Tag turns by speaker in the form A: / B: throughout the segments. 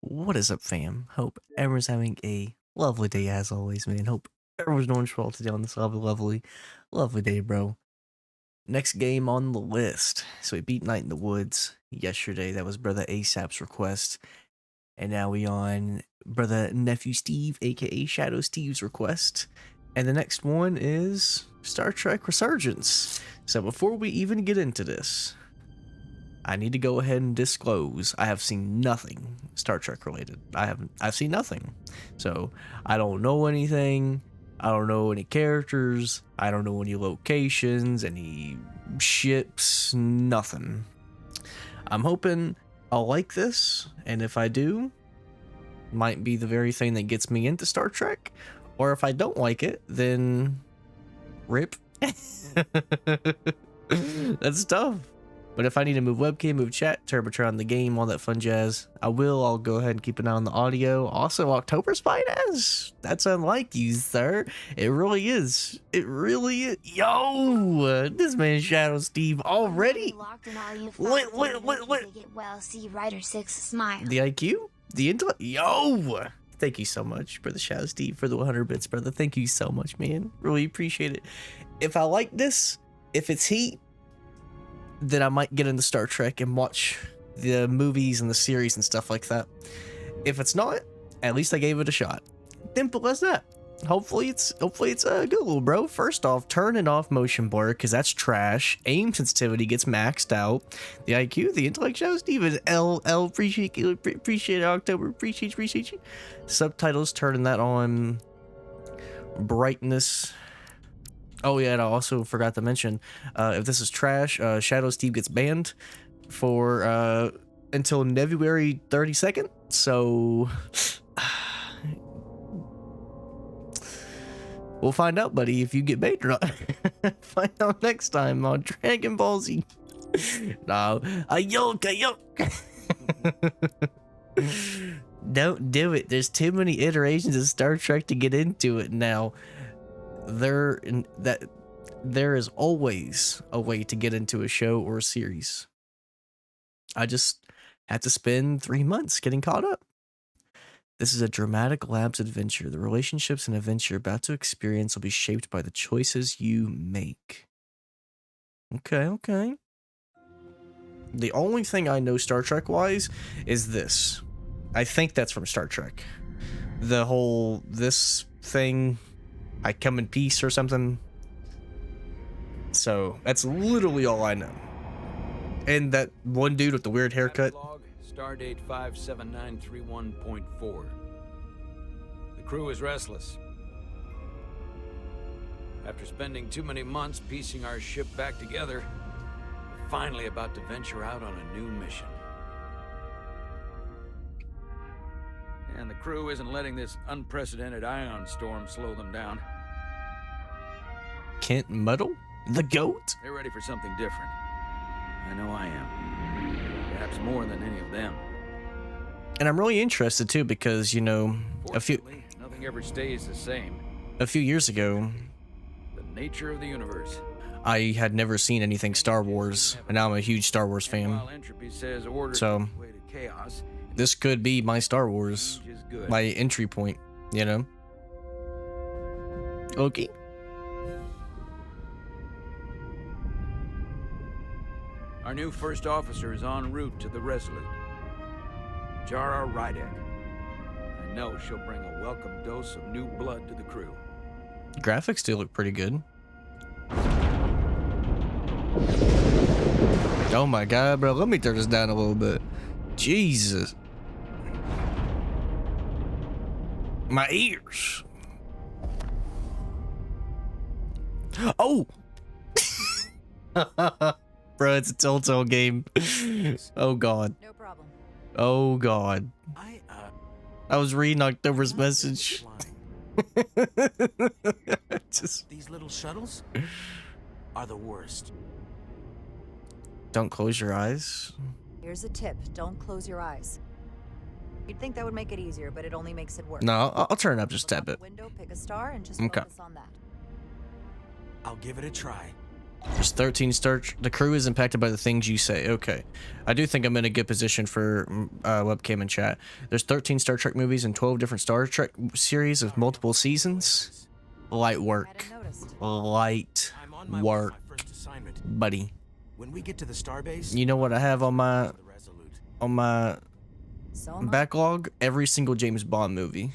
A: What is up, fam? Hope everyone's having a lovely day as always, man. Hope everyone's doing well today on this lovely day, bro. Next game on the list. So we beat Night in the Woods yesterday. That was Brother ASAP's request. And now we on Brother Nephew Steve, aka Shadow Steve's request. And the next one is Star Trek Resurgence. So before we even get into this, I need to go ahead and disclose I have seen nothing Star Trek related. I've seen nothing. So I don't know anything. I don't know any characters. I don't know any locations, any ships, nothing. I'm hoping I'll like this, and if I do, might be the very thing that gets me into Star Trek. Or if I don't like it, then rip. That's tough. But if I need to move webcam, move chat, Turbotron the game, all that fun jazz, I will. I'll go ahead and keep an eye on the audio. Also, October's finance. That's unlike you, sir. It really is. It really is. Yo, this man Shadow Steve already. What?
B: Well, see, Writer 6 smile.
A: The IQ? The intellect? Yo! Thank you so much, Brother Shadow Steve, for the 100 bits, brother. Thank you so much, man. Really appreciate it. If I like this, if it's heat, then I might get into Star Trek and watch the movies and the series and stuff like that. If it's not, at least I gave it a shot. Simple as that. Hopefully it's a good little bro. First off, turning off motion blur because that's trash. Aim sensitivity gets maxed out. The IQ, the intellect, Shadow Steven, L appreciate it, October, appreciate you. Subtitles, turning that on. Brightness. Oh yeah, and I also forgot to mention, if this is trash, Shadow Steve gets banned for until February 32nd. So we'll find out, buddy, if you get banned or not. Find out next time on Dragon Ball Z. No, a yoke. Don't do it. There's too many iterations of Star Trek to get into it now. There is always a way to get into a show or a series. I just had to spend 3 months getting caught up. This is a dramatic labs adventure. The relationships and events you're about to experience will be shaped by the choices you make. Okay. The only thing I know Star Trek wise is this. I think that's from Star Trek. The whole this thing, I come in peace or something. So that's literally all I know. And that one dude with the weird haircut.
C: Stardate 57931.4. The crew is restless. After spending too many months piecing our ship back together, we're finally about to venture out on a new mission. And the crew isn't letting this unprecedented ion storm slow them down.
A: Kent Muddle? The GOAT?
C: They're ready for something different. I know I am. Perhaps more than any of them.
A: And I'm really interested too because, you know,
C: nothing ever stays the same.
A: A few years ago,
C: The nature of the universe.
A: I had never seen anything Star Wars, and now I'm a huge Star Wars fan.
C: While entropy says order
A: So,
C: gives way to chaos,
A: this could be my Star Wars,
C: change is good.
A: my entry point, you know? Okay.
C: Our new first officer is en route to the Resolute. Jara Rydek. I know she'll bring a welcome dose of new blood to the crew.
A: Graphics do look pretty good. Oh my god, bro. Let me turn this down a little bit. Jesus. My ears. Oh! Bro, it's a Telltale game. Oh god.
D: No problem.
A: Oh god. I was reading October's message.
E: These little shuttles are the worst.
A: Don't close your eyes.
D: Here's a tip. Don't close your eyes. You'd think that would make it easier, but it only makes it worse.
A: No, I'll turn it up just a
D: Look out
A: bit.
D: the window, pick a star, and just
A: Okay.
D: focus on that.
E: I'll give it a try.
A: There's 13 the crew is impacted by the things you say. Okay. I do think I'm in a good position for webcam and chat. There's 13 Star Trek movies and 12 different Star Trek series of multiple seasons. Light work.
D: Hadn't noticed.
A: Light
E: I'm on my way to
A: work,
E: my first assignment.
A: buddy.
E: When we get to the starbase,
A: You know what I have on my
E: the Resolute.
D: So am I.
A: backlog? Every single James Bond movie.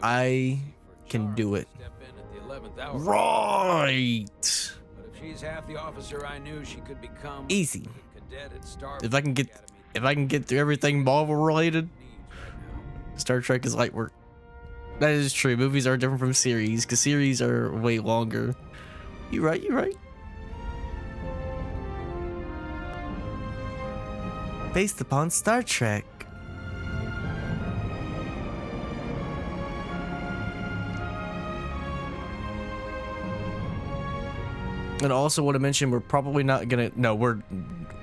A: I can do it.
C: Step in at the 11th hour.
A: Right.
C: But if she's half the officer I knew she could become,
A: Easy.
C: cadet at Star
A: If I can get through everything Marvel related, Star Trek is light work. That is true. Movies are different from series because series are way longer. You're right. You're right. Based upon Star Trek. And also want to mention we're probably not gonna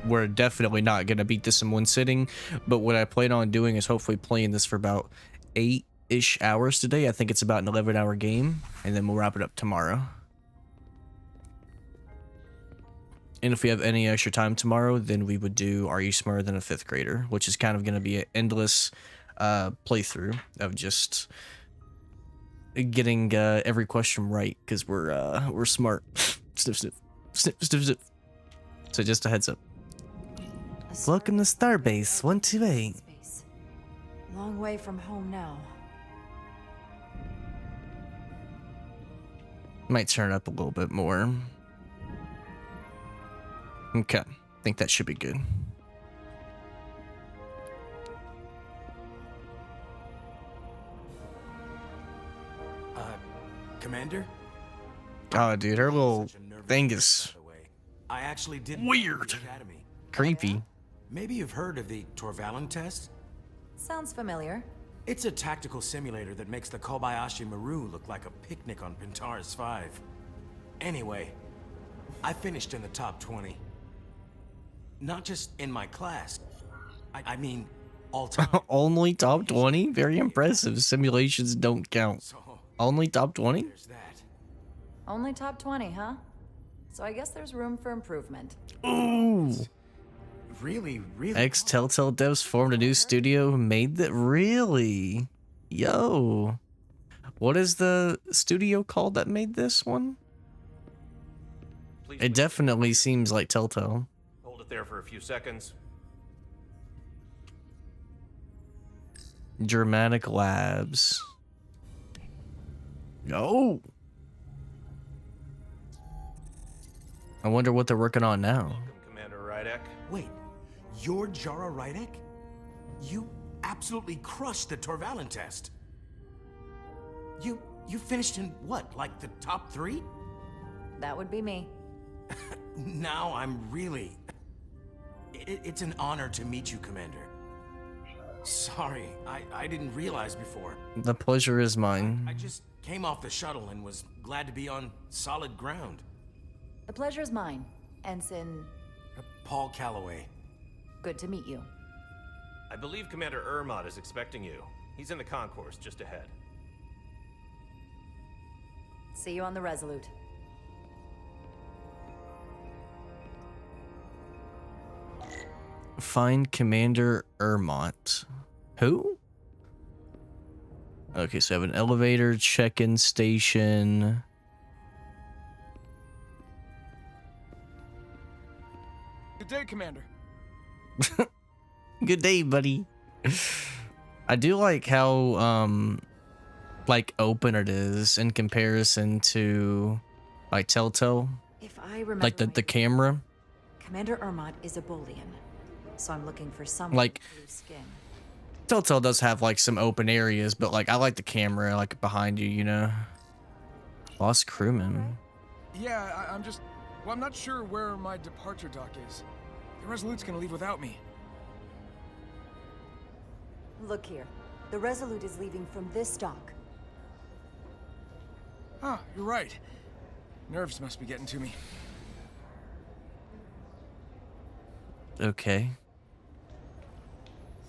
A: we're definitely not gonna beat this in one sitting, but what I plan on doing is hopefully playing this for about 8-ish hours today. I think it's about an 11-hour game, and then we'll wrap it up tomorrow. And if we have any extra time tomorrow, then we would do Are You Smarter Than a Fifth Grader, which is kind of going to be an endless playthrough of just getting every question right because we're smart. Snip, snip, snip, snip, snip. So just a heads up. Welcome to Starbase 128.
D: Space. Long way from home now.
A: Might turn it up a little bit more. Okay, think that should be good.
E: Commander?
A: Oh, dude, her little
E: Such a nervous
A: thing
E: wreck,
A: is
E: by the way. I actually did
A: weird.
E: the Academy.
A: Creepy.
E: Maybe you've heard of the Torvalin test?
D: Sounds familiar.
E: It's a tactical simulator that makes the Kobayashi Maru look like a picnic on Pintaris 5. Anyway, I finished in the top 20. Not just in my class. I mean, all time.
A: Only top 20? Very impressive. Simulations don't count.
E: So,
A: Only top 20?
E: there's that.
D: Only top 20, huh? So I guess there's room for improvement.
A: Ooh.
E: Really?
A: Ex Telltale devs formed a new studio who made that. Really? Yo. What is the studio called that made this one? It definitely seems like Telltale.
F: Hold it there for a few seconds.
A: Dramatic Labs. Yo. I wonder what they're working on now.
F: Welcome, Commander Rydek.
E: Wait, you're Jara Rydek? You absolutely crushed the Torvalin test. You finished in what, like the top 3?
D: That would be me.
E: Now I'm really... It's an honor to meet you, Commander. Sorry, I didn't realize before.
A: The pleasure is mine.
E: I just came off the shuttle and was glad to be on solid ground.
D: The pleasure's mine, Ensign.
E: Paul Calloway.
D: Good to meet you.
F: I believe Commander Ermot is expecting you. He's in the concourse just ahead.
D: See you on the Resolute.
A: Find Commander Ermot. Who? Okay, so I have an elevator, check-in station.
G: Good day, Commander.
A: Good day, buddy. I do like how like open it is in comparison to like Telltale.
D: If I remember
A: Like the
D: right,
A: camera.
D: Commander Ermot is a Bolian, so I'm looking for someone
A: Like-
D: with blue skin.
A: Telltale does have like some open areas, but like I like the camera like behind you, you know. Lost crewman.
G: Yeah, I'm just... Well, I'm not sure where my departure dock is. The Resolute's gonna leave without me.
D: Look here. The Resolute is leaving from this dock.
G: Ah, you're right. Nerves must be getting to me.
A: Okay.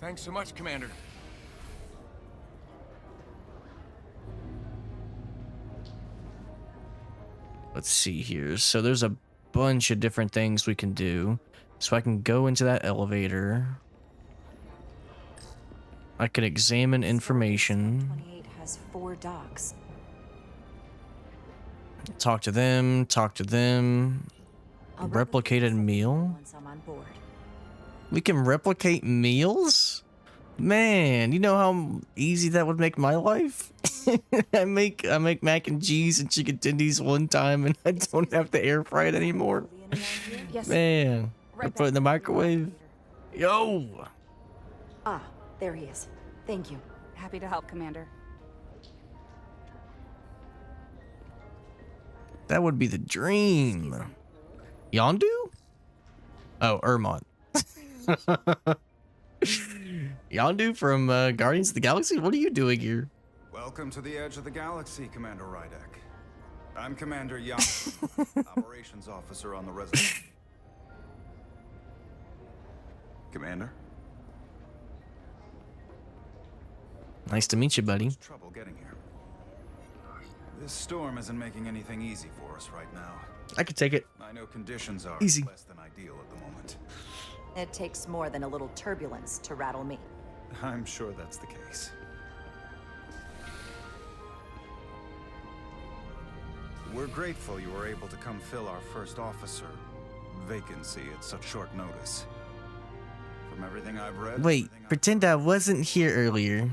G: Thanks so much, Commander.
A: Let's see here. So there's a bunch of different things we can do. So I can go into that elevator. I can examine information.
D: 28 has 4 docks.
A: Talk to them. Talk to them.
D: I'll
A: Replicated meal.
D: once I'm on board.
A: We can replicate meals? Man, you know how easy that would make my life? I make mac and cheese and chicken tendies one time and I don't have to air fry it anymore.
D: Yes.
A: Man, I
D: Right
A: put it in the
D: back.
A: microwave. Yo!
D: Ah, there he is. Thank you.
H: Happy to help, Commander.
A: That would be the dream. Yondu? Oh, Ermont. Yondu from Guardians of the Galaxy? What are you doing here?
I: Welcome to the edge of the galaxy, Commander Rydek. I'm Commander Yang, Operations Officer on the Resurgence. Commander?
A: Nice to meet you, buddy.
I: There's trouble getting here. This storm isn't making anything easy for us right now.
A: I could take it.
I: I know conditions are
A: Easy.
I: less than ideal at the moment.
D: It takes more than a little turbulence to rattle me.
I: I'm sure that's the case. We're grateful you were able to come fill our first officer vacancy at such short notice. From everything I've read...
A: Wait,
I: everything I've
A: pretend I wasn't here earlier.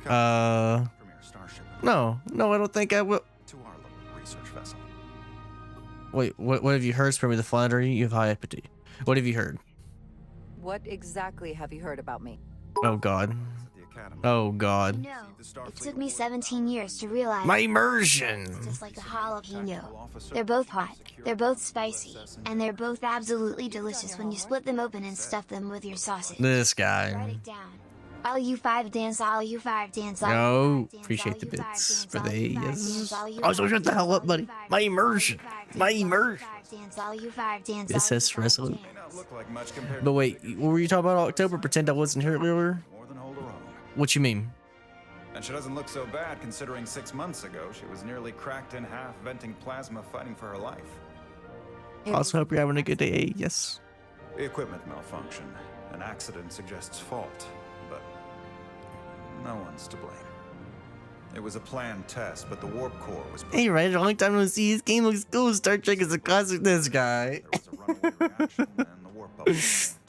I: Premier Starship
A: No, I don't think I will.
I: to our little research vessel.
A: Wait, what have you heard from me? The flattery? You have high empathy. What have you heard?
D: What exactly have you heard about me?
A: Oh, God.
I: At the Academy.
A: Oh, God.
B: No, it took me 17 years to realize.
A: My immersion!
B: Just like the jalapeno. They're both hot, they're both spicy, and they're both absolutely delicious when you split them open and stuff them with your sausage.
A: This
B: Write
A: guy.
B: it down. All you 5 dance, all you 5 dance, all you
A: No,
B: 5 dance,
A: appreciate
B: all
A: the
B: you 5
A: bits
B: dance,
A: for
B: all
A: the
B: you 5
A: yes.
B: dance, all you
A: Also,
B: 5
A: shut the
B: dance,
A: hell
B: all
A: up,
B: you
A: buddy.
B: 5
A: My
B: dance,
A: immersion.
B: all you 5
A: My
B: dance, all you
A: immersion.
B: 5 dance, all you 5 dance,
A: This
B: all you
A: says
B: 5
A: Resolute.
B: dance.
I: May not look like much compared
A: But
I: to
A: wait, what were you talking about October? Pretend I wasn't here earlier?
I: more than hold her own.
A: What you mean?
I: And she doesn't look so bad considering 6 months ago she was nearly cracked in half, venting plasma, fighting for her life.
A: Also hope you're having a good day. Yes.
I: The equipment malfunction. An accident suggests fault, but no one's to blame. It was a planned test, but the warp core was...
A: Hey, right? A long time no see. This game looks cool. Star Trek is a classic. This guy.
I: There was a runaway reaction, and the warp bubble formed.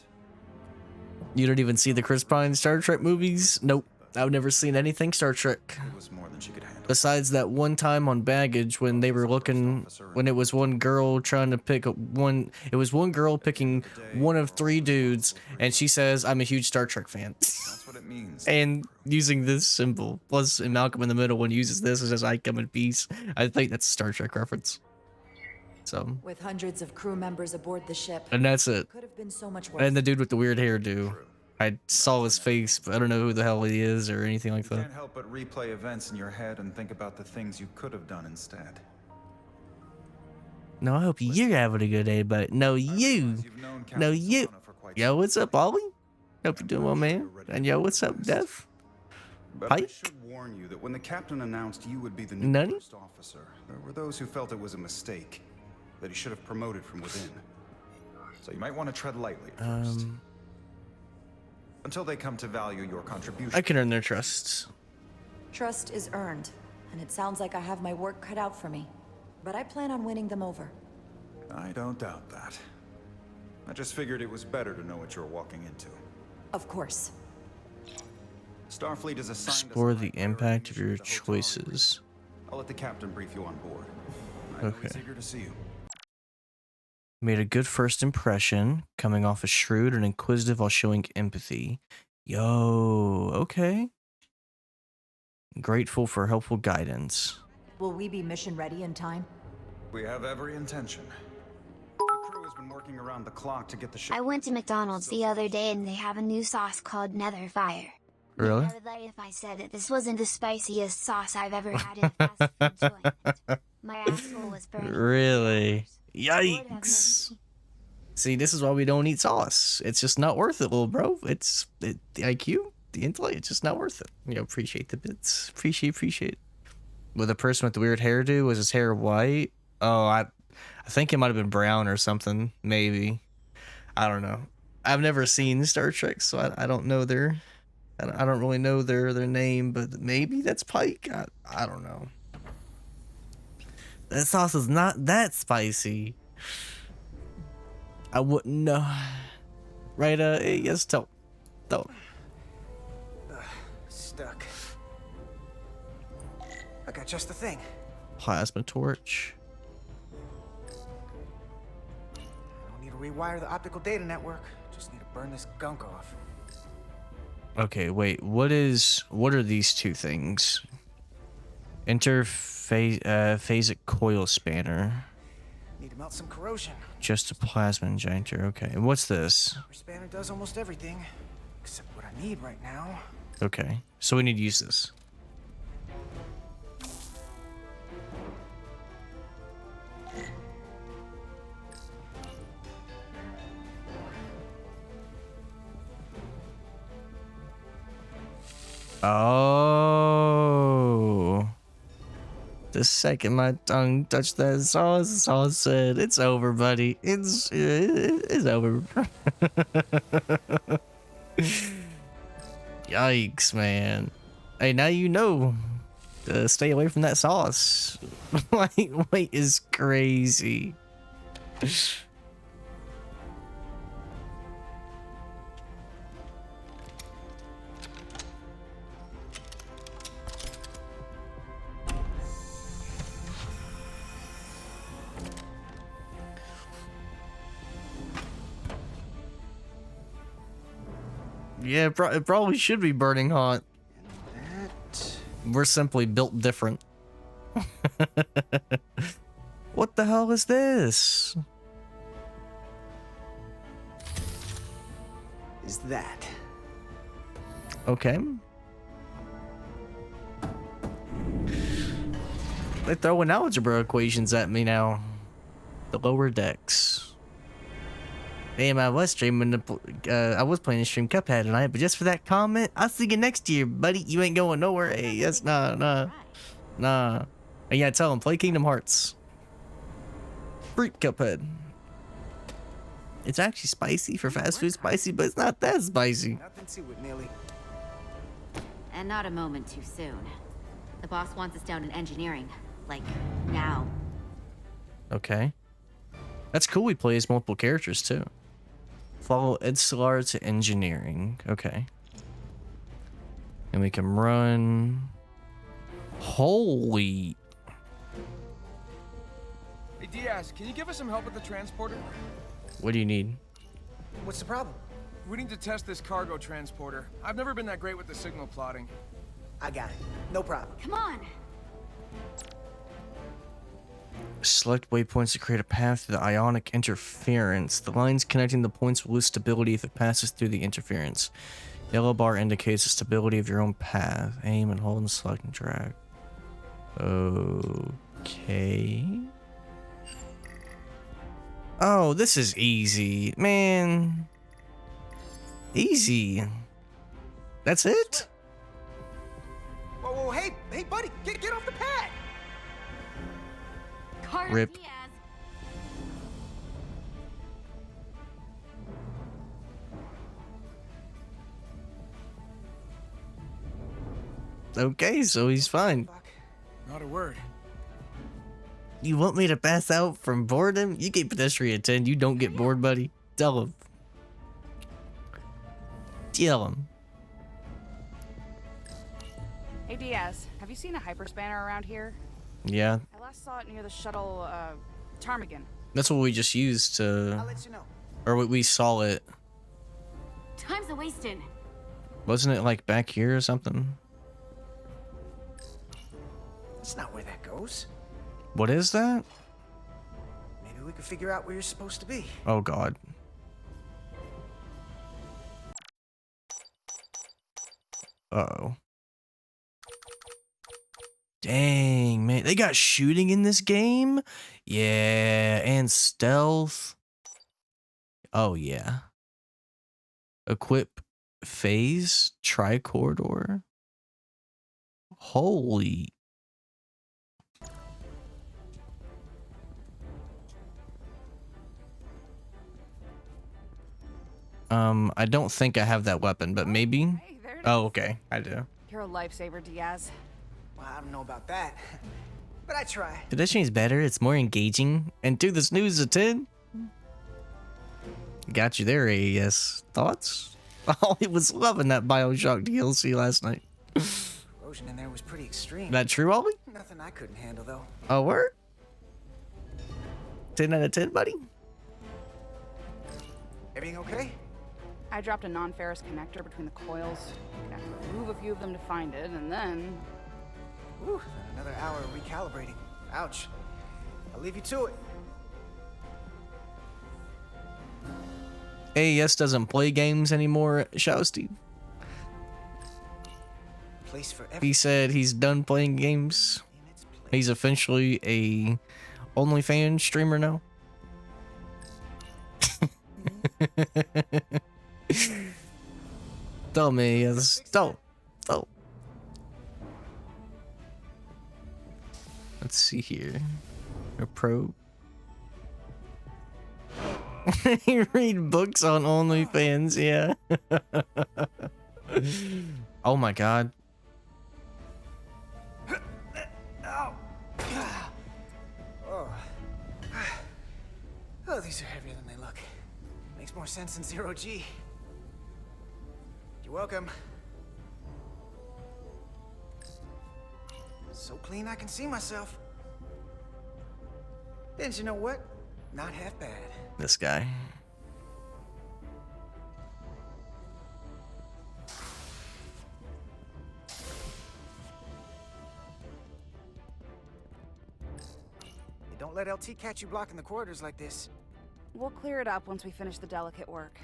A: You don't even see the Chris Pine Star Trek movies? Nope. I've never seen anything Star Trek.
I: It was more than she could handle.
A: Besides that one time on Baggage when they were looking, when it was one girl trying to pick one, it was one girl picking one of 3 dudes, and she says, I'm a huge Star Trek fan.
I: That's what it means.
A: And using this symbol, plus Malcolm in the Middle one uses this as I come in peace. I think that's a Star Trek reference. So,
D: With hundreds of crew members aboard the ship,
A: and that's it.
D: could have been so much worse.
A: And the dude with the weird hairdo. I saw his face, but I don't know who the hell he is or anything like
I: You
A: that.
I: can't help but replay events in your head and think about the things you could have done instead.
A: No, I hope you're having a good day, but no, you.
I: You've known
A: No,
I: Captain
A: you.
I: Solana for quite
A: Yo,
I: some
A: what's up,
I: time.
A: Ollie? Hope you're doing well, man. And yo, what's up, Death?
I: But I
A: Pike?
I: should warn you that when the captain announced you would be the new
A: Nutty?
I: first officer, there were those who felt it was a mistake, that he should have promoted from within. So you might want to tread lightly at first. Until they come to value your contribution.
A: I can earn their trust.
D: Trust is earned, and it sounds like I have my work cut out for me. But I plan on winning them over.
I: I don't doubt that. I just figured it was better to know what you're walking into.
D: Of course.
I: Starfleet is assigned us
A: Explore
I: a
A: the
I: high
A: impact
I: priority
A: of your
I: mission at the hotel en route.
A: choices.
I: I'll let the captain brief you on board. I know he's
A: Okay.
I: eager to see you.
A: Made a good first impression, coming off as shrewd and inquisitive while showing empathy. Yo, okay. Grateful for helpful guidance.
D: Will we be mission ready in time?
I: We have every intention. The crew has been working around the clock to get the ship.
B: I went to McDonald's the other day and they have a new sauce called Netherfire.
A: Really?
B: I would lie if I said that this wasn't the spiciest sauce I've ever had in a fast food joint. My asshole was burning.
A: Really?
B: Lord have
A: Yikes.
B: mercy.
A: See, this is why we don't eat sauce. It's just not worth it, little bro. The IQ, the intellect, it's just not worth it. You know, appreciate the bits. Appreciate. with the person with the weird hairdo? Was his hair white? Oh, I think it might have been brown or something. Maybe. I don't know. I've never seen Star Trek, so I don't know I don't really know their name, but maybe that's Pike. I don't know. That sauce is not that spicy. I wouldn't know. Right? Hey, yes, don't.
H: Stuck. I got just the thing.
A: Plasma torch.
H: I don't need to rewire the optical data network. Just need to burn this gunk off.
A: Okay, wait. What are these two things? Phasic coil spanner.
H: Need to melt some corrosion.
A: Just a plasma injector. Okay, and what's this?
H: Our spanner does almost everything, except what I need right now.
A: Okay, so we need to use this. Oh. The second my tongue touched that sauce said, "It's over, buddy. It's over." Yikes, man. Hey, now you know to stay away from that sauce. Wait is crazy. Yeah, it probably should be burning hot.
H: That...
A: We're simply built different. What the hell is this?
H: is that.
A: Okay. They're throwing algebra equations at me now. The lower decks. Damn, I was streaming I was playing the stream Cuphead tonight, but just for that comment, I'll see you next year, buddy. You ain't going nowhere. Hey, yes, nah. And yeah, tell him, play Kingdom Hearts. Freak Cuphead. It's actually spicy for fast food spicy, but it's not that spicy.
H: Nothing to it, Neely.
J: And not a moment too soon. The boss wants us down in engineering. Like, now.
A: Okay. That's cool we play as multiple characters, too. Follow Ed Solar to engineering. Okay. And we can run... Holy...
G: Hey, Diaz, can you give us some help with the transporter?
A: What do you need?
H: What's the problem?
G: We need to test this cargo transporter. I've never been that great with the signal plotting.
H: I got it. No problem.
J: Come on!
A: Select waypoints to create a path to the ionic interference. The lines connecting the points will lose stability if it passes through the interference. Yellow bar indicates the stability of your own path. Aim and hold and select and drag. Okay. Oh, this is easy. Man. Easy. That's it?
H: Whoa, hey, buddy, get off the pad!
J: Carter
A: Rip.
J: Diaz.
A: Okay, so he's fine.
G: Not a word.
A: You want me to pass out from boredom? You get pedestrian 10. You don't get bored, buddy. Tell him. Tell him.
K: Hey Diaz, have you seen a hyperspanner around here?
A: Yeah,
K: I last saw it near the shuttle, Ptarmigan.
A: that's what we just used to...
H: I'll let you know.
A: Or we saw it.
J: Time's a wasting.
A: Wasn't it like back here or something?
H: That's not where that goes.
A: What is that?
H: Maybe we could figure out where you're supposed to be.
A: Oh god. Uh-oh. Dang, man. They got shooting in this game? Yeah, and stealth. Oh, yeah. Equip phase tricorridor. Holy I don't think I have that weapon, but maybe.
K: Hey, there it is.
A: Oh, okay, I do.
K: You're a lifesaver, Diaz.
H: Well, I don't know about that, but I try.
A: Conditioning's better, it's more engaging, and dude, this news is a 10. Got you there, AES. Thoughts? Oh, he was loving that Bioshock DLC last night.
H: Erosion in there was pretty extreme.
A: That true, Ollie?
H: Nothing I couldn't handle, though.
A: Oh, word? 10 out of 10, buddy?
H: Everything okay?
K: I dropped a non-ferrous connector between the coils. Gonna have to remove a few of them to find it, and then...
H: Whew, another hour of recalibrating. Ouch. I'll leave you to it.
A: AES doesn't play games anymore, shall Steve?
H: Place for
A: He said he's done playing games. He's officially a OnlyFans streamer now. Tell me, yes. Don't. Let's see here. A pro. You read books on OnlyFans, yeah. Oh my god.
H: Oh, these are heavier than they look. Makes more sense than zero G. You're welcome. So clean I can see myself. And you know what? Not half bad.
A: This guy.
H: Hey, don't let LT catch you blocking the corridors like this.
K: We'll clear it up once we finish the delicate work.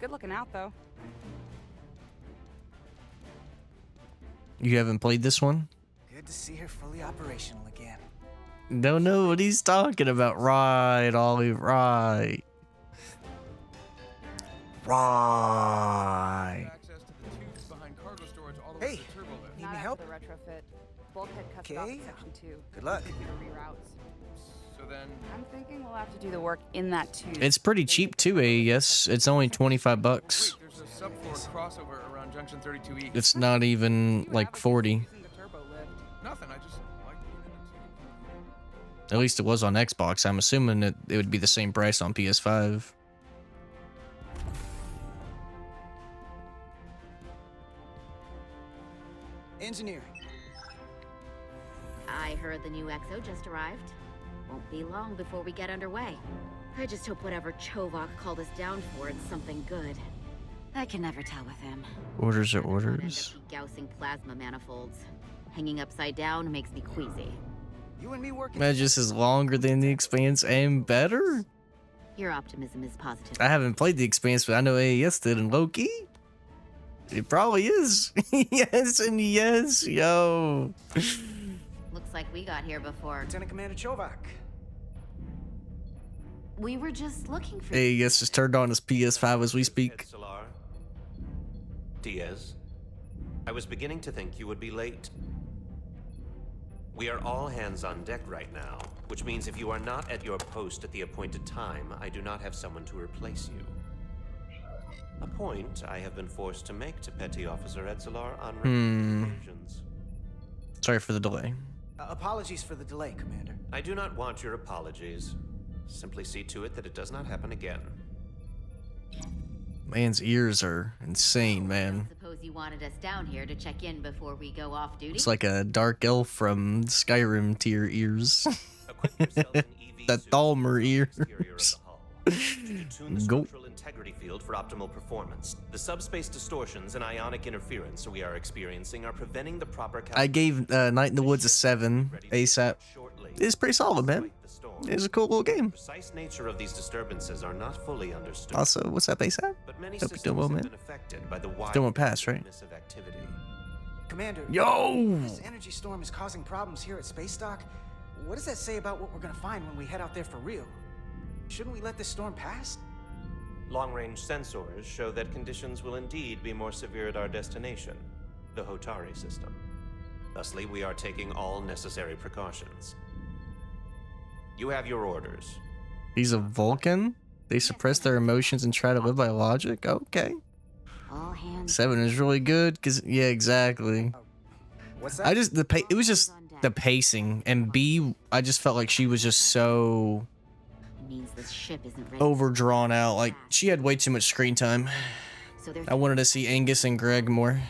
K: Good looking out, though.
A: You haven't played this one?
H: Good to see her fully operational again.
A: Don't know what he's talking about. Right, Ollie, right. Right.
H: Hey, need me help?
K: The retrofit. Bulkhead cuts off
H: Okay.
K: section 2.
H: Good luck.
K: Computer reroutes.
G: So then,
K: I'm thinking we'll have to do the work in that tube.
A: It's pretty cheap too, AES. It's only 25 bucks.
G: there's a subfloor crossover around Junction 32E.
A: It's not even like 40.
K: Using the turbo lift.
G: Nothing, I just like being in the tube.
A: At least it was on Xbox. I'm assuming it would be the same price on PS5.
H: Engineer.
J: I heard the new XO just arrived. Won't be long before we get underway. I just hope whatever Chovak called us down for is something good. I can never tell with him.
A: Orders are
J: I'd rather
A: orders.
J: end up Gaussing plasma manifolds. Hanging upside down makes me queasy.
H: You and me working.
A: That just is longer than The Expanse and better.
J: Your optimism is positive.
A: I haven't played The Expanse, but I know AES did, and low-key, it probably is. Yes and yes, yo.
J: Looks like we got here before.
H: Lieutenant Commander Chovak.
J: We were just looking for
A: AES just turned on his PS5 as we speak.
F: Solar. Diaz. I was beginning to think you would be late. We are all hands on deck right now, which means if you are not at your post at the appointed time, I do not have someone to replace you. A point I have been forced to make to Petty Officer Edzelar on repeated occasions.
A: Sorry for the delay.
H: Apologies for the delay, Commander.
F: I do not want your apologies. Simply see to it that it does not happen again.
A: Man's ears are insane, man.
J: Suppose you wanted us down here to check in before we go off duty?
A: It's like a dark elf from Skyrim to your ears.
F: Equip yourself an EV
A: That
F: suit
A: Thalmer
F: exterior of
A: ears.
F: the hull. To tune the
A: Go.
F: structural integrity field for optimal performance. The subspace distortions and ionic interference we are experiencing are preventing the proper
A: I gave Night in the Woods a 7 ASAP. It's pretty solid, man. It's a cool little game.
F: The precise nature of these disturbances are not fully understood.
A: Also, what's up, ASAP?
F: But many
A: Hope you're
F: systems
A: doing well,
F: have
A: man.
F: been affected by the wide
A: Still won't pass, right?
F: emissive activity.
H: Commander.
A: Yo!
H: This energy storm is causing problems here at Space Dock. What does that say about what we're gonna find when we head out there for real? Shouldn't we let this storm pass?
F: Long-range sensors show that conditions will indeed be more severe at our destination, the Hotari system. Thusly, we are taking all necessary precautions. You have your orders.
A: He's a Vulcan? They suppress their emotions and try to live by logic? Okay.
J: All hands.
A: 7 is really good, cause yeah, exactly.
H: What's that?
A: I just it was just the pacing, and B, I just felt like she was just so
J: It means this ship isn't ready.
A: overdrawn out. Like she had way too much screen time.
J: So they're
A: I wanted to see Angus and Greg more,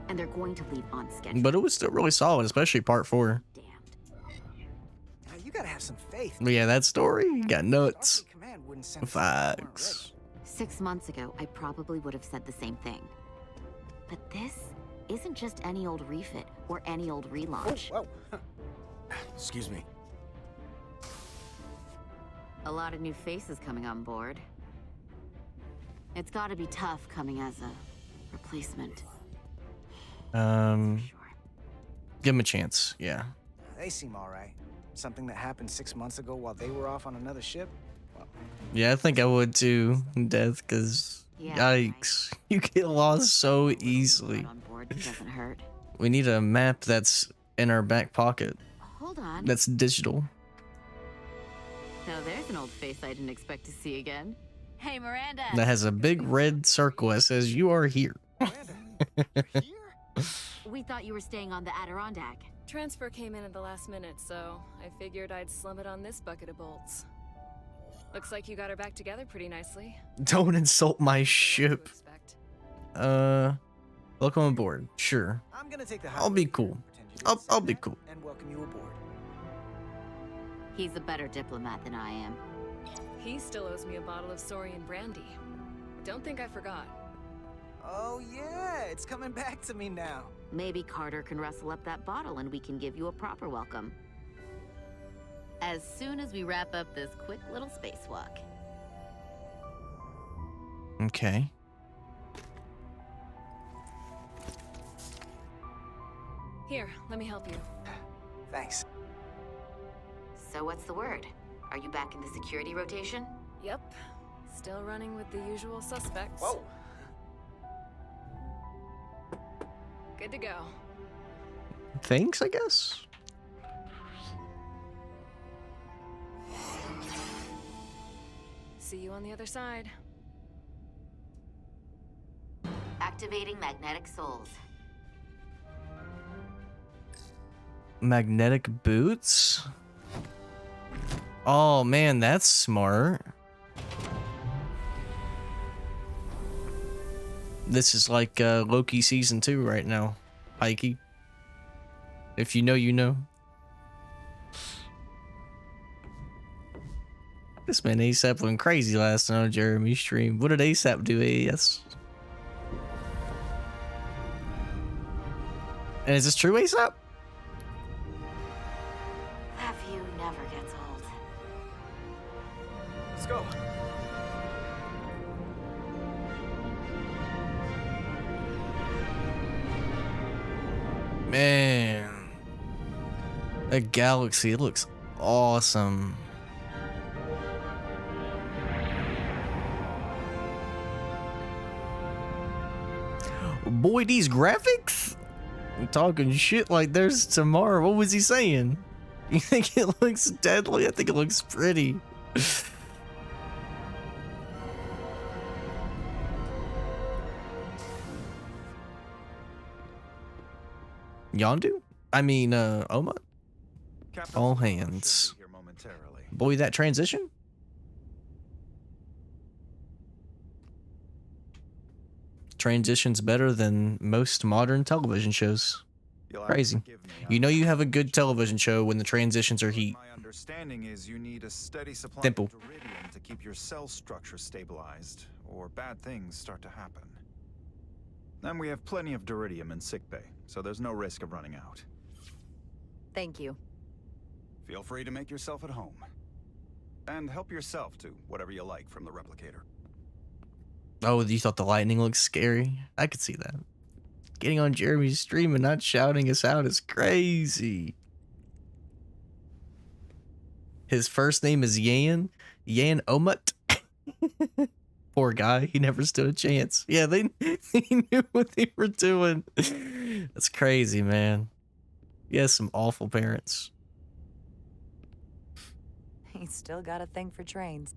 J: and they're going to leave on schedule.
A: but it was still really solid, especially part 4.
J: Damned.
H: Now, you gotta have some faith.
A: But yeah, that story got nuts.
H: Starfleet Command wouldn't send us if they weren't
A: Facts.
J: 6 months ago, I probably would have said the same thing. But this isn't just any old refit or any old relaunch.
H: Whoa. Excuse me.
J: A lot of new faces coming on board. It's got to be tough coming as a replacement.
A: Give him a chance. Yeah.
H: They seem all right. Something that happened 6 months ago while they were off on another ship. Well,
A: Yeah, I think I would too, Death, because
J: Yeah,
A: yikes. You get lost so easily.
J: On board doesn't hurt.
A: We need a map that's in our back pocket.
J: Hold on.
A: That's digital.
J: Now there's an old face I didn't expect to see again. Hey, Miranda.
A: That has a big red circle that says you are here.
H: Miranda, you're here?
J: We thought you were staying on the Adirondack.
L: Transfer came in at the last minute, so I figured I'd slum it on this bucket of bolts. Looks like you got her back together pretty nicely.
A: Don't insult my
L: What to
A: ship.
L: expect.
A: Welcome aboard. Sure.
H: I'm gonna take the
A: I'll be
H: high road
A: cool.
H: here, pretend you didn't
A: I'll
H: say
A: be
H: that,
A: cool.
H: And welcome you aboard.
J: He's a better diplomat than I am.
L: He still owes me a bottle of Saurian brandy. Don't think I forgot.
H: Oh yeah, it's coming back to me now.
J: Maybe Carter can rustle up that bottle and we can give you a proper welcome. As soon as we wrap up this quick little spacewalk.
A: Okay.
L: Here, let me help you.
H: Thanks.
J: So what's the word? Are you back in the security rotation?
L: Yep. Still running with the usual suspects.
H: Whoa.
L: Good to go.
A: Thanks, I guess.
L: See you on the other side.
J: Activating magnetic souls.
A: Magnetic boots? Oh man, that's smart. This is like Loki season 2 right now, Pikey. If you know, you know. This man ASAP went crazy last night on Jeremy's stream. What did ASAP do, AS? And is this true, ASAP?
J: That view never gets old.
H: Let's go.
A: Man, that galaxy, it looks awesome. Boy, these graphics? I'm talking shit like there's tomorrow. What was he saying? You think it looks deadly? I think it looks pretty. Yondu? I mean, Oma?
I: Captain
A: All
I: Solo
A: hands.
I: should be here momentarily.
A: Boy, that transition? Transition's better than most modern television shows.
I: You'll have to
A: Crazy.
I: forgive me,
A: You know you have a good television show when the transitions are heat.
I: My understanding is you need a steady supply
A: Dimple.
I: of Duridium to keep your cell structure stabilized, or bad things start to happen. And we have plenty of Duridium in sickbay, so there's no risk of running out.
D: Thank you.
I: Feel free to make yourself at home. And help yourself to whatever you like from the replicator.
A: Oh, you thought the lightning looked scary? I could see that. Getting on Jeremy's stream and not shouting us out is crazy. His first name is Yan. Yan Omut. Poor guy. He never stood a chance. Yeah, they knew what they were doing. That's crazy, man. He has some awful parents.
D: He's still got a thing for trains.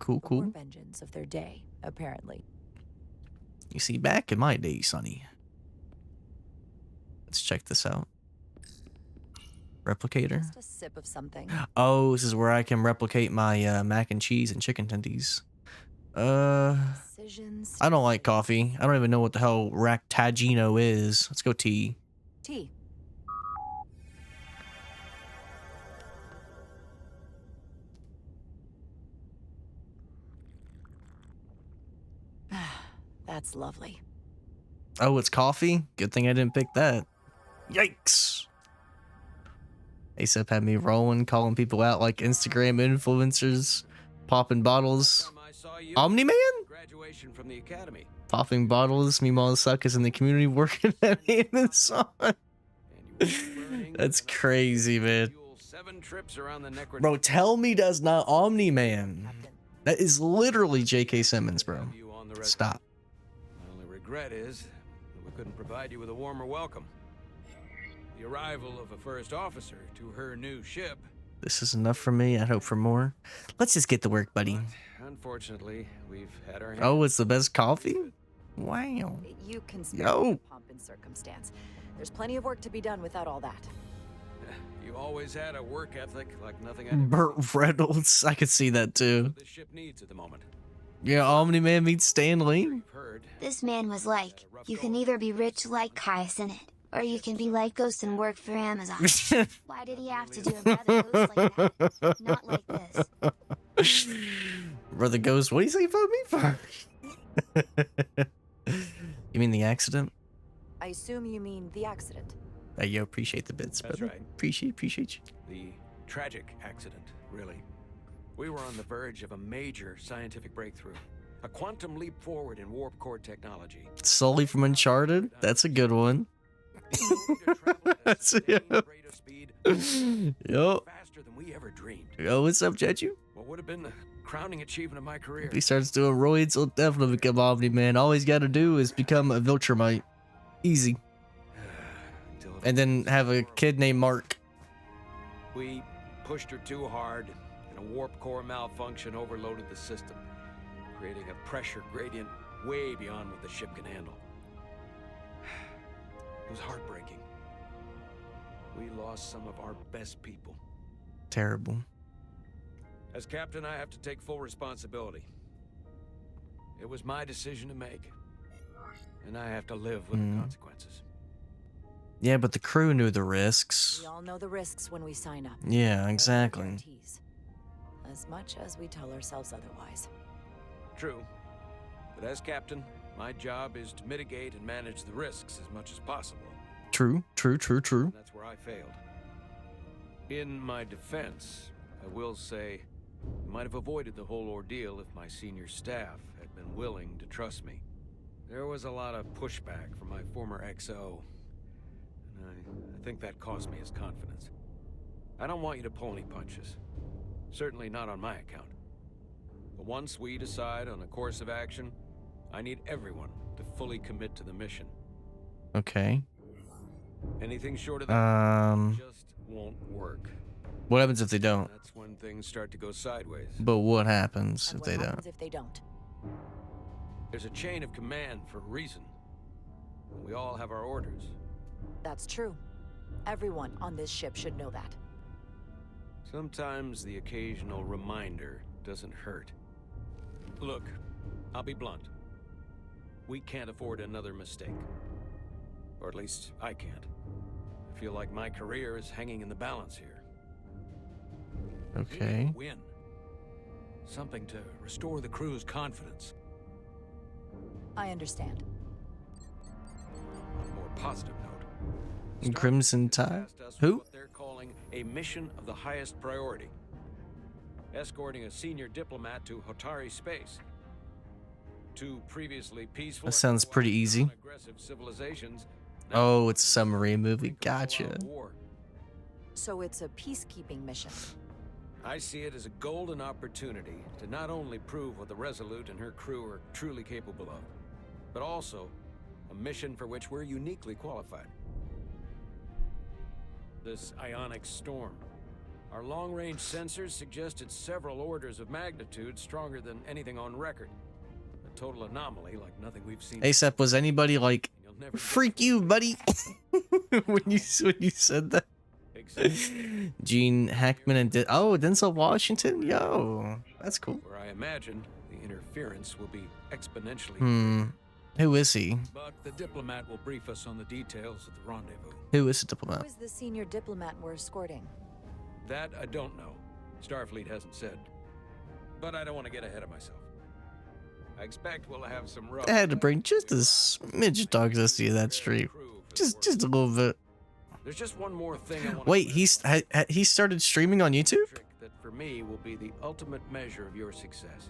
A: Cool,
D: The
A: cool.
D: warp engines of their day, apparently.
A: You see, back in my day, Sonny. Let's check this out. Replicator.
D: Just a sip of something.
A: Oh, this is where I can replicate my mac and cheese and chicken tendies.
D: Decisions.
A: I don't like coffee. I don't even know what the hell Ractagino is. Let's go tea.
D: Tea. That's lovely.
A: Oh, it's coffee? Good thing I didn't pick that. Yikes. ASAP had me rolling, calling people out like Instagram influencers, popping bottles. Omni-Man?
C: Graduation from the academy.
A: Popping bottles, meanwhile suckers in the community working at me in this song. That's crazy, man.
C: 7 trips around the
A: Bro, tell me that's not Omni-Man. That is literally J.K. Simmons, bro. Stop.
C: My only regret is that we couldn't provide you with a warmer welcome. The arrival of a first officer to her new ship.
A: This is enough for me. I'd hope for more. Let's just get to work, buddy.
C: Unfortunately, we've had our
A: Oh, it's the best coffee? Wow.
D: You can spare
A: Yo.
D: the pomp and circumstance. There's plenty of work to be done without all that.
C: You always had a work ethic like nothing I'd
A: Burt Reynolds. I could see that too.
C: this ship needs at the moment.
A: Yeah, Omni-Man meets Stan Lee.
B: This man was like, you can either be rich like Kai Sinnott, or you can be like Ghost and work for Amazon. Why did he have to do a brother Ghost like that? Not like this.
A: Brother Ghost, what do you say about me for? You mean the accident?
D: I assume you mean the accident.
A: Hey, yo, appreciate the bits,
C: That's
A: brother.
C: right.
A: Appreciate you.
C: The tragic accident, really. We were on the verge of a major scientific breakthrough. A quantum leap forward in warp core technology.
A: Sully from Uncharted? That's a good one. That's Yo.
C: Faster than we ever dreamed.
A: Yo, what's up, Jeju?
C: What would have been the crowning achievement of my career?
A: If he starts doing roids, he'll definitely become Omni-Man. All he's got to do is become a Viltrumite. Easy. And then have a kid named Mark.
C: We pushed her too hard, and a warp core malfunction overloaded the system, creating a pressure gradient way beyond what the ship can handle. It was heartbreaking. We lost some of our best people.
A: Terrible.
C: As captain, I have to take full responsibility. It was my decision to make, and I have to live with the consequences.
A: Yeah, but the crew knew the risks.
D: We all know the risks when we sign up.
A: Yeah, exactly.
D: Guarantees. As much as we tell ourselves otherwise.
C: True. But as captain, my job is to mitigate and manage the risks as much as possible.
A: True.
C: And that's where I failed. In my defense, I will say, I might have avoided the whole ordeal if my senior staff had been willing to trust me. There was a lot of pushback from my former XO, and I think that cost me his confidence. I don't want you to pull any punches. Certainly not on my account. But once we decide on a course of action, I need everyone to fully commit to the mission.
A: Okay.
C: Anything short of that just won't work.
A: What happens if they don't?
C: That's when things start to go sideways.
A: But what happens
D: And
A: if they
D: what
A: don't?
D: happens if they don't?
C: There's a chain of command for a reason. We all have our orders.
D: That's true. Everyone on this ship should know that.
C: Sometimes the occasional reminder doesn't hurt. Look, I'll be blunt. We can't afford another mistake. Or at least I can't. I feel like my career is hanging in the balance here.
A: Okay.
C: Win. Something to restore the crew's confidence.
D: I understand.
C: On a more positive note.
A: Crimson Tide? Who?
C: What they're calling a mission of the highest priority. Escorting a senior diplomat to Hotari space. Two previously peaceful
A: That sounds pretty easy.
C: aggressive civilizations.
A: Oh, it's a submarine movie. Gotcha.
D: So it's a peacekeeping mission.
C: I see it as a golden opportunity to not only prove what the Resolute and her crew are truly capable of, but also a mission for which we're uniquely qualified. This ionic storm. Our long-range sensors suggested several orders of magnitude stronger than anything on record. A total anomaly like nothing we've seen.
A: ASAP, was anybody like, freak you, buddy? when you said that? Gene Hackman and Denzel Washington? Yo, that's cool.
C: Where I imagine the interference will be exponentially.
A: Who is he?
C: But the diplomat will brief us on the details of the rendezvous.
A: Who is the diplomat?
D: Who is the senior diplomat we're escorting?
C: That I don't know. Starfleet hasn't said. But I don't want to get ahead of myself. I expect we'll have some rough.
A: I had to bring just a smidge of toxicity to that stream. Just a little bit.
C: There's just one more thing I want.
A: Wait, he started streaming on YouTube?
C: That for me will be the ultimate measure of your success.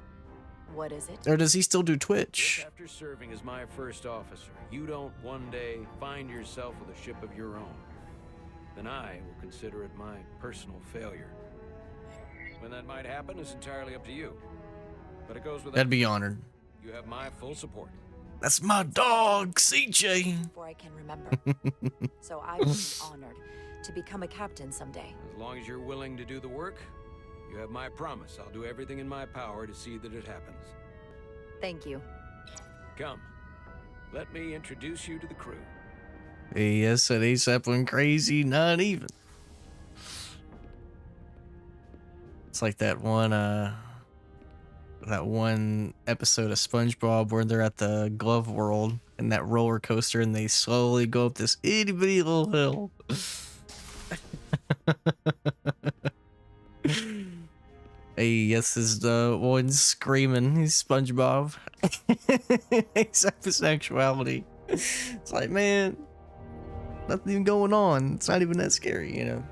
D: What is it?
A: Or does he still do Twitch?
C: If after serving as my first officer, you don't one day find yourself with a ship of your own, then I will consider it my personal failure. When that might happen is entirely up to you. But it goes without.
A: I'd be honored.
C: You have my full support.
A: That's my dog, CJ.
D: Before I can remember. So I would be honored to become a captain someday.
C: As long as you're willing to do the work, you have my promise. I'll do everything in my power to see that it happens.
D: Thank you.
C: Come, let me introduce you to the crew.
A: Yes, that ASAP went crazy. Not even. It's like that one episode of SpongeBob where they're at the Glove World in that roller coaster and they slowly go up this itty bitty little hill. Hey, yes, is the one screaming. He's SpongeBob. Except for sexuality. It's like, man, nothing even going on. It's not even that scary, you know.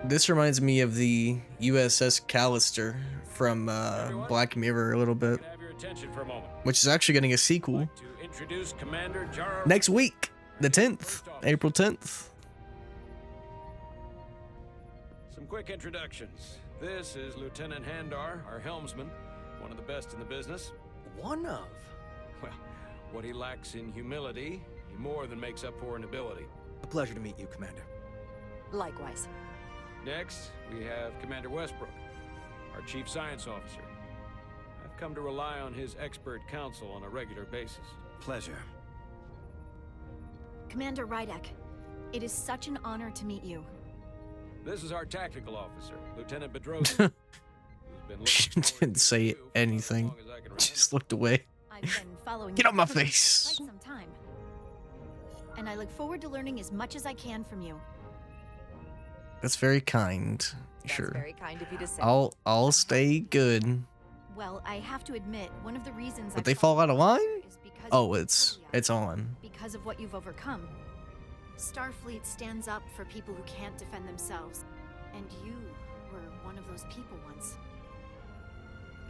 A: This reminds me of the USS Callister from Black Mirror a little bit, which is actually getting a sequel next week, the 10th, April 10th.
C: Some quick introductions. This is Lieutenant Handar, our helmsman, one of the best in the business.
H: One of?
C: Well, what he lacks in humility, he more than makes up for in ability.
H: A pleasure to meet you, Commander.
D: Likewise.
C: Next, we have Commander Westbrook, our Chief Science Officer. I've come to rely on his expert counsel on a regular basis.
H: Pleasure.
M: Commander Rydek, it is such an honor to meet you.
C: This is our tactical officer, Lieutenant Bedrosian.
A: She didn't say anything. Just looked away.
M: I've been following
A: Get on my face.
M: For quite some time. And I look forward to learning as much as I can from you.
A: That's very kind.
D: That's
A: sure.
D: Very kind of you to say.
A: I'll stay good.
M: Well, I have to admit, one of the reasons
A: But they fall out of line? Oh, it's on.
M: Because of what you've overcome. Starfleet stands up for people who can't defend themselves. And you were one of those people once.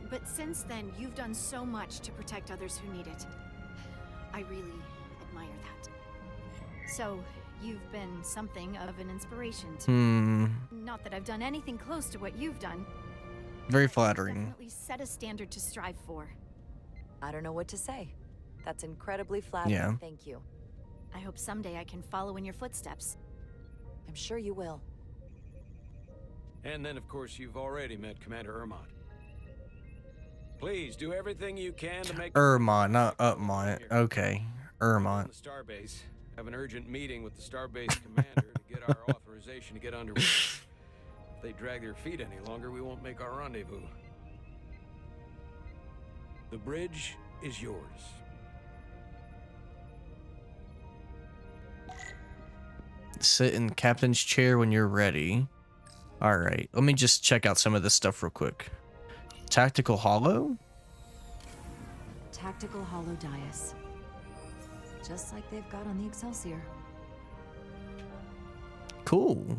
M: But since then, you've done so much to protect others who need it. I really admire that. So, you've been something of an inspiration to me. Not that I've done anything close to what you've done.
A: Very flattering.
M: Definitely set a standard to strive for.
D: I don't know what to say. That's incredibly flattering.
A: Yeah.
D: Thank you.
M: I hope someday I can follow in your footsteps.
D: I'm sure you will.
C: And then, of course, you've already met Commander Ermont. Please do everything you can to make
A: Ermont, not Upmont. Okay, Ermont.
C: Starbase. Have an urgent meeting with the Starbase commander to get our authorization to get underway. If they drag their feet any longer, we won't make our rendezvous. The bridge is yours.
A: Sit in captain's chair when you're ready. All right, let me just check out some of this stuff real quick. Tactical holo?
D: Tactical holo dais. Just like they've got on the Excelsior.
A: Cool.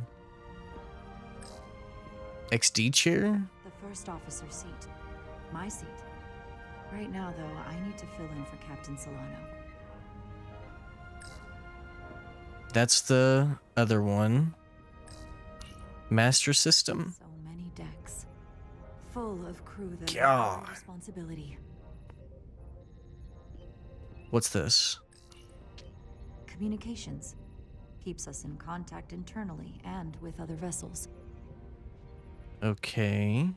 A: XD chair?
D: The first officer seat. My seat. Right now, though, I need to fill in for Captain Solano.
A: That's the other one. Master system.
D: So many decks. Full of crew that
A: God.
D: have responsibility.
A: What's this?
D: Communications. Keeps us in contact internally and with other vessels.
A: Okay.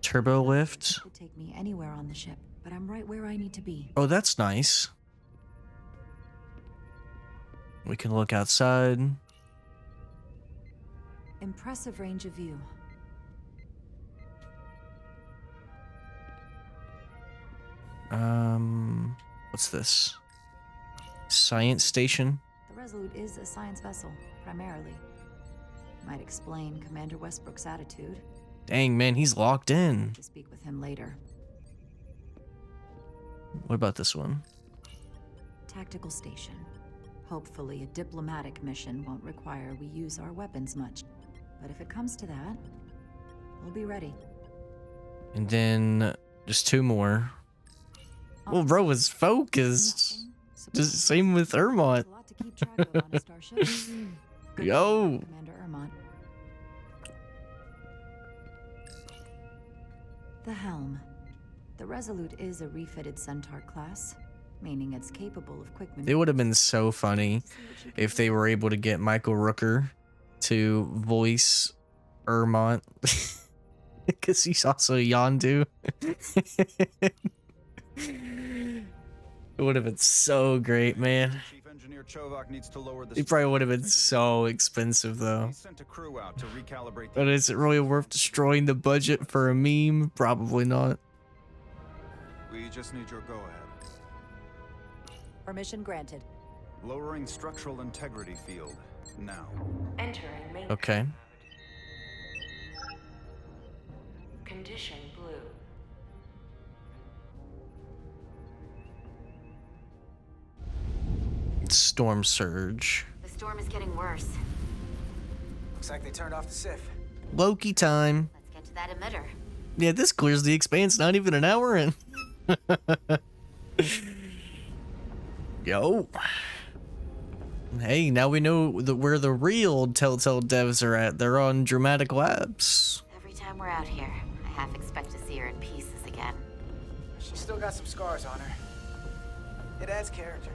A: Turbo lift.
D: Could take me anywhere on the ship, but I'm right where I need to be.
A: Oh, that's nice. We can look outside.
D: Impressive range of view.
A: What's this? Science station?
D: The Resolute is a science vessel, primarily. Might explain Commander Westbrook's attitude.
A: Dang, man, he's locked in.
D: To speak with him later.
A: What about this one?
D: Tactical station. Hopefully a diplomatic mission won't require we use our weapons much. But if it comes to that, we'll be ready.
A: And then just two more. Well, bro was focused. Just same with Ermont. Yo.
D: Commander Ermont. The helm. The Resolute is a refitted Centaur class, meaning it's capable of quick
A: It would have been so funny if they were able to get Michael Rooker to voice Ermont. Because he's also Yondu. It would have been so great, man.
I: Chief Engineer Chovak needs to lower the
A: It probably would have been so expensive, though.
I: He sent a crew out to recalibrate the
A: But is it really worth destroying the budget for a meme? Probably not.
I: We just need your go-ahead.
D: Permission granted.
I: Lowering structural integrity field now.
N: Entering main
A: Okay.
N: condition blue.
A: Storm surge.
J: The storm is getting worse.
H: Looks like they turned off the Sif.
A: Loki time.
J: Let's get to that emitter.
A: Yeah, this clears the expanse not even an hour in. Yo. Hey, now we know where the real Telltale devs are at. They're on Dramatic Labs.
J: Every time we're out here, I half expect to see her in pieces again.
H: She's still got some scars on her. It adds character.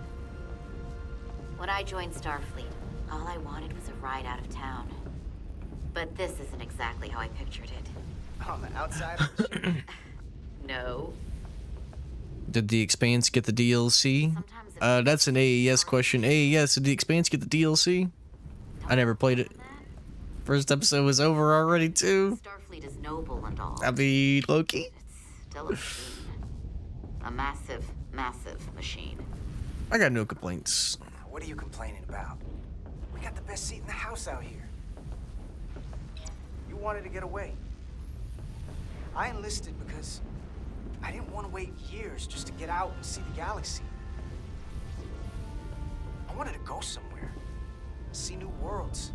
J: When I joined Starfleet, all I wanted was a ride out of town. But this isn't exactly how I pictured it.
H: On the outside of the ship?
J: No.
A: Did the Expanse get the DLC? That's an AES question. AES, did the Expanse get the DLC? I never played it. First episode was over already, too.
J: Starfleet is noble and all.
A: I mean, Loki.
J: It's still a machine. A massive, massive machine.
A: I got no complaints.
H: What are you complaining about? We got the best seat in the house out here. You wanted to get away. I enlisted because I didn't want to wait years just to get out and see the galaxy. I wanted to go somewhere, see new worlds,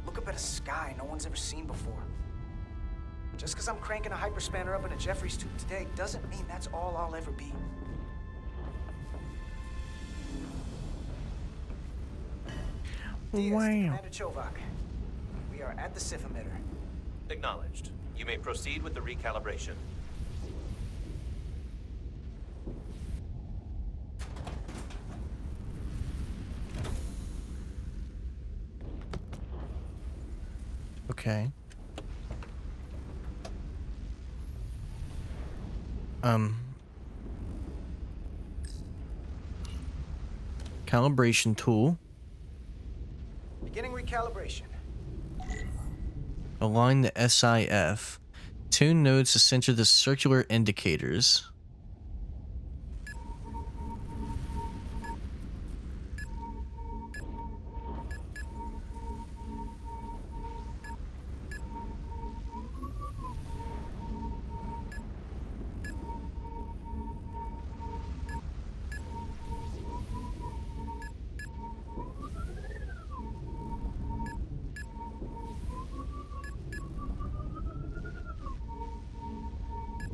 H: look up at a sky no one's ever seen before. Just because I'm cranking a hyperspanner up in a Jeffries tube today doesn't mean that's all I'll ever be.
A: Wow.
H: Commander Chovak, we are at the Sif emitter.
F: Acknowledged. You may proceed with the recalibration.
A: Okay. Calibration tool.
H: Beginning recalibration.
A: Align the SIF. Tune nodes to center the circular indicators.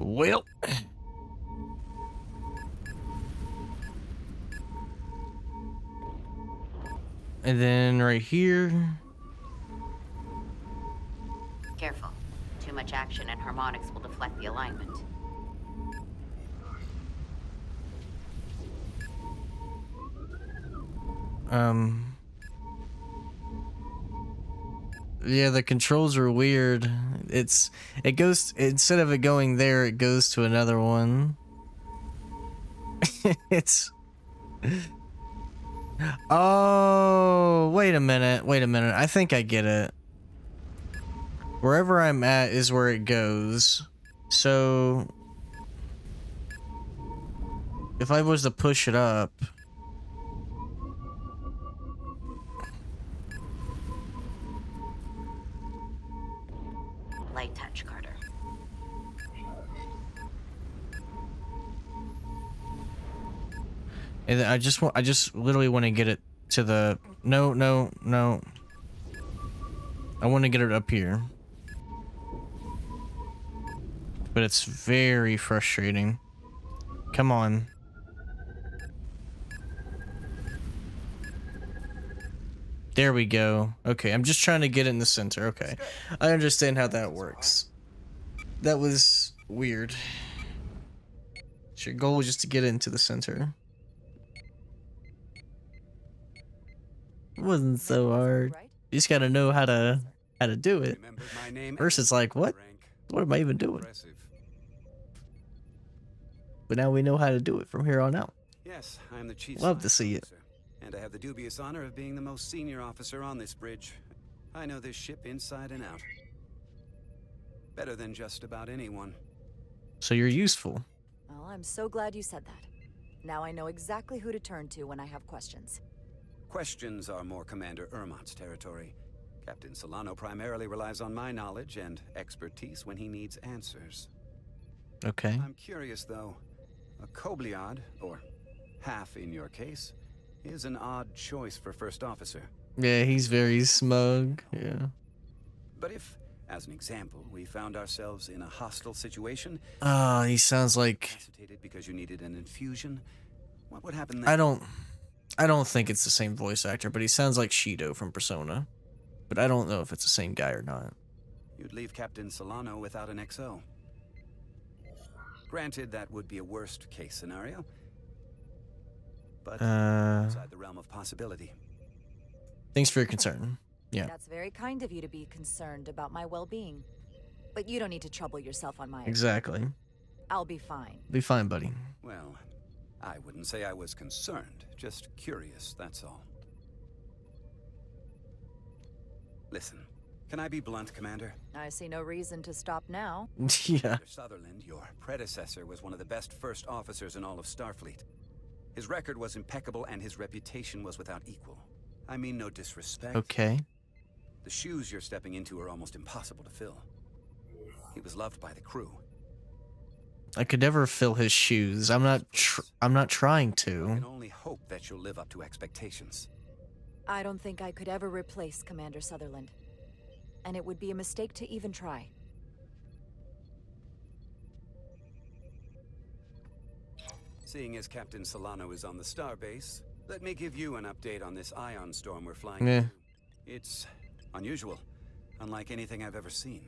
A: Well, and then right here.
J: Careful. Too much action and harmonics will deflect the alignment.
A: Yeah, the controls are weird. It goes, instead of it going there, it goes to another one. It's... Oh, wait a minute. I think I get it. Wherever I'm at is where it goes. So if I was to push it up,
J: Light touch, Carter.
A: and I just literally want to get it to the no. I want to get it up here. But it's very frustrating. Come on. There we go. Okay, I'm just trying to get it in the center. Okay. I understand how that works. That was weird. So your goal is just to get it into the center. It wasn't so hard. You just gotta know how to do it. First it's like, what? What am I even doing? But now we know how to do it from here on out.
O: Yes, I am the chief.
A: Love to see it.
O: And I have the dubious honor of being the most senior officer on this bridge. I know this ship inside and out. Better than just about anyone.
A: So you're useful.
D: Well, I'm so glad you said that. Now I know exactly who to turn to when I have questions.
O: Questions are more Commander Ermont's territory. Captain Solano primarily relies on my knowledge and expertise when he needs answers.
A: Okay.
O: I'm curious, though. A Kobliad, or half in your case, is an odd choice for first officer.
A: Yeah, he's very smug. Yeah.
O: But if, as an example, we found ourselves in a hostile situation...
A: He sounds like...
O: because you needed an infusion, what would happen then?
A: I don't think it's the same voice actor, but he sounds like Shido from Persona. But I don't know if it's the same guy or not.
O: You'd leave Captain Solano without an XO. Granted, that would be a worst-case scenario. But outside the realm of possibility.
A: Thanks for your concern. Yeah.
D: That's very kind of you to be concerned about my well-being. But you don't need to trouble yourself on my account.
A: Exactly.
D: I'll be fine.
A: Be fine, buddy.
O: Well, I wouldn't say I was concerned. Just curious, that's all. Listen, can I be blunt, Commander?
D: I see no reason to stop now.
A: Yeah.
O: Commander Sutherland, your predecessor, was one of the best first officers in all of Starfleet. His record was impeccable and his reputation was without equal. I mean no disrespect.
A: Okay.
O: The shoes you're stepping into are almost impossible to fill. He was loved by the crew.
A: I could never fill his shoes. I'm not trying
O: I
A: to.
O: can only hope that you'll live up to expectations.
D: I don't think I could ever replace Commander Sutherland. And it would be a mistake to even try.
O: Seeing as Captain Solano is on the starbase, let me give you an update on this ion storm we're flying
A: Yeah.
O: into. It's unusual, unlike anything I've ever seen.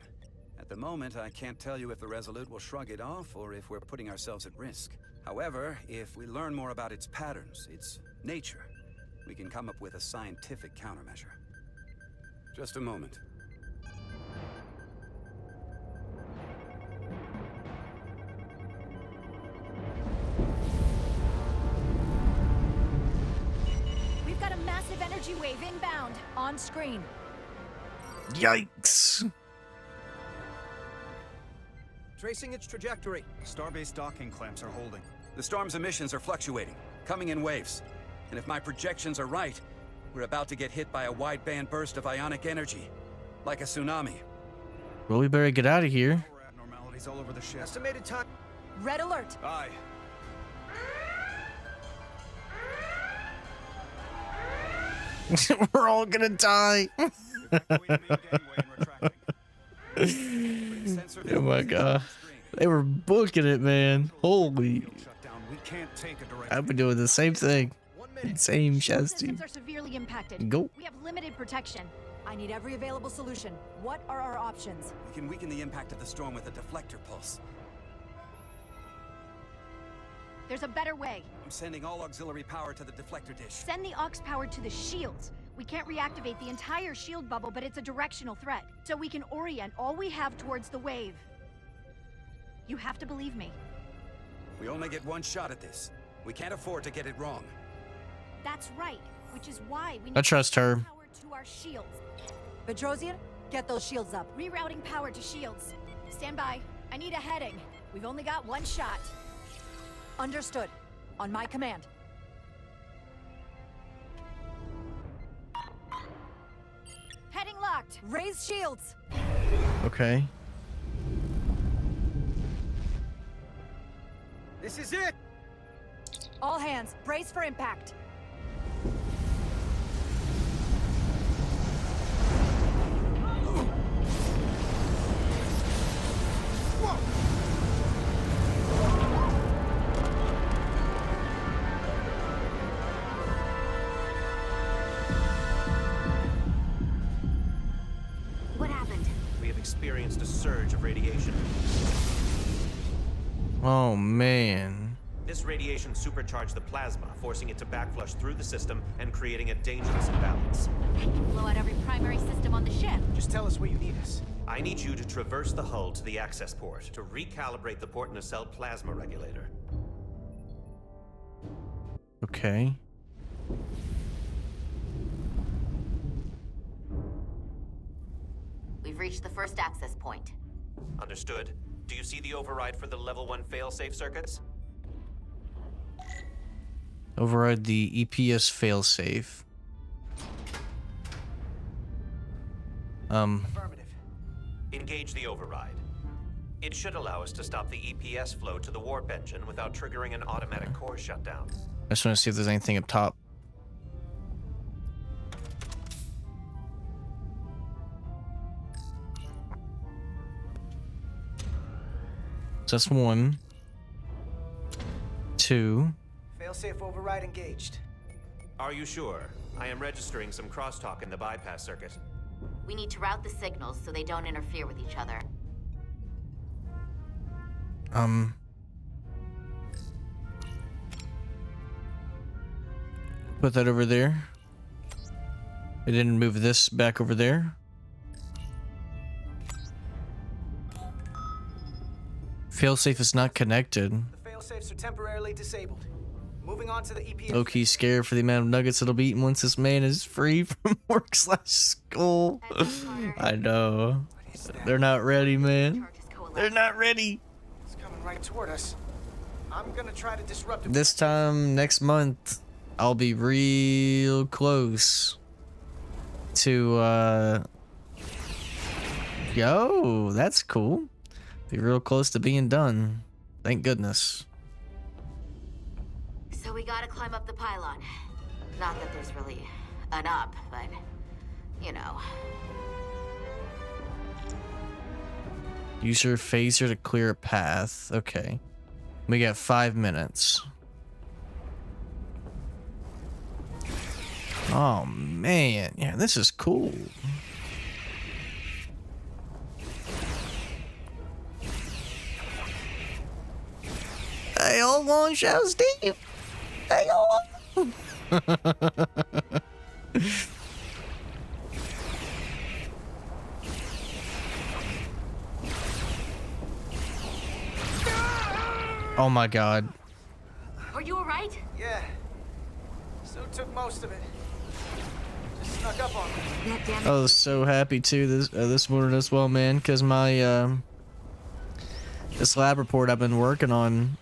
O: At the moment, I can't tell you if the Resolute will shrug it off or if we're putting ourselves at risk. However, if we learn more about its patterns, its nature, we can come up with a scientific countermeasure. Just a moment.
M: We've got a massive energy wave inbound.
D: On screen.
A: Yikes.
O: Tracing its trajectory. Starbase docking clamps are holding. The storm's emissions are fluctuating, coming in waves. And if my projections are right, we're about to get hit by a wideband burst of ionic energy. Like a tsunami.
A: Well, we better get out of here.
O: Abnormalities all over the ship. Estimated time.
D: Red alert.
O: Aye.
A: We're all gonna die. Oh my god. They were booking it, man. Holy. I've been doing the same thing. Same chassis.
M: Systems are severely impacted.
A: Go.
M: We have limited protection.
D: I need every available solution. What are our options?
O: We can weaken the impact of the storm with a deflector pulse.
P: There's a better way.
O: I'm sending all auxiliary power to the deflector dish.
P: Send the aux power to the shields. We can't reactivate the entire shield bubble, but it's a directional threat. So we can orient all we have towards the wave. You have to believe me.
O: We only get one shot at this. We can't afford to get it wrong.
P: That's right, which is why we
A: I
P: need
A: trust her.
P: power to our shields.
D: Petrosian, get those shields up.
P: Rerouting power to shields. Stand by. I need a heading. We've only got one shot.
D: Understood. On my command.
P: Heading locked.
D: Raise shields.
A: Okay.
H: This is it!
D: All hands, brace for impact.
J: What happened?
F: We have experienced a surge of radiation.
A: Oh man.
F: This radiation supercharged the plasma, forcing it to backflush through the system and creating a dangerous imbalance.
J: Blow out every primary system on the ship.
H: Just tell us where you need us.
F: I need you to traverse the hull to the access port to recalibrate the port nacelle plasma regulator.
A: Okay.
J: We've reached the first access point.
F: Understood. Do you see the override for the level 1 failsafe circuits?
A: Override the EPS failsafe.
H: Affirmative.
F: Engage the override. It should allow us to stop the EPS flow to the warp engine without triggering an automatic core shutdown.
A: I just want to see if there's anything up top. So that's 1. 2.
H: Failsafe override engaged.
F: Are you sure? I am registering some crosstalk in the bypass circuit.
J: We need to route the signals so they don't interfere with each other.
A: Put that over there. I didn't move this back over there. Failsafe is not connected.
H: The failsafes are temporarily disabled. Moving on to the EPS.
A: Low-key scared for the amount of nuggets it'll be eaten once this man is free from work/school. I know. They're not ready, man. They're not ready.
H: It's coming right toward us. I'm gonna try to disrupt it.
A: This time next month, I'll be real close to, yo, that's cool. Be real close to being done. Thank goodness.
J: So we gotta climb up the pylon. Not that there's really an up, but, you know.
A: Use your phaser to clear a path. Okay. We got 5 minutes. Oh, man. Yeah, this is cool. Hey, hold on, Shadow Steve. Hey, hold on. Oh my god.
J: Are you alright?
H: Yeah. So took most of it. Just snuck up on me.
A: I was so happy too this morning as well, man, because my this lab report I've been working on,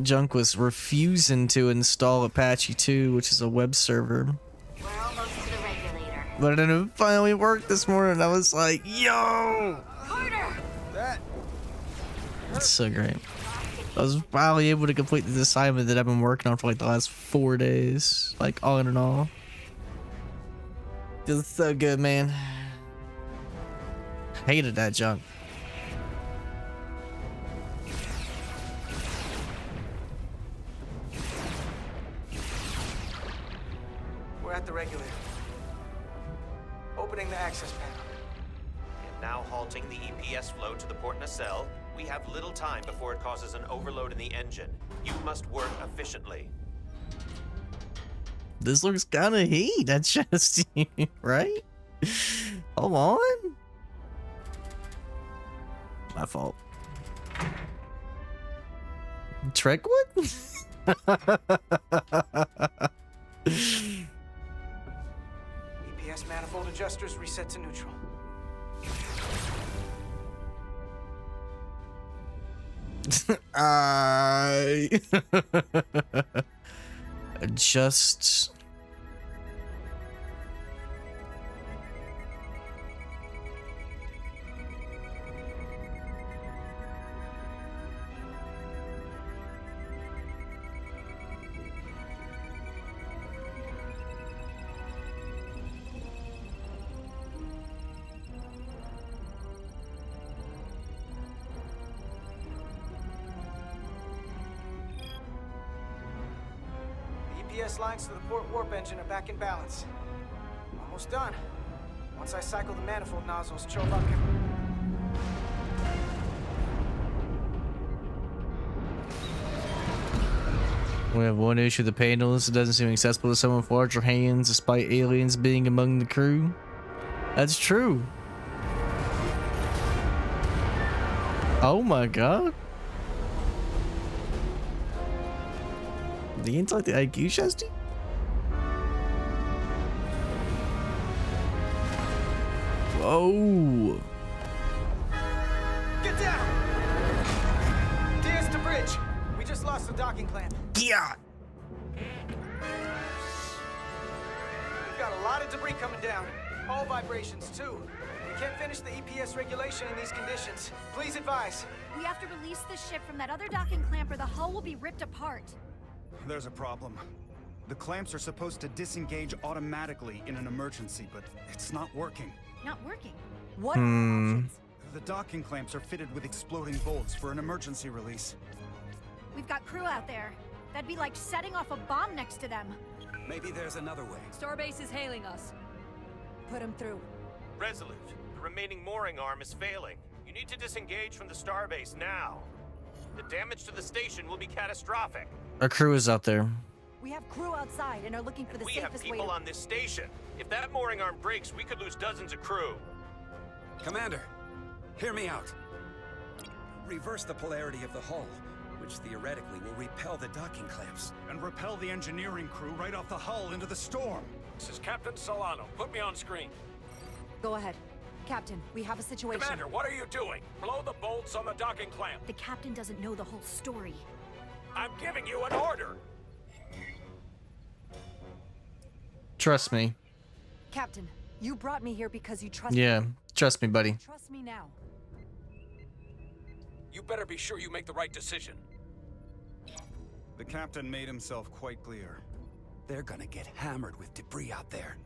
A: Junk was refusing to install Apache 2, which is a web server.
J: We're almost to the regulator.
A: But then it finally worked this morning. I was like, yo!
J: Harder!
A: That's so great. I was finally able to complete this assignment that I've been working on for like the last 4 days. Like, all in all. Feels so good, man. Hated that junk.
H: We're at the regulator. Opening the access panel.
F: And now halting the EPS flow to the port nacelle, We have little time before it causes an overload in the engine. You must work efficiently.
A: This looks kind of heat. That's just right. Hold on. My fault. Trekwood?
H: EPS manifold adjusters reset to neutral.
A: I adjust.
H: EPS lines to the port warp engine are back in balance. Almost done. Once I cycle the manifold nozzles, Chovak can...
A: We have one issue: the panels. It doesn't seem accessible to someone with larger hands, despite aliens being among the crew. That's true. Oh my god. The inside the IQ chassis? Whoa.
H: Get down! DS to bridge. We just lost the docking clamp.
A: Yeah.
H: We've got a lot of debris coming down. Hull vibrations, too. We can't finish the EPS regulation in these conditions. Please advise.
P: We have to release the ship from that other docking clamp or the hull will be ripped apart.
I: There's a problem. The clamps are supposed to disengage automatically in an emergency, but it's not working.
P: Not working? What are the options?
I: The docking clamps are fitted with exploding bolts for an emergency release.
P: We've got crew out there. That'd be like setting off a bomb next to them.
O: Maybe there's another way.
Q: Starbase is hailing us. Put him through.
F: Resolute, the remaining mooring arm is failing. You need to disengage from the starbase now. The damage to the station will be catastrophic.
A: Our crew is out there.
Q: We have crew outside and are looking for the
F: We have
Q: safest way
F: people
Q: to...
F: on this station. If that mooring arm breaks, we could lose dozens of crew.
O: Commander, hear me out. Reverse the polarity of the hull, which theoretically will repel the docking clamps.
I: And repel the engineering crew right off the hull into the storm.
R: This is Captain Solano. Put me on screen.
Q: Go ahead. Captain, we have a situation.
R: Commander, what are you doing? Blow the bolts on the docking clamp.
P: The captain doesn't know the whole story.
R: I'm giving you an order.
A: Trust me.
Q: Captain, you brought me here because you trust
A: Yeah,
Q: me.
A: trust me, buddy.
Q: Trust me now.
R: You better be sure you make the right decision.
I: The captain made himself quite clear.
O: They're gonna get hammered with debris out there.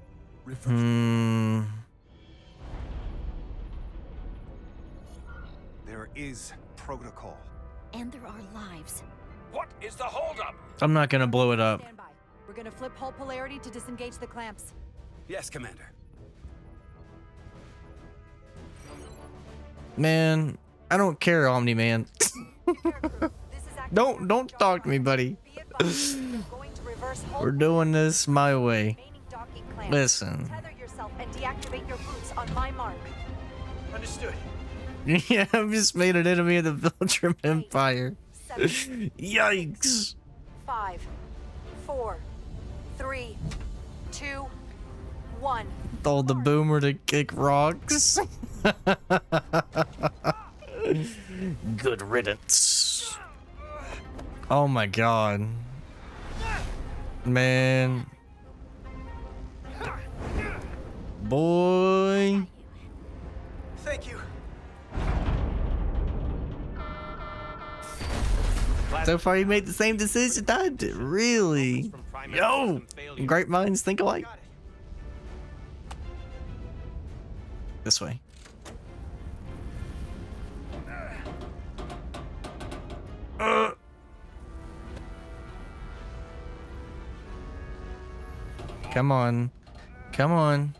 I: There is protocol.
P: And there are lives.
R: What is the holdup?
A: I'm not gonna blow it up.
Q: Stand by. We're gonna flip hull polarity to disengage the clamps.
O: Yes, Commander.
A: Man, I don't care, Omni-Man. Don't talk to me, buddy. We're doing this my way. Listen.
Q: Tether yourself and deactivate your boots on my mark.
H: Understood.
A: Yeah, I've just made an enemy of the Belgium Empire. Yikes.
Q: 5, 4, 3, 2, 1.
A: Told the boomer to kick rocks. Good riddance. Oh my god. Man. Boy.
H: Thank you.
A: So far you made the same decision I did. Really? Yo! Great minds think alike. This way. Come on. Come on.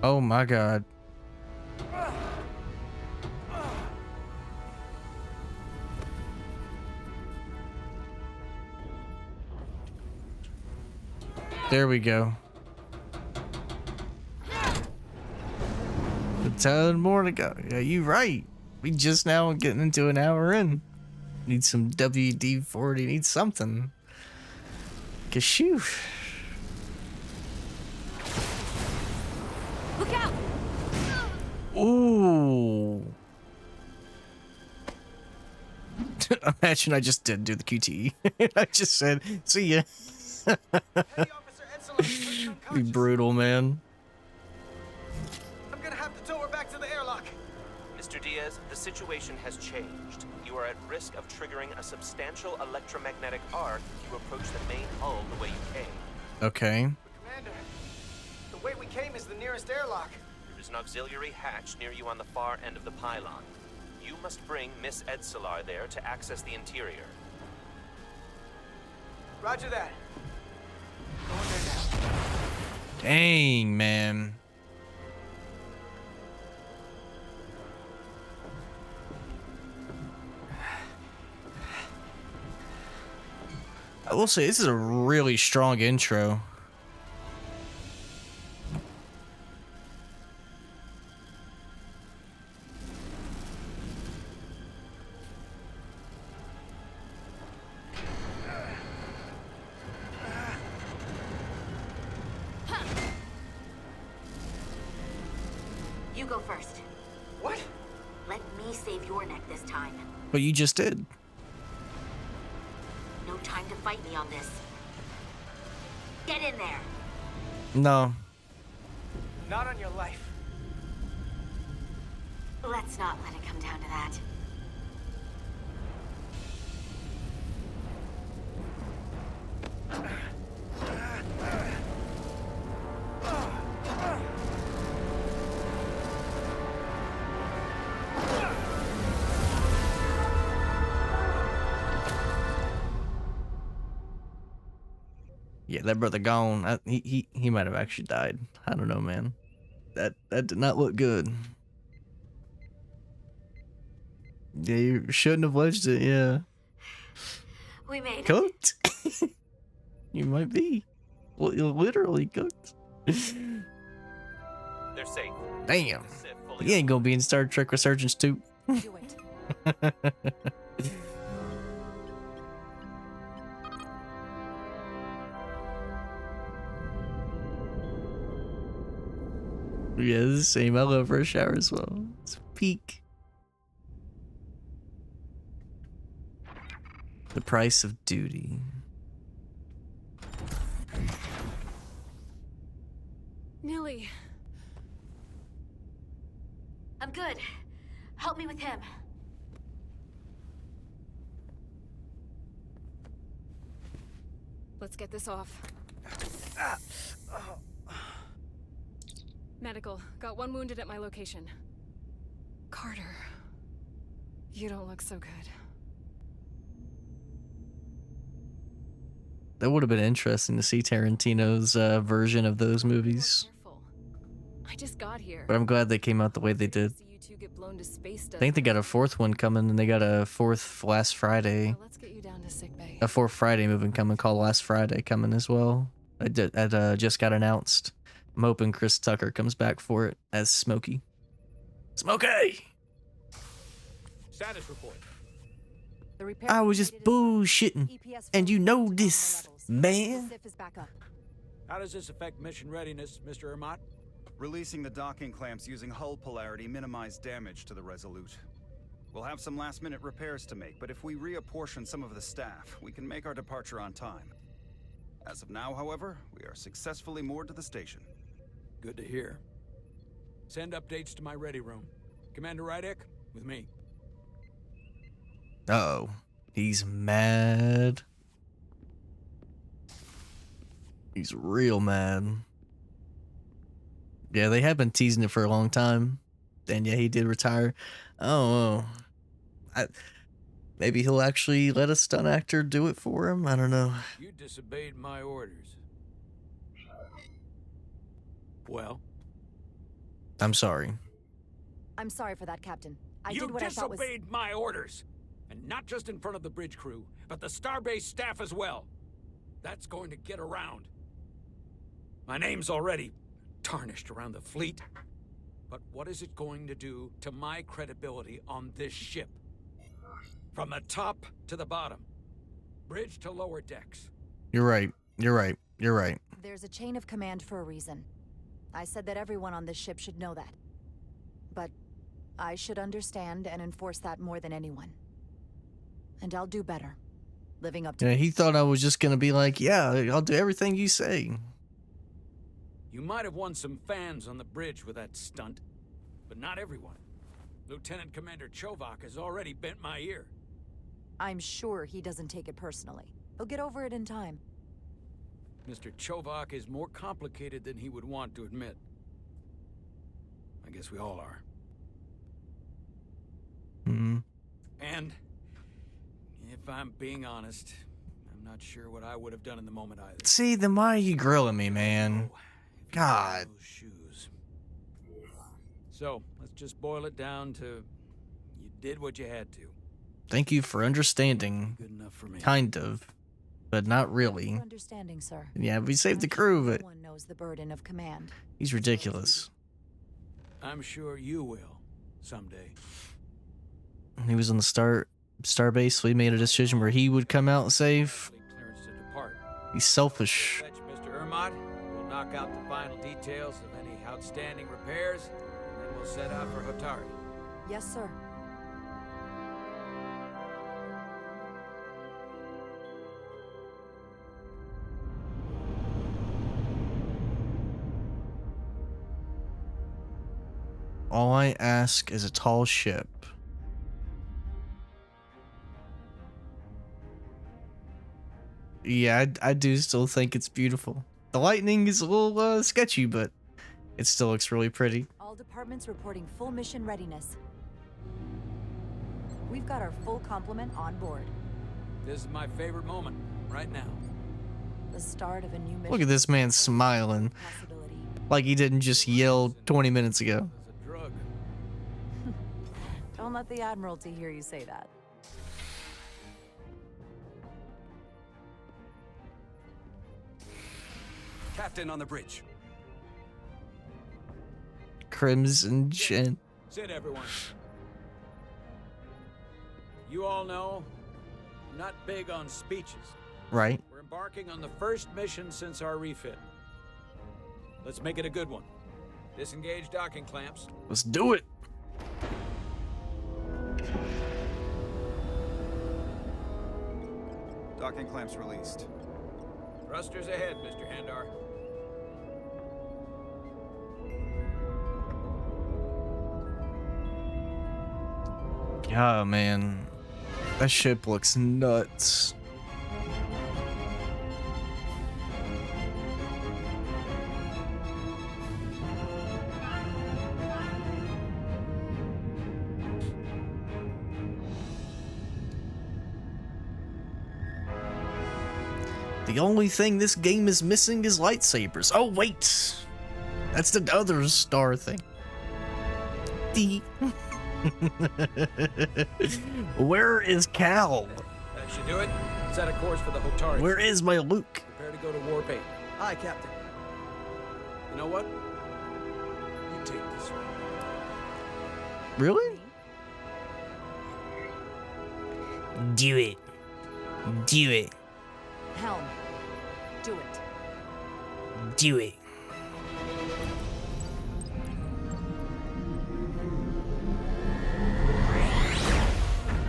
A: Oh my god. There we go. 10 more to go. Yeah, you right. We just now getting into an hour in. Need some WD-40. Need something. Cause shoo.
M: Look out!
A: Ooh. Imagine I just didn't do the QTE. I just said, see ya. Be brutal, man.
H: I'm gonna have to tow her back to the airlock.
F: Mr. Diaz, the situation has changed. You are at risk of triggering a substantial electromagnetic arc if you approach the main hull the way you came.
A: Okay.
H: Commander, the way we came is the nearest airlock.
F: There is an auxiliary hatch near you on the far end of the pylon. You must bring Miss Edsolar there to access the interior.
H: Roger that. Going there now.
A: Dang, man. I will say this is a really strong intro.
J: You go first.
H: What?
J: Let me save your neck this time.
A: But you just did.
J: No time to fight me on this. Get in there.
A: No.
H: Not on your life.
J: Let's not let it come down to that.
A: Yeah, that brother gone. He might have actually died. I don't know, man. That did not look good. Yeah, you shouldn't have wedged it. Yeah.
J: We made it.
A: Cooked. You might be. Well, you're literally cooked.
F: They're safe.
A: Damn. You ain't gonna be in Star Trek Resurgence 2.
Q: Do it.
A: Yeah, it's the same. I love Rush Hour as well. It's peak. The price of duty.
L: Nilly.
J: I'm good. Help me with him.
L: Let's get this off. Medical. Got one wounded at my location. Carter. You don't look so good.
A: That would have been interesting to see Tarantino's version of those movies.
L: I just got here.
A: But I'm glad they came out the way they did.
L: You two get blown to space
A: I think they got a fourth one coming, and they got a fourth last Friday.
L: Let's get you down to sickbay.
A: A fourth Friday movie coming called Last Friday coming as well. It just got announced. I'm hoping Chris Tucker comes back for it as Smokey. Smokey!
R: Status report.
A: I was just bullshitting, and you know this, man.
R: How does this affect mission readiness, Mr. Ermot?
I: Releasing the docking clamps using hull polarity minimized damage to the Resolute. We'll have some last-minute repairs to make, but if we reapportion some of the staff, we can make our departure on time. As of now, however, we are successfully moored to the station.
R: Good to hear. Send updates to my ready room. Commander Rydek, with me.
A: Uh-oh. He's mad. He's real mad. Yeah, they have been teasing it for a long time. And yeah, he did retire. Oh, maybe he'll actually let a stunt actor do it for him. I don't know.
C: You disobeyed my orders. Well?
A: I'm sorry.
Q: I'm sorry for that, Captain. I
R: You
Q: did what I thought was...
R: disobeyed my orders. And not just in front of the bridge crew, but the Starbase staff as well. That's going to get around. My name's already tarnished around the fleet. But what is it going to do to my credibility on this ship? From the top to the bottom. Bridge to lower decks.
A: You're right. You're right. You're right.
Q: There's a chain of command for a reason. I said that everyone on this ship should know that. But I should understand and enforce that more than anyone. And I'll do better. Living up to...
A: Yeah, he thought I was just gonna be like, yeah, I'll do everything you say.
R: You might have won some fans on the bridge with that stunt, but not everyone. Lieutenant Commander Chovak has already bent my ear.
Q: I'm sure he doesn't take it personally. He'll get over it in time.
R: Mr. Chovak is more complicated than he would want to admit. I guess we all are.
A: Hmm.
R: And, if I'm being honest, I'm not sure what I would have done in the moment either.
A: See, then why are you grilling me, man? God.
R: Shoes. So, let's just boil it down to you did what you had to.
A: Thank you for understanding.
R: Good enough for me.
A: Kind of. But not really.
Q: Understanding, sir.
A: Yeah, we saved the crew, but...
Q: No one knows the burden of command.
A: He's ridiculous.
R: I'm sure you will, someday.
A: He was on the Starbase, so he made a decision where he would come out and save.
R: Clearance to depart.
A: He's selfish.
R: Fetch Mr. Ermot. We'll knock out the final details of any outstanding repairs, and then we'll set out for Hotari.
Q: Yes, sir.
A: All I ask is a tall ship. Yeah, I do still think it's beautiful. The lightning is a little sketchy, but it still looks really pretty.
Q: All departments reporting full mission readiness. We've got our full complement on board.
R: This is my favorite moment, right now.
Q: The start of a new mission.
A: Look at this man smiling. Like he didn't just yell 20 minutes ago.
R: It's a drug.
Q: Don't let the Admiralty hear you say that.
O: Captain on the bridge.
A: Crimson Chin.
R: Sit, everyone. You all know, I'm not big on speeches.
A: Right.
R: We're embarking on the first mission since our refit. Let's make it a good one. Disengage docking clamps.
A: Let's do it.
I: Docking clamps released.
R: Thrusters ahead, Mr. Handar.
A: Yeah, man. That ship looks nuts. The only thing this game is missing is lightsabers. Oh, wait. That's the other star thing. Where is Cal?
R: That should do it. Set a course for the Hotari.
A: Where is my Luke?
R: Prepare to go to Warp 8.
H: Hi, Captain.
R: You know what? You take this one.
A: Really? Do it. Do it.
Q: Helm. Do it.
A: Do it.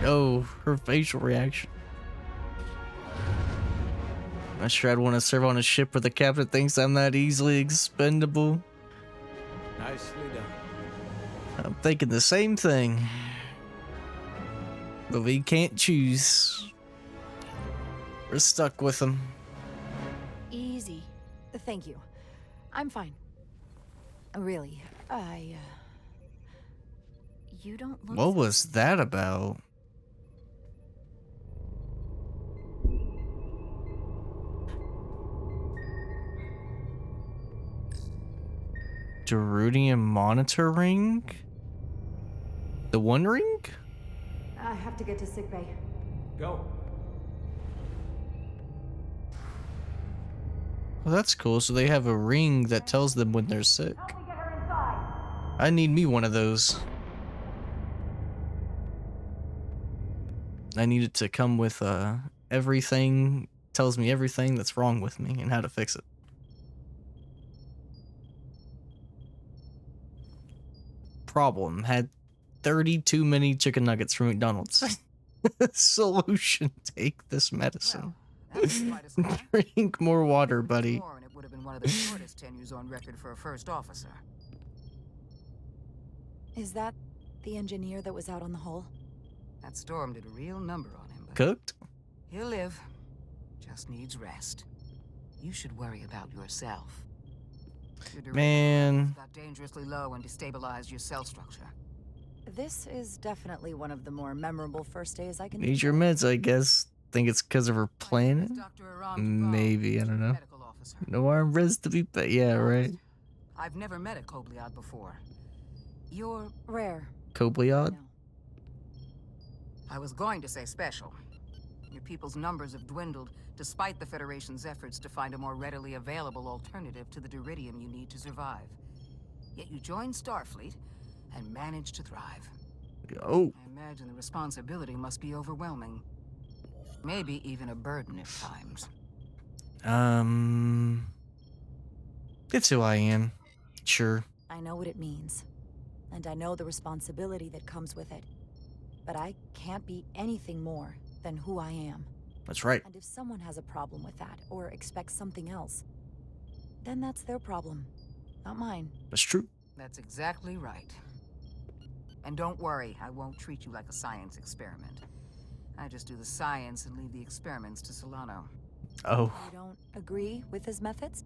A: Oh, her facial reaction. I'm sure I'd want to serve on a ship where the captain thinks I'm that easily expendable.
R: Nicely done.
A: I'm thinking the same thing. But we can't choose. We're stuck with them.
Q: Easy. Thank you. I'm fine. Really, you don't look...
A: What was that about? Derudium monitoring? The One Ring?
D: I have to get to sickbay.
R: Go.
A: Well, that's cool. So they have a ring that tells them when they're sick. I need me one of those. I need it to come with everything, tells me everything that's wrong with me and how to fix it. Problem, had 30 too many chicken nuggets from McDonald's. Solution, take this medicine. Drink more water, buddy.
S: And it would have been one of the shortest tenures on record for a first officer.
Q: Is that the engineer that was out on the hull?
S: That storm did a real number on him, but
A: Cooked?
S: he'll live. Just needs rest. You should worry about yourself. Your
A: Man.
S: got dangerously low and destabilized your cell structure.
Q: This is definitely one of the more memorable first days I can
A: Need your meds, I guess. Think it's because of her planet? Maybe, I don't know. No arm rest to be paid. Yeah, right.
S: I've never met a Kobliad before. You're
Q: rare.
A: Kobliad?
S: I was going to say special. Your people's numbers have dwindled, despite the Federation's efforts to find a more readily available alternative to the Duridium you need to survive. Yet you joined Starfleet and managed to thrive.
A: Oh.
S: I imagine the responsibility must be overwhelming. Maybe even a burden at times.
A: It's who I am. Sure.
Q: I know what it means. And I know the responsibility that comes with it. But I can't be anything more than who I am.
A: That's right.
Q: And if someone has a problem with that, or expects something else, then that's their problem, not mine.
A: That's true.
S: That's exactly right. And don't worry, I won't treat you like a science experiment. I just do the science and leave the experiments to Solano.
A: Oh.
Q: You don't agree with his methods?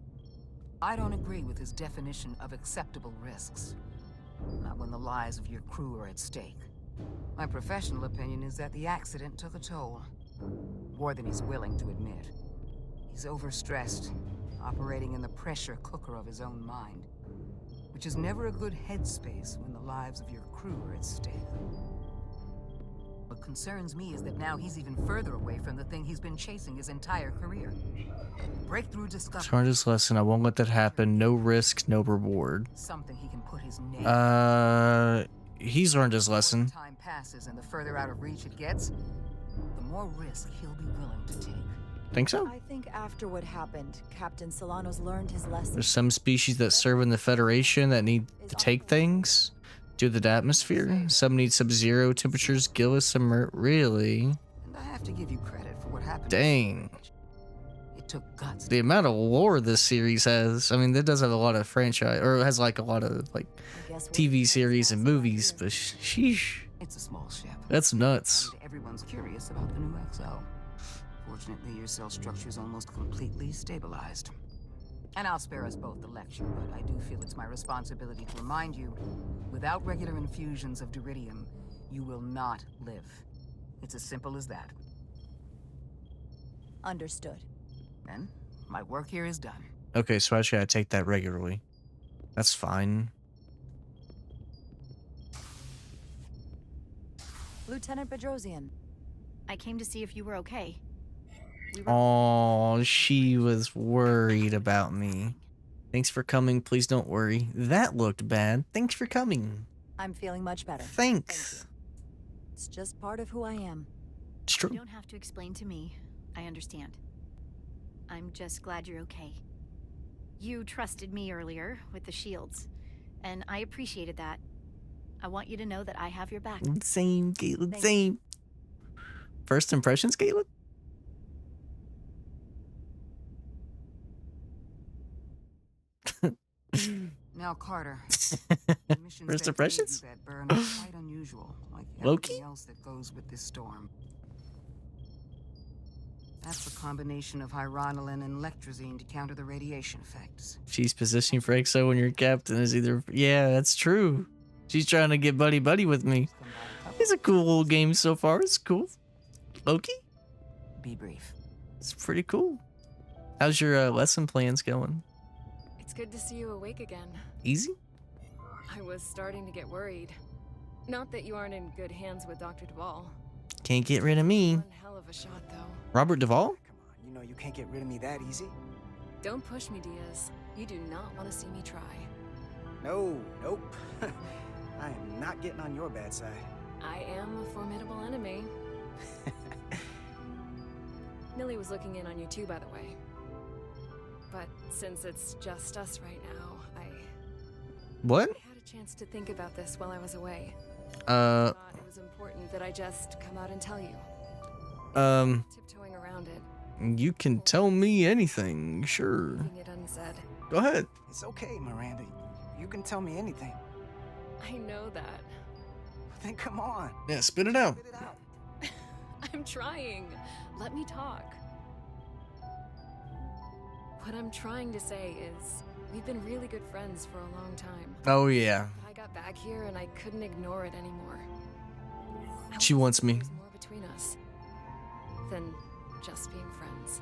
S: I don't agree with his definition of acceptable risks. Not when the lives of your crew are at stake. My professional opinion is that the accident took a toll. More than he's willing to admit. He's overstressed, operating in the pressure cooker of his own mind. Which is never a good headspace when the lives of your crew are at stake. What concerns me is that now he's even further away from the thing he's been chasing his entire career. Breakthrough discovery.
A: Hardest lesson, I won't let that happen. No risk, no reward.
S: Something he can put his name.
A: He's learned his lesson.
S: The more time passes and the further out of reach it gets, the more risk he'll be willing to take.
A: Think so?
Q: I think after what happened, Captain Solano's learned his lesson.
A: There's some species that serve in the Federation that need to take things due to the atmosphere. Some need sub-zero temperatures, Gillis, really?
S: And I have to give you credit for what happened.
A: Dang.
S: It took guts.
A: The amount of lore this series has. I mean, it does have a lot of franchise, or it has like a lot of like TV series and movies, but sheesh.
S: It's a small ship.
A: That's nuts.
S: And everyone's curious about the new XO. Fortunately, your cell structure is almost completely stabilized. And I'll spare us both the lecture, but I do feel it's my responsibility to remind you, without regular infusions of Duridium, you will not live. It's as simple as that.
Q: Understood.
S: Then, my work here is done.
A: Okay, so I just gotta take that regularly. That's fine.
Q: Lieutenant Bedrosian.
M: I came to see if you were okay.
A: Oh, she was worried about me. Thanks for coming. Please don't worry. That looked bad. Thanks for coming.
Q: I'm feeling much better.
A: Thanks.
Q: It's just part of who I am.
A: It's true.
M: You don't have to explain to me. I understand. I'm just glad you're okay. You trusted me earlier with the shields, and I appreciated that. I want you to know that I have your back.
A: Same, Caitlin, same. First impressions, Caitlin?
S: Now, Carter.
A: First impressions?
S: That burn are quite unusual, like
A: Loki?
S: everything else that goes with this storm. That's a combination of hyronolin and lectrazine to counter the radiation effects.
A: She's positioning for XO when your captain is either... Yeah, that's true. She's trying to get buddy-buddy with me. It's a cool little game so far. It's cool. Loki?
S: Be brief.
A: It's pretty cool. How's your lesson plans going?
L: It's good to see you awake again.
A: Easy?
L: I was starting to get worried. Not that you aren't in good hands with Dr. Duvall.
A: Can't get rid of me.
L: One hell of a shot, though.
A: Robert Duvall?
H: You know you can't get rid of me that easy.
L: Don't push me, Diaz. You do not want to see me try.
H: No, nope. I am not getting on your bad side.
L: I am a formidable enemy. Millie was looking in on you too, by the way. But since it's just us right now, I
A: What?
L: had a chance to think about this while I was away. I thought it was important that I just come out and tell you. Tiptoeing around it.
A: You can tell me anything, sure.
L: Leaving it unsaid.
A: Go ahead.
H: It's okay, Miranda. You can tell me anything.
L: I know that.
H: Then come on.
A: Yeah, spit it out.
L: I'm trying. Let me talk. What I'm trying to say is, we've been really good friends for a long time.
A: Oh, yeah.
L: But I got back here and I couldn't ignore it anymore.
A: She wants me.
L: There's more between us than just being friends.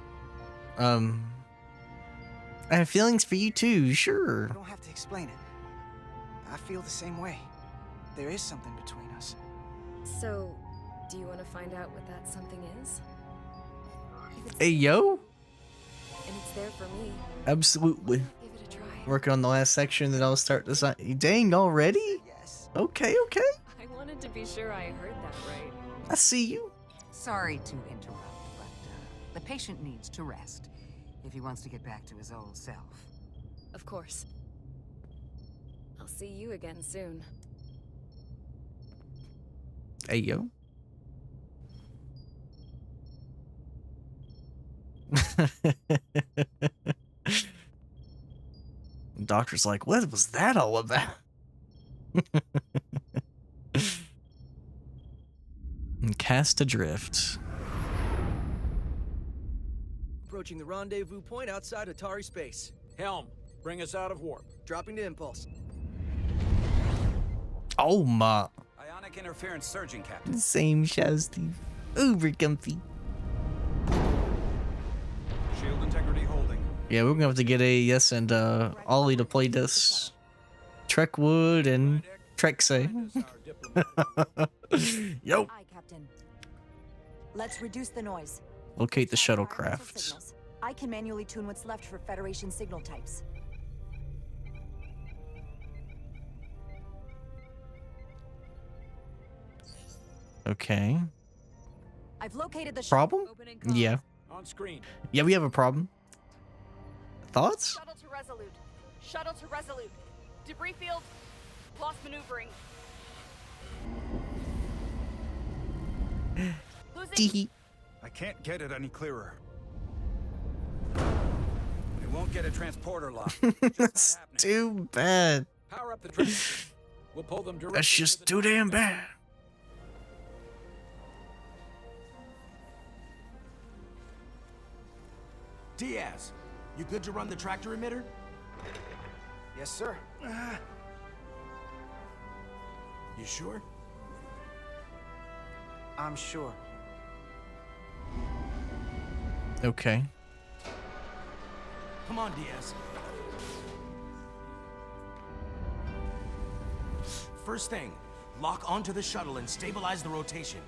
A: I have feelings for you too, sure.
H: You don't have to explain it. I feel the same way. There is something between us.
L: So, do you want to find out what that something is?
A: Hey, yo?
L: And it's there for me.
A: Absolutely.
L: Give it a try.
A: Working on the last section that I'll start to sign. Dang, already?
H: Yes.
A: Okay, okay.
L: I wanted to be sure I heard that right.
A: I see you.
S: Sorry to interrupt, but the patient needs to rest if he wants to get back to his old self.
L: Of course. I'll see you again soon.
A: Hey, yo. Doctor's like, what was that all about? And cast adrift.
T: Approaching the rendezvous point outside Atari space.
R: Helm, bring us out of warp.
T: Dropping to impulse.
A: Oh my.
O: Ionic interference surging, Captain.
A: Same Shadow Steve. Uber comfy.
O: Shield integrity holding.
A: Yeah, we're gonna have to get AES and Ollie to play this. Trekwood and Trexay. Yo.
Q: Aye, Captain. Let's reduce the noise.
A: Locate the
Q: Check our
A: shuttlecraft.
Q: signals. I can manually tune what's left for Federation signal types.
A: Okay.
Q: I've located the
A: Problem? Yeah.
R: On screen.
A: Yeah, we have a problem. Thoughts?
K: Shuttle to Resolute. Shuttle to Resolute. Debris field. Lost maneuvering.
A: Tee.
I: I can't get it any clearer. We won't get a transporter lock.
A: That's too bad.
R: Power up the train. We'll pull them directly.
A: That's just too damn bad.
E: Diaz, you good to run the tractor emitter?
H: Yes, sir.
E: You sure?
H: I'm sure.
A: Okay.
E: Come on, Diaz. First thing, lock onto the shuttle and stabilize the rotation.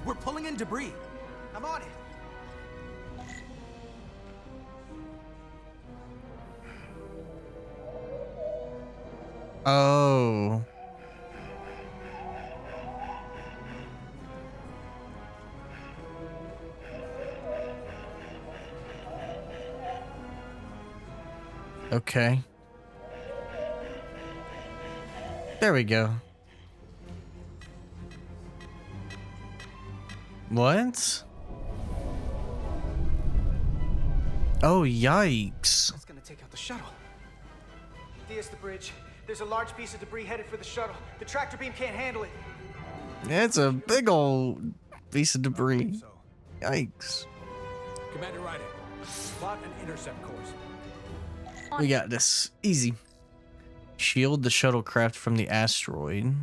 E: We're pulling in debris.
H: I'm on it.
A: Oh. Okay. There we go. What? Oh, yikes.
H: That's gonna take out the shuttle. Diaz, the bridge. There's a large piece of debris headed for the shuttle. The tractor beam can't handle it.
A: It's a big old piece of debris. Yikes.
R: Commander Ryder, plot an intercept course.
A: We got this. Easy. Shield the shuttlecraft from the asteroid.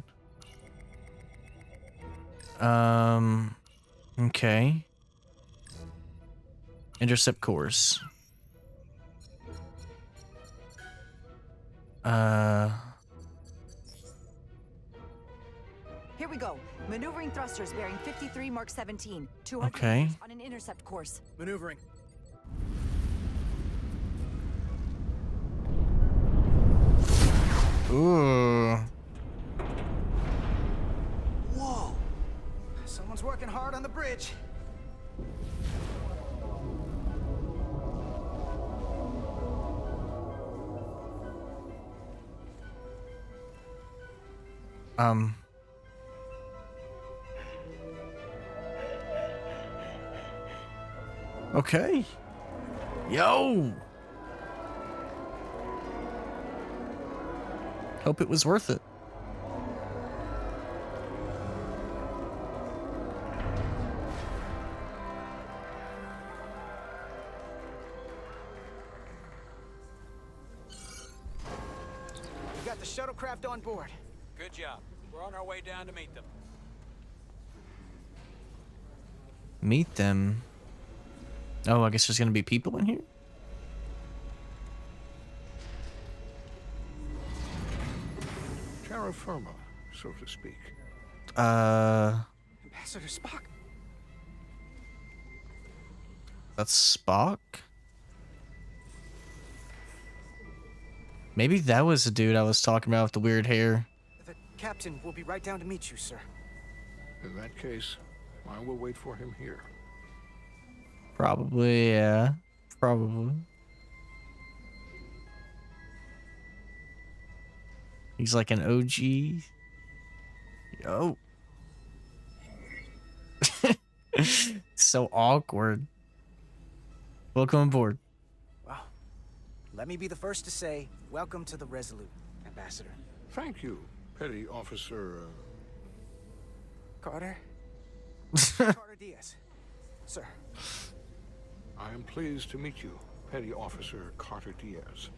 A: Okay. Intercept course.
Q: Here we go. Maneuvering thrusters bearing 53 Mark 17. 200
A: Okay.
Q: meters on an intercept course.
T: Maneuvering.
A: Ooh.
H: Whoa! Someone's working hard on the bridge.
A: Okay. Yo. Hope it was worth it.
H: We got the shuttlecraft on board.
R: Good job. We're on our way down to meet them.
A: Meet them. Oh, I guess there's gonna be people in here?
U: Terra firma, so to speak.
H: Ambassador Spock.
A: That's Spock? Maybe that was the dude I was talking about with the weird hair.
H: The captain will be right down to meet you, sir.
U: In that case, I will wait for him here.
A: Probably, yeah. Probably. He's like an OG. Yo. So awkward. Welcome aboard.
H: Well, let me be the first to say, welcome to the Resolute, Ambassador.
U: Thank you, Petty Officer...
H: Carter? Carter Diaz. Sir.
U: I am pleased to meet you, Petty Officer Carter Diaz.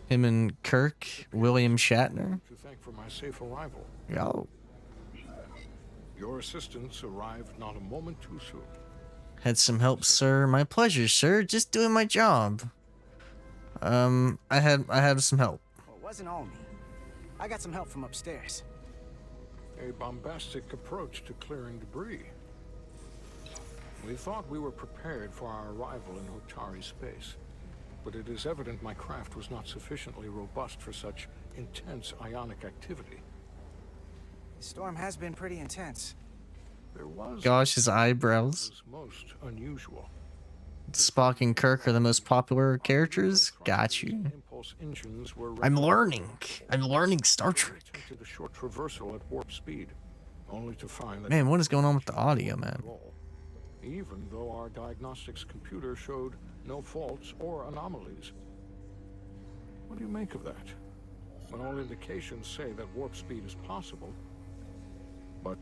A: Him and Kirk, William Shatner.
U: To thank for my safe arrival.
A: Yo.
U: Your assistance arrived not a moment too soon.
A: Had some help, sir. My pleasure, sir. Just doing my job. I had some help.
H: Well, it wasn't all me. I got some help from upstairs.
U: A bombastic approach to clearing debris. We thought we were prepared for our arrival in Hotari space, but it is evident my craft was not sufficiently robust for such intense ionic activity.
H: The storm has been pretty intense.
U: There was...
A: Gosh, his eyebrows.
U: Was most unusual.
A: Spock and Kirk are the most popular characters. Got you. I'm learning. I'm learning Star Trek.
U: To the short traversal at warp speed, only to find that...
A: Man, what is going on with the audio, man?
U: Even though our diagnostics computer showed no faults or anomalies. What do you make of that? When all indications say that warp speed is possible, but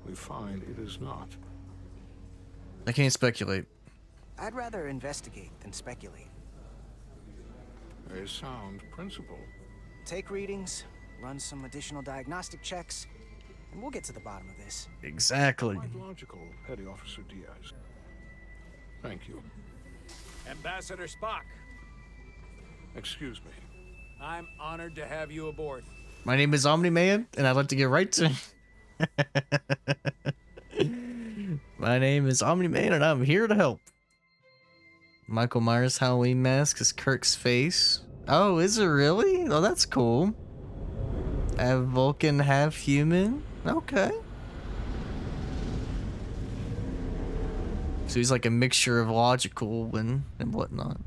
U: we find it is not.
A: I can't speculate.
H: I'd rather investigate than speculate.
U: A sound principle.
H: Take readings, run some additional diagnostic checks, and we'll get to the bottom of this.
A: Exactly.
U: Quite logical, Petty Officer Diaz. Thank you.
R: Ambassador Spock.
U: Excuse me.
R: I'm honored to have you aboard.
A: My name is Omni-Man, and I'd like to get right to... My name is Omni-Man, and I'm here to help. Michael Myers' Halloween mask is Kirk's face. Oh, is it really? Oh, that's cool. Half Vulcan, half human. Okay. So he's like a mixture of logical and whatnot.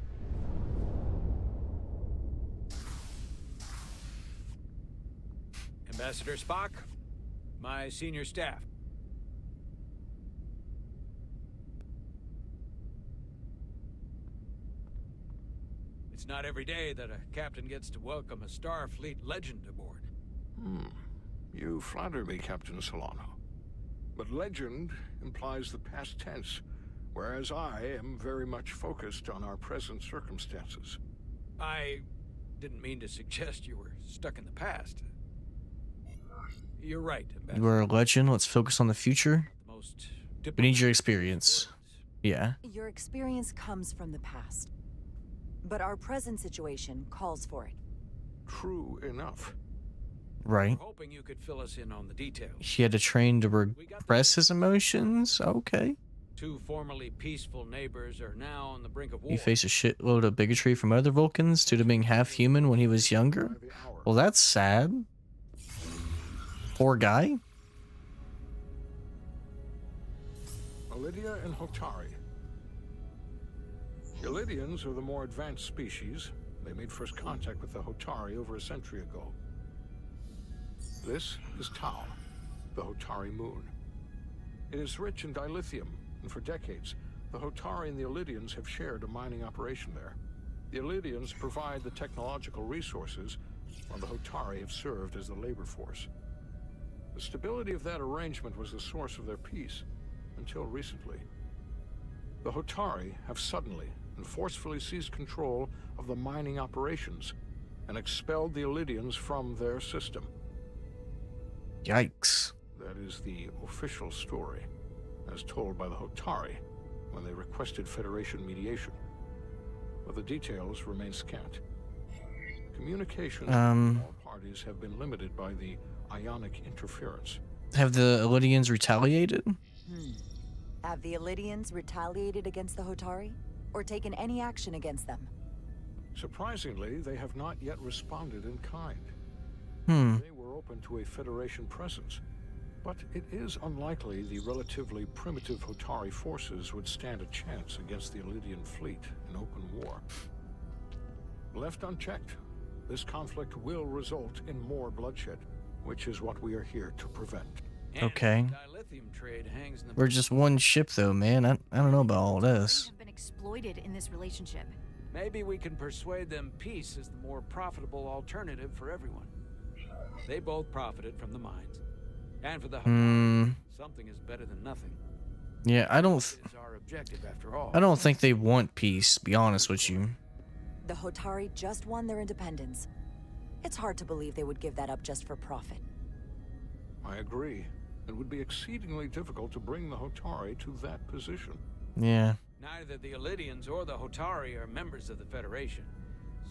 R: Ambassador Spock, my senior staff. It's not every day that a captain gets to welcome a Starfleet legend aboard.
U: You flatter me, Captain Solano. But legend implies the past tense, whereas I am very much focused on our present circumstances.
R: I didn't mean to suggest you were stuck in the past. You're right, Ambassador.
A: You are a legend. Let's focus on the future.
R: Most
A: We need your experience. Yeah.
Q: Your experience comes from the past. But our present situation calls for it.
U: True enough.
A: Right.
R: We're hoping you could fill us in on the details.
A: He had to train to repress his emotions? Okay.
C: Two formerly peaceful neighbors are now on the brink of war.
A: He faced a shitload of bigotry from other Vulcans due to being half human when he was younger? Well, that's sad. Poor guy.
U: Lydia and Hotari. The Lydians are the more advanced species. They made first contact with the Hotari over a century ago. This is Tau, the Hotari moon. It is rich in dilithium, and for decades, the Hotari and the Illidians have shared a mining operation there. The Illidians provide the technological resources, while the Hotari have served as the labor force. The stability of that arrangement was the source of their peace, until recently. The Hotari have suddenly and forcefully seized control of the mining operations and expelled the Illidians from their system.
A: Yikes.
U: That is the official story, as told by the Hotari when they requested Federation mediation. But the details remain scant. Communications between all parties have been limited by the ionic interference.
A: Have the Illidians retaliated?
Q: Have the Illidians retaliated against the Hotari? Or taken any action against them?
U: Surprisingly, they have not yet responded in kind. They were open to a Federation presence, but it is unlikely the relatively primitive Hotari forces would stand a chance against the Illidian fleet in open war. Left unchecked, this conflict will result in more bloodshed, which is what we are here to prevent.
A: Okay. We're just one ship though, man. I don't know about all this.
P: Have been exploited in this relationship.
C: Maybe we can persuade them peace is the more profitable alternative for everyone. They both profited from the mines. And for the something is better than nothing.
A: Yeah, I don't
C: Our objective after all.
A: I don't think they want peace, to be honest with you.
Q: The Hotari just won their independence. It's hard to believe they would give that up just for profit.
U: I agree. It would be exceedingly difficult to bring the Hotari to that position.
A: Yeah.
C: Neither the Illidians or the Hotari are members of the Federation,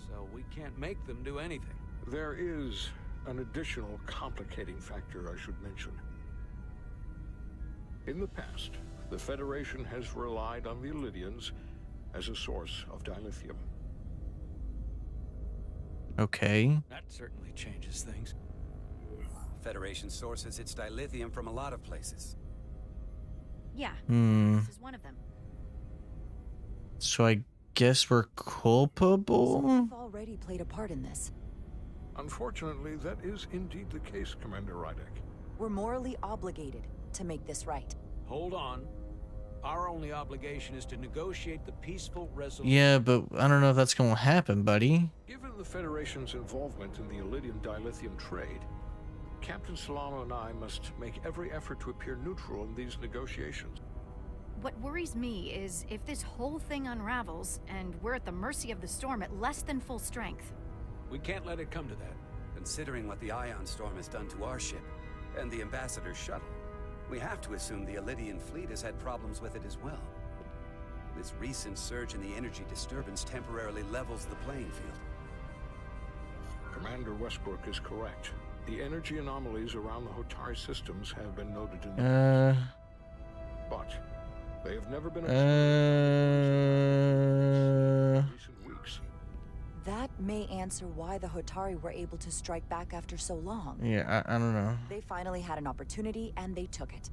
C: so we can't make them do anything.
U: There is an additional complicating factor I should mention. In the past, the Federation has relied on the Illidians as a source of dilithium.
A: Okay.
C: That certainly changes things.
O: Federation sources its dilithium from a lot of places.
P: Yeah,
A: This
P: is one of them.
A: So I guess we're culpable?
Q: We've already played a part in this.
U: Unfortunately, that is indeed the case, Commander Rydek.
Q: We're morally obligated to make this right.
C: Hold on. Our only obligation is to negotiate the peaceful resolution.
A: Yeah, but I don't know if that's gonna happen, buddy.
U: Given the Federation's involvement in the Illidian dilithium trade, Captain Solano and I must make every effort to appear neutral in these negotiations.
P: What worries me is if this whole thing unravels and we're at the mercy of the storm at less than full strength.
C: We can't let it come to that.
O: Considering what the Ion Storm has done to our ship, and the Ambassador's shuttle, we have to assume the Illidian fleet has had problems with it as well. This recent surge in the energy disturbance temporarily levels the playing field.
U: Commander Westbrook is correct. The energy anomalies around the Hotari systems have been noted in but they have never been recent weeks.
Q: That may answer why the Hotari were able to strike back after so long.
A: Yeah, I don't know.
Q: They finally had an opportunity and they took it.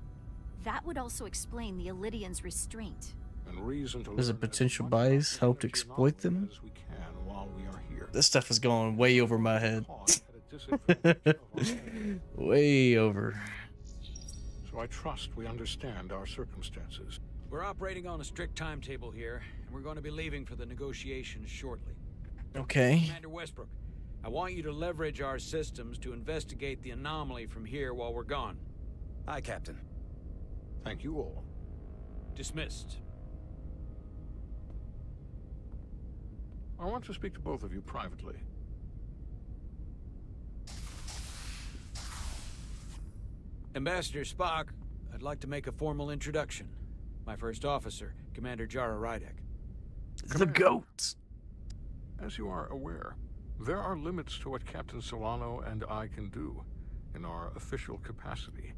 P: That would also explain the Illidians' restraint.
U: And reason to
A: Does a potential bias help to exploit them?
U: as we can while we are here.
A: This stuff is going way over my head. Way over.
U: So I trust we understand our circumstances.
C: We're operating on a strict timetable here, and we're going to be leaving for the negotiations shortly.
A: Okay.
C: Commander Westbrook, I want you to leverage our systems to investigate the anomaly from here while we're gone.
O: Aye, Captain.
U: Thank you all.
C: Dismissed.
U: I want to speak to both of you privately.
R: Ambassador Spock, I'd like to make a formal introduction. My first officer, Commander Jara Rydek.
A: The GOAT.
U: As you are aware, there are limits to what Captain Solano and I can do in our official capacity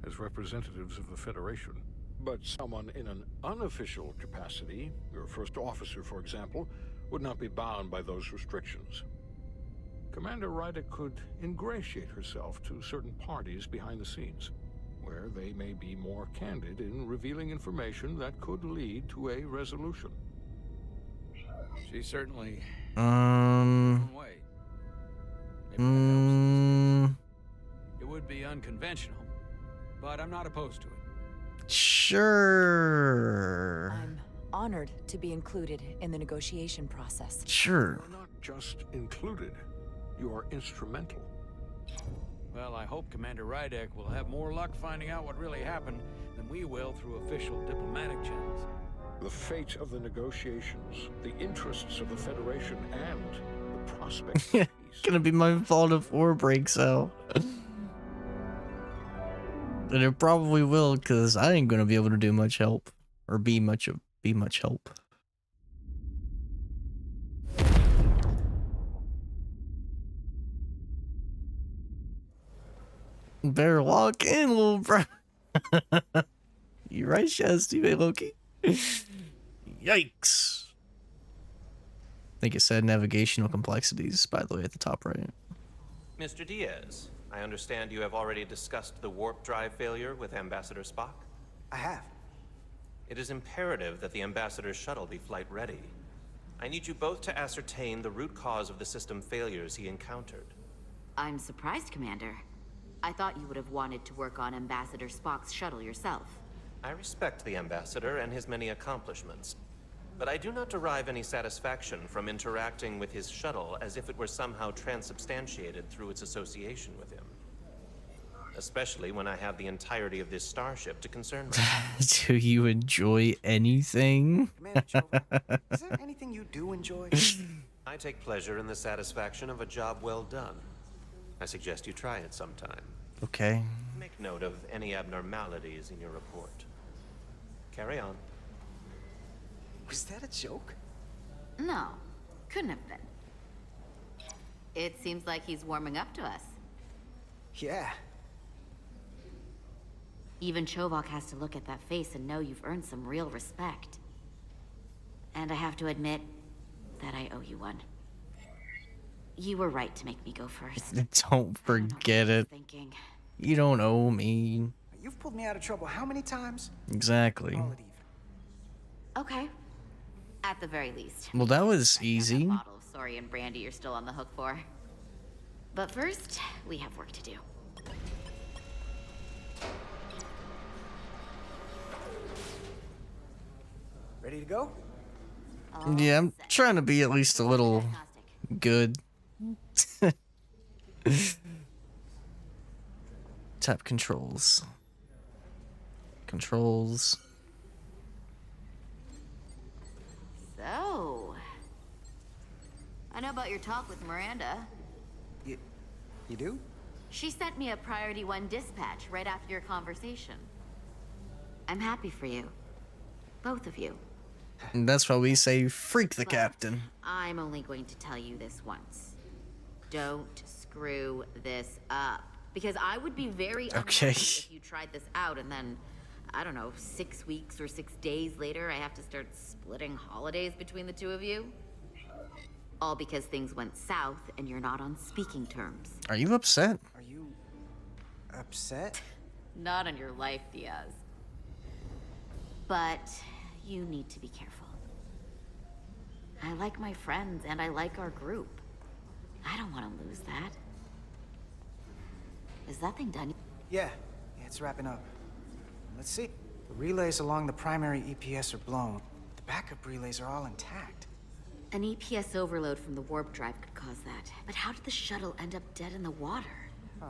U: as representatives of the Federation. But someone in an unofficial capacity, your first officer, for example, would not be bound by those restrictions. Commander Rydek could ingratiate herself to certain parties behind the scenes, where they may be more candid in revealing information that could lead to a resolution.
R: She certainly... way. It would be unconventional, but I'm not opposed to it.
A: Sure.
Q: I'm honored to be included in the negotiation process.
A: Sure.
U: You're not just included, you are instrumental.
R: Well, I hope Commander Rydek will have more luck finding out what really happened than we will through official diplomatic channels.
U: The fate of the negotiations, the interests of the Federation, and the prospect of peace.
A: Gonna be my fault if war breaks out. And it probably will, because I ain't gonna be able to do much help. Or be much help. Better walk in, little bro. You right, Shazzy, hey, Loki? Yikes. I think it said navigational complexities, by the way, at the top right.
F: Mr. Diaz, I understand you have already discussed the warp drive failure with Ambassador Spock?
H: I have.
F: It is imperative that the Ambassador's shuttle be flight ready. I need you both to ascertain the root cause of the system failures he encountered.
J: I'm surprised, Commander. I thought you would have wanted to work on Ambassador Spock's shuttle yourself.
F: I respect the Ambassador and his many accomplishments, but I do not derive any satisfaction from interacting with his shuttle as if it were somehow transubstantiated through its association with him. Especially when I have the entirety of this starship to concern myself.
A: Do you enjoy anything?
H: Commander Chova, is there anything you do enjoy?
F: I take pleasure in the satisfaction of a job well done. I suggest you try it sometime.
A: Okay.
F: Make note of any abnormalities in your report. Carry on.
H: Was that a joke?
J: No, couldn't have been. It seems like he's warming up to us.
H: Yeah.
J: Even Chovok has to look at that face and know you've earned some real respect. And I have to admit that I owe you one. You were right to make me go first.
A: Don't forget it. You don't owe me.
H: You've pulled me out of trouble how many times?
A: Exactly.
J: Okay. At the very least.
A: Well, that was easy.
J: Bottle of Sorry and brandy you're still on the hook for. But first, we have work to do.
H: Ready to go?
A: Yeah, I'm trying to be at least a little good. Tap controls. Controls.
J: So, I know about your talk with Miranda.
H: You do?
J: She sent me a Priority 1 dispatch right after your conversation. I'm happy for you. Both of you.
A: And that's why we say freak the captain.
J: I'm only going to tell you this once. Don't screw this up. Because I would be very unhappy if you tried this out and then, I don't know, 6 weeks or 6 days later, I have to start splitting holidays between the two of you. All because things went south and you're not on speaking terms.
A: Are you upset?
H: Are you upset?
J: Not on your life, Diaz. But you need to be careful. I like my friends and I like our group. I don't want to lose that. Is that thing done?
H: Yeah, it's wrapping up. Let's see. The relays along the primary EPS are blown. The backup relays are all intact.
J: An EPS overload from the warp drive could cause that. But how did the shuttle end up dead in the water?
H: Huh.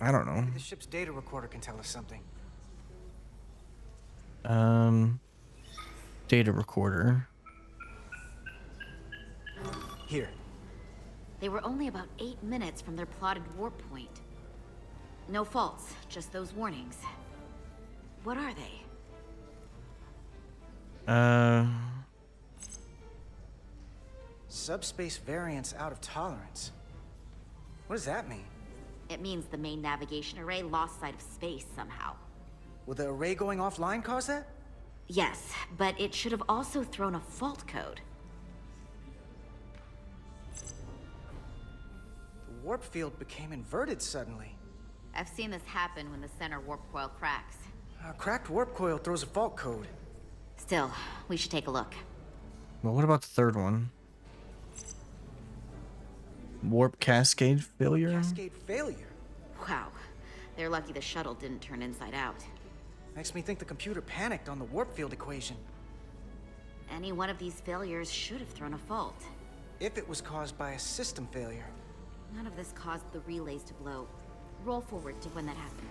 A: I don't know.
H: Maybe the ship's data recorder can tell us something.
A: Data recorder.
H: Here.
J: They were only about 8 minutes from their plotted warp point. No faults, just those warnings. What are they?
H: Subspace variance out of tolerance. What does that mean?
J: It means the main navigation array lost sight of space somehow.
H: Will the array going offline cause that?
J: Yes, but it should have also thrown a fault code.
H: The warp field became inverted suddenly.
J: I've seen this happen when the center warp coil cracks.
H: A cracked warp coil throws a fault code.
J: Still, we should take a look.
A: Well, what about the third one? Warp cascade failure?
H: Cascade failure?
J: Wow. They're lucky the shuttle didn't turn inside out.
H: Makes me think the computer panicked on the warp field equation.
J: Any one of these failures should have thrown a fault.
H: If it was caused by a system failure.
J: None of this caused the relays to blow. Roll forward to when that happened.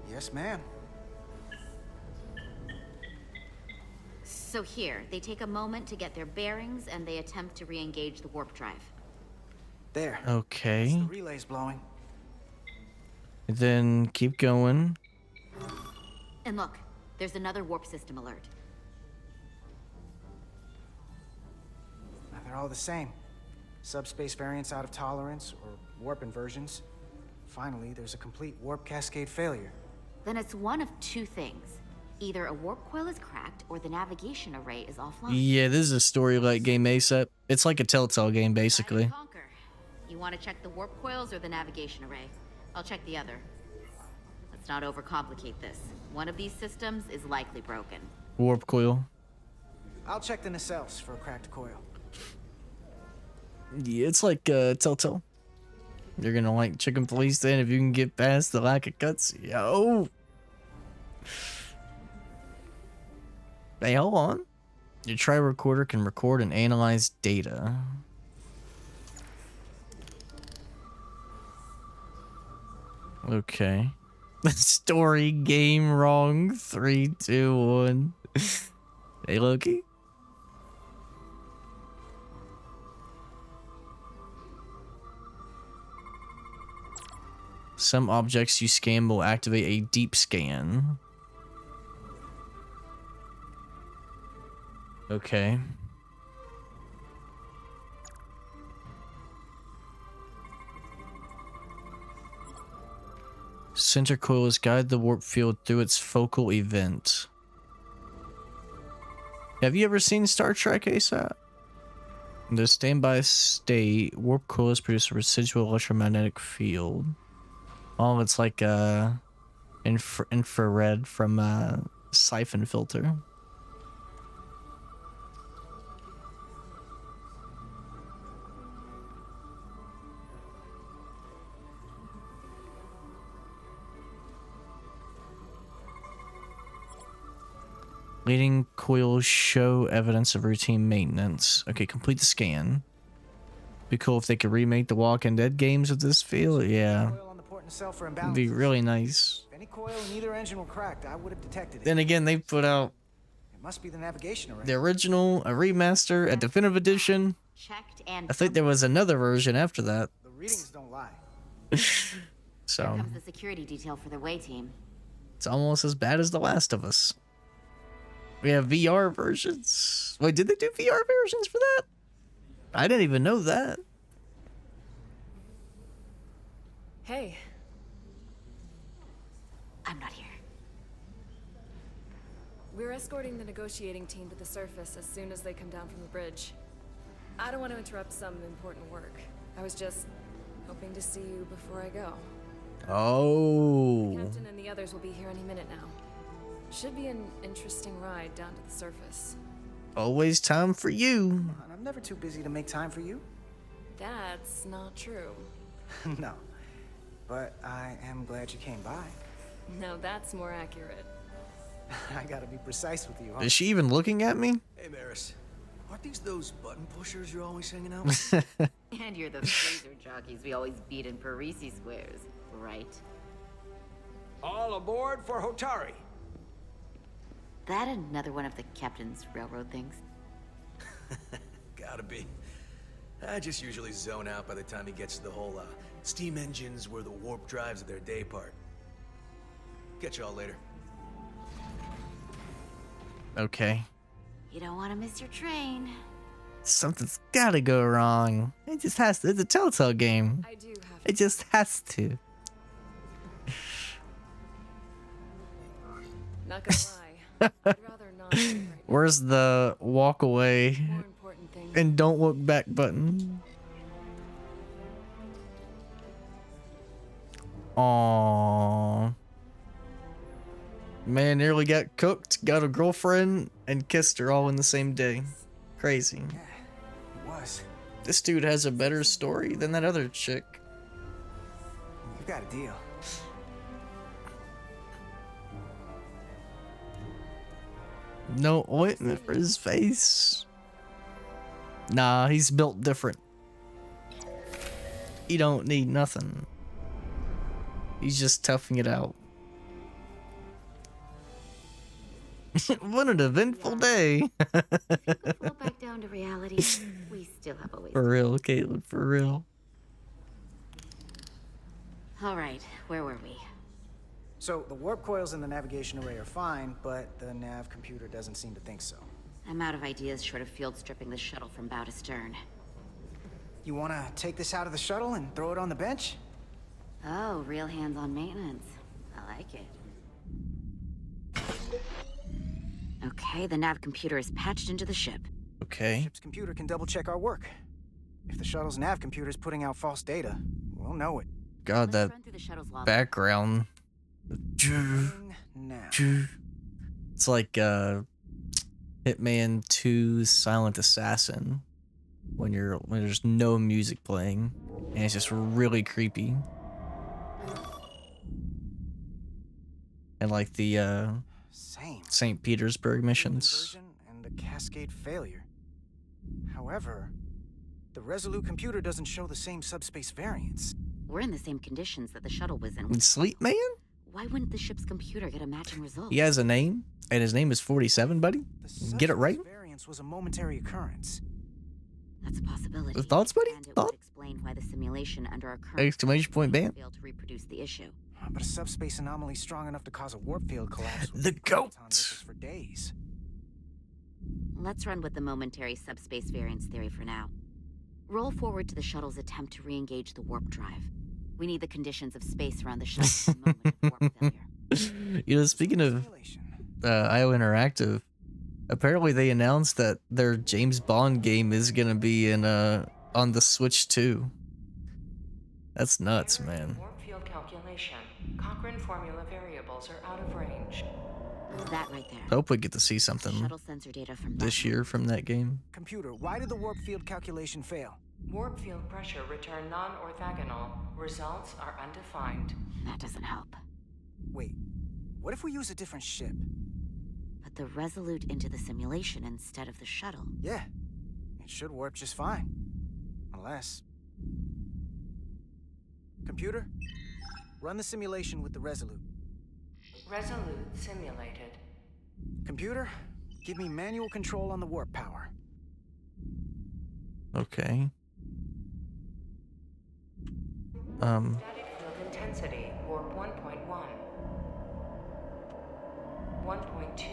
H: Yes, ma'am.
J: So here, they take a moment to get their bearings and they attempt to re-engage the warp drive.
H: There.
A: Okay.
H: The relay's blowing.
A: Then keep going.
J: And look, there's another warp system alert.
H: They're all the same. Subspace variance out of tolerance, or warp inversions. Finally, there's a complete warp cascade failure.
J: Then it's one of two things. Either a warp coil is cracked, or the navigation array is offline.
A: Yeah, this is a story-like game ASAP. It's like a Telltale game, basically.
J: You want to check the warp coils or the navigation array? I'll check the other. Let's not overcomplicate this. One of these systems is likely broken.
A: Warp coil.
H: I'll check the nacelles for a cracked coil.
A: Yeah, it's like Telltale. You're gonna like chicken police then if you can get past the lack of cuts. Yo. Hey, hold on. Your tri-recorder can record and analyze data. Okay. Story game wrong. 3, 2, 1. Hey, Loki. Some objects you scan will activate a deep scan. Okay. Center coils guide the warp field through its focal event. Have you ever seen Star Trek ASAP? In the standby state, warp coils produce a residual electromagnetic field. Oh, it's like infrared from a siphon filter. Leading coils show evidence of routine maintenance. Okay, complete the scan. Be cool if they could remake the Walking Dead games with this feel. Yeah. It'd be really nice.
H: If any coil in either engine were cracked, I would have detected it.
A: Then again, they put out
H: It must be the navigation array.
A: the original, a remaster, a definitive edition.
J: Checked and
A: I think there was another version after that.
H: The readings don't lie.
A: So
J: Here comes the security detail for the way team.
A: it's almost as bad as The Last of Us. We have VR versions. Wait, did they do VR versions for that? I didn't even know that.
L: Hey.
J: I'm not here.
L: We're escorting the negotiating team to the surface as soon as they come down from the bridge. I don't want to interrupt some important work. I was just hoping to see you before I go.
A: Oh.
L: The captain and the others will be here any minute now. Should be an interesting ride down to the surface.
A: Always time for you.
H: I'm never too busy to make time for you.
L: That's not true.
H: No. But I am glad you came by.
L: No, that's more accurate.
H: I gotta be precise with you, huh?
A: Is she even looking at me?
T: Hey, Maris. Aren't these those button pushers you're always hanging out with?
J: And you're the phaser jockeys we always beat in Parisi squares, right?
R: All aboard for Hotari.
J: That another one of the captain's railroad things?
T: Gotta be. I just usually zone out by the time he gets to the whole steam engines were the warp drives of their day part. Catch y'all later.
A: Okay.
J: You don't want to miss your train.
A: Something's gotta go wrong. It just has to. It's a Telltale game.
L: I do have
A: It just has to.
L: Not gonna lie. I'd rather not do it right now.
A: Where's the walk away
L: More important thing.
A: and don't look back button? Aww. Man nearly got cooked, got a girlfriend, and kissed her all in the same day. Crazy.
H: Yeah, it was.
A: This dude has a better story than that other chick.
H: You got a deal.
A: No ointment for his face. Nah, he's built different. He don't need nothing. He's just toughing it out. What an eventful day.
J: Float back down to reality. We still have a ways.
A: For real, Caitlin, for real.
J: All right, where were we?
H: So, the warp coils in the navigation array are fine, but the nav computer doesn't seem to think so.
J: I'm out of ideas short of field stripping the shuttle from bow to stern.
H: You wanna take this out of the shuttle and throw it on the bench?
J: Oh, real hands-on maintenance. I like it. Okay, the nav computer is patched into the ship.
A: Okay.
H: Ship's computer can double-check our work. If the shuttle's nav computer is putting out false data, we'll know it.
A: God, that background.
H: Now.
A: It's like Hitman 2 Silent Assassin when there's no music playing and it's just really creepy. And like the St. Petersburg missions.
H: And a cascade failure. However, the Resolute computer doesn't show the same subspace variance.
J: We're in the same conditions that the shuttle was in.
A: Sleep Man?
J: Why wouldn't the ship's computer get a matching result?
A: He has a name, and his name is 47, buddy. Get it right?
H: Variance was a momentary occurrence.
J: That's a possibility.
A: Thoughts, buddy?
J: And it would explain why the simulation under our current
A: Exclamation point, bam.
J: failed to reproduce the issue.
H: But a subspace anomaly strong enough to cause a warp field collapse.
A: The goat.
H: For days.
J: Let's run with the momentary subspace variance theory for now. Roll forward to the shuttle's attempt to re-engage the warp drive. We need the conditions of space around the shuttle at the moment of warp failure.
A: You know, speaking of IO Interactive, apparently they announced that their James Bond game is gonna be in on the Switch too. That's nuts, man.
N: Warp field calculation. Cochrane formula variables are out of range.
J: That right there.
A: Hope we get to see something
J: Shuttle sensor data from
A: this year from that game.
H: Computer, why did the warp field calculation fail?
N: Warp field pressure return non-orthogonal. Results are undefined.
J: That doesn't help.
H: Wait, what if we use a different ship?
J: Put the Resolute into the simulation instead of the shuttle.
H: Yeah, it should warp just fine. Unless... Computer, run the simulation with the Resolute.
N: Resolute simulated.
H: Computer, give me manual control on the warp power.
A: Okay.
N: Static field intensity, warp 1.1. 1.2.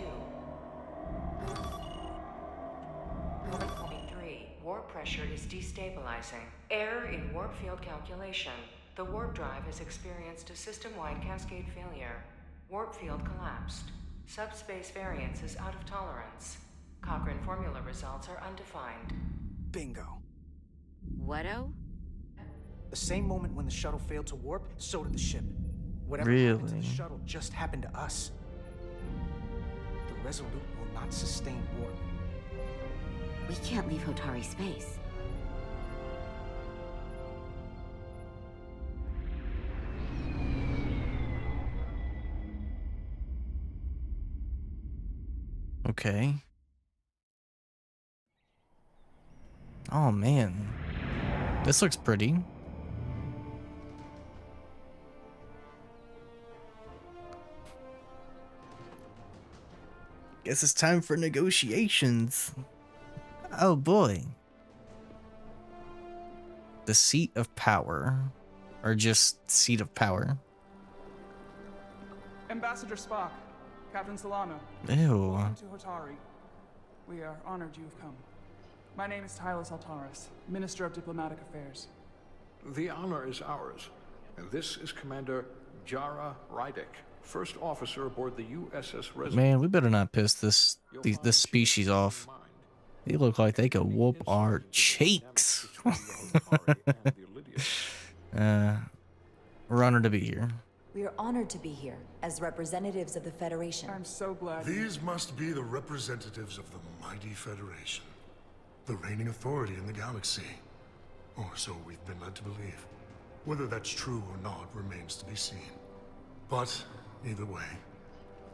N: 1.3. Warp pressure is destabilizing. Error in warp field calculation. The warp drive has experienced a system-wide cascade failure. Warp field collapsed. Subspace variance is out of tolerance. Cochrane formula results are undefined.
H: Bingo.
J: What-o?
H: The same moment when the shuttle failed to warp, so did the ship. Whatever happened to the shuttle just happened to us. The Resolute will not sustain warp.
J: We can't leave Hotari space.
A: Okay. Oh man. This looks pretty. Guess it's time for negotiations. Oh boy. The seat of power. Or just seat of power.
G: Ambassador Spock, Captain Solano.
A: Ew.
G: Welcome to Hotari. We are honored you've come. My name is Tylos Altaris, Minister of Diplomatic Affairs.
U: The honor is ours. And this is Commander Jara Rydek, first officer aboard the USS Resurgence.
A: Man, we better not piss this species off. They look like they could whoop our cheeks. We're honored to be here.
Q: We are honored to be here as representatives of the Federation.
G: I'm so glad.
V: These must be the representatives of the mighty Federation, the reigning authority in the galaxy. Or so we've been led to believe. Whether that's true or not remains to be seen. But either way,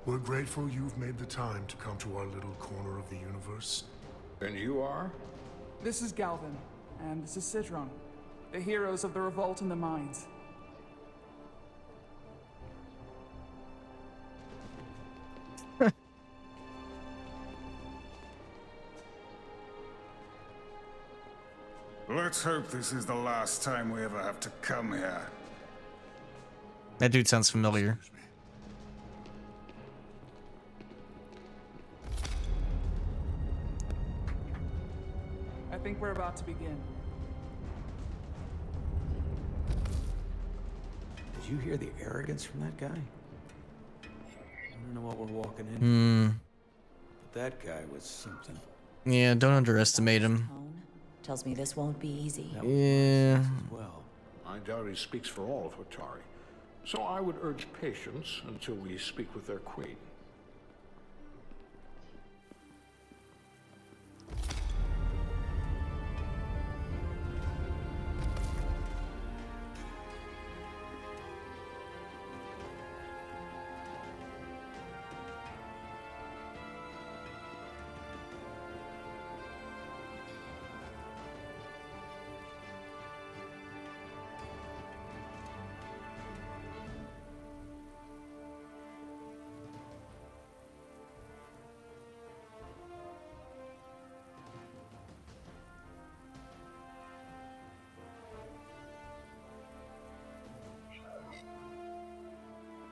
V: we're grateful you've made the time to come to our little corner of the universe.
U: And you are?
G: This is Galvin, and this is Citron, the heroes of the revolt in the mines.
W: Let's hope this is the last time we ever have to come here.
A: That dude sounds familiar.
G: I think we're about to begin.
C: Did you hear the arrogance from that guy? I don't know what we're walking into. But that guy was something.
A: Yeah, don't underestimate him.
Q: Tells me this won't be easy.
A: Yeah.
U: Well, I doubt he speaks for all of Hotari. So I would urge patience until we speak with their queen.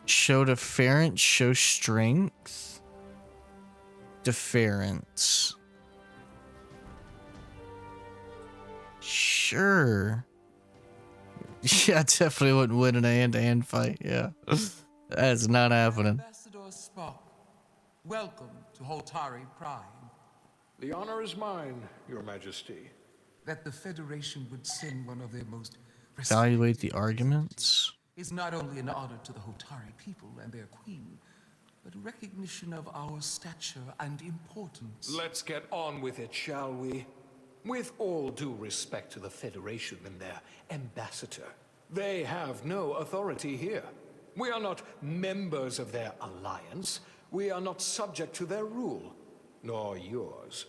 A: Show deference, show strength. Deference. Sure. Yeah, I definitely wouldn't win in a hand-to-hand fight, yeah. That's not happening.
X: Ambassador Spock, welcome to Hotari Prime.
U: The honor is mine, Your Majesty.
X: That the Federation would send one of their most
A: Evaluate the arguments.
X: is not only an honor to the Hotari people and their queen, but a recognition of our stature and importance.
U: Let's get on with it, shall we? With all due respect to the Federation and their ambassador, they have no authority here. We are not members of their alliance. We are not subject to their rule, nor yours.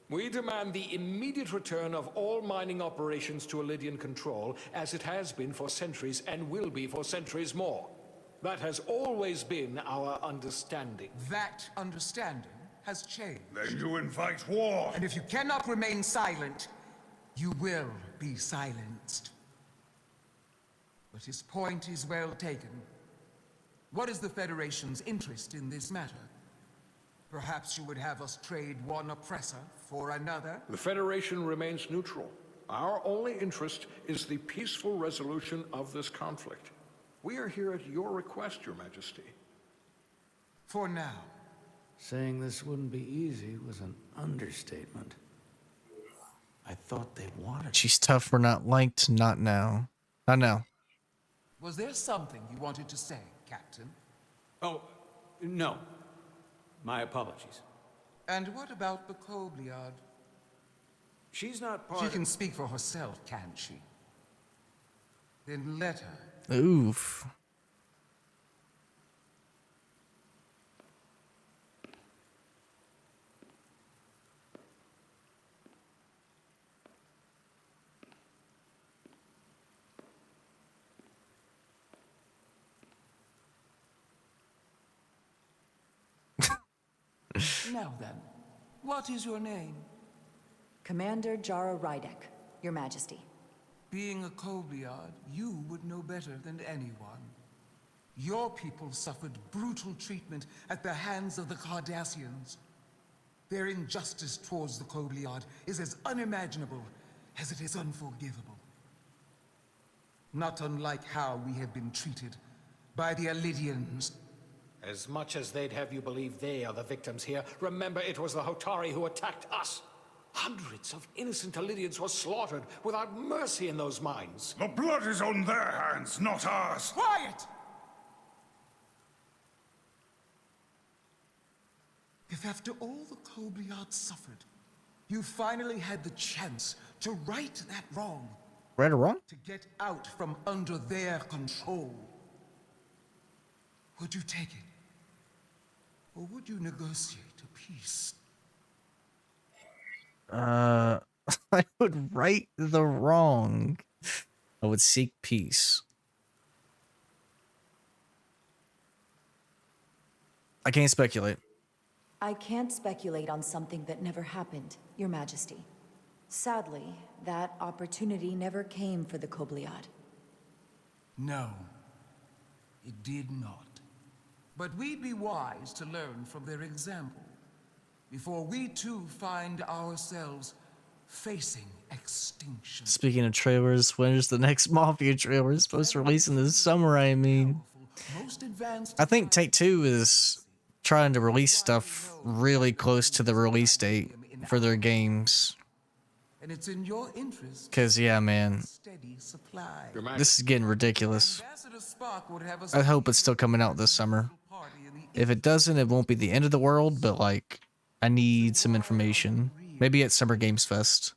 U: We demand the immediate return of all mining operations to Elydian control, as it has been for centuries and will be for centuries more. That has always been our understanding.
X: That understanding has changed.
W: Then you invite war.
X: And if you cannot remain silent, you will be silenced. But his point is well taken. What is the Federation's interest in this matter? Perhaps you would have us trade one oppressor for another?
U: The Federation remains neutral. Our only interest is the peaceful resolution of this conflict. We are here at your request, Your Majesty.
X: For now.
C: Saying this wouldn't be easy was an understatement. I thought they wanted.
A: She's tough, we're not liked, not now. Not now.
X: Was there something you wanted to say, Captain?
C: Oh, no. My apologies.
X: And what about the Kobliard?
C: She's not part
X: She
C: of...
X: can speak for herself, can't she? Then let her.
A: Oof.
X: Now then, what is your name?
Q: Commander Jara Rydek, Your Majesty.
X: Being a Kobliard, you would know better than anyone. Your people suffered brutal treatment at the hands of the Cardassians. Their injustice towards the Kobliard is as unimaginable as it is unforgivable. Not unlike how we have been treated by the Elidians.
R: As much as they'd have you believe they are the victims here, remember it was the Hotari who attacked us. Hundreds of innocent Elidians were slaughtered without mercy in those mines.
W: The blood is on their hands, not ours.
X: Quiet! If after all the Kobliard suffered, you finally had the chance to right that wrong.
A: Right or wrong?
X: To get out from under their control. Would you take it? Or would you negotiate a peace?
A: I would right the wrong. I would seek peace. I can't speculate.
Q: I can't speculate on something that never happened, Your Majesty. Sadly, that opportunity never came for the Kobliad.
X: No, it did not. But we'd be wise to learn from their example, before we too find ourselves facing extinction.
A: Speaking of trailers, when is the next Mafia trailer supposed to release in the summer? I mean, I think Take-Two is trying to release stuff really close to the release date for their games.
X: And it's in your interest.
A: Cause yeah, man, this is getting ridiculous. I hope it's still coming out this summer. If it doesn't, it won't be the end of the world, but like, I need some information. Maybe at Summer Games Fest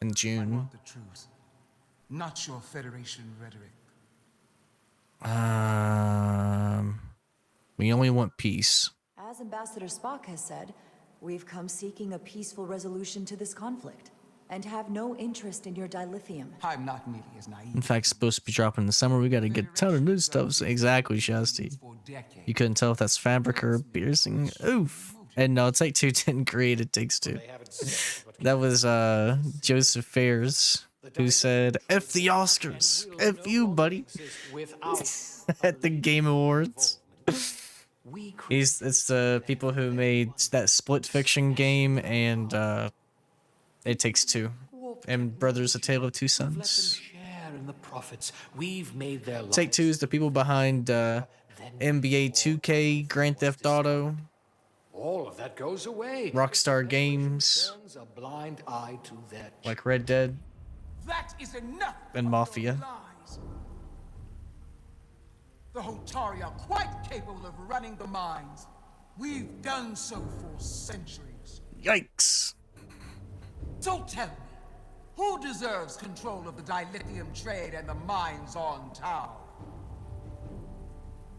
A: in June.
X: The truth, not your Federation rhetoric.
A: We only want peace.
Q: As Ambassador Spock has said, we've come seeking a peaceful resolution to this conflict, and have no interest in your dilithium.
X: I'm not nearly as naive.
A: In fact, it's supposed to be dropping in the summer. We gotta get a ton of new stuff. So exactly, Shasti. You couldn't tell if that's fabric or piercing. Oof. And no, Take-Two didn't create It Takes Two. That was Joseph Fares, who said, F the Oscars. F you, buddy. At the Game Awards. It's the people who made that Split Fiction game and It Takes Two. And Brothers: A Tale of Two Sons. Take-Two is the people behind NBA 2K, Grand Theft Auto,
R: All of that goes away.
A: Rockstar Games,
R: Turns a blind eye to that.
A: like Red Dead
X: That is enough.
A: and Mafia.
X: Lies. The Hotari are quite capable of running the mines. We've done so for centuries.
A: Yikes.
X: So tell me, who deserves control of the dilithium trade and the mines on Tau?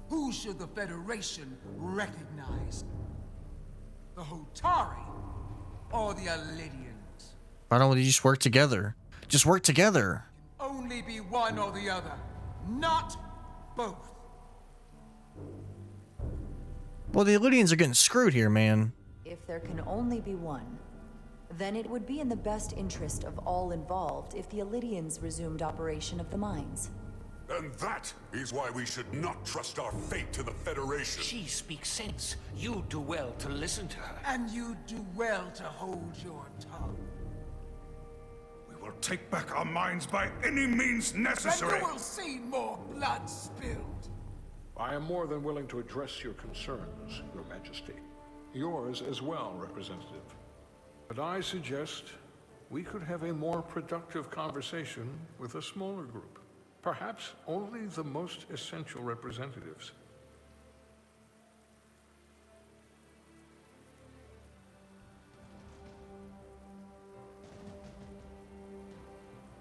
X: Who should the Federation recognize? The Hotari or the Elidians?
A: Why don't we just work together? Just work together.
X: Only be one or the other, not both.
A: Well, the Elidians are getting screwed here, man.
Q: If there can only be one, then it would be in the best interest of all involved if the Elidians resumed operation of the mines.
B: And that is why we should not trust our fate to the Federation.
R: She speaks sense. You do well to listen to her.
X: And you do well to hold your tongue.
W: We will take back our minds by any means necessary.
X: And you will see more blood spilled.
U: I am more than willing to address your concerns, Your Majesty. Yours as well, Representative. But I suggest we could have a more productive conversation with a smaller group. Perhaps only the most essential representatives.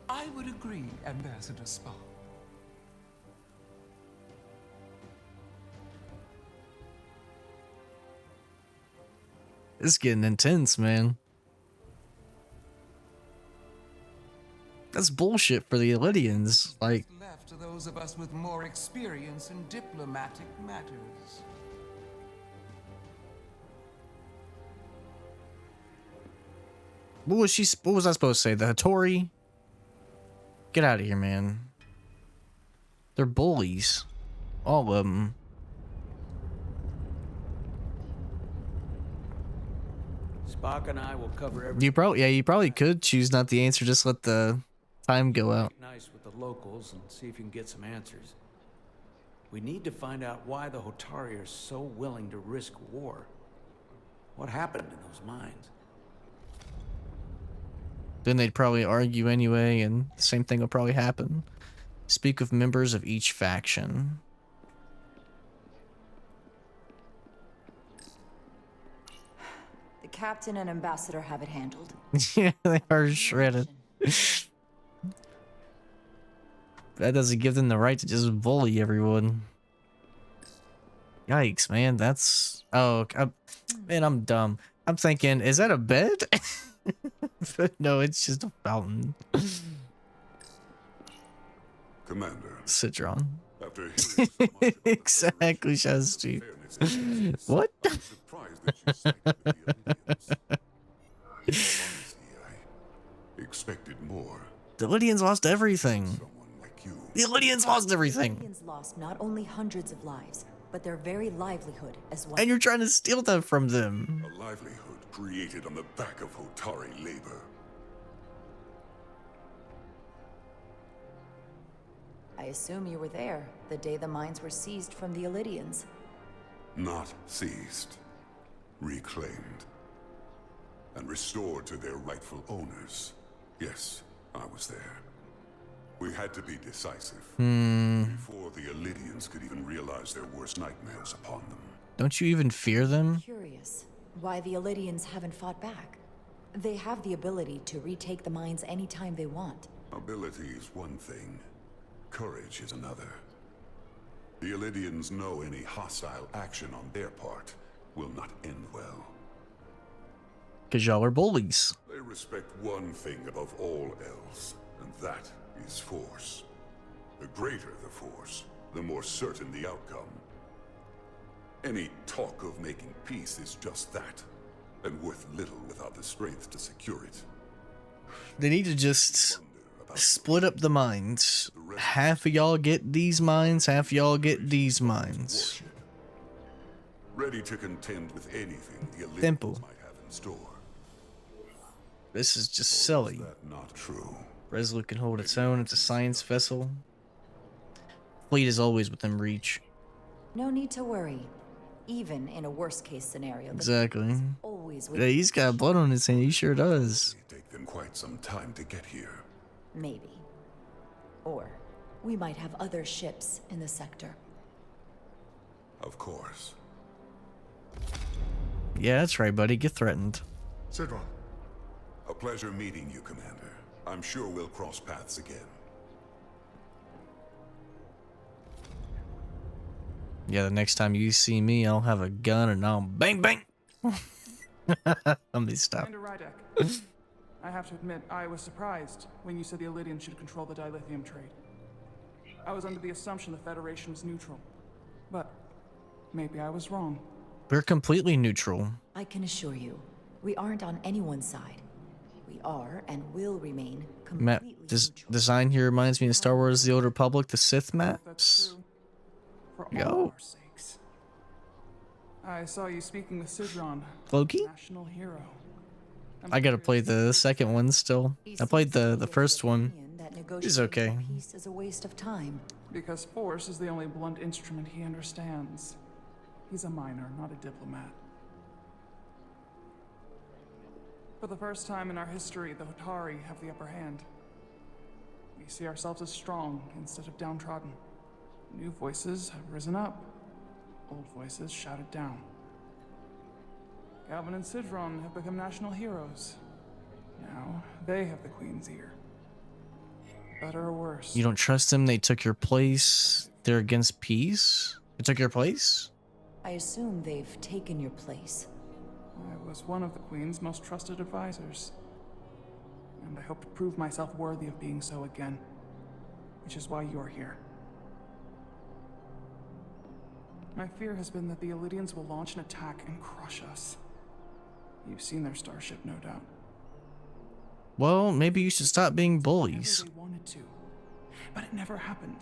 X: I would agree, Ambassador Spock.
A: It's getting intense, man. That's bullshit for the Elidians. Like,
X: Left to those of us with more experience in diplomatic matters.
A: what was I supposed to say? The Hattori? Get out of here, man. They're bullies. All of them.
R: Spock and I will cover everything.
A: You probably could choose not the answer. Just let the time go out.
R: Nice with the locals and see if you can get some answers. We need to find out why the Hotari are so willing to risk war. What happened in those mines?
A: Then they'd probably argue anyway, and the same thing will probably happen. Speak with members of each faction.
Q: The captain and ambassador have it handled.
A: Yeah, they are shredded. That doesn't give them the right to just bully everyone. Yikes, man. That's... Oh, man, I'm dumb. I'm thinking, is that a bed? But no, it's just a fountain.
B: Commander.
A: Citron.
B: After hearing so much
A: Exactly, Shazzy. What?
B: I'm surprised that you sided with the Illyrians. Honestly, I expected more.
A: The Lydians lost everything. The Lydians lost everything.
Q: The Lydians lost not only hundreds of lives, but their very livelihood as well.
A: And you're trying to steal that from them.
B: A livelihood created on the back of Hotari labor.
Q: I assume you were there the day the mines were seized from the Illyrians.
B: Not seized. Reclaimed. And restored to their rightful owners. Yes, I was there. We had to be decisive. Before the Illyrians could even realize their worst nightmares upon them.
A: Don't you even fear them?
Q: Curious why the Illyrians haven't fought back. They have the ability to retake the mines anytime they want.
B: Ability is one thing. Courage is another. The Illyrians know any hostile action on their part will not end well.
A: Because y'all are bullies.
B: They respect one thing above all else, and that is force. The greater the force, the more certain the outcome. Any talk of making peace is just that, and worth little without the strength to secure it.
A: They need to just split up the mines. Half of y'all get these mines, half of y'all get these mines.
B: Ready to contend with anything the Illyrians
A: Simple.
B: might have in store.
A: This is just silly.
B: Is that not true?
A: Resolute can hold its own. It's a science vessel. Fleet is always within reach.
Q: No need to worry. Even in a worst-case scenario.
A: Exactly.
Q: Always
A: Yeah, he's got blood on his hand. He sure does.
B: It'll take them quite some time to get here.
Q: Maybe. Or we might have other ships in the sector.
B: Of course.
A: Yeah, that's right, buddy. Get threatened.
V: Citron.
B: A pleasure meeting you, Commander. I'm sure we'll cross paths again.
A: Yeah, the next time you see me, I'll have a gun and I'll bang bang. Let me stop.
G: Commander Rydek, I have to admit, I was surprised when you said the Illyrians should control the dilithium trade. I was under the assumption the Federation was neutral. But maybe I was wrong.
A: We're completely neutral.
Q: I can assure you, we aren't on anyone's side. We are and will remain
A: Map design here reminds me of Star Wars: The Old Republic, the Sith maps.
G: For all
A: Yo.
G: our sakes. I saw you speaking with Sidron,
A: Loki?
G: national hero.
A: I gotta play the second one still. I played the first one. It's okay.
Q: Peace is a waste of time.
G: Because force is the only blunt instrument he understands. He's a miner, not a diplomat. For the first time in our history, the Hotari have the upper hand. We see ourselves as strong instead of downtrodden. New voices have risen up. Old voices shouted down. Galvin and Sidron have become national heroes. Now, they have the Queen's ear. Better or worse.
A: You don't trust them? They took your place? They're against peace? They took your place?
Q: I assume they've taken your place.
G: I was one of the Queen's most trusted advisors. And I hope to prove myself worthy of being so again. Which is why you're here. My fear has been that the Illyrians will launch an attack and crush us. You've seen their starship, no doubt.
A: Well, maybe you should stop being bullies.
G: Whatever they wanted to, but it never happened.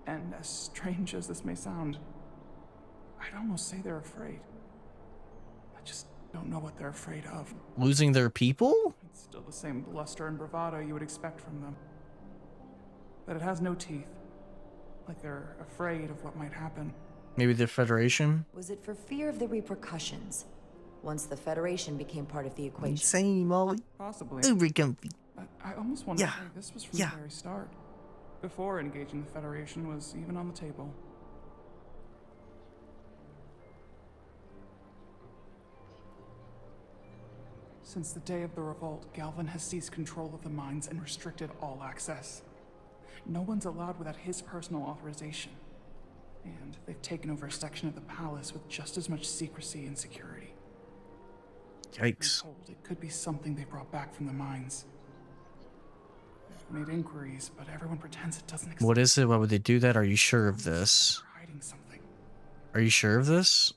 G: And as strange as this may sound, I'd almost say they're afraid. I just don't know what they're afraid of.
A: Losing their people?
G: It's still the same bluster and bravado you would expect from them. But it has no teeth. Like they're afraid of what might happen.
A: Maybe the Federation?
Q: Was it for fear of the repercussions? Once the Federation became part of the equation.
A: Insane, Molly.
G: Possibly.
A: Uber comfy.
G: But I almost want to
A: Yeah.
G: say this was from the very start. Before engaging the Federation was even on the table. Since the day of the revolt, Galvin has seized control of the mines and restricted all access. No one's allowed without his personal authorization. And they've taken over a section of the palace with just as much secrecy and security.
A: Yikes.
G: I'm told it could be something they brought back from the mines. They've made inquiries, but everyone pretends it doesn't exist.
A: What is it? Why would they do that? Are you sure of this?
G: Hiding something.
A: Are you sure of this?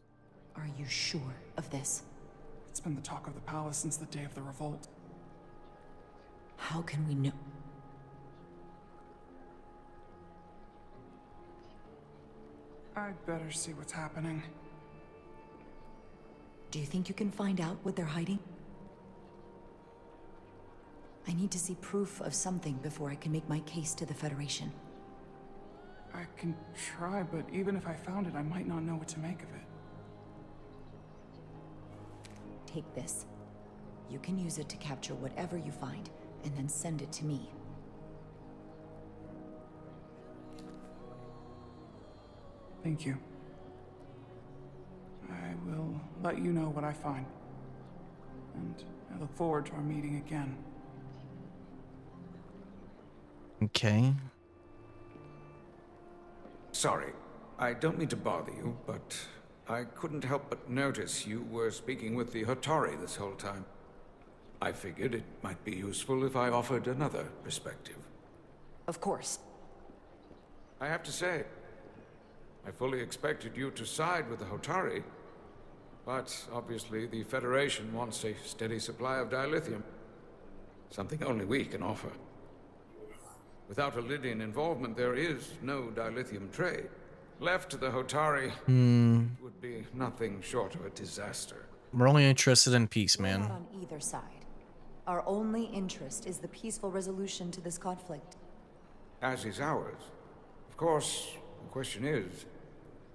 Q: Are you sure of this?
G: It's been the talk of the palace since the day of the revolt.
Q: How can we know?
G: I'd better see what's happening.
Q: Do you think you can find out what they're hiding? I need to see proof of something before I can make my case to the Federation.
G: I can try, but even if I found it, I might not know what to make of it.
Q: Take this. You can use it to capture whatever you find, and then send it to me.
G: Thank you. I will let you know what I find. And I look forward to our meeting again.
A: Okay.
R: Sorry, I don't mean to bother you, but I couldn't help but notice you were speaking with the Hotari this whole time. I figured it might be useful if I offered another perspective.
Q: Of course.
R: I have to say, I fully expected you to side with the Hotari, but obviously the Federation wants a steady supply of dilithium. Something only we can offer. Without Lydian involvement, there is no dilithium trade. Left to the Hotari, would be nothing short of a disaster.
A: We're only interested in peace,
Q: We're
A: man.
Q: not on either side. Our only interest is the peaceful resolution to this conflict.
R: As is ours. Of course, the question is,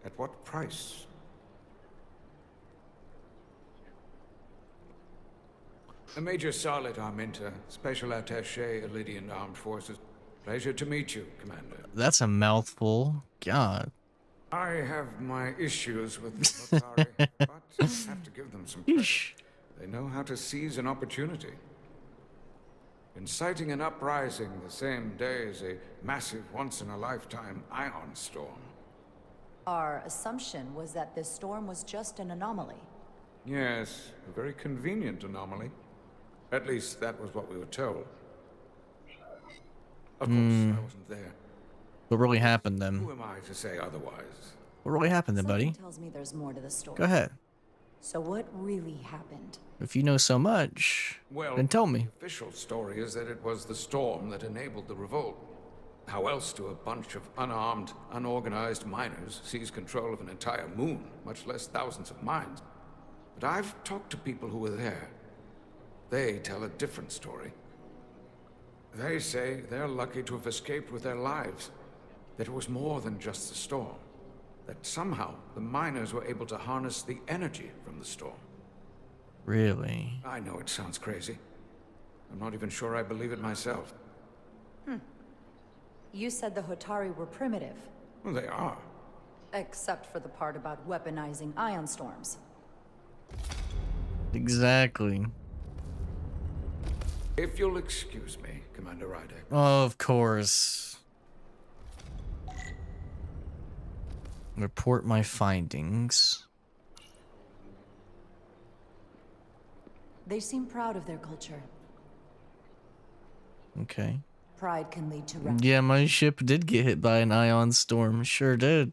R: at what price? Major Solid Arminta, Special Attaché, Lydian Armed Forces. Pleasure to meet you, Commander.
A: That's a mouthful. God.
R: I have my issues with the Hotari, but I have to give them some credit. They know how to seize an opportunity. Inciting an uprising the same day as a massive, once-in-a-lifetime ion storm.
Q: Our assumption was that this storm was just an anomaly.
R: Yes, a very convenient anomaly. At least that was what we were told. Of course, I wasn't there.
A: What really happened then?
R: Who am I to say otherwise?
A: What really happened then, buddy?
Q: Something tells me there's more to the story.
A: Go ahead.
Q: So what really happened?
A: If you know so much,
R: Well,
A: then tell me.
R: The official story is that it was the storm that enabled the revolt. How else do a bunch of unarmed, unorganized miners seize control of an entire moon, much less thousands of mines? But I've talked to people who were there. They tell a different story. They say they're lucky to have escaped with their lives. That it was more than just the storm. That somehow the miners were able to harness the energy from the storm.
A: Really?
R: I know it sounds crazy. I'm not even sure I believe it myself.
Q: You said the Hotari were primitive.
R: Well, they are.
Q: Except for the part about weaponizing ion storms.
A: Exactly.
R: If you'll excuse me, Commander Rydek.
A: Of course. Report my findings.
Q: They seem proud of their culture.
A: Okay.
Q: Pride can lead to wrath.
A: Yeah, my ship did get hit by an ion storm. Sure did.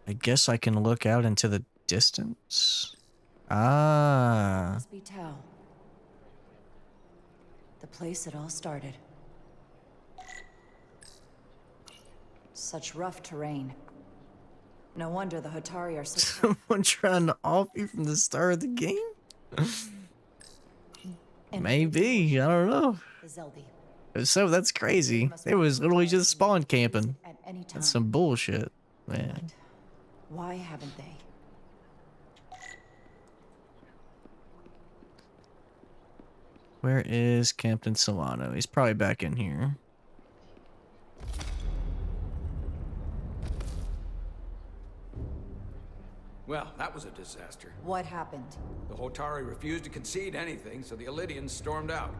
A: I guess I can look out into the distance. Ah.
Q: Must be Tau. The place it all started. Such rough terrain. No wonder the Hotari are so...
A: Someone trying to off you from the start of the game? Maybe, I don't know. If so, that's crazy. It was literally just spawn camping. That's some bullshit, man.
Q: Why haven't they?
A: Where is Captain Solano? He's probably back in here.
R: Well, that was a disaster.
Q: What happened?
R: The Hotari refused to concede anything, so the Elydians stormed out.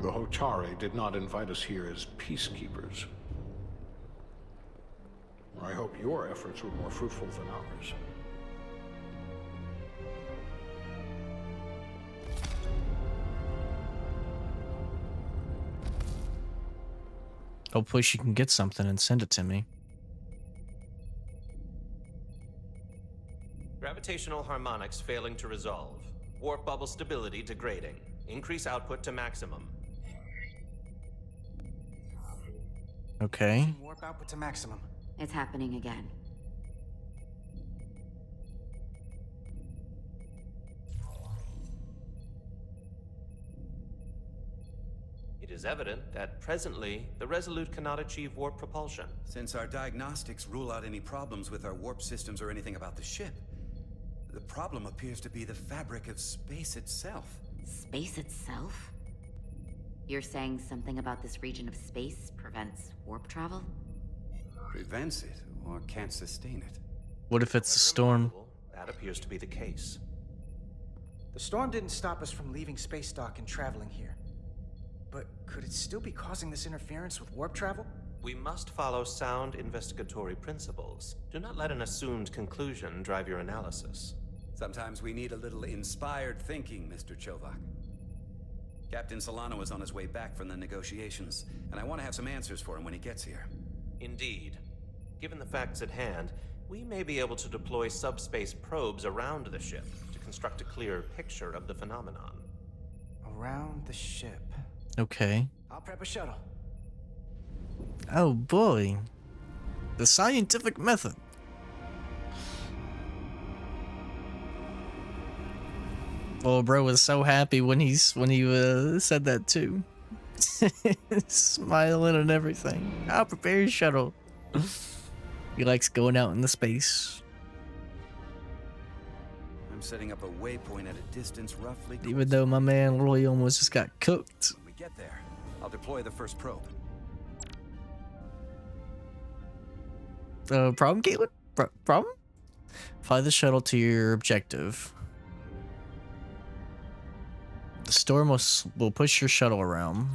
U: The Hotari did not invite us here as peacekeepers. I hope your efforts were more fruitful than ours.
A: Hopefully she can get something and send it to me.
F: Gravitational harmonics failing to resolve. Warp bubble stability degrading. Increase output to maximum.
A: Okay.
H: Warp output to maximum.
J: It's happening again.
F: It is evident that presently, the Resolute cannot achieve warp propulsion.
O: Since our diagnostics rule out any problems with our warp systems or anything about the ship, the problem appears to be the fabric of space itself.
J: Space itself? You're saying something about this region of space prevents warp travel?
O: Prevents it, or can't sustain it.
A: What if it's a storm?
F: That appears to be the case.
H: The storm didn't stop us from leaving space dock and traveling here. But could it still be causing this interference with warp travel?
F: We must follow sound investigatory principles. Do not let an assumed conclusion drive your analysis.
O: Sometimes we need a little inspired thinking, Mr. Chovak. Captain Solano is on his way back from the negotiations, and I want to have some answers for him when he gets here.
F: Indeed. Given the facts at hand, we may be able to deploy subspace probes around the ship to construct a clearer picture of the phenomenon.
H: Around the ship.
A: Okay.
H: I'll prep a shuttle.
A: Oh boy. The scientific method. Well, bro was so happy when he said that too. Smiling and everything. I'll prepare your shuttle. He likes going out in the space.
O: I'm setting up a waypoint at a distance roughly.
A: Even though my man literally almost just got cooked.
O: When we get there, I'll deploy the first probe.
A: Problem, Caitlin? Problem? Fly the shuttle to your objective. The storm will push your shuttle around.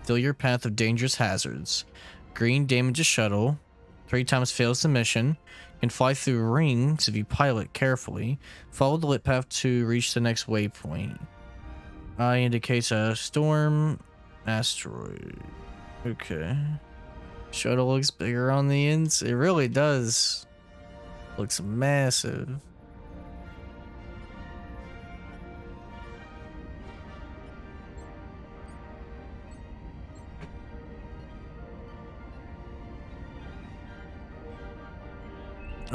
A: Fill your path of dangerous hazards. Green damages shuttle. 3 times fails the mission. Can fly through rings if you pilot carefully. Follow the lit path to reach the next waypoint. I indicates a storm. Asteroid. Okay. Shuttle looks bigger on the ends. It really does. Looks massive.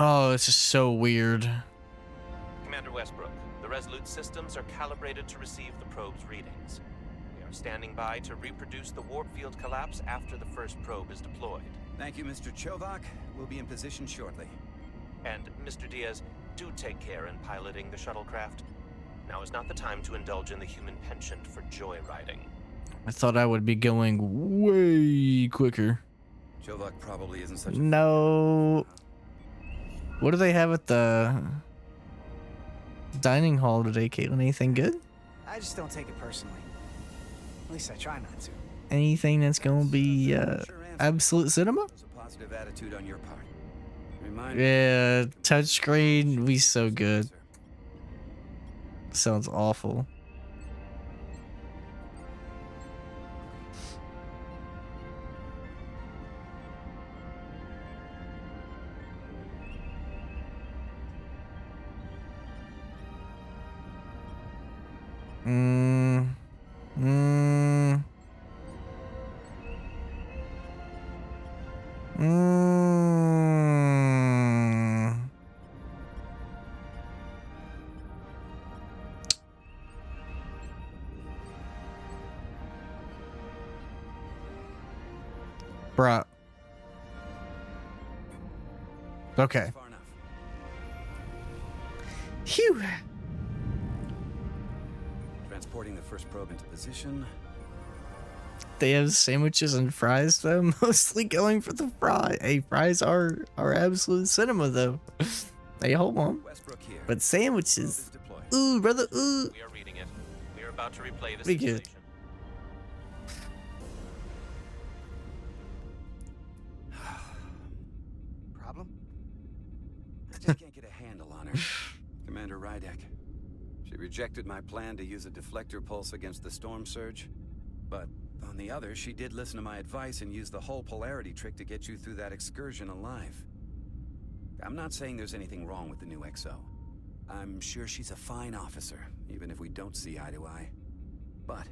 A: Oh, it's just so weird.
F: Commander Westbrook, the Resolute systems are calibrated to receive the probe's readings. We are standing by to reproduce the warp field collapse after the first probe is deployed.
O: Thank you, Mr. Chovak. We'll be in position shortly.
F: And, Mr. Diaz, do take care in piloting the shuttlecraft. Now is not the time to indulge in the human penchant for joyriding.
A: I thought I would be going way quicker.
O: Chovak probably isn't such a...
A: No. What do they have at the dining hall today, Caitlin? Anything good?
H: I just don't take it personally. At least I try not to.
A: Anything that's gonna be absolute cinema?
O: A positive attitude on your part.
A: Yeah, touchscreen, we so good. Sounds awful. Bruh. Okay.
O: Far enough.
A: Phew.
O: Transporting the first probe into position.
A: They have sandwiches and fries though. Mostly going for the fry. Hey, fries are absolute cinema though. They hold on. But sandwiches. Ooh, brother. Ooh.
F: We are reading it. We are about to replay the
A: Be good.
F: simulation.
O: Problem? I just can't get a handle on her. Commander Rydek. She rejected my plan to use a deflector pulse against the storm surge. But on the other, she did listen to my advice and use the whole polarity trick to get you through that excursion alive. I'm not saying there's anything wrong with the new XO. I'm sure she's a fine officer, even if we don't see eye to eye. But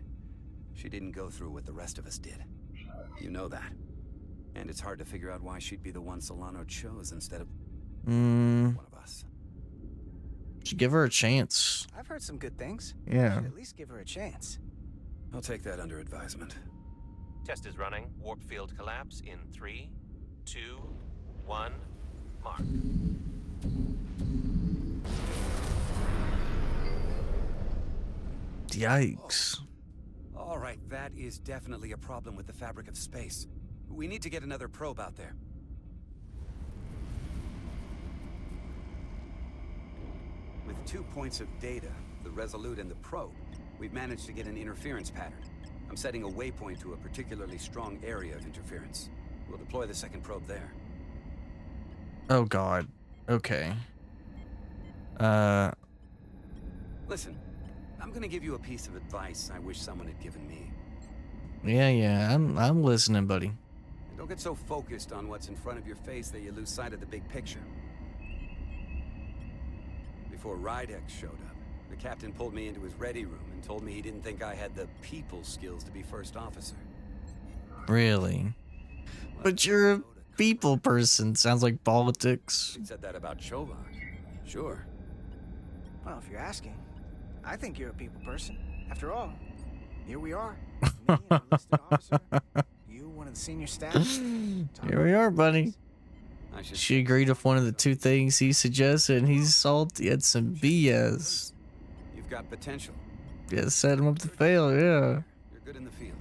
O: she didn't go through what the rest of us did. You know that. And it's hard to figure out why she'd be the one Solano chose instead of one of us.
A: Should give her a chance.
H: I've heard some good things.
A: Yeah.
H: Should at least give her a chance.
O: I'll take that under advisement.
F: Test is running. Warp field collapse in 3, 2, 1. Mark.
A: Yikes.
O: All right, that is definitely a problem with the fabric of space. We need to get another probe out there. With 2 points of data, the Resolute and the probe, we've managed to get an interference pattern. I'm setting a waypoint to a particularly strong area of interference. We'll deploy the second probe there.
A: Oh god. Okay.
O: Listen, I'm gonna give you a piece of advice I wish someone had given me.
A: Yeah, I'm listening, buddy.
O: Don't get so focused on what's in front of your face that you lose sight of the big picture. Before Rydek showed up, the captain pulled me into his ready room and told me he didn't think I had the people skills to be first officer.
A: Really? But you're a people person. Sounds like politics.
O: He said that about Chovak. Sure.
H: Well, if you're asking, I think you're a people person. After all, here we are. Me, an enlisted officer. You, one of the senior staff.
A: Here we are, buddy. She agreed with one of the 2 things he suggested, and he's salty at some BS.
O: You've got potential.
A: Yeah, set him up to fail, yeah.
O: You're good in the field.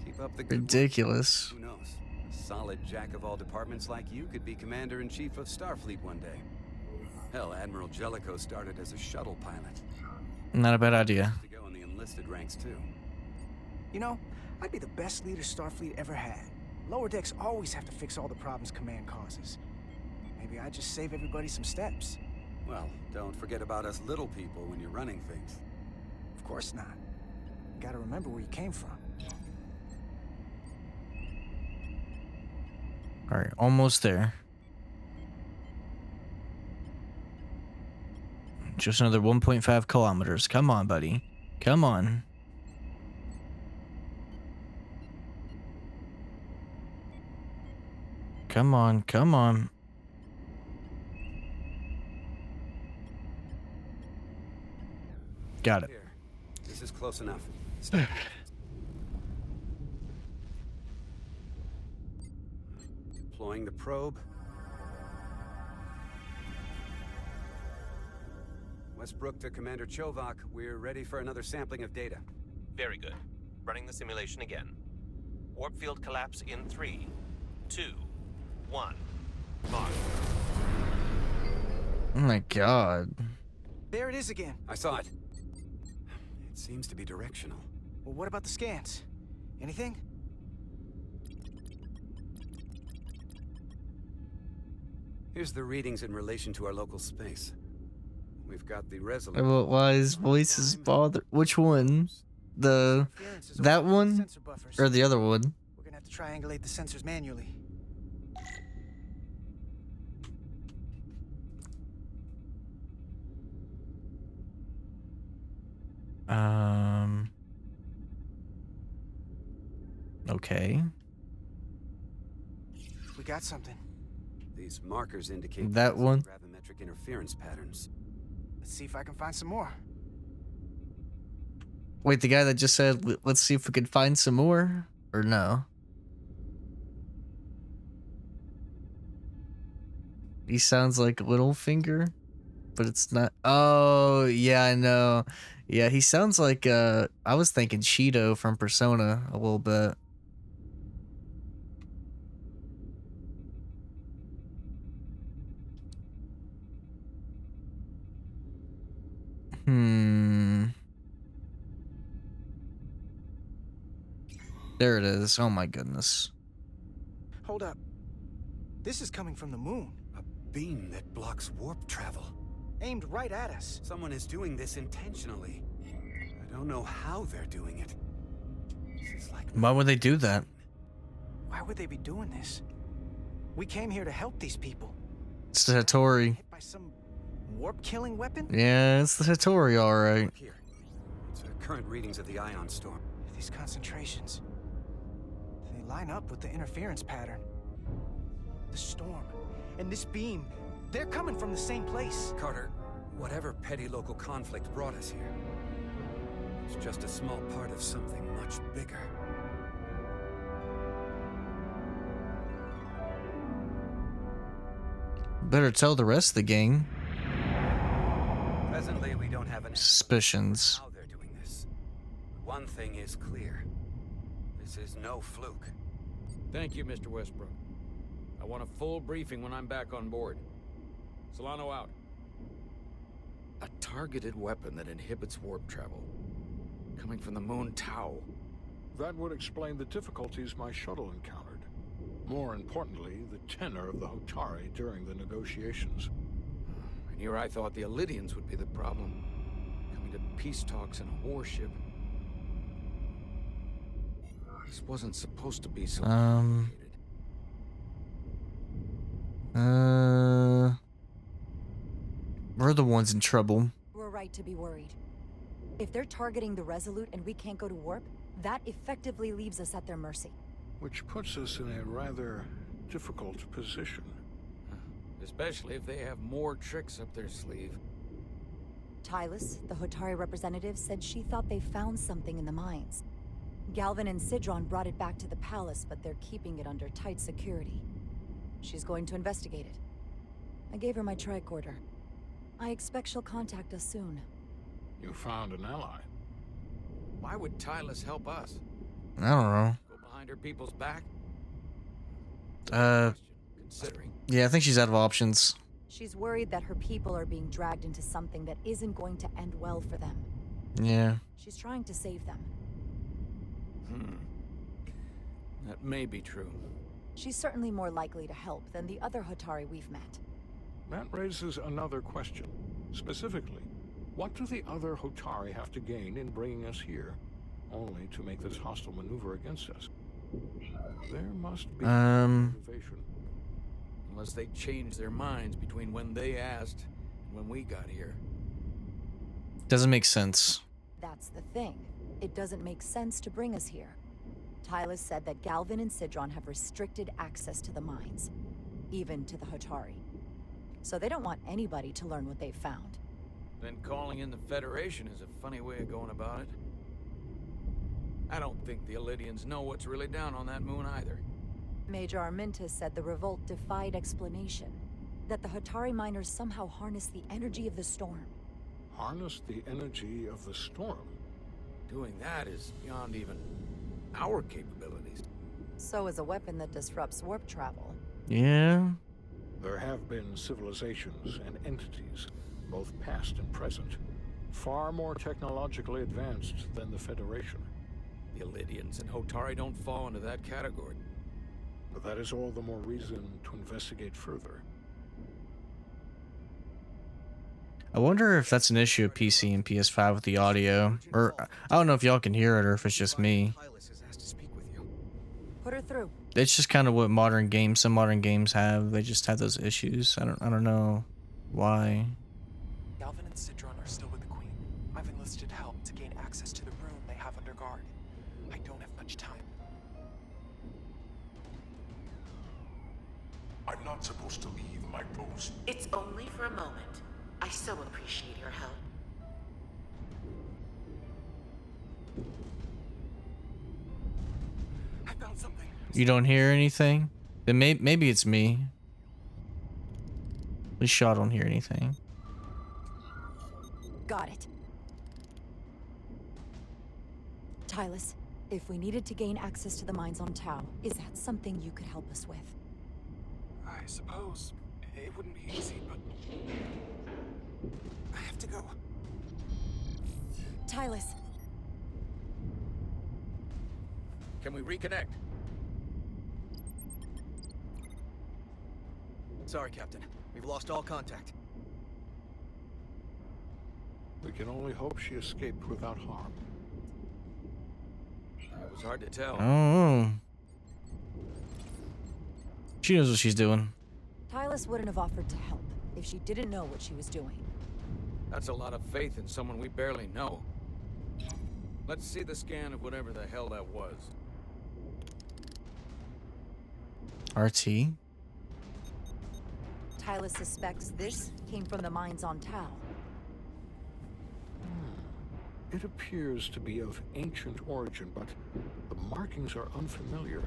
O: Keep up the good
A: Ridiculous.
O: work. Who knows? A solid jack of all departments like you could be commander-in-chief of Starfleet one day. Hell, Admiral Jellicoe started as a shuttle pilot.
A: Not a bad idea.
O: To go in the enlisted ranks too.
H: You know, I'd be the best leader Starfleet ever had. Lower decks always have to fix all the problems command causes. Maybe I'd just save everybody some steps.
O: Well, don't forget about us little people when you're running things.
H: Of course not. You gotta remember where you came from.
A: Alright, almost there. Just another 1.5 kilometers. Come on, buddy. Come on. Come on, come on. Got it.
O: Here. This is close enough. Stop. Deploying the probe. Westbrook to Commander Chovak. We're ready for another sampling of data.
F: Very good. Running the simulation again. Warp field collapse in 3, 2, 1. Mark.
A: Oh my god.
H: There it is again.
O: I saw it. It seems to be directional.
H: Well, what about the scans? Anything?
O: Here's the readings in relation to our local space. We've got the Resolute.
A: Well, why his voice is bothered? Which one? That one? Or the other one?
H: We're gonna have to triangulate the sensors manually.
A: Okay.
H: We got something.
O: These markers indicate
A: That one?
O: gravimetric interference patterns.
H: Let's see if I can find some more.
A: Wait, the guy that just said, let's see if we can find some more? Or no? He sounds like Littlefinger, but it's not. Oh, yeah, I know. Yeah, he sounds like, I was thinking Cheeto from Persona a little bit. There it is. Oh my goodness.
H: Hold up. This is coming from the moon.
O: A beam that blocks warp travel.
H: Aimed right at us.
O: Someone is doing this intentionally. I don't know how they're doing it. This is like...
A: Why would they do that?
H: Why would they be doing this? We came here to help these people.
A: It's the Hattori.
H: Hit by some warp-killing weapon?
A: Yeah, it's the Hattori, alright.
O: Here. It's current readings of the ion storm.
H: These concentrations. They line up with the interference pattern. The storm and this beam, they're coming from the same place.
O: Carter, whatever petty local conflict brought us here, it's just a small part of something much bigger.
A: Better tell the rest of the gang.
O: Presently, we don't have an
A: suspicions.
O: How they're doing this. One thing is clear. This is no fluke.
C: Thank you, Mr. Westbrook. I want a full briefing when I'm back on board. Solano out. A targeted weapon that inhibits warp travel. Coming from the moon Tau.
U: That would explain the difficulties my shuttle encountered. More importantly, the tenor of the Hotari during the negotiations.
C: And here I thought the Elydians would be the problem. Coming to peace talks in a warship. This wasn't supposed to be so complicated.
A: We're the ones in trouble.
Q: We're right to be worried. If they're targeting the Resolute and we can't go to warp, that effectively leaves us at their mercy.
U: Which puts us in a rather difficult position.
C: Especially if they have more tricks up their sleeve.
Q: Tylus, the Hotari representative, said she thought they found something in the mines. Galvin and Sidron brought it back to the palace, but they're keeping it under tight security. She's going to investigate it. I gave her my tricorder. I expect she'll contact us soon.
U: You found an ally.
C: Why would Tylus help us?
A: I don't know.
C: Go behind her people's back? Considering.
A: Yeah, I think she's out of options.
Q: She's worried that her people are being dragged into something that isn't going to end well for them.
A: Yeah.
Q: She's trying to save them.
C: That may be true.
Q: She's certainly more likely to help than the other Hotari we've met.
U: That raises another question. Specifically, what do the other Hotari have to gain in bringing us here, only to make this hostile maneuver against us? There must be motivation.
C: Unless they changed their minds between when they asked and when we got here.
A: Doesn't make sense.
Q: That's the thing. It doesn't make sense to bring us here. Tylus said that Galvin and Sidron have restricted access to the mines, even to the Hotari. So they don't want anybody to learn what they've found.
C: Then calling in the Federation is a funny way of going about it. I don't think the Elydians know what's really down on that moon either.
Q: Major Arminta said the revolt defied explanation. That the Hotari miners somehow harnessed the energy of the storm.
U: Harness the energy of the storm?
C: Doing that is beyond even our capabilities.
Q: So is a weapon that disrupts warp travel.
A: Yeah.
U: There have been civilizations and entities, both past and present, far more technologically advanced than the Federation.
C: The Elydians and Hotari don't fall into that category.
U: But that is all the more reason to investigate further.
A: I wonder if that's an issue of PC and PS5 with the audio. Or, I don't know if y'all can hear it or if it's just me.
Q: Put her through.
A: It's just kind of what some modern games have. They just have those issues. I don't know why.
D: Galvin and Sidron are still with the Queen. I've enlisted help to gain access to the room they have under guard. I don't have much time.
W: I'm not supposed to leave my post.
K: It's only for a moment. I so appreciate your help.
D: I found something.
A: You don't hear anything? Then maybe it's me. At least I don't hear anything.
Q: Got it. Tylus, if we needed to gain access to the mines on Tau, is that something you could help us with?
D: I suppose it wouldn't be easy, but I have to go.
Q: Tylus.
R: Can we reconnect?
T: Sorry, Captain. We've lost all contact.
U: We can only hope she escaped without harm.
R: It was hard to tell.
A: Oh. She knows what she's doing.
Q: Tylus wouldn't have offered to help if she didn't know what she was doing.
C: That's a lot of faith in someone we barely know. Let's see the scan of whatever the hell that was.
A: RT.
Q: Tylus suspects this came from the mines on Tau.
U: It appears to be of ancient origin, but the markings are unfamiliar.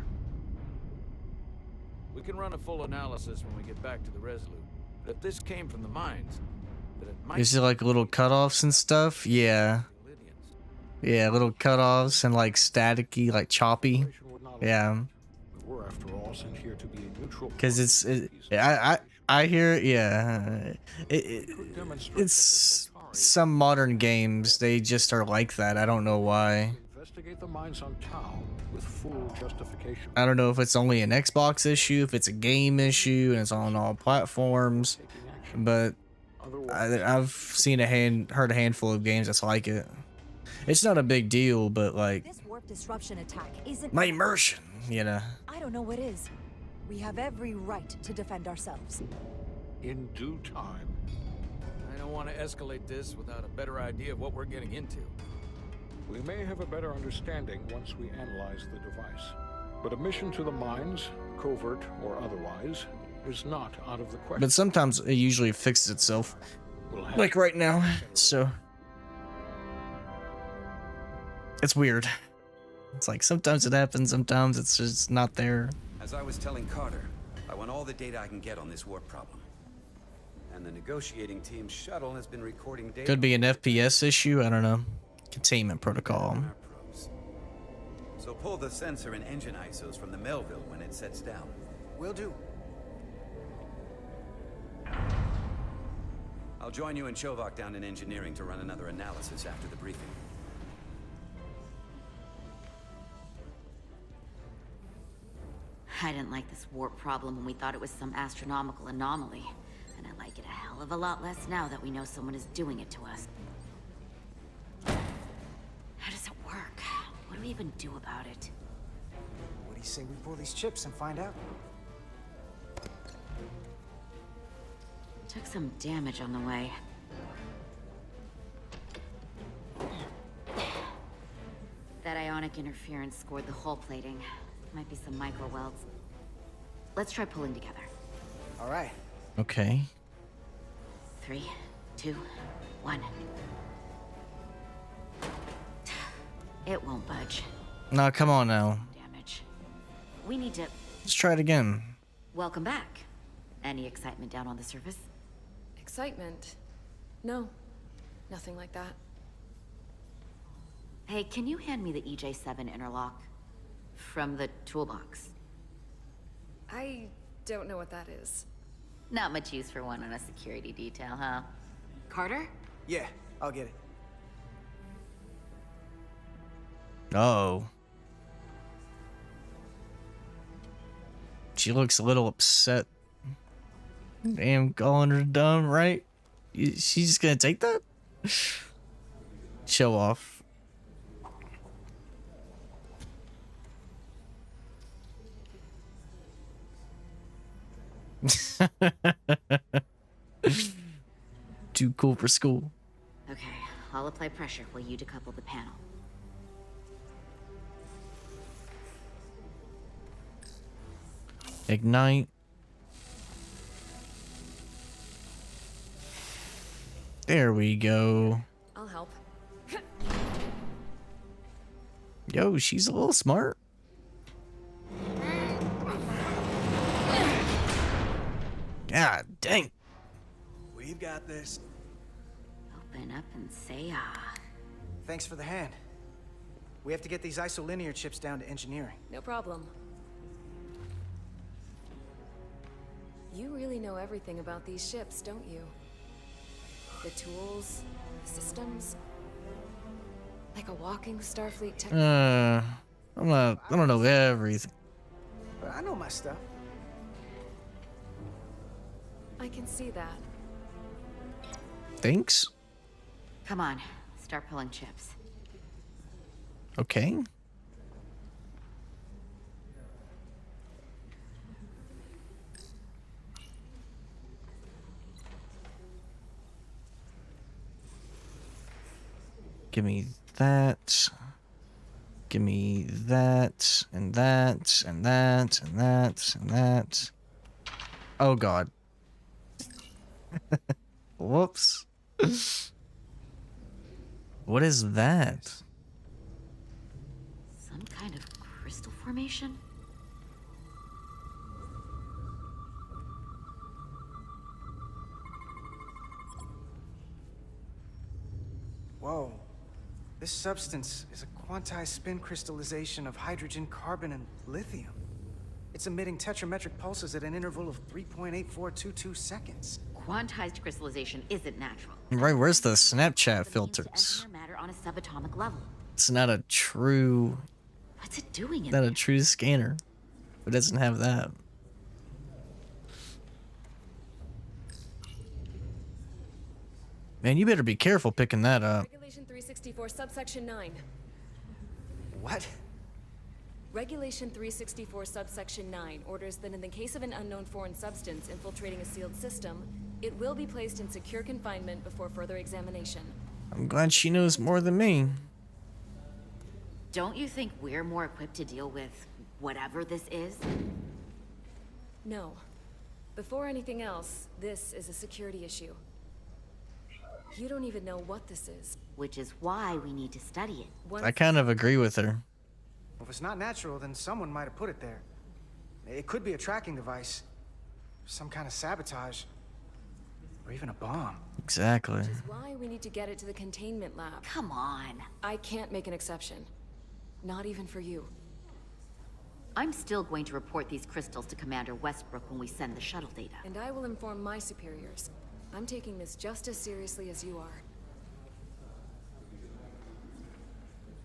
C: We can run a full analysis when we get back to the Resolute. But if this came from the mines, then it might...
A: Is it like little cutoffs and stuff? Yeah. Yeah, little cutoffs and like staticky, like choppy. Yeah.
U: We were, after all, sent here to be a neutral.
A: Because I hear, yeah. It's some modern games, they just are like that. I don't know why.
U: Investigate the mines on Tau with full justification.
A: I don't know if it's only an Xbox issue, if it's a game issue, and it's on all platforms. But I've seen heard a handful of games that's like it. It's not a big deal, but like
Q: This warp disruption attack isn't
A: my immersion, you know.
Q: I don't know what is. We have every right to defend ourselves.
U: In due time.
C: I don't want to escalate this without a better idea of what we're getting into.
U: We may have a better understanding once we analyze the device. But a mission to the mines, covert or otherwise, is not out of the question.
A: But sometimes it usually fixes itself. Like right now. So it's weird. It's like sometimes it happens, sometimes it's just not there.
O: As I was telling Carter, I want all the data I can get on this warp problem. And the negotiating team's shuttle has been recording data.
A: Could be an FPS issue, I don't know. Containment protocol.
O: So pull the sensor and engine ISOs from the Melville when it sets down.
H: Will do.
O: I'll join you and Shovak down in engineering to run another analysis after the briefing.
J: I didn't like this warp problem when we thought it was some astronomical anomaly. And I like it a hell of a lot less now that we know someone is doing it to us. How does it work? What do we even do about it?
H: What do you say we pull these chips and find out?
J: Took some damage on the way. That ionic interference scored the hull plating. Might be some micro welds. Let's try pulling together.
H: All right.
A: Okay.
J: 3, 2, 1. It won't budge.
A: No, come on now.
J: Damage. We need to...
A: Let's try it again.
J: Welcome back. Any excitement down on the surface?
L: Excitement? No. Nothing like that.
J: Hey, can you hand me the EJ7 interlock? From the toolbox.
L: I don't know what that is.
J: Not much use for one on a security detail, huh? Carter?
H: Yeah, I'll get it.
A: Oh. She looks a little upset. Damn, calling her dumb, right? She's just gonna take that? Show off. Too cool for school.
J: Okay, I'll apply pressure while you decouple the panel.
A: Ignite. There we go.
L: I'll help.
A: Yo, she's a little smart. God dang.
T: We've got this.
J: Open up and say ah.
H: Thanks for the hand. We have to get these isolinear chips down to engineering.
L: No problem. You really know everything about these ships, don't you? The tools, the systems. Like a walking Starfleet tech.
A: I don't know everything.
H: But I know my stuff.
L: I can see that.
A: Thanks.
J: Come on, start pulling chips.
A: Okay. Give me that. Give me that, and that, and that, and that, and that. Oh god. Whoops. What is that?
J: Some kind of crystal formation?
H: Whoa. This substance is a quantized spin crystallization of hydrogen, carbon, and lithium. It's emitting tetrametric pulses at an interval of 3.8422 seconds.
J: Quantized crystallization isn't natural.
A: Right, where's the Snapchat filters?
J: Matter on a subatomic level.
A: It's not a true...
J: What's it doing in
A: Not
J: there?
A: a true scanner. It doesn't have that. Man, you better be careful picking that up.
L: Regulation 364, subsection 9.
H: What?
L: Regulation 364, subsection 9 orders that in the case of an unknown foreign substance infiltrating a sealed system, it will be placed in secure confinement before further examination.
A: I'm glad she knows more than me.
J: Don't you think we're more equipped to deal with whatever this is?
L: No. Before anything else, this is a security issue. You don't even know what this is.
J: Which is why we need to study it.
A: I kind of agree with her.
H: Well, if it's not natural, then someone might have put it there. It could be a tracking device, some kind of sabotage, or even a bomb.
A: Exactly.
L: Which is why we need to get it to the containment lab.
J: Come on.
L: I can't make an exception. Not even for you.
J: I'm still going to report these crystals to Commander Westbrook when we send the shuttle data.
L: And I will inform my superiors. I'm taking this just as seriously as you are.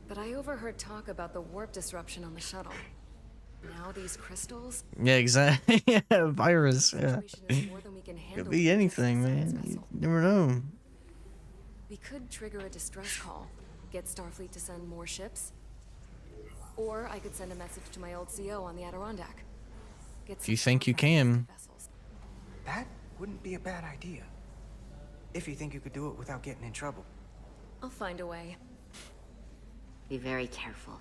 L: But I overheard talk about the warp disruption on the shuttle. Now these crystals?
A: Yeah, exactly. Yeah, virus. Yeah.
L: More than we can handle.
A: Could be anything, man. You never know.
L: We could trigger a distress call, get Starfleet to send more ships. Or I could send a message to my old CO on the Adirondack.
A: If you think you can.
H: That wouldn't be a bad idea. If you think you could do it without getting in trouble.
L: I'll find a way.
J: Be very careful.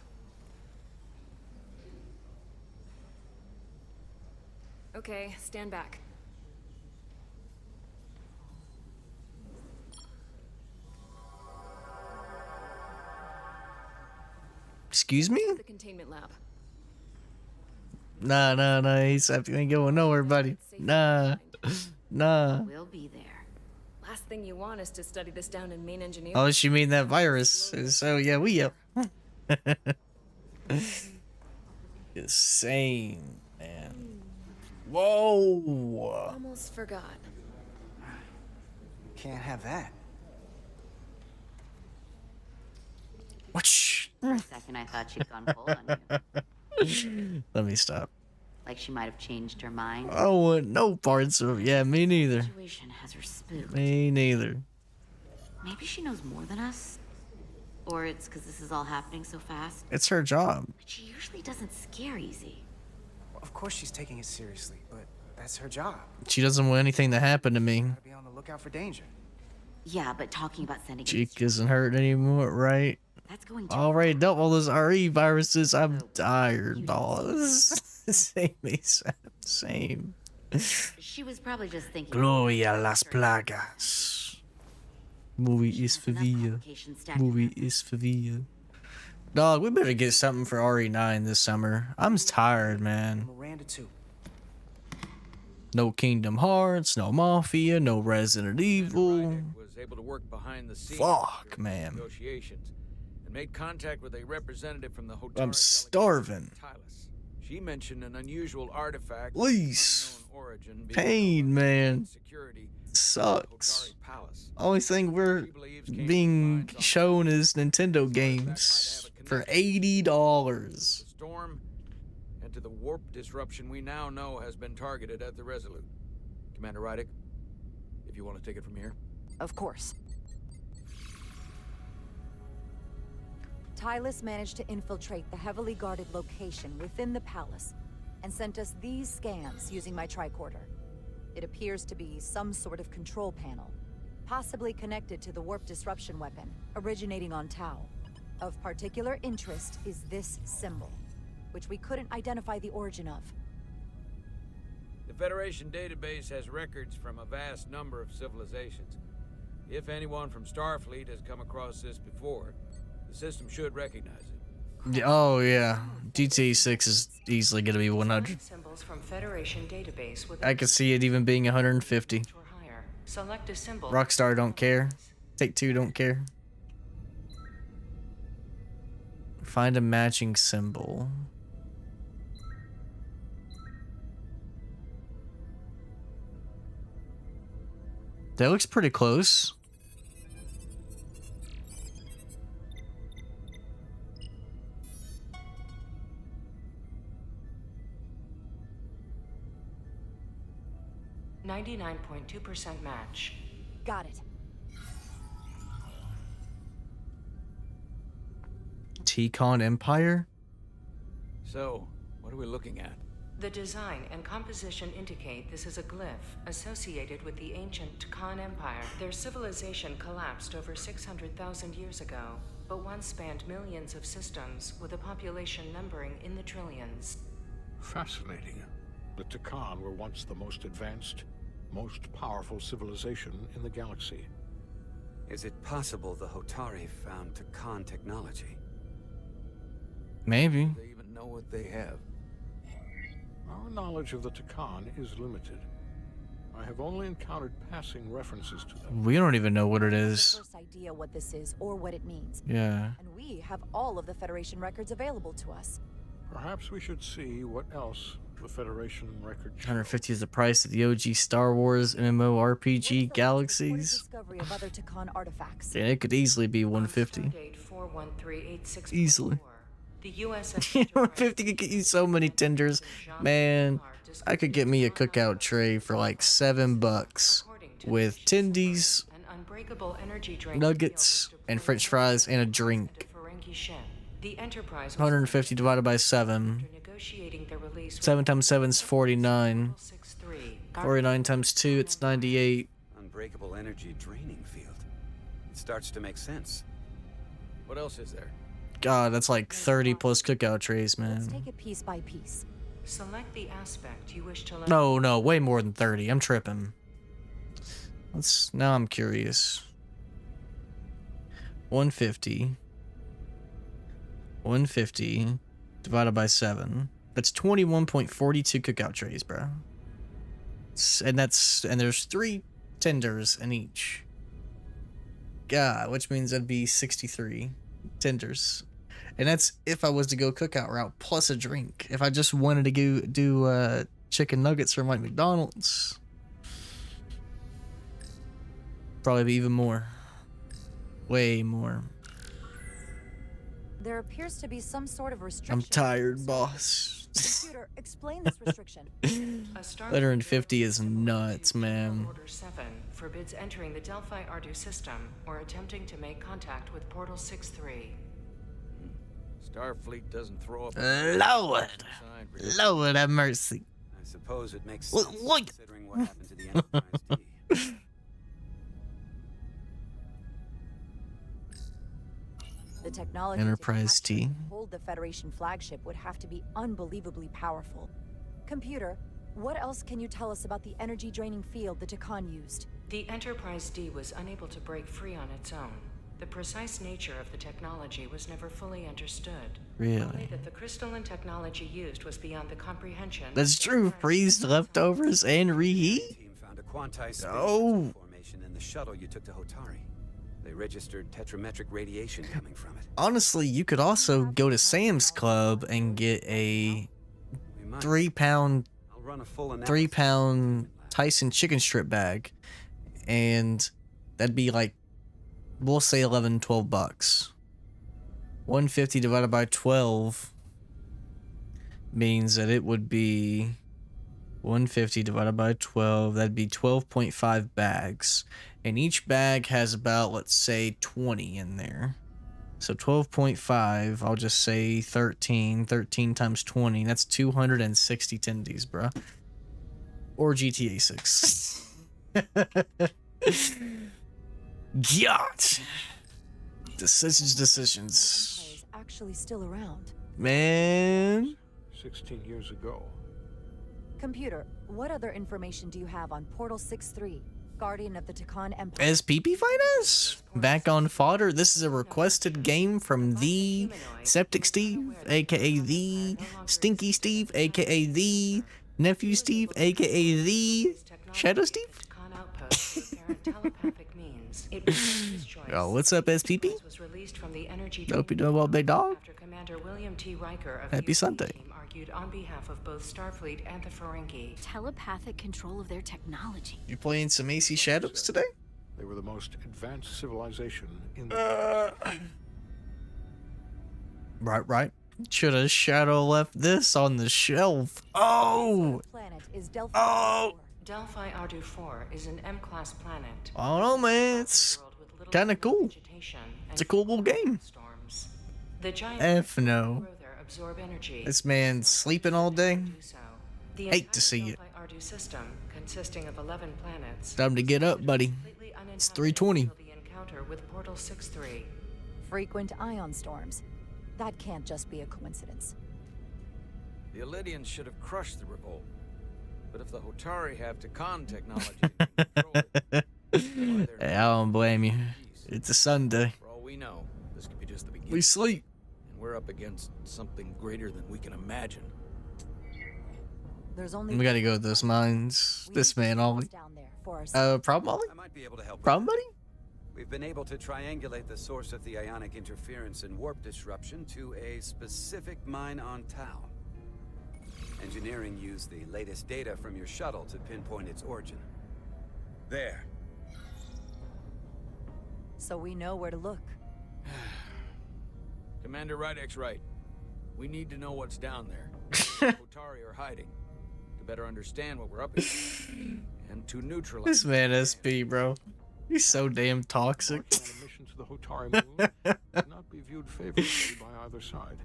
L: Okay, stand back.
A: Excuse me?
L: The containment lab.
A: Nah. He's ain't going nowhere, buddy. Nah.
L: We'll be there. Last thing you want is to study this down in main engineering.
A: Oh, she mean that virus. So yeah, we up. Insane, man. Whoa.
L: Almost forgot.
H: Can't have that.
A: What?
J: For a second, I thought she'd gone cold on you.
A: Let me stop.
J: Like she might have changed her mind.
A: I want no parts of. Yeah, me neither.
J: Situation has her spooked.
A: Me neither.
J: Maybe she knows more than us. Or it's because this is all happening so fast.
A: It's her job.
J: But she usually doesn't scare easy.
H: Well, of course she's taking it seriously, but that's her job.
A: She doesn't want anything to happen to me.
H: Gotta be on the lookout for danger.
J: Yeah, but talking about sending
A: Cheek isn't hurting anymore, right?
J: That's going to
A: already dealt with all those RE viruses. I'm tired, boss. Same.
J: She was probably just thinking.
A: Gloria a las plagas. Movie is for Villa. Movie is for Villa. Dog, we better get something for RE9 this summer. I'm tired, man.
H: Miranda too.
A: No Kingdom Hearts, no Mafia, no Resident Evil.
C: Was able to work behind the scenes
A: Fuck,
C: during
A: man.
C: negotiations and made contact with a representative from the hotel.
A: I'm starving.
C: She mentioned an unusual artifact.
A: Please.
C: Origin
A: Pain, man. Sucks. Only thing we're being shown is Nintendo games for $80.
C: Storm and to the warp disruption we now know has been targeted at the Resolute. Commander Rydick, if you want to take it from here.
Q: Of course. Tylus managed to infiltrate the heavily guarded location within the palace and sent us these scans using my tricorder. It appears to be some sort of control panel, possibly connected to the warp disruption weapon originating on Tau. Of particular interest is this symbol, which we couldn't identify the origin of.
C: The Federation database has records from a vast number of civilizations. If anyone from Starfleet has come across this before, the system should recognize it.
A: Oh yeah, GTA 6 is easily gonna be 100.
N: Symbols from Federation database with
A: I could see it even being 150.
N: Select a symbol.
A: Rockstar don't care. Take-Two don't care. Find a matching symbol. That looks pretty close.
N: .2% match.
Q: Got it.
A: T-Con Empire?
C: So, what are we looking at?
N: The design and composition indicate this is a glyph associated with the ancient Khan Empire. Their civilization collapsed over 600,000 years ago, but once spanned millions of systems with a population numbering in the trillions.
U: Fascinating. The Takan were once the most advanced, most powerful civilization in the galaxy.
O: Is it possible the Hotari found Takan technology?
A: Maybe.
C: They even know what they have.
U: Our knowledge of the Takan is limited. I have only encountered passing references to them.
A: We don't even know what it is.
Q: First idea what this is or what it means.
A: Yeah.
Q: And we have all of the Federation records available to us.
U: Perhaps we should see what else the Federation record shows.
A: 150 is the price of the OG Star Wars MMORPG Galaxies.
Q: Discovery of other Takan artifacts.
A: Yeah, it could easily be 150. Easily.
N: The US
A: 150 could get you so many tenders. Man, I could get me a cookout tray for like $7 with tendies, nuggets, and french fries and a drink.
N: The Enterprise
A: 150 divided by 7. 7 times 7 is 49. 49 times 2, it's 98.
O: Unbreakable energy draining field. It starts to make sense.
C: What else is there?
A: God, that's like 30 plus cookout trays, man.
Q: Let's take it piece by piece.
N: Select the aspect you wish to learn.
A: No, way more than 30. I'm tripping. Now I'm curious. 150 divided by 7. That's 21.42 cookout trays, bro. And there's 3 tenders in each. God, which means that'd be 63 tenders. And that's if I was to go cookout route plus a drink. If I just wanted to go do chicken nuggets from like McDonald's, probably be even more. Way more.
Q: There appears to be some sort of restriction.
A: I'm tired, boss.
Q: Computer, explain this restriction.
A: 150 is nuts, man.
N: Order 7 forbids entering the Delphi Ardu system or attempting to make contact with Portal 6-3.
C: Starfleet doesn't throw up.
A: Lord have mercy.
O: I suppose it makes sense considering what happened to the Enterprise D.
Q: The technology
A: Enterprise
Q: to
A: T.
Q: hold the Federation flagship would have to be unbelievably powerful. Computer, what else can you tell us about the energy draining field the Takan used?
N: The Enterprise D was unable to break free on its own. The precise nature of the technology was never fully understood.
A: Really?
N: Only that the crystalline technology used was beyond the comprehension.
A: That's true. Freeze leftovers and reheat?
O: Team found a quantized
A: Oh.
O: formation in the shuttle you took to Hotari. They registered tetrametric radiation coming from it.
A: Honestly, you could also go to Sam's Club and get a 3-pound
O: I'll run a full analysis.
A: 3-pound Tyson chicken strip bag, and that'd be like, we'll say 11, 12 bucks. 150 divided by 12 means that it would be 150 divided by 12. That'd be 12.5 bags. And each bag has about, let's say, 20 in there. So 12.5, I'll just say 13. 13 times 20, that's 260 tendies, bruh. Or GTA 6. Yacht! Decisions.
Q: Is actually still around.
A: Man.
U: 16 years ago.
Q: Computer, what other information do you have on Portal 6-3, Guardian of the Takan Empire?
A: SPP Finance? Back on fodder. This is a requested game from the Septic Steve, aka the Stinky Steve, aka the Nephew Steve, aka the Shadow Steve? Yo, what's up, SPP? Hope you doing well, big dog. Happy Sunday.
N: Argued on behalf of both Starfleet and the Ferengi.
P: Telepathic control of their technology.
A: You playing some AC Shadows today?
U: They were the most advanced civilization in the
A: Right. Should have Shadow left this on the shelf. Oh!
Q: Planet is Delphi.
A: Oh!
N: Delphi Ardu 4 is an M-class planet.
A: I don't know, man. It's kind of cool. It's a cool little game.
N: The giant
A: F no.
N: absorb energy.
A: This man sleeping all day. Hate to see it.
N: Ardu system, consisting of 11 planets.
A: Time to get up, buddy. It's 3:20.
N: The encounter with Portal 6-3.
Q: Frequent ion storms. That can't just be a coincidence.
C: The Elydians should have crushed the revolt. But if the Hotari have Takan technology,
A: Hey, I don't blame you. It's a Sunday.
C: for all we know, this could be just the beginning.
A: We sleep.
C: And we're up against something greater than we can imagine.
Q: There's only
A: We gotta go to those mines. This man, Ollie. Problem, Ollie?
O: I might be able to help.
A: Problem, buddy?
O: We've been able to triangulate the source of the ionic interference and warp disruption to a specific mine on Tau. Engineering used the latest data from your shuttle to pinpoint its origin. There.
Q: So we know where to look.
C: Commander Rydeck's right. We need to know what's down there. Hotari are hiding. To better understand what we're up against. And to neutralize.
A: This man SP, bro. He's so damn toxic.
U: mission to the Hotari moon would not be viewed favorably by either side.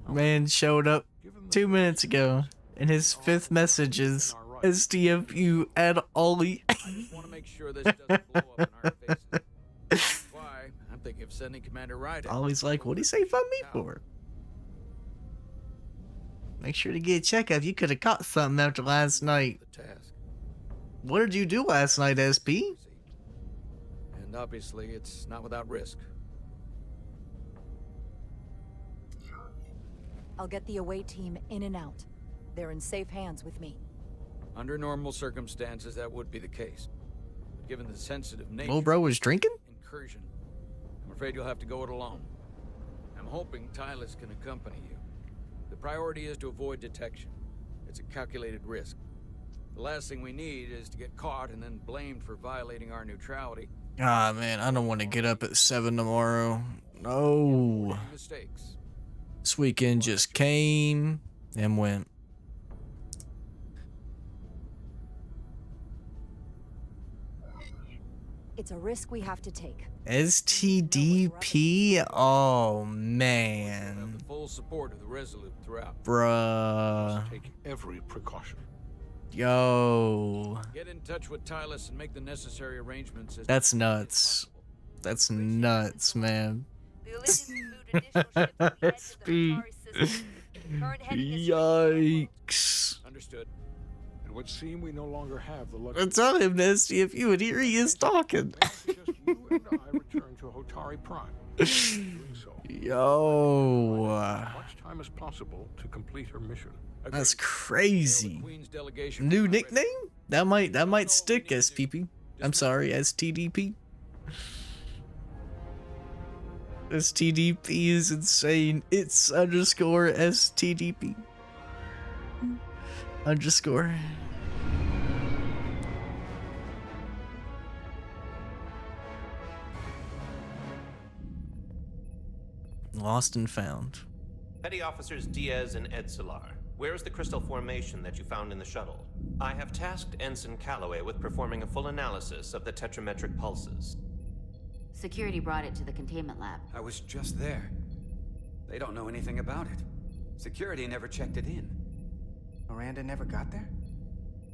A: Man showed up 2 minutes ago, and his 5th message is STFU add Ollie.
C: I just want to make sure this doesn't blow up in our faces. That's why I'm thinking of sending Commander Rydeck.
A: Ollie's like, what'd he say fund me for? Make sure to get a checkup. You could have caught something after last night.
C: The task.
A: What did you do last night, SP?
C: And obviously, it's not without risk.
Q: I'll get the away team in and out. They're in safe hands with me.
C: Under normal circumstances, that would be the case. But given the sensitive nature
A: Little bro was drinking?
C: incursion, I'm afraid you'll have to go it alone. I'm hoping Tylus can accompany you. The priority is to avoid detection. It's a calculated risk. The last thing we need is to get caught and then blamed for violating our neutrality.
A: Ah, man, I don't want to get up at 7 tomorrow. No.
C: Mistakes.
A: This weekend just came and went.
Q: It's a risk we have to take.
A: STDP? Oh,
C: The
A: man.
C: full support of the Resolute throughout.
A: Bruh.
U: Take every precaution.
A: Yo.
C: Get in touch with Tylus and make the necessary arrangements. As
A: That's nuts. That's nuts, man. SP. Yikes.
C: Understood.
U: It would seem we no longer have the luxury.
A: Tell him, Nesty, if you would hear he is talking.
U: Just you and I return to Hotari Prime. Doing so,
A: Yo.
U: as much time as possible to complete her mission.
A: That's crazy. New nickname? That might stick, SPP. I'm sorry, STDP. STDP is insane. It's underscore STDP. Underscore. Lost and found.
F: Petty Officers Diaz and Edsolar, where is the crystal formation that you found in the shuttle? I have tasked Ensign Calloway with performing a full analysis of the tetrametric pulses.
J: Security brought it to the containment lab.
O: I was just there. They don't know anything about it. Security never checked it in.
H: Miranda never got there?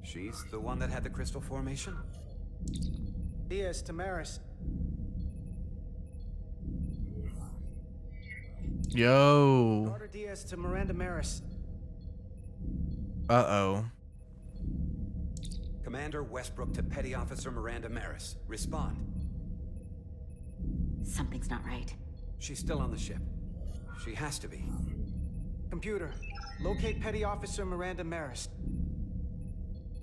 O: She's the one that had the crystal formation?
H: Diaz, Tamaris.
A: Yo.
H: Carter Diaz to Miranda Maris.
A: Uh-oh.
O: Commander Westbrook to Petty Officer Miranda Maris. Respond.
J: Something's not right.
O: She's still on the ship. She has to be.
H: Computer, locate Petty Officer Miranda Maris.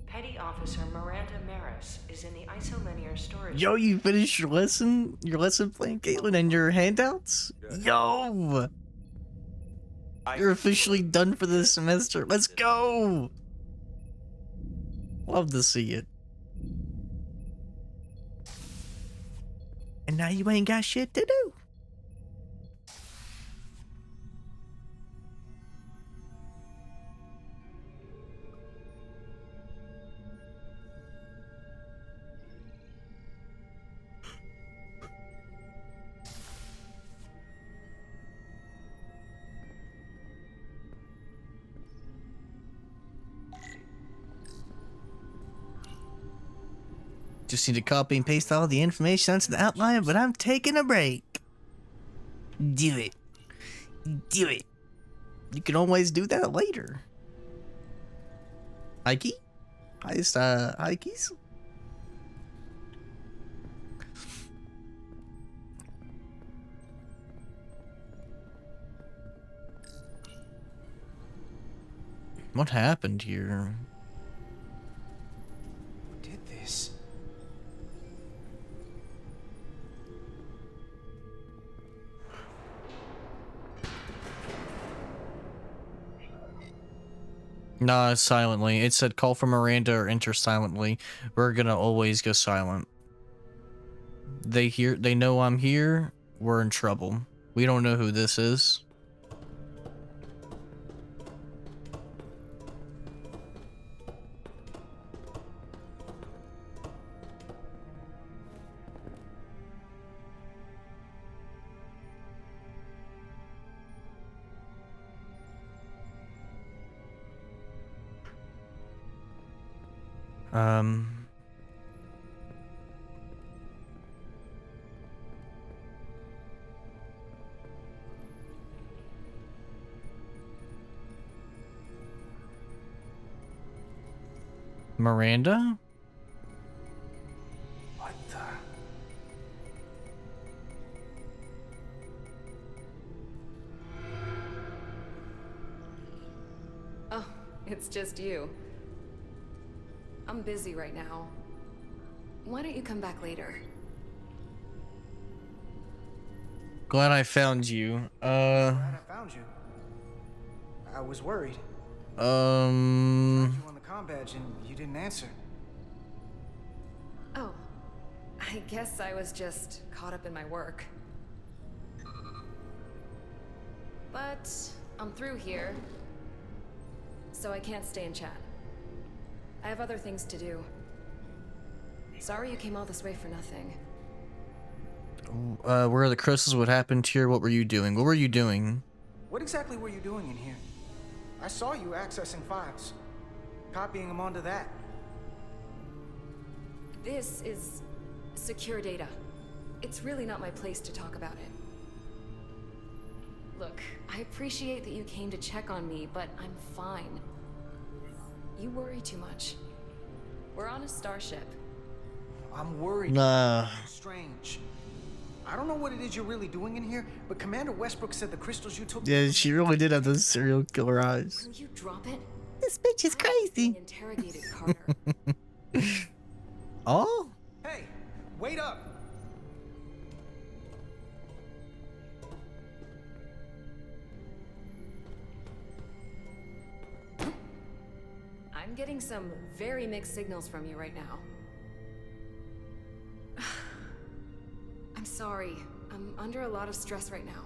N: Petty Officer Miranda Maris is in the isolinear storage.
A: Yo, you finished your lesson plan, Caitlin, and your handouts? Yo! You're officially done for this semester. Let's go! Love to see it. And now you ain't got shit to do. Just need to copy and paste all the information onto the outline, but I'm taking a break. Do it. Do it. You can always do that later. Ike? Ike's? What happened here?
H: Who did this?
A: Nah, silently. It said call for Miranda or enter silently. We're gonna always go silent. They know I'm here. We're in trouble. We don't know who this is. Miranda?
H: What the?
L: Oh, it's just you. I'm busy right now. Why don't you come back later?
A: Glad I found you.
H: Glad I found you. I was worried. Tried you on the comm badge and you didn't answer.
L: Oh, I guess I was just caught up in my work. But I'm through here, so I can't stay and chat. I have other things to do. Sorry you came all this way for nothing.
A: Where are the crystals? What happened here? What were you doing? What were you doing?
H: What exactly were you doing in here? I saw you accessing files, copying them onto that.
L: This is secure data. It's really not my place to talk about it. Look, I appreciate that you came to check on me, but I'm fine. You worry too much. We're on a starship.
H: I'm worried.
A: Nah.
H: Strange. I don't know what it is you're really doing in here, but Commander Westbrook said the crystals you took...
A: Yeah, she really did have those serial killer eyes.
L: Will you drop it?
A: This bitch is crazy.
L: Interrogated Carter.
A: Oh?
H: Hey, wait up!
L: I'm getting some very mixed signals from you right now. I'm sorry. I'm under a lot of stress right now.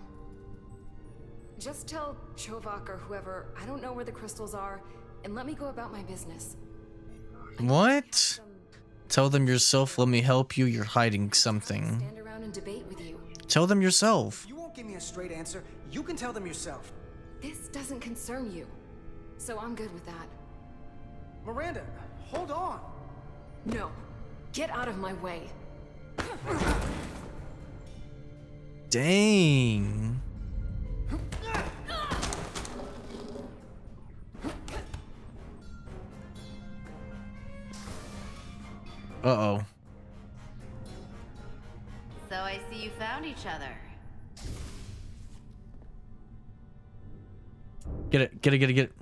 L: Just tell Chovak or whoever I don't know where the crystals are, and let me go about my business.
A: What? Tell them yourself, let me help you, you're hiding something.
L: Stand around and debate with you.
A: Tell them yourself.
H: You won't give me a straight answer. You can tell them yourself.
L: This doesn't concern you, so I'm good with that.
H: Miranda, hold on.
L: No. Get out of my way.
A: Dang. Uh-oh.
J: So I see you found each other.
A: Get it, get it, get it, get it.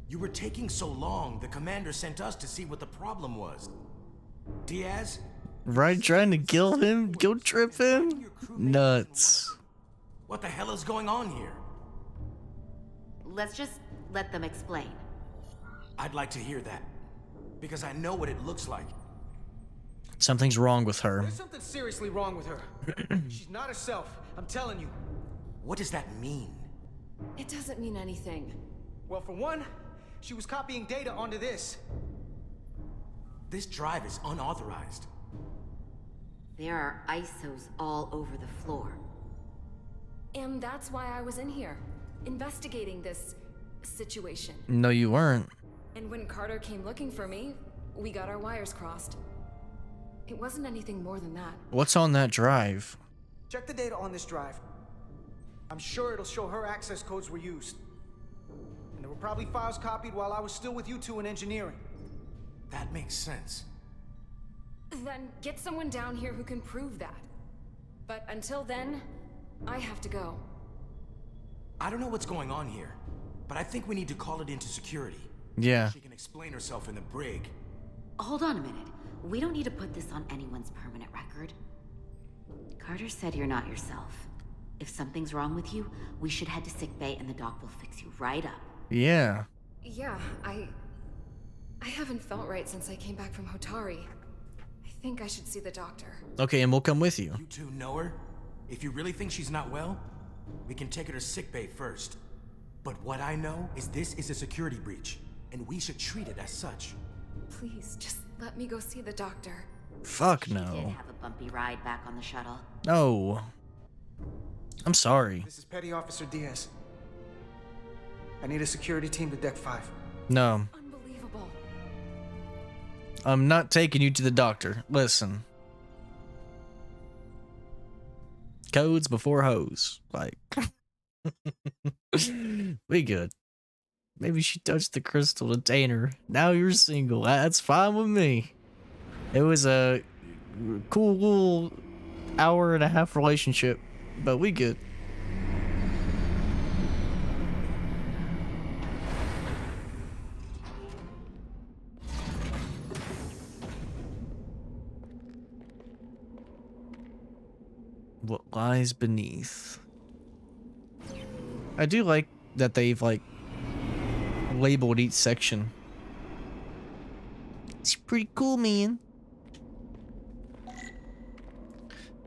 T: You were taking so long, the commander sent us to see what the problem was. Diaz?
A: Right, trying to kill him? Guilt trip him? Nuts.
T: What the hell is going on here?
J: Let's just let them explain.
T: I'd like to hear that. Because I know what it looks like.
A: Something's wrong with her.
H: There's something seriously wrong with her. She's not herself, I'm telling you.
T: What does that mean?
L: It doesn't mean anything.
H: Well, for one, she was copying data onto this.
T: This drive is unauthorized.
J: There are ISOs all over the floor.
L: And that's why I was in here, investigating this situation.
A: No, you weren't.
L: And when Carter came looking for me, we got our wires crossed. It wasn't anything more than that.
A: What's on that drive?
H: Check the data on this drive. I'm sure it'll show her access codes were used. And there were probably files copied while I was still with you two in engineering.
T: That makes sense.
L: Then get someone down here who can prove that. But until then, I have to go.
T: I don't know what's going on here, but I think we need to call it into security.
A: Yeah.
T: She can explain herself in the brig.
J: Hold on a minute. We don't need to put this on anyone's permanent record. Carter said you're not yourself. If something's wrong with you, we should head to sickbay and the doc will fix you right up.
A: Yeah.
L: Yeah, I haven't felt right since I came back from Hotari. I think I should see the doctor.
A: Okay, and we'll come with you.
T: You two know her? If you really think she's not well, we can take her to sickbay first. But what I know is this is a security breach, and we should treat it as such.
L: Please, just let me go see the doctor.
A: Fuck
J: She did
A: no.
J: have a bumpy ride back on the shuttle.
A: No. I'm sorry.
H: This is Petty Officer Diaz. I need a security team to Deck 5.
A: No.
L: Unbelievable.
A: I'm not taking you to the doctor. Listen. Codes before hoes. Like. We good. Maybe she touched the crystal to taint her. Now you're single. That's fine with me. It was a cool little hour-and-a-half relationship, but we good. What lies beneath? I do like that they've like labeled each section. It's pretty cool, man.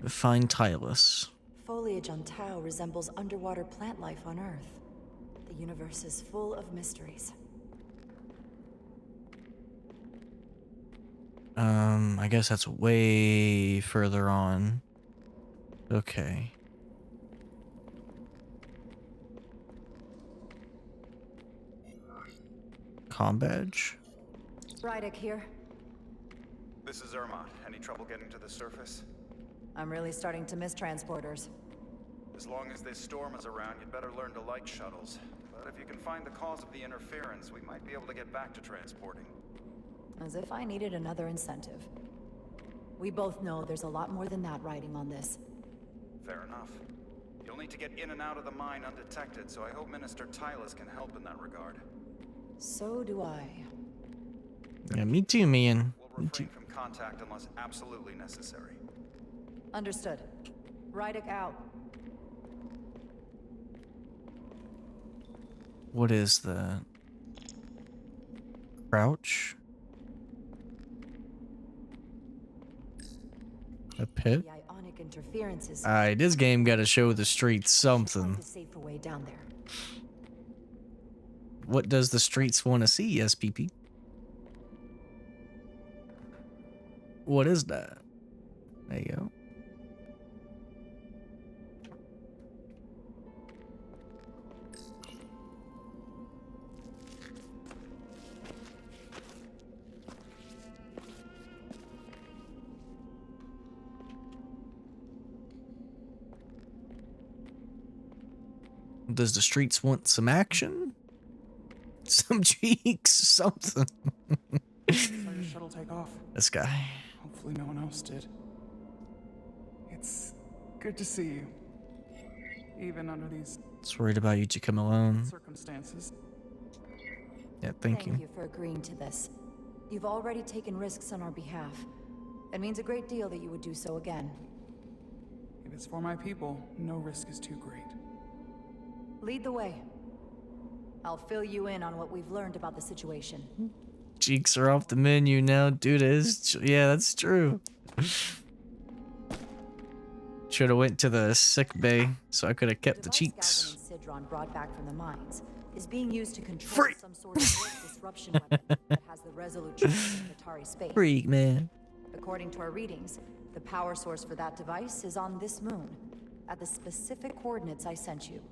A: Fine Tylus.
Q: Foliage on Tau resembles underwater plant life on Earth. The universe is full of mysteries.
A: I guess that's way further on. Okay. Com badge.
Q: Rydick here.
E: This is Irma. Any trouble getting to the surface?
Q: I'm really starting to miss transporters.
E: As long as this storm is around, you'd better learn to like shuttles. But if you can find the cause of the interference, we might be able to get back to transporting.
Q: As if I needed another incentive. We both know there's a lot more than that riding on this.
E: Fair enough. You'll need to get in and out of the mine undetected, so I hope Minister Tylus can help in that regard.
Q: So do I.
A: Yeah, me too, man.
E: We'll refrain from contact unless absolutely necessary.
Q: Understood. Rydick out.
A: What is the crouch? A pit?
Q: The ionic interferences.
A: Alright, this game gotta show the streets something.
Q: The safer way down there.
A: What does the streets want to see, SPP? What is that? There you go. Does the streets want some action? Some cheeks, something.
G: Saw your shuttle take off.
A: This guy.
G: Hopefully no one else did. It's good to see you. Even under these
A: Just worried about you to come alone.
G: circumstances.
A: Yeah, thank you.
Q: Thank you for agreeing to this. You've already taken risks on our behalf. It means a great deal that you would do so again.
G: If it's for my people, no risk is too great.
Q: Lead the way. I'll fill you in on what we've learned about the situation.
A: Cheeks are off the menu now, dude. Yeah, that's true. Should have went to the sick bay so I could have kept the cheeks.
Q: Galvin and Sidron brought back from the mines is being used to control some sort of disruption weapon that has the Resolute chip in Atari space.
A: Freak, man.
Q: According to our readings, the power source for that device is on this moon, at the specific coordinates I sent you.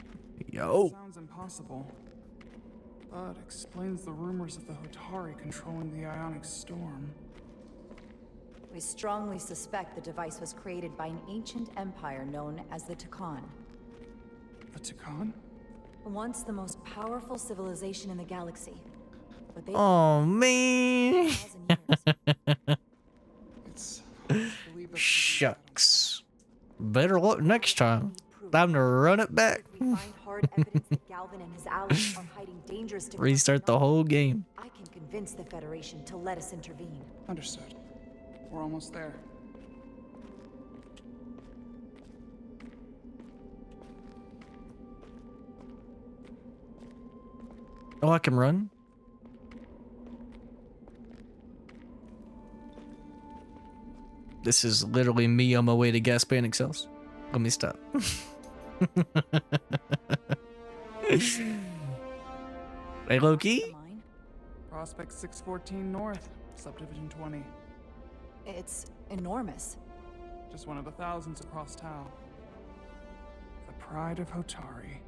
A: Yo.
G: Sounds impossible, but explains the rumors of the Hotari controlling the ionic storm.
Q: We strongly suspect the device was created by an ancient empire known as the Takan.
G: The Takan?
Q: Once the most powerful civilization in the galaxy. But they
A: Oh, man. Shucks. Better luck next time. Time to run it back.
Q: find hard evidence that Galvin and his allies are hiding dangerous
A: Restart the whole game.
Q: I can convince the Federation to let us intervene.
G: Understood. We're almost there.
A: Oh, I can run? This is literally me on my way to gas panic cells. Let me stop. Hey, Loki?
G: Prospect 614 North, Subdivision 20.
Q: It's enormous.
G: Just one of the thousands across Tau. The pride of Hotari.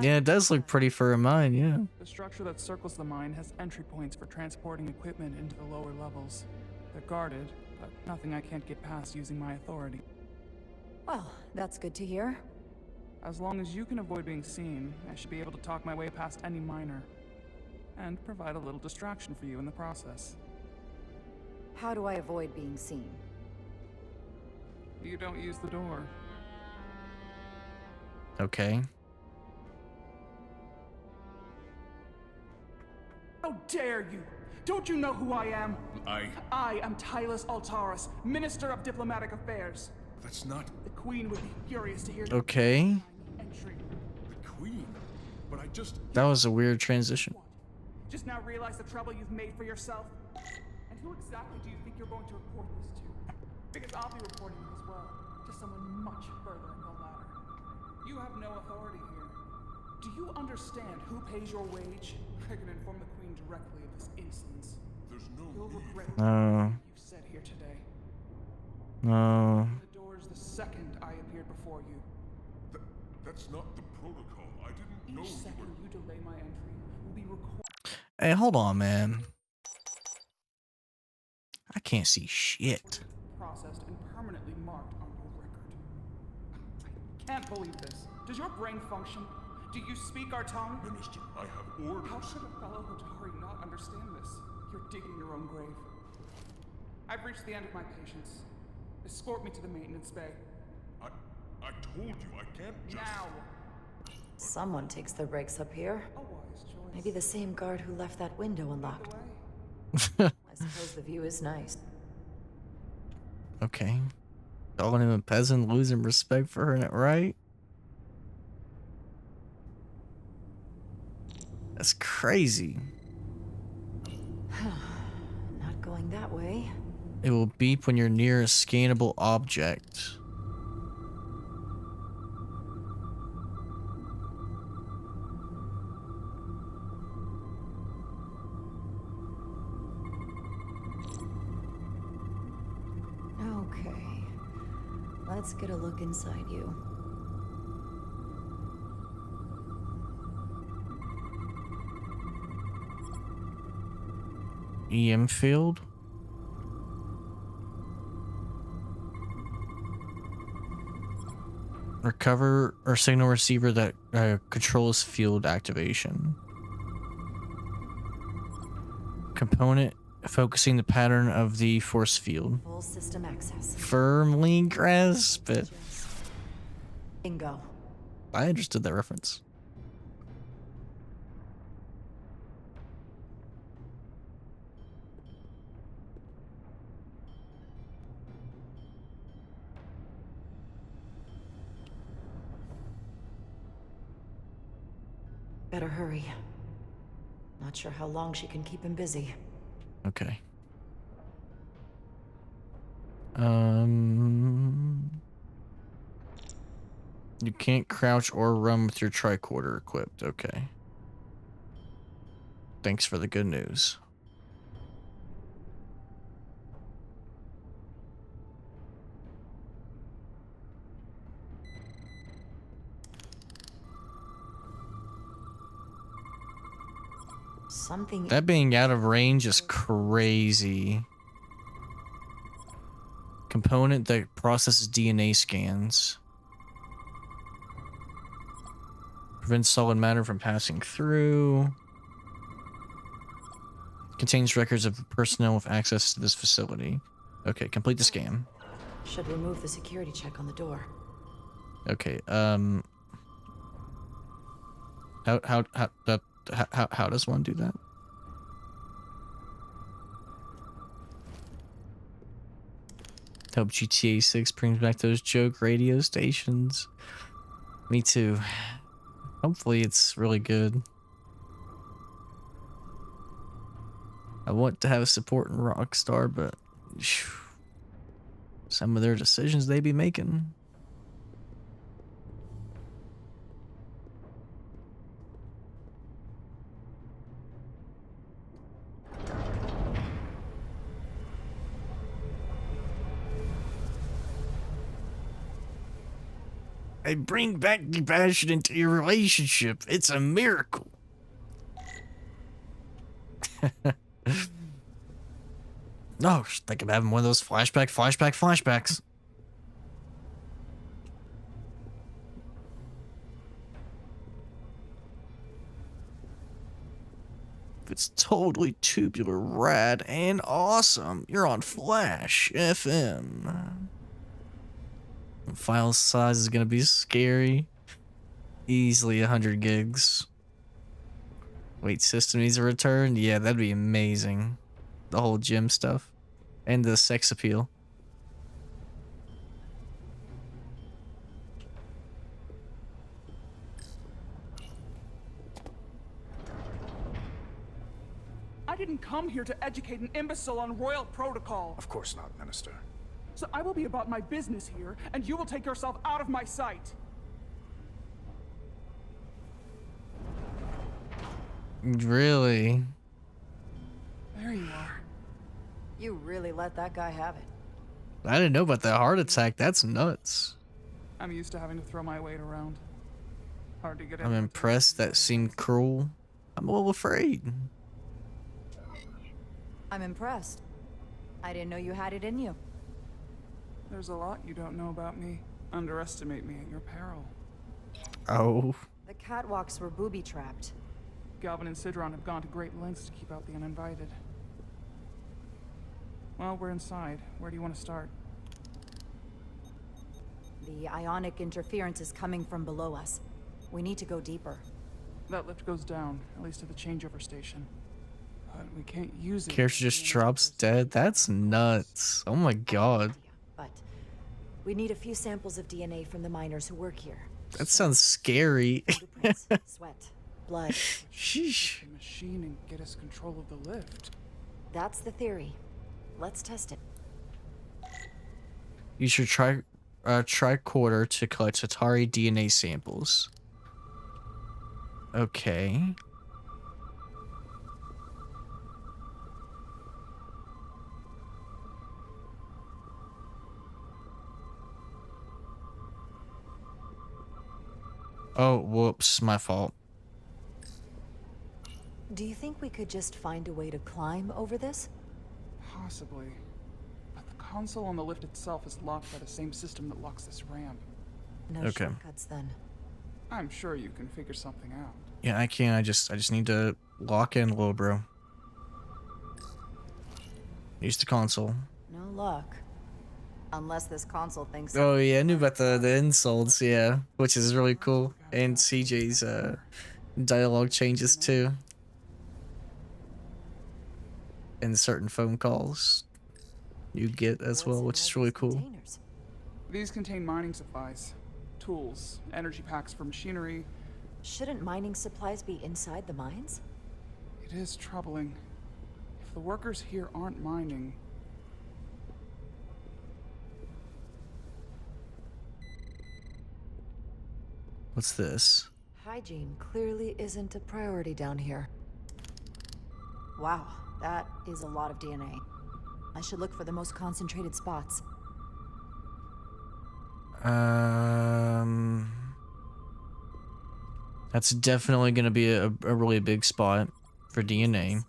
A: Yeah, it does look pretty for a mine, yeah.
G: The structure that circles the mine has entry points for transporting equipment into the lower levels. They're guarded, but nothing I can't get past using my authority.
Q: Well, that's good to hear.
G: As long as you can avoid being seen, I should be able to talk my way past any miner. And provide a little distraction for you in the process.
Q: How do I avoid being seen?
G: You don't use the door.
A: Okay.
G: How dare you! Don't you know who I am? I am Tylus Altaris, Minister of Diplomatic Affairs.
W: That's not...
G: The Queen would be furious to hear
A: Okay.
G: entry.
W: the Queen. But I just...
A: That was a weird transition.
G: Just now realize the trouble you've made for yourself? And who exactly do you think you're going to report this to? Because I'll be reporting it as well, to someone much further in the ladder. You have no authority here. Do you understand who pays your wage? I can inform the Queen directly of this insolence.
W: There's no
G: You'll regret
A: No.
G: you've said here today.
A: No.
G: The doors the second I appeared before you.
W: That's not the protocol. I didn't know
G: Each second you delay my entry will be recorded.
A: Hey, hold on, man. I can't see shit.
G: Processed and permanently marked on your record. I can't believe this. Does your brain function? Do you speak our tongue?
W: Minister, I have orders.
G: How should a fellow Hotari not understand this? You're digging your own grave. I've reached the end of my patience. Escort me to the maintenance bay.
W: I told you I can't just...
G: Now!
Q: Someone takes their breaks up here. Maybe the same guard who left that window unlocked. I suppose the view is nice.
A: Okay. Calling him a peasant, losing respect for her, right? That's crazy.
Q: Not going that way.
A: It will beep when you're near a scannable object.
Q: Okay. Let's get a look inside you.
A: EM field? Recover or signal receiver that controls field activation. Component focusing the pattern of the force field.
Q: Full system access.
A: Firmly grasp it.
Q: Bingo.
A: I understood that reference.
Q: Better hurry. Not sure how long she can keep him busy.
A: Okay. You can't crouch or run with your tricorder equipped. Okay. Thanks for the good news.
Q: Something.
A: That being out of range is crazy. Component that processes DNA scans. Prevents solid matter from passing through. Contains records of personnel with access to this facility. Okay, complete the scan.
Q: Should remove the security check on the door.
A: Okay, how does one do that? Hope GTA 6 brings back those joke radio stations. Me too. Hopefully it's really good. I want to have support in Rockstar, but some of their decisions they be making. I bring back the passion into your relationship. It's a miracle. No, think of having one of those flashbacks. It's totally tubular, rad, and awesome. You're on Flash FM. File size is gonna be scary. Easily 100 gigs. Wait, system needs a return? Yeah, that'd be amazing. The whole gym stuff. And the sex appeal.
G: I didn't come here to educate an imbecile on royal protocol.
W: Of course not, Minister.
G: So I will be about my business here, and you will take yourself out of my sight.
A: Really?
G: There you are.
Q: You really let that guy have it.
A: I didn't know about that heart attack. That's nuts.
G: I'm used to having to throw my weight around. Hard to get
A: I'm impressed. That seemed cruel. I'm a little afraid.
Q: I'm impressed. I didn't know you had it in you.
G: There's a lot you don't know about me. Underestimate me at your peril.
A: Oh.
Q: The catwalks were booby-trapped.
G: Galvin and Sidron have gone to great lengths to keep out the uninvited. Well, we're inside. Where do you want to start?
Q: The ionic interference is coming from below us. We need to go deeper.
G: That lift goes down, at least to the changeover station. But we can't use it.
A: Character just drops dead. That's nuts. Oh my god.
Q: But we need a few samples of DNA from the miners who work here.
A: That sounds scary.
Q: Sweat, blood.
A: Sheesh.
G: The machine and get us control of the lift.
Q: That's the theory. Let's test it.
A: Use your tricorder to collect Atari DNA samples. Okay. Oh, whoops, my fault.
Q: Do you think we could just find a way to climb over this?
G: Possibly. But the console on the lift itself is locked by the same system that locks this ramp.
Q: No shortcuts then.
G: I'm sure you can figure something out.
A: Yeah, I can. I just need to lock in low, bro. Use the console.
Q: No luck. Unless this console thinks.
A: Oh yeah, I knew about the insults, yeah, which is really cool. And CJ's dialogue changes too. And certain phone calls you get as well, which is really cool.
G: These contain mining supplies, tools, energy packs for machinery.
Q: Shouldn't mining supplies be inside the mines?
G: It is troubling. If the workers here aren't mining...
A: What's this?
Q: Hygiene clearly isn't a priority down here. Wow, that is a lot of DNA. I should look for the most concentrated spots.
A: That's definitely gonna be a really big spot for DNA.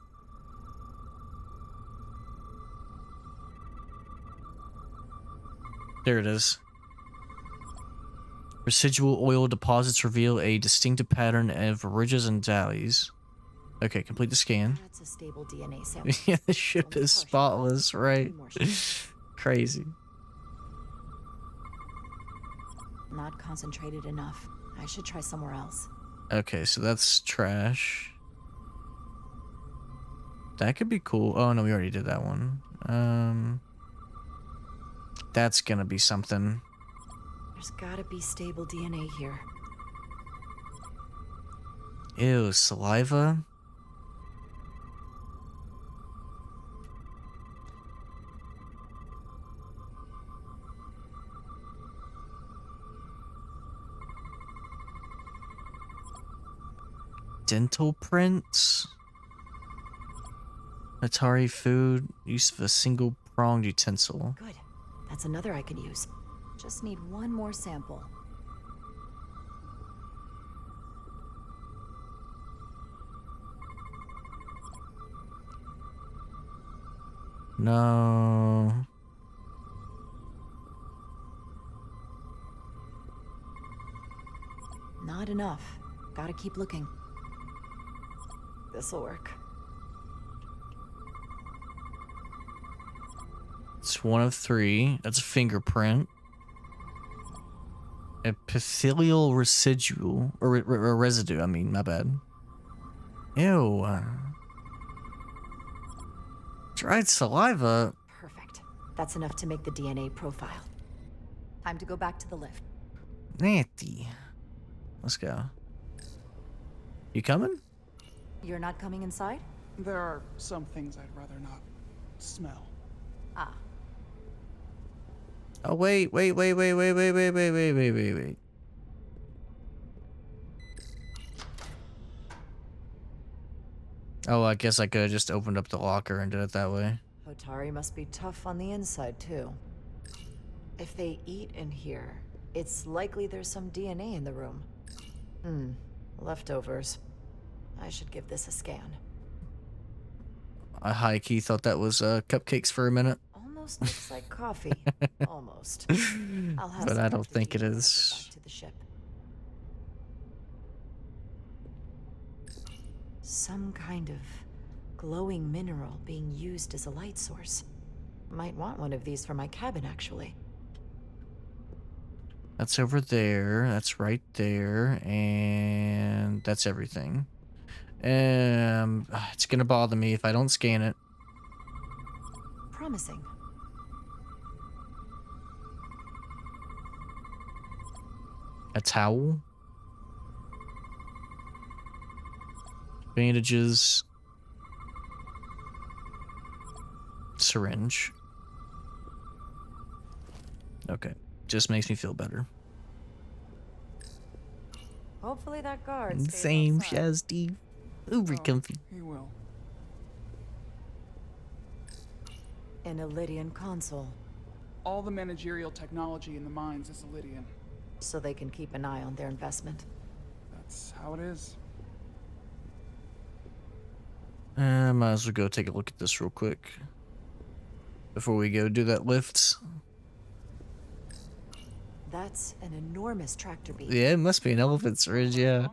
A: There it is. Residual oil deposits reveal a distinctive pattern of ridges and valleys. Okay, complete the scan.
Q: That's a stable DNA sample.
A: Yeah, the ship is spotless, right? Crazy.
Q: Not concentrated enough. I should try somewhere else.
A: Okay, so that's trash. That could be cool. Oh no, we already did that one. That's gonna be something.
Q: There's gotta be stable DNA here.
A: Ew, saliva? Dental prints? Atari food, use of a single pronged utensil.
Q: Good. That's another I could use. Just need one more sample.
A: No.
Q: Not enough. Gotta keep looking. This'll work.
A: It's one of three. That's a fingerprint. Epithelial residual. Or residue, I mean, my bad. Ew. Dried saliva.
Q: Perfect. That's enough to make the DNA profile. Time to go back to the lift.
A: Natty. Let's go. You coming?
Q: You're not coming inside?
G: There are some things I'd rather not smell.
Q: Ah.
A: Oh, wait. Oh, I guess I could have just opened up the locker and did it that way.
Q: Otari must be tough on the inside, too. If they eat in here, it's likely there's some DNA in the room. Leftovers. I should give this a scan.
A: I high-key thought that was cupcakes for a minute.
Q: Almost looks like coffee. Almost. I'll have
A: but
Q: some
A: I don't think it
Q: after
A: is.
Q: I get back to the ship. Some kind of glowing mineral being used as a light source. Might want one of these for my cabin, actually.
A: That's over there. That's right there. And that's everything. It's gonna bother me if I don't scan it.
Q: Promising.
A: A towel. Bandages. Syringe. Okay. Just makes me feel better.
Q: Hopefully that guard stays
A: Same
Q: outside.
A: as Steve. Uber comfy.
G: He will.
Q: An Illydian console.
G: All the managerial technology in the mines is Illydian.
Q: So they can keep an eye on their investment.
G: That's how it is.
A: Might as well go take a look at this real quick. Before we go do that lift.
Q: That's an enormous tractor beam.
A: Yeah, it must be an elephant syringe, yeah.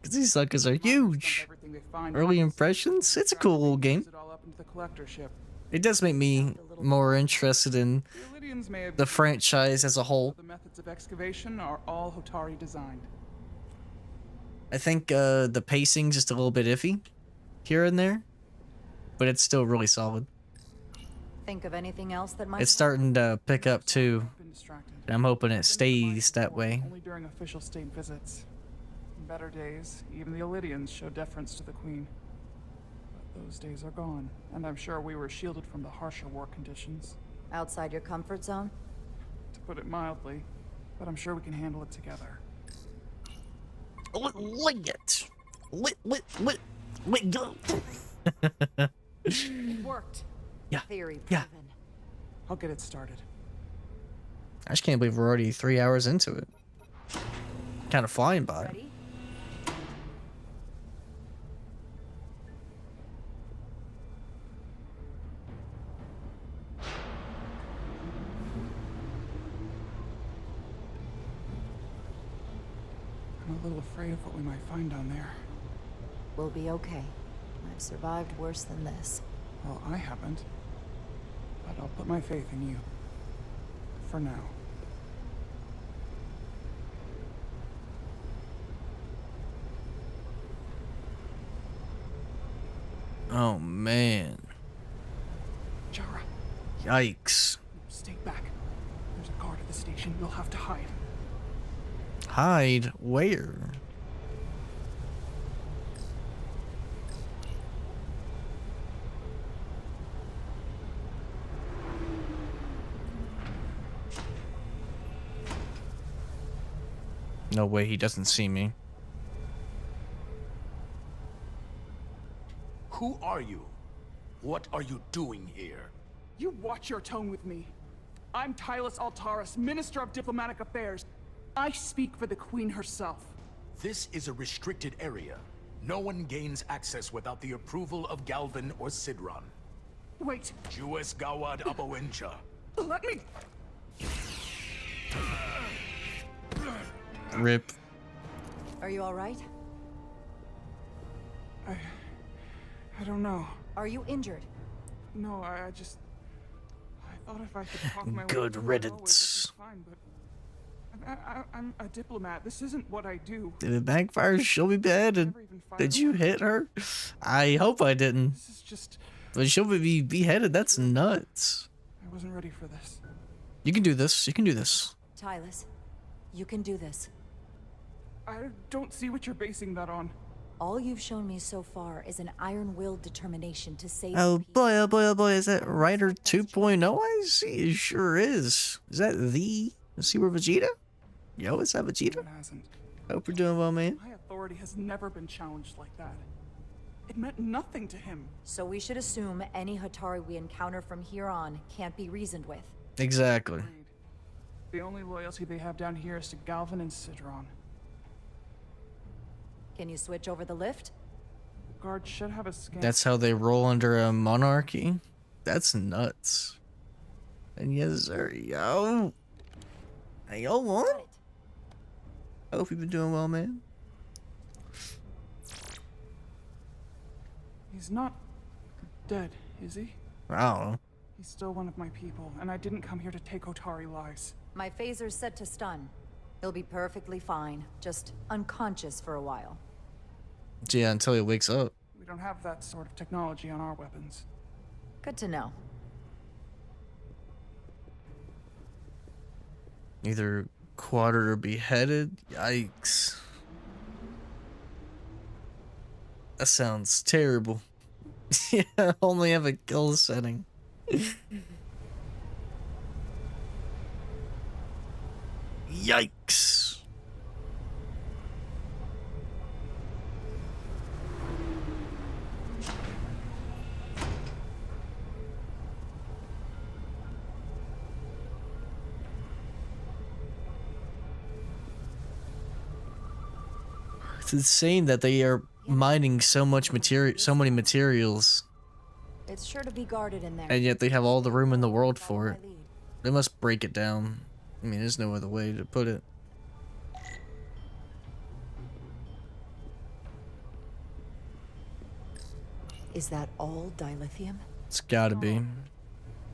A: Because these suckers are huge. Early impressions? It's a cool little game. It does make me more interested in the franchise as a whole.
G: The methods of excavation are all Hotari designed.
A: I think the pacing's just a little bit iffy here and there, but it's still really solid.
Q: Think of anything else that might
A: It's starting to pick up too. And I'm hoping it stays that way.
G: Only during official state visits. In better days, even the Illydians show deference to the Queen. But those days are gone, and I'm sure we were shielded from the harsher war conditions.
Q: outside your comfort zone?
G: To put it mildly, but I'm sure we can handle it together.
A: Go.
Q: It worked.
A: Yeah.
Q: Theory
A: Yeah.
Q: proven.
G: I'll get it started.
A: I just can't believe we're already 3 hours into it. Kind of flying by.
Q: Ready?
G: I'm a little afraid of what we might find down there.
Q: We'll be okay. I've survived worse than this.
G: Well, I haven't. But I'll put my faith in you. For now.
A: Oh man.
G: Jara,
A: Yikes.
G: stay back. There's a guard at the station. You'll have to hide.
A: Hide where? No way he doesn't see me.
T: Who are you? What are you doing here?
G: You watch your tone with me. I'm Tylus Altaris, Minister of Diplomatic Affairs. I speak for the Queen herself.
T: This is a restricted area. No one gains access without the approval of Galvin or Sidron.
G: Wait.
T: Jues Gawad Abawencha.
G: Let me...
A: Rip.
Q: Are you all right?
G: I don't know.
Q: Are you injured?
G: No, I just... I thought if I could talk my way
A: Good
G: through it
A: riddance.
G: always, I'd be fine, but... I'm a diplomat. This isn't what I do.
A: Did it backfire? She'll be beheaded. Did you hit her? I hope I didn't.
G: This is just...
A: But she'll be beheaded. That's nuts.
G: I wasn't ready for this.
A: You can do this. You can do this.
Q: Tylus, you can do this.
G: I don't see what you're basing that on.
Q: All you've shown me so far is an iron-willed determination to save
A: Oh
Q: the
A: boy, oh boy, oh boy. Is that Rider 2.0? I see. It sure is. Is that the... Let's see where Vegeta? Yo, is that Vegeta?
G: It hasn't.
A: Hope we're doing well, man.
G: My authority has never been challenged like that. It meant nothing to him.
Q: So we should assume any Hotari we encounter from here on can't be reasoned with.
A: Exactly.
G: The only loyalty they have down here is to Galvin and Sidron.
Q: Can you switch over the lift?
G: The guard should have a scan.
A: That's how they roll under a monarchy? That's nuts. And yes, sir. Yo. Hey, yo, what? I hope you've been doing well, man.
G: He's not dead, is he?
A: I don't know.
G: He's still one of my people, and I didn't come here to take Otari lies.
Q: My phaser's set to stun. He'll be perfectly fine, just unconscious for a while.
A: Yeah, until he wakes up.
G: We don't have that sort of technology on our weapons.
Q: Good to know.
A: Either quartered or beheaded? Yikes. That sounds terrible. Yeah, only have a kill setting. Yikes. It's insane that they are mining so much material, so many materials,
Q: It's sure to be guarded in there.
A: and yet they have all the room in the world for it. They must break it down. I mean, there's no other way to put it.
Q: Is that all dilithium?
A: It's gotta be.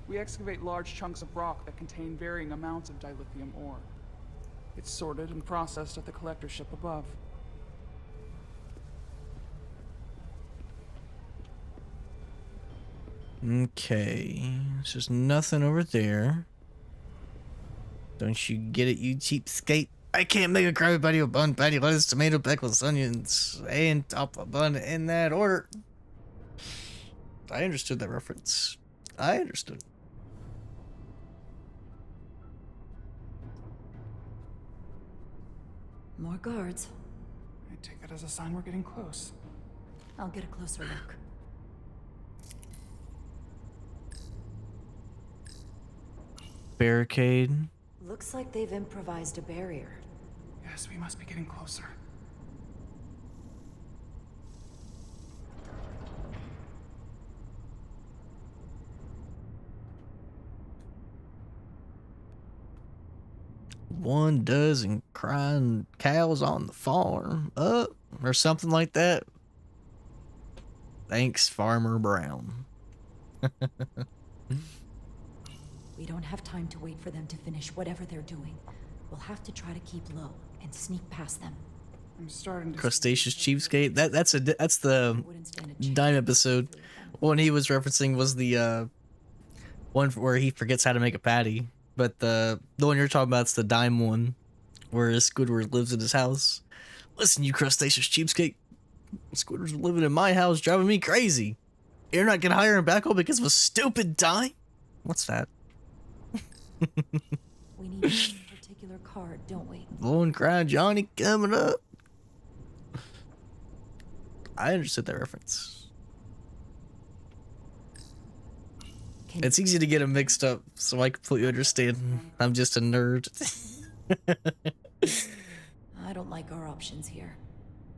G: We excavate large chunks of rock that contain varying amounts of dilithium ore. It's sorted and processed at the collector ship above.
A: Okay, there's just nothing over there. Don't you get it, you cheapskate? I can't make a Krabby Patty, a bun, patty, lettuce, tomato, pickles, onions, and top a bun in that order. I understood that reference. I understood.
Q: More guards.
G: I take that as a sign we're getting close.
Q: I'll get a closer look.
A: Barricade.
Q: Looks like they've improvised a barrier.
G: Yes, we must be getting closer.
A: One dozen crying cows on the farm. Or something like that. Thanks, Farmer Brown.
Q: We don't have time to wait for them to finish whatever they're doing. We'll have to try to keep low and sneak past them.
G: I'm starting to
A: Crustaceous cheapskate. That's the Dime episode. One he was referencing was the one where he forgets how to make a patty. But the one you're talking about is the Dime one, where Squidward lives in his house. Listen, you crustaceous cheapskate. Squidward's living in my house, driving me crazy. You're not gonna hire him back up because of a stupid dime? What's that?
Q: We need a particular card, don't we?
A: Blowing Cry Johnny coming up. I understood that reference. It's easy to get them mixed up, so I completely understand. I'm just a nerd.
Q: I don't like our options here.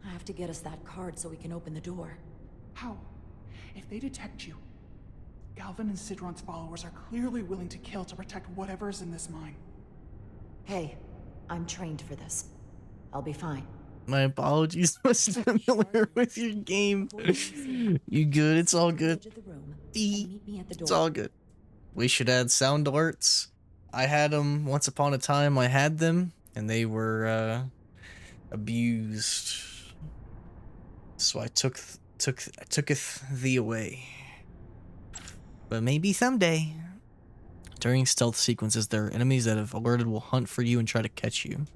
Q: I have to get us that card so we can open the door.
G: How? If they detect you, Galvin and Sidron's followers are clearly willing to kill to protect whatever's in this mine.
Q: Hey, I'm trained for this. I'll be fine.
A: My apologies, I was familiar with your game. You good? It's all good. It's all good. We should add sound alerts. I had them once upon a time. I had them, and they were abused. So I took thee away. But maybe someday. During stealth sequences, there are enemies that have alerted will hunt for you and try to catch you.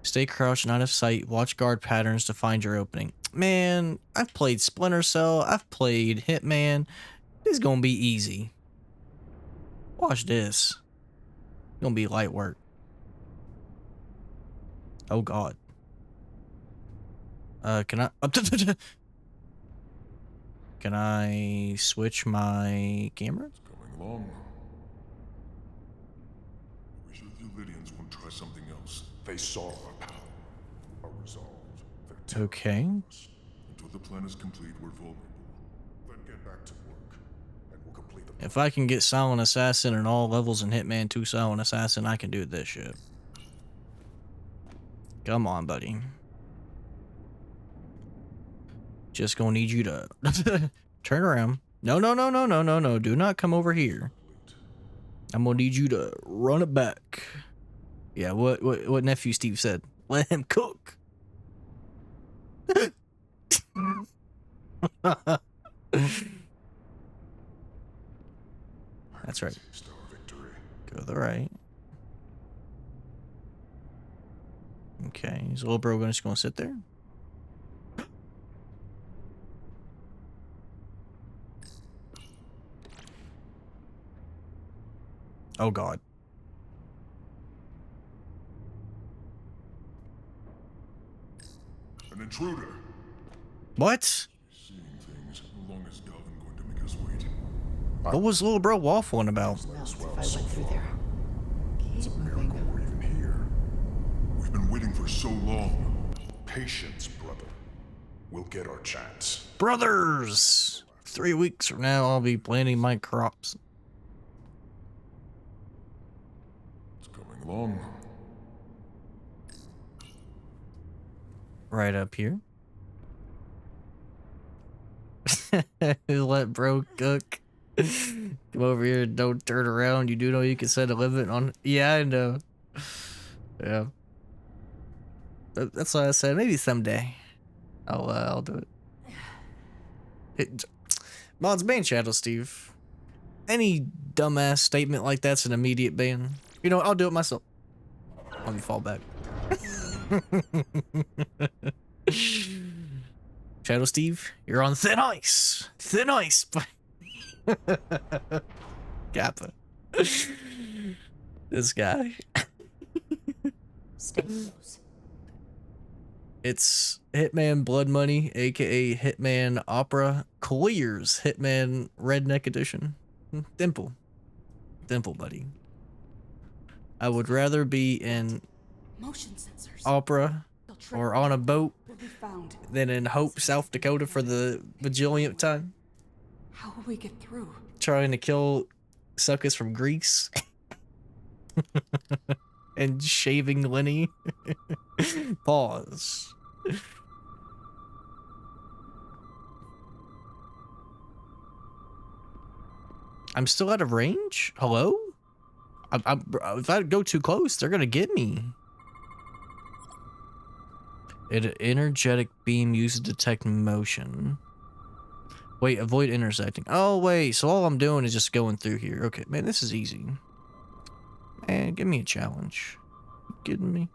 A: Stay crouched and out of sight. Watch guard patterns to find your opening. Man, I've played Splinter Cell. I've played Hitman. This is gonna be easy. Watch this. It's gonna be light work. Oh God. Can I? Can I switch my camera?
W: Going along. We should the Lydians won't try something else. They saw our power, our resolve.
A: Okay.
W: Until the plan is complete, we're vulnerable. Then get back to work, and we'll complete the.
A: If I can get Silent Assassin in all levels in Hitman 2 Silent Assassin, I can do this shit. Come on, buddy. Just gonna need you to turn around. No, no, no, no, no, no, no. Do not come over here. I'm gonna need you to run it back. Yeah, what nephew Steve said. Let him cook. That's right. Go to the right. Okay, is little bro just gonna sit there? Oh God.
W: An intruder.
A: What?
W: Seeing things, as long as Delvin going to make us wait.
A: What was little bro waffling about?
W: If I went through there. It's a miracle we're even here. We've been waiting for so long. Patience, brother. We'll get our chance.
A: Brothers! 3 weeks from now, I'll be planting my crops.
W: It's coming along.
A: Right up here. Let bro cook. Come over here and don't turn around. You do know you can set a limit on. Yeah, I know. Yeah. That's why I said maybe someday I'll do it. Mods ban Shadow Steve. Any dumbass statement like that's an immediate ban. You know what? I'll do it myself. Let me fall back. Shadow Steve, you're on thin ice. Thin ice. Kappa. This guy.
Q: Stay close.
A: It's Hitman Blood Money, aka Hitman Opera, Colliers Hitman Redneck Edition. Dimple. Dimple, buddy. I would rather be in
I: Motion sensors.
A: Opera or on a boat
I: Will be found.
A: than in Hope, South Dakota for the bajillionth time.
I: How will we get through?
A: Trying to kill suckers from Greece. And shaving Lenny. Pause. I'm still out of range? Hello? If I go too close, they're gonna get me. An energetic beam used to detect motion. Wait, avoid intersecting. Oh, wait, so all I'm doing is just going through here. Okay, man, this is easy. Man, give me a challenge. You kidding me?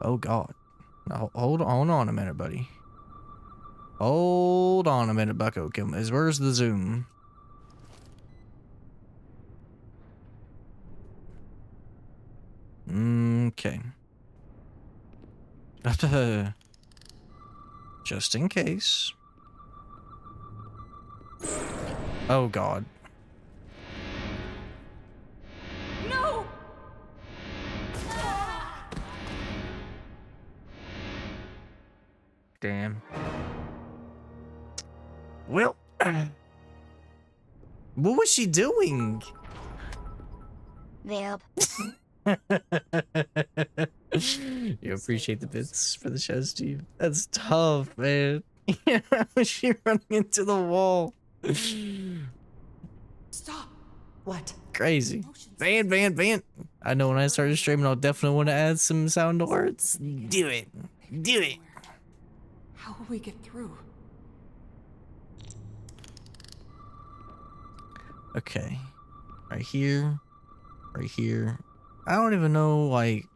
A: Oh, God. Now, hold on a minute, buddy. Hold on a minute, bucko. Where's the zoom? Okay. Just in case. Oh, God.
I: No!
A: Damn. Well, what was she doing?
P: There.
A: You appreciate the bits for the show, Steve. That's tough, man. She running into the wall.
I: Stop. What?
A: Crazy. Van. I know when I started streaming, I'll definitely want to add some sound alerts. Do it. Do it.
I: How will we get through?
A: Okay. Right here. Right here. I don't even know, like,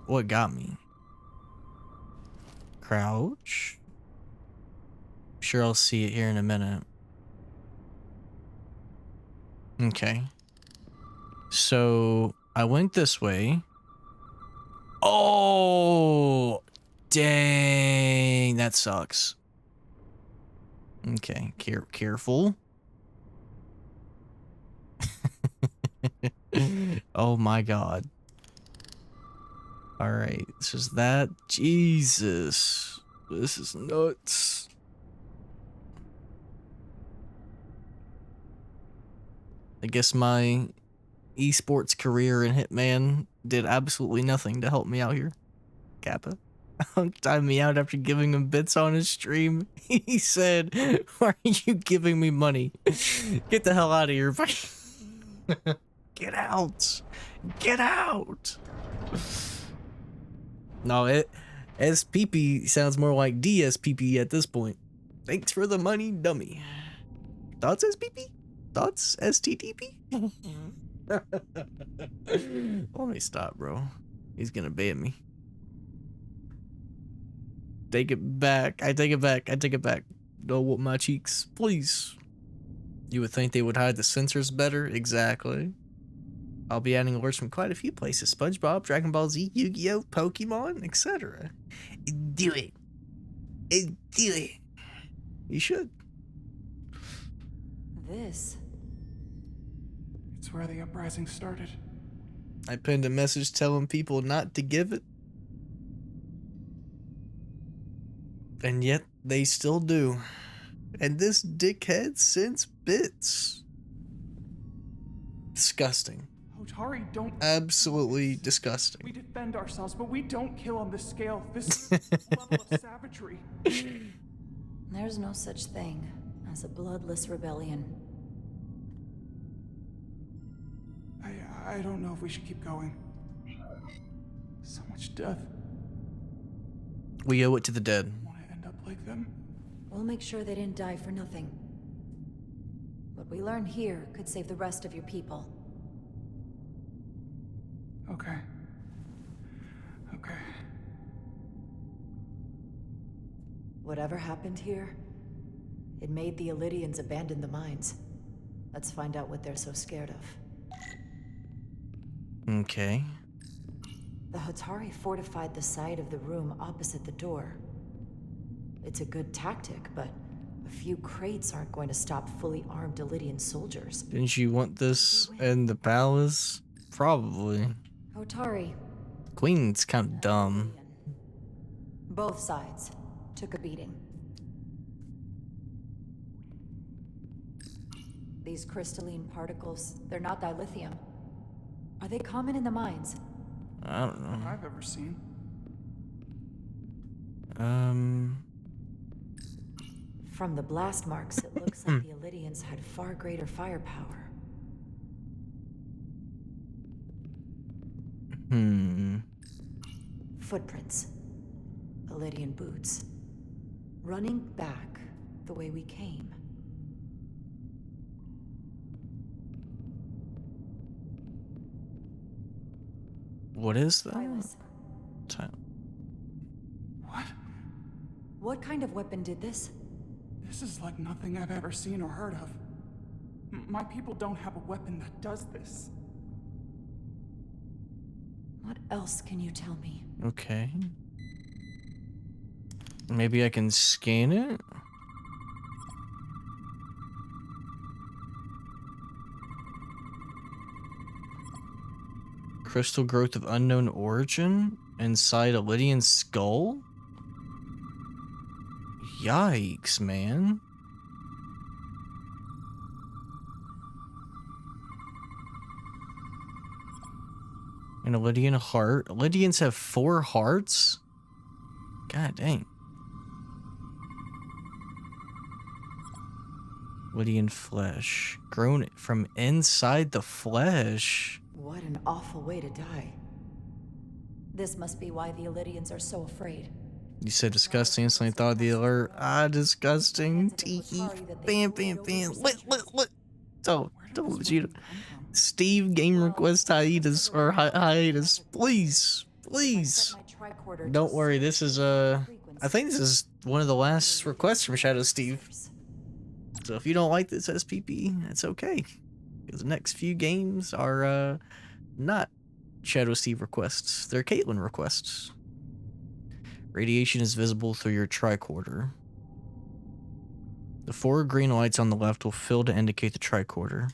A: what got me. Crouch. I'm sure I'll see it here in a minute. Okay. So, I went this way. Oh! Dang, that sucks. Okay, careful. Oh my God. Alright, this is that. Jesus. This is nuts. I guess my esports career in Hitman did absolutely nothing to help me out here. Kappa. Hunk timed me out after giving him bits on his stream. He said, "Why are you giving me money? Get the hell out of here." Get out. Get out. No, SPP sounds more like DSPP at this point. Thanks for the money, dummy. Thoughts, SPP? Thoughts, STTP? Let me stop, bro. He's gonna ban me. Take it back. I take it back. I take it back. Don't whoop my cheeks, please. You would think they would hide the censors better? Exactly. I'll be adding alerts from quite a few places. SpongeBob, Dragon Ball Z, Yu-Gi-Oh, Pokemon, etc. Do it. Do it. You should.
G: This. It's where the uprising started.
A: I pinned a message telling people not to give it. And yet, they still do. And this dickhead sends bits. Disgusting.
G: Otari, don't.
A: Absolutely disgusting.
G: We defend ourselves, but we don't kill on this scale. This level of savagery.
Q: There's no such thing as a bloodless rebellion.
G: I don't know if we should keep going. So much death.
A: We owe it to the dead.
G: Want to end up like them?
Q: We'll make sure they didn't die for nothing. What we learn here could save the rest of your people.
G: Okay. Okay.
Q: Whatever happened here, it made the Illydians abandon the mines. Let's find out what they're so scared of.
A: Okay.
Q: The Hatari fortified the side of the room opposite the door. It's a good tactic, but a few crates aren't going to stop fully armed Illydian soldiers.
A: Didn't you want this in the palace? Probably.
Q: Hatari.
A: Queen's kind of dumb.
Q: Both sides took a beating. These crystalline particles, they're not dilithium. Are they common in the mines?
A: I don't know.
G: I've ever seen.
Q: From the blast marks, it looks like the Illydians had far greater firepower. Footprints. Illydian boots. Running back the way we came.
A: What is that?
G: What?
Q: What kind of weapon did this?
G: This is like nothing I've ever seen or heard of. My people don't have a weapon that does this.
Q: What else can you tell me?
A: Okay. Maybe I can scan it? Crystal growth of unknown origin inside a Lydian skull? Yikes, man. And a Lydian heart. Lydians have 4 hearts? God dang. Lydian flesh. Grown from inside the flesh.
Q: What an awful way to die. This must be why the Illydians are so afraid.
A: You said disgusting, instantly thought of the alert. Ah, disgusting. Tiki. Bam, bam, bam. Lit. Don't you. Steve game request hiatus or hiatus. Please. Don't worry, this is I think this is one of the last requests from Shadow Steve. So if you don't like this SPP, it's okay. Because the next few games are not Shadow Steve requests. They're Caitlyn requests. Radiation is visible through your tricorder. The 4 green lights on the left will fill to indicate the tricorder.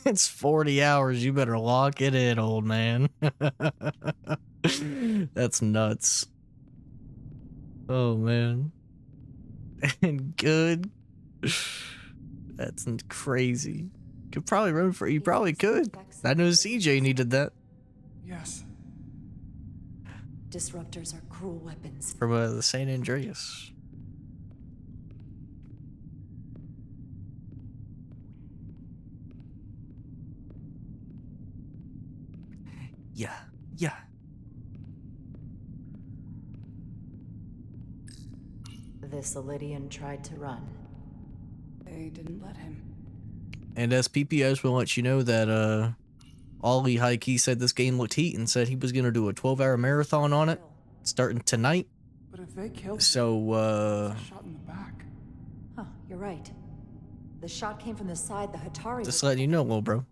A: It's 40 hours. You better lock it in, old man. That's nuts. Oh, man. And good. That's crazy. Could probably run for. You probably could. I know CJ needed that.
G: Yes.
Q: Disruptors are cruel weapons.
A: From the San Andreas. Yeah.
Q: This Elydian tried to run.
G: They didn't let him.
A: And as PPS will let you know that Ollie high-key said this game looked heat and said he was gonna do a 12-hour marathon on it starting tonight.
G: But if they killed him,
A: So
G: it's a shot in the back.
Q: Huh, you're right. The shot came from the side the Hatari
A: just
Q: was...
A: letting you know, little bro.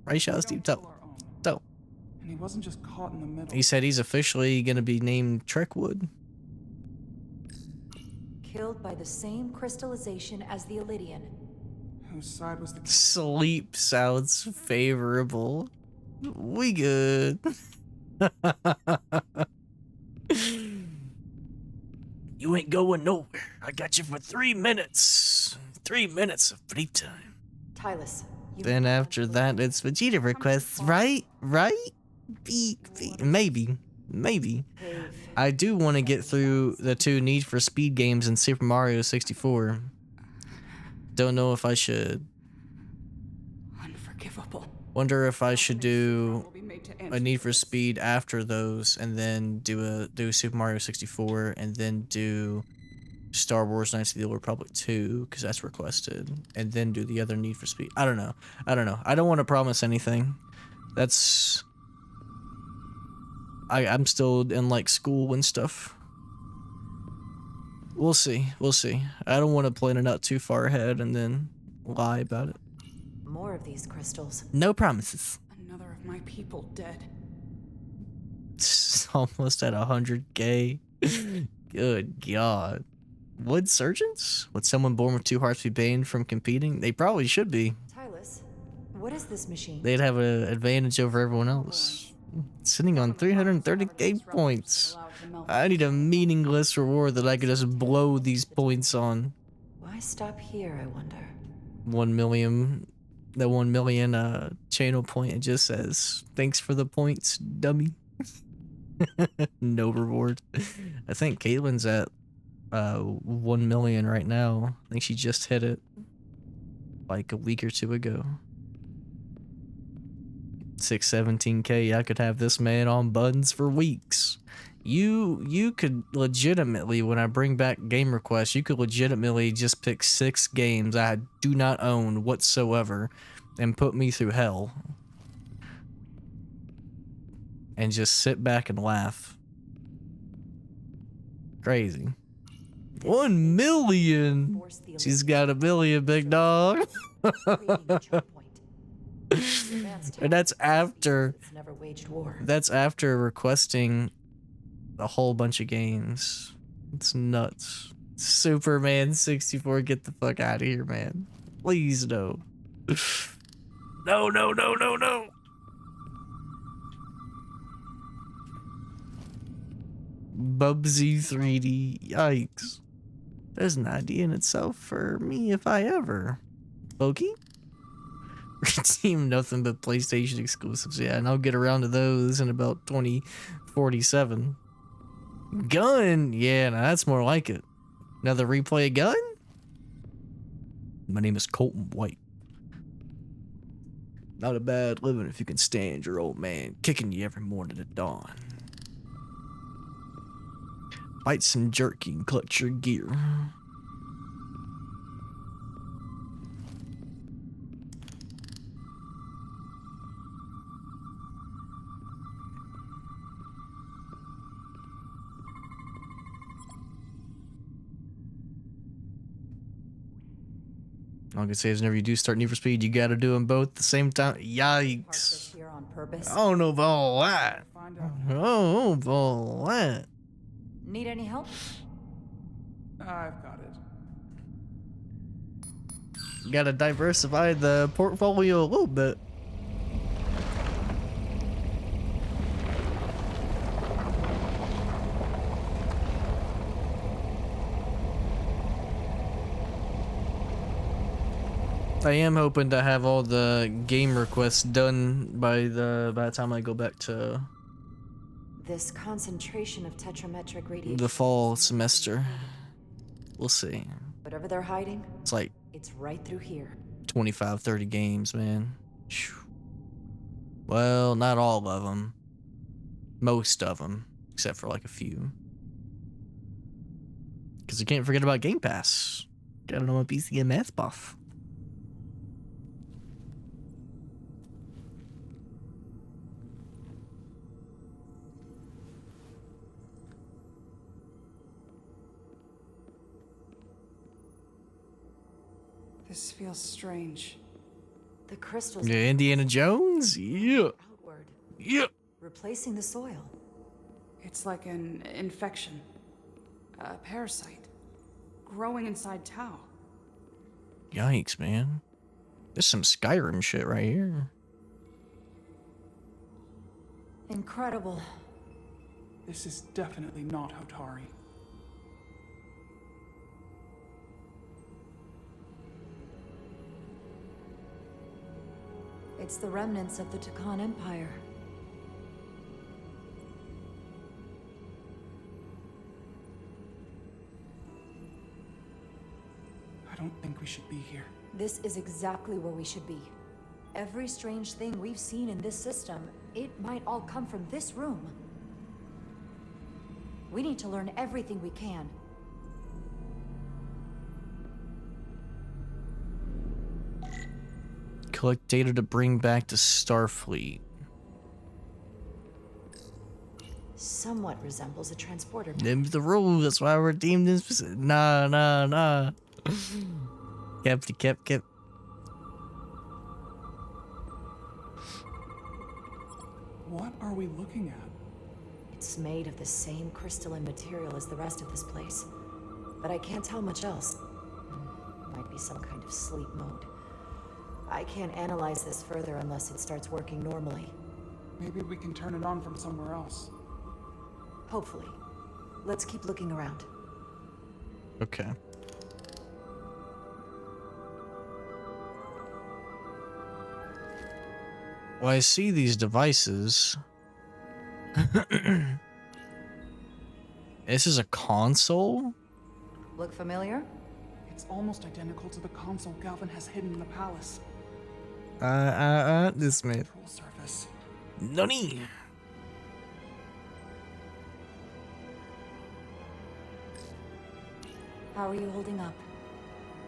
A: Right shot Steve toe.
G: And he wasn't just caught in the middle.
A: He said he's officially gonna be named Trekwood.
Q: Killed by the same crystallization as the Elydian.
G: Whose side was the...
A: Sleep sounds favorable. We good. You ain't going nowhere. I got you for 3 minutes. 3 minutes of free time.
Q: Tylus.
A: Then after that, it's Vegeta requests, right? Maybe. I do want to get through the 2 Need for Speed games in Super Mario 64. Don't know if I should.
I: Unforgivable.
A: Wonder if I should do a Need for Speed after those, and then do Super Mario 64, and then do Star Wars Knights of the Old Republic 2, because that's requested, and then do the other Need for Speed. I don't know. I don't want to promise anything. That's... I'm still in, like, school and stuff. We'll see. I don't want to plan it out too far ahead and then lie about it.
Q: More of these crystals.
A: No promises.
G: Another of my people dead.
A: It's almost at 100K. Good God. Would Resurgence? Would someone born with 2 hearts be banned from competing? They probably should be.
Q: Tylus, what is this machine?
A: They'd have an advantage over everyone else. Sitting on 330K points. I need a meaningless reward that I could just blow these points on.
Q: Why stop here, I wonder?
A: 1 million. The 1 million channel point, it just says, thanks for the points, dummy. No reward. I think Caitlin's at 1 million right now. I think she just hit it like a week or 2 ago. 617K. I could have this man on buttons for weeks. You could legitimately, when I bring back game requests, you could legitimately just pick 6 games I do not own whatsoever and put me through hell. And just sit back and laugh. Crazy. 1 million! She's got 1 million, big dog. And that's after requesting a whole bunch of games. It's nuts. Superman 64, get the fuck out of here, man. Please no. No. Bubsy 3D, yikes. There's an idea in itself for me if I ever. Pokey? Team nothing but PlayStation exclusives, yeah, and I'll get around to those in about 2047. Gun? Yeah, now that's more like it. Another replay gun? My name is Colton White. Not a bad living if you can stand your old man kicking you every morning at dawn. Bite some jerky and clutch your gear. All I can say is whenever you do start Need for Speed, you gotta do them both at the same time. Yikes.
Q: Here on purpose.
A: I don't know about all that. I don't know about all that.
Q: Need any help?
G: I've got it.
A: Gotta diversify the portfolio a little bit. I am hoping to have all the game requests done by the time I go back to
Q: This concentration of tetrametric radiation.
A: The fall semester. We'll see.
Q: Whatever they're hiding,
A: it's like
Q: it's right through here.
A: 25, 30 games, man. Well, not all of them. Most of them, except for like a few. Because you can't forget about Game Pass. Gotta know my PC and math buff.
G: This feels strange.
Q: The crystals.
A: Yeah, Indiana Jones? Yeah.
Q: Outward.
A: Yeah.
Q: Replacing the soil.
G: It's like an infection. A parasite. Growing inside Tau.
A: Yikes, man. There's some Skyrim shit right here.
Q: Incredible.
G: This is definitely not Hotari.
Q: It's the remnants of the Takan Empire.
G: I don't think we should be here.
Q: This is exactly where we should be. Every strange thing we've seen in this system, it might all come from this room. We need to learn everything we can.
A: Collect data to bring back to Starfleet.
Q: Somewhat resembles a transporter.
A: Them's the rules. That's why we're deemed this. Nah. Kept.
G: What are we looking at?
Q: It's made of the same crystalline material as the rest of this place. But I can't tell much else. Might be some kind of sleep mode. I can't analyze this further unless it starts working normally.
G: Maybe we can turn it on from somewhere else.
Q: Hopefully. Let's keep looking around.
A: Okay. Well, I see these devices. This is a console?
Q: Look familiar?
G: It's almost identical to the console Galvin has hidden in the palace.
A: This man.
G: Control surface.
A: Nani?
Q: How are you holding up?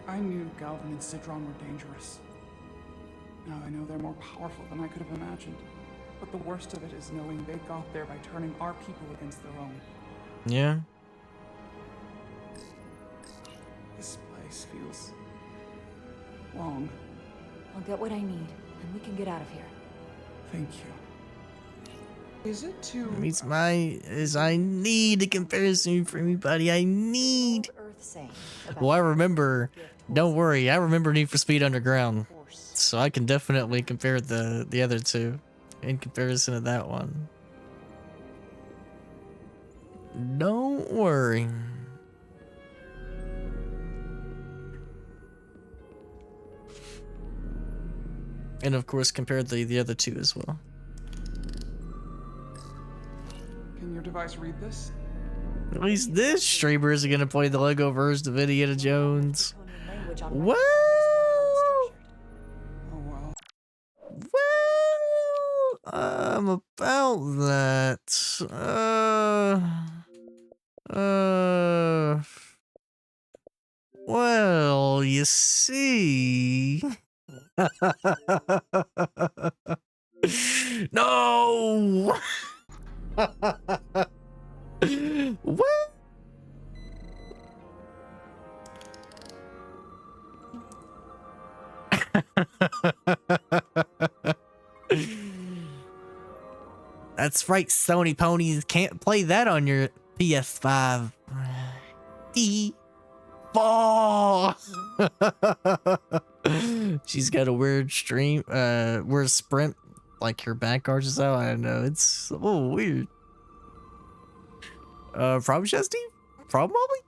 G: I knew Galvin and Sidron were dangerous. Now I know they're more powerful than I could have imagined. But the worst of it is knowing they got there by turning our people against their own.
A: Yeah.
G: This place feels wrong.
Q: I'll get what I need, and we can get out of here.
G: Thank you. Is it too...
A: Meets I need a comparison for everybody. I need. Well, I remember. Don't worry, I remember Need for Speed Underground, so I can definitely compare the other two in comparison to that one. Don't worry. And of course, compare the other two as well.
G: Can your device read this?
A: At least this streamer isn't gonna play the Lego version of Indiana Jones. Well, I'm about that. Well, you see. No. What? That's right, Sony ponies can't play that on your PS5. Fall. She's got a weird weird sprint, like her back arches out. I don't know, it's a little weird. Probably Chesty? Probably?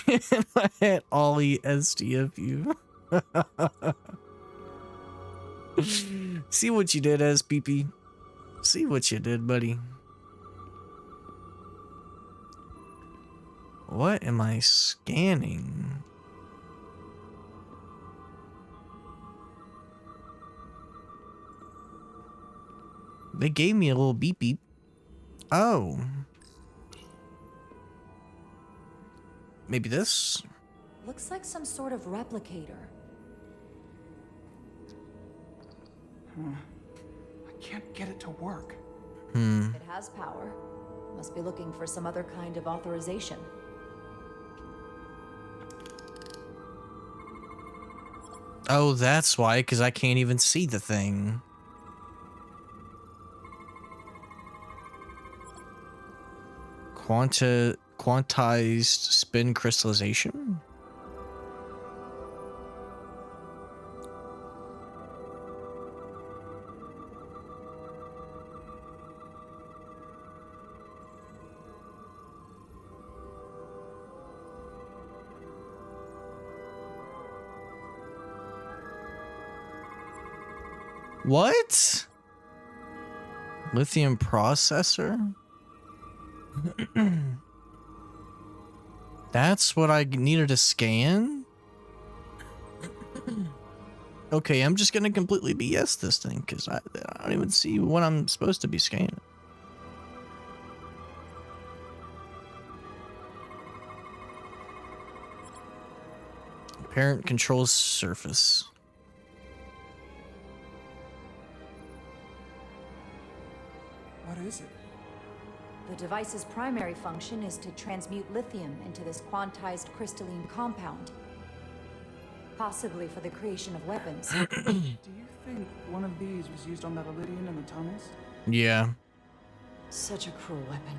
A: I had Ollie SDFU. See what you did, SPP. See what you did, buddy. What am I scanning? They gave me a little beep beep. Oh. Maybe this?
Q: Looks like some sort of replicator.
G: I can't get it to work.
Q: It has power. Must be looking for some other kind of authorization.
A: Oh, that's why, because I can't even see the thing. Quantized spin crystallization? What? Lithium processor? That's what I needed to scan? Okay, I'm just gonna completely BS this thing because I don't even see what I'm supposed to be scanning. Parent controls surface.
G: What is it?
Q: The device's primary function is to transmute lithium into this quantized crystalline compound. Possibly for the creation of weapons.
G: Do you think one of these was used on that Elydian in the tunnels?
A: Yeah.
Q: Such a cruel weapon.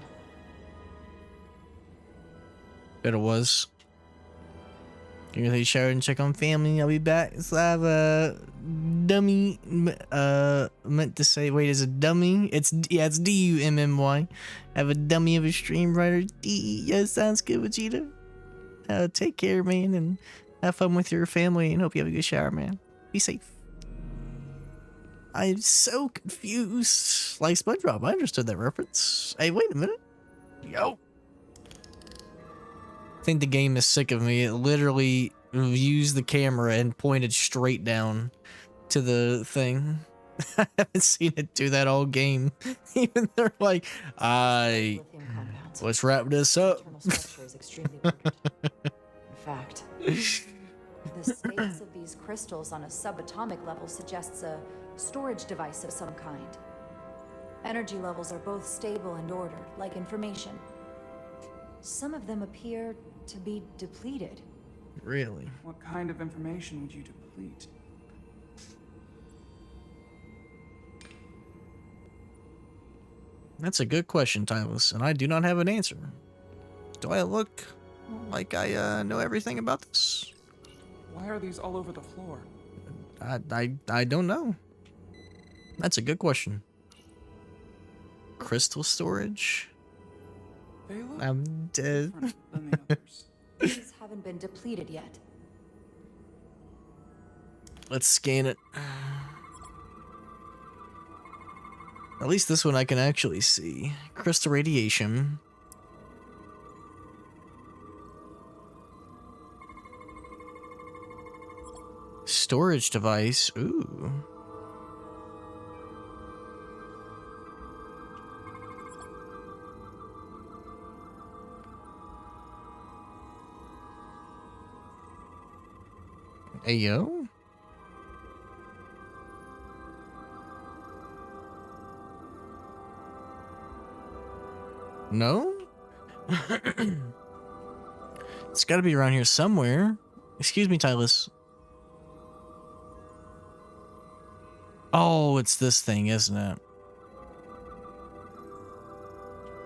A: Bet it was. Can you take a shower and check on family? I'll be back. So I have a dummy. Meant to say, wait, is it dummy? It's DUMMY. I have a dummy of a stream writer. Yeah, sounds good, Vegeta. Take care, man, and have fun with your family, and hope you have a good shower, man. Be safe. I'm so confused. Like SpongeBob, I understood that reference. Hey, wait a minute. Yo. I think the game is sick of me. It literally used the camera and pointed straight down to the thing. I haven't seen it do that all game. Even they're like, let's wrap this up.
Q: In fact, the status of these crystals on a subatomic level suggests a storage device of some kind. Energy levels are both stable and ordered, like information. Some of them appear to be depleted.
A: Really?
G: What kind of information would you deplete?
A: That's a good question, Tylus, and I do not have an answer. Do I look like I know everything about this?
G: Why are these all over the floor?
A: I don't know. That's a good question. Crystal storage?
G: They look
A: I'm dead.
G: different than the others.
Q: These haven't been depleted yet.
A: Let's scan it. At least this one I can actually see. Crystal radiation. Storage device. Ooh. Ayo. No? It's gotta be around here somewhere. Excuse me, Tylus. Oh, it's this thing, isn't it?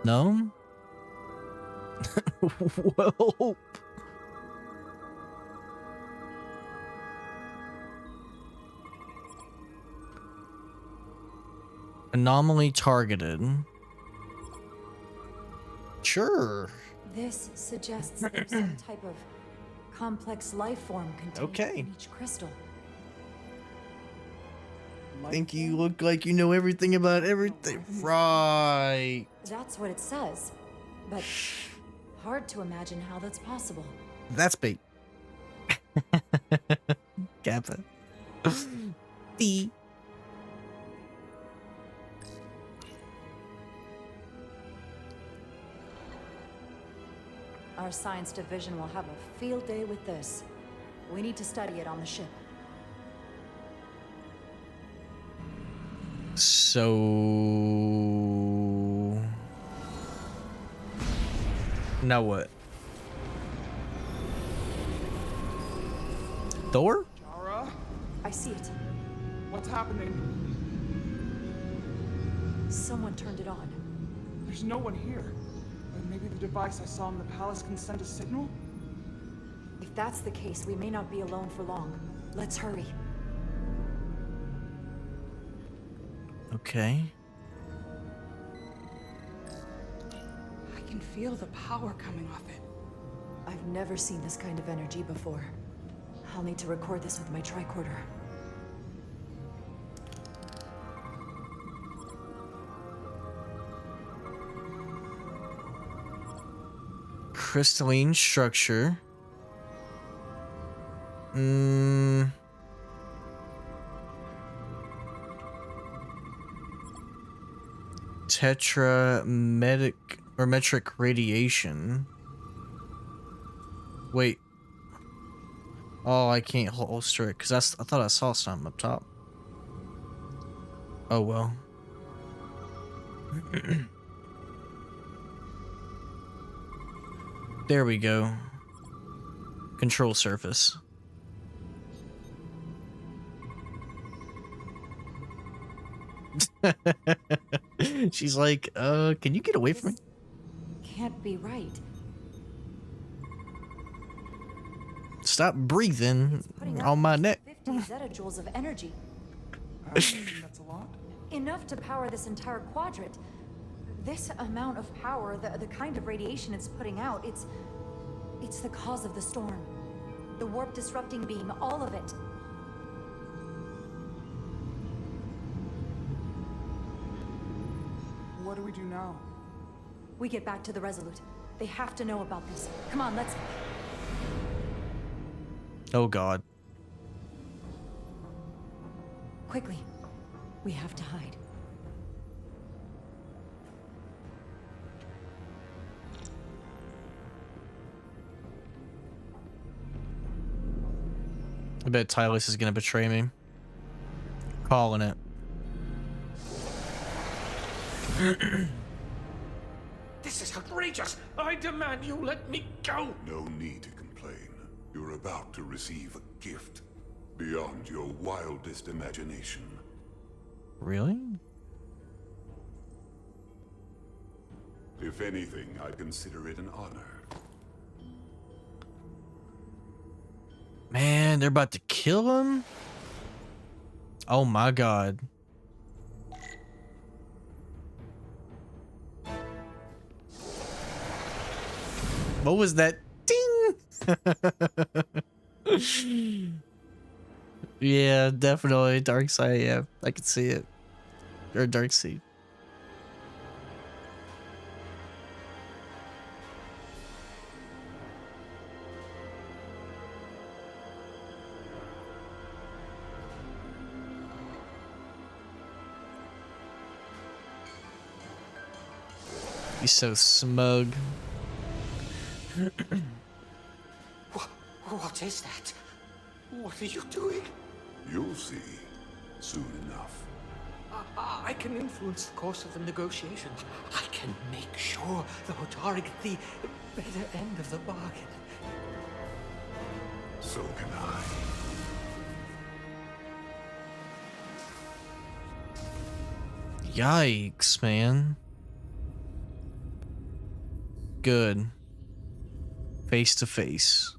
A: No? Well... Anomaly targeted. Sure.
Q: This suggests there's some type of complex life form contained in each crystal.
A: Think you look like you know everything about everything. Right.
Q: That's what it says. But Hard to imagine how that's possible.
A: That's bait. Kappa. D.
Q: Our science division will have a field day with this. We need to study it on the ship.
A: So now what? Door?
G: Jara?
Q: I see it.
G: What's happening?
Q: Someone turned it on.
G: There's no one here. But maybe the device I saw in the palace can send a signal?
Q: If that's the case, we may not be alone for long. Let's hurry.
A: Okay.
G: I can feel the power coming off it.
Q: I've never seen this kind of energy before. I'll need to record this with my tricorder.
A: Crystalline structure. Metric radiation. Wait. Oh, I can't holster it because I thought I saw something up top. Oh well. There we go. Control surface. She's like, can you get away from me?
Q: Can't be right.
A: Stop breathing on my neck.
Q: 50 zettajoules of energy.
G: That's a lot.
Q: Enough to power this entire quadrant. This amount of power, the kind of radiation it's putting out, it's the cause of the storm. The warp disrupting beam, all of it.
G: What do we do now?
Q: We get back to the Resolute. They have to know about this. Come on, let's...
A: Oh god.
Q: Quickly. We have to hide.
A: I bet Tylus is gonna betray me. Calling it.
R: This is outrageous! I demand you let me go!
B: No need to complain. You're about to receive a gift beyond your wildest imagination.
A: Really?
B: If anything, I'd consider it an honor.
A: Man, they're about to kill him? Oh my god. What was that? Ding! Yeah, definitely. Dark side, yeah. I can see it. Or dark seed. He's so smug.
R: What is that? What are you doing?
B: You'll see soon enough.
R: I can influence the course of the negotiations. I can make sure the Hotari get the better end of the bargain.
B: So can I.
A: Yikes, man. Good. Face to face.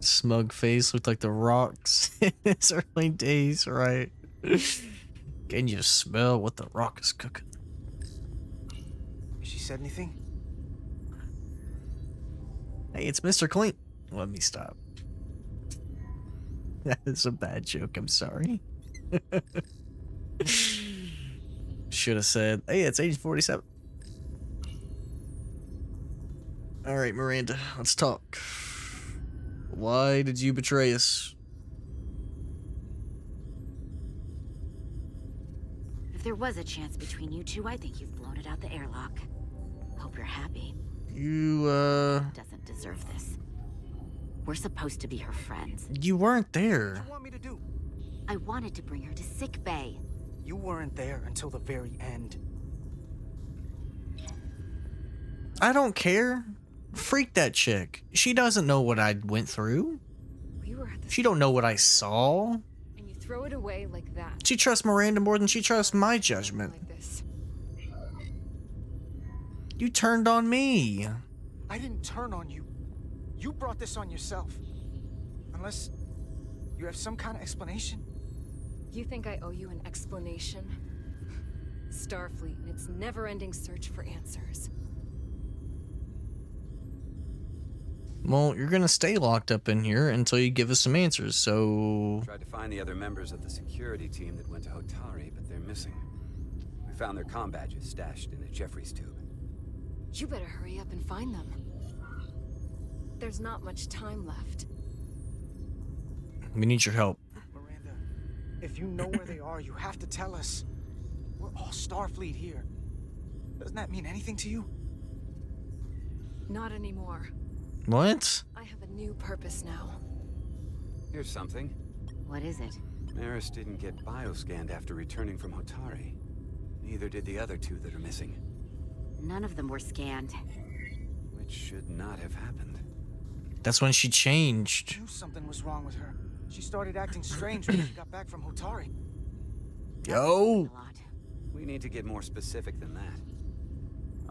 A: Smug face looked like the rocks in his early days, right? Can you smell what the rock is cooking?
H: She said anything?
A: Hey, it's Mr. Clean. Let me stop. That is a bad joke, I'm sorry. Should have said, hey, it's age 47. Alright, Miranda, let's talk. Why did you betray us?
J: If there was a chance between you two, I think you've blown it out the airlock. Hope you're happy.
A: You,
J: Doesn't deserve this. We're supposed to be her friends.
A: You weren't there.
H: What do you want me to do?
J: I wanted to bring her to sick bay.
H: You weren't there until the very end.
A: I don't care. Freak that chick. She doesn't know what I went through.
L: We were at the
A: She don't know what I saw.
L: and you throw it away like that.
A: She trusts Miranda more than she trusts my judgment.
L: Like this.
A: You turned on me.
H: I didn't turn on you. You brought this on yourself. Unless you have some kind of explanation.
L: You think I owe you an explanation? Starfleet and its never-ending search for answers.
A: Well, you're gonna stay locked up in here until you give us some answers, so...
O: Tried to find the other members of the security team that went to Hotari, but they're missing. We found their comm badges stashed in a Jeffries tube.
L: You better hurry up and find them. There's not much time left.
A: We need your help.
H: Miranda, if you know where they are, you have to tell us. We're all Starfleet here. Doesn't that mean anything to you?
L: Not anymore.
A: What?
L: I have a new purpose now.
O: Here's something.
J: What is it?
O: Maris didn't get bioscanned after returning from Hotari. Neither did the other two that are missing.
J: None of them were scanned.
O: Which should not have happened.
A: That's when she changed.
H: I knew something was wrong with her. She started acting strange when she got back from Hotari.
A: Yo!
O: We need to get more specific than that.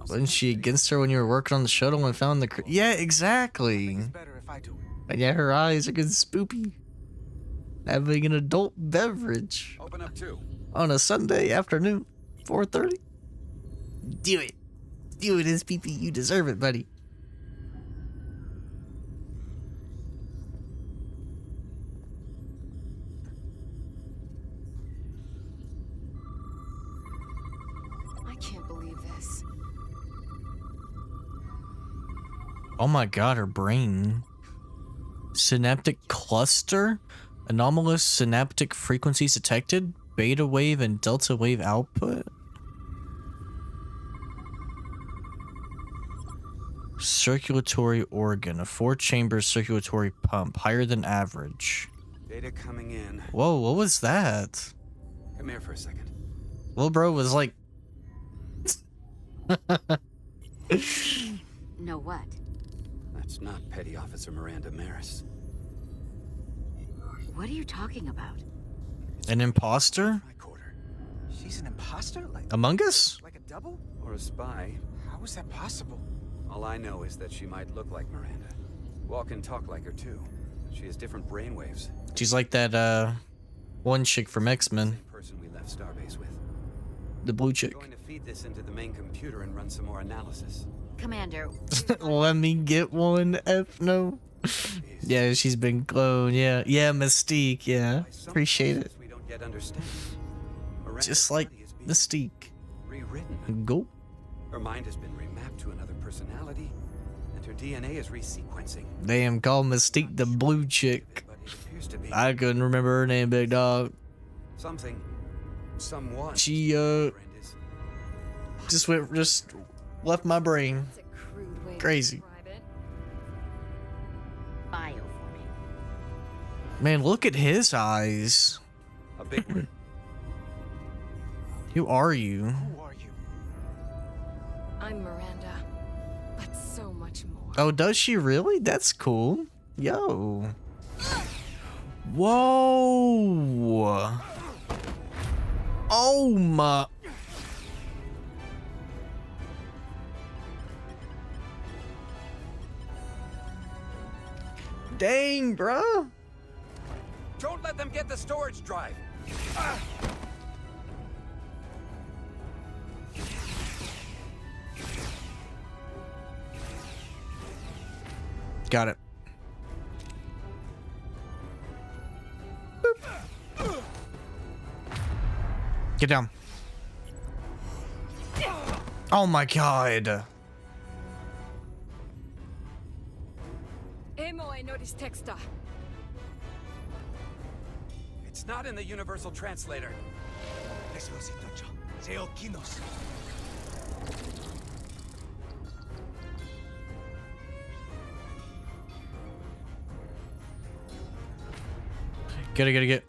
A: Wasn't she against her when you were working on the shuttle and found the... Yeah, exactly.
H: Better if I do it.
A: And yeah, her eyes are getting spoopy. Having an adult beverage.
O: Open up too.
A: On a Sunday afternoon. 4:30. Do it. Do it, SPP. You deserve it, buddy.
L: I can't believe this.
A: Oh my god, her brain. Synaptic cluster? Anomalous synaptic frequencies detected? Beta wave and delta wave output? Circulatory organ. A 4-chamber circulatory pump. Higher than average.
O: Data coming in.
A: Whoa, what was that?
O: Come here for a second.
A: Little bro was like...
J: No what?
O: That's not Petty Officer Miranda Maris.
J: What are you talking about?
A: An imposter?
H: She's an imposter?
A: Among Us?
H: Like a double?
O: Or a spy.
H: How is that possible?
O: All I know is that she might look like Miranda. Walk and talk like her too. She has different brainwaves.
A: She's like that, one chick from X-Men.
O: Same person we left Starbase with.
A: The blue chick.
O: I'm going to feed this into the main computer and run some more analysis.
J: Commander.
A: Let me get one. F no. Yeah, she's been cloned. Yeah. Yeah, Mystique. Yeah. Appreciate it.
O: We don't yet understand.
A: Just like Mystique.
O: Rewritten.
A: Go.
O: Her mind has been remapped to another personality, and her DNA is resequencing.
A: Damn, call Mystique the blue chick.
O: But it appears to be
A: I couldn't remember her name, big dog.
O: something, someone.
A: She, just left my brain.
L: It's a crude way
A: Crazy.
L: to describe it.
J: Bioforming.
A: Man, look at his eyes.
O: A big one.
A: Who are you?
H: Who are you?
L: I'm Miranda, but so much more.
A: Oh, does she really? That's cool. Yo. Whoa. Oh my. Dang, bruh.
R: Don't let them get the storage drive.
A: Got it. Boop. Get down. Oh my god.
M: I know this texta.
O: It's not in the universal translator.
A: Get.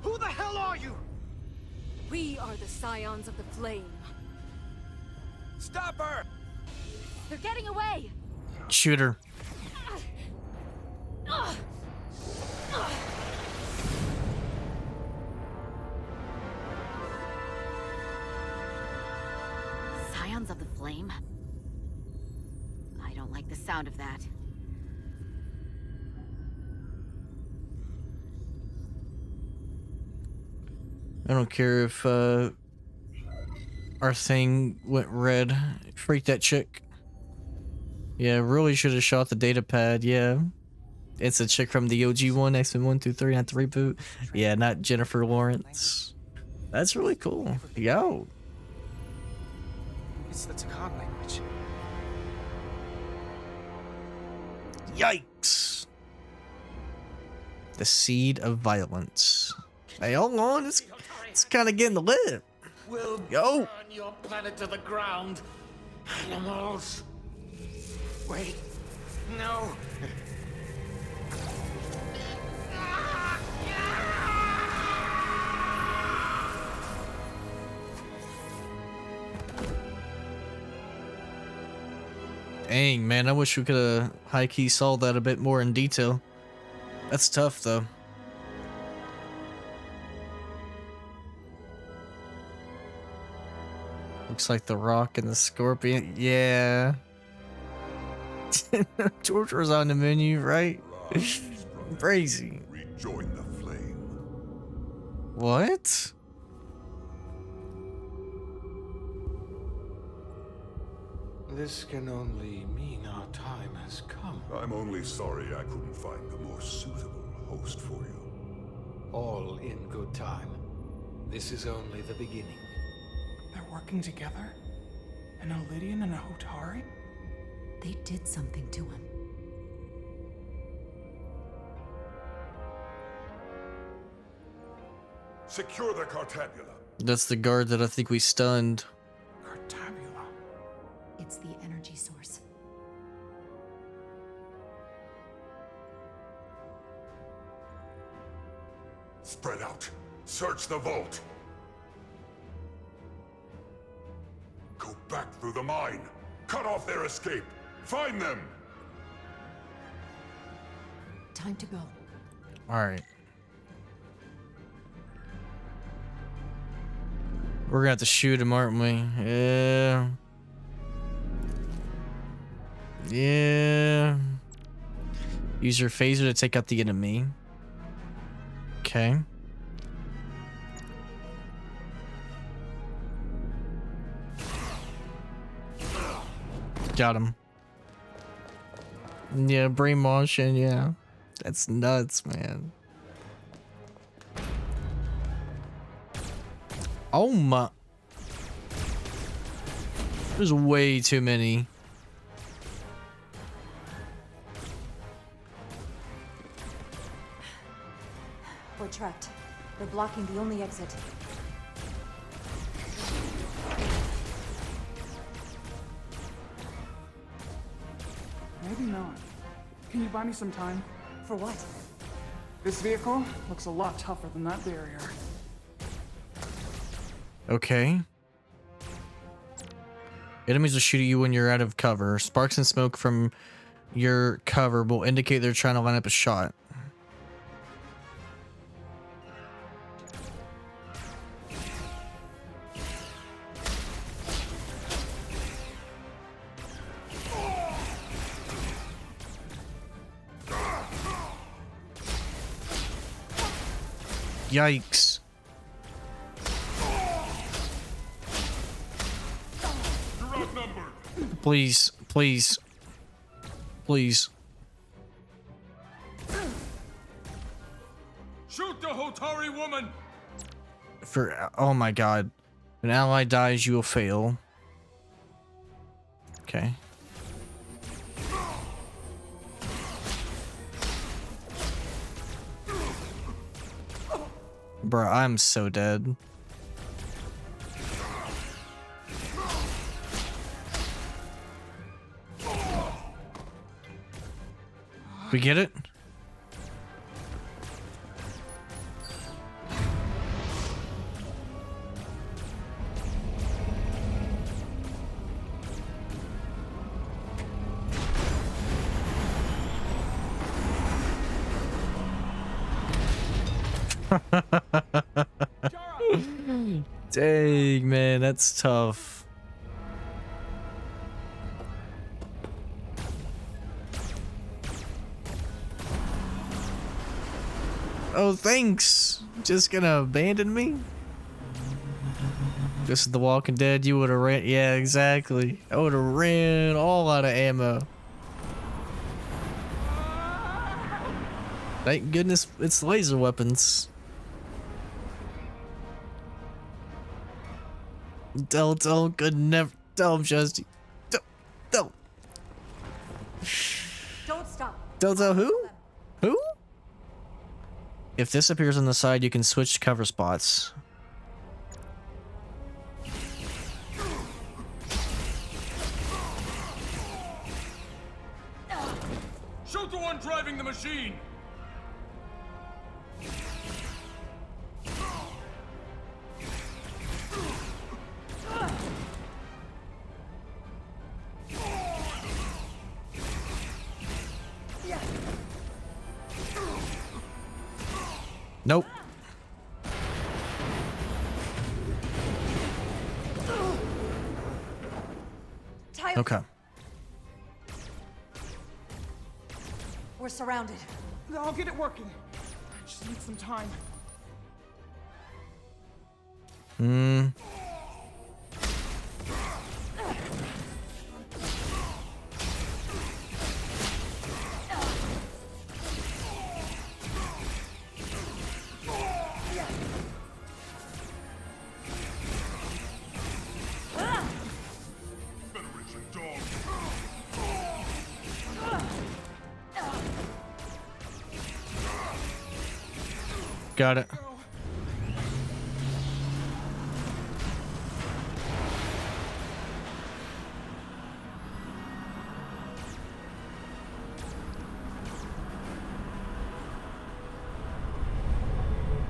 M: Who the hell are you? We are the Scions of the Flame.
O: Stop her!
P: They're getting away!
A: Shoot her.
J: Scions of the Flame? I don't like the sound of that.
A: I don't care if our thing went red. Freak that chick. Yeah, really should have shot the data pad. Yeah. It's a chick from the OG one, X-Men 1, 2, 3, not the reboot. Yeah, not Jennifer Lawrence. That's really cool. Yo.
H: It's the Takan language.
A: Yikes. The seed of violence. Hey, hold on. It's kind of getting lit.
S: We'll
A: Yo.
S: burn your planet to the ground. Animals. Wait. No.
A: Dang, man. I wish we could have high-key saw that a bit more in detail. That's tough, though. Looks like the Rock and the Scorpion. Yeah. Torture's on the menu, right? Crazy.
B: Rejoin the flame.
A: What?
U: This can only mean our time has come.
B: I'm only sorry I couldn't find the more suitable host for you.
U: All in good time. This is only the beginning.
G: They're working together? An Elidian and a Hotari?
I: They did something to him.
B: Secure the Cartabula.
A: That's the guard that I think we stunned.
G: Cartabula.
I: It's the energy source.
B: Spread out. Search the vault. Go back through the mine. Cut off their escape. Find them.
I: Time to go.
A: All right. We're gonna have to shoot him, aren't we? Yeah. Yeah. Use your phaser to take out the enemy. Okay. Got him. Yeah, brainwashing, yeah. That's nuts, man. Oh my. There's way too many.
I: We're trapped. They're blocking the only exit.
G: Maybe not. Can you buy me some time?
I: For what?
G: This vehicle looks a lot tougher than that barrier.
A: Okay. Enemies will shoot at you when you're out of cover. Sparks and smoke from your cover will indicate they're trying to line up a shot. Yikes. Please, please, please.
S: Shoot the Hotari woman!
A: Oh my god. An ally dies, you will fail. Bruh, I'm so dead. We get it? Dang, man, that's tough. Oh, thanks. Just gonna abandon me? This is The Walking Dead. You would have ran. Yeah, exactly. I would have ran all out of ammo. Thank goodness it's laser weapons. Don't could never. Don't just. Don't.
I: Don't stop.
A: Don't tell who? Who? If this appears on the side, you can switch cover spots.
S: Shoot the one driving the machine!
A: Nope. Okay.
P: We're surrounded.
G: I'll get it working. I just need some time.
A: Got it.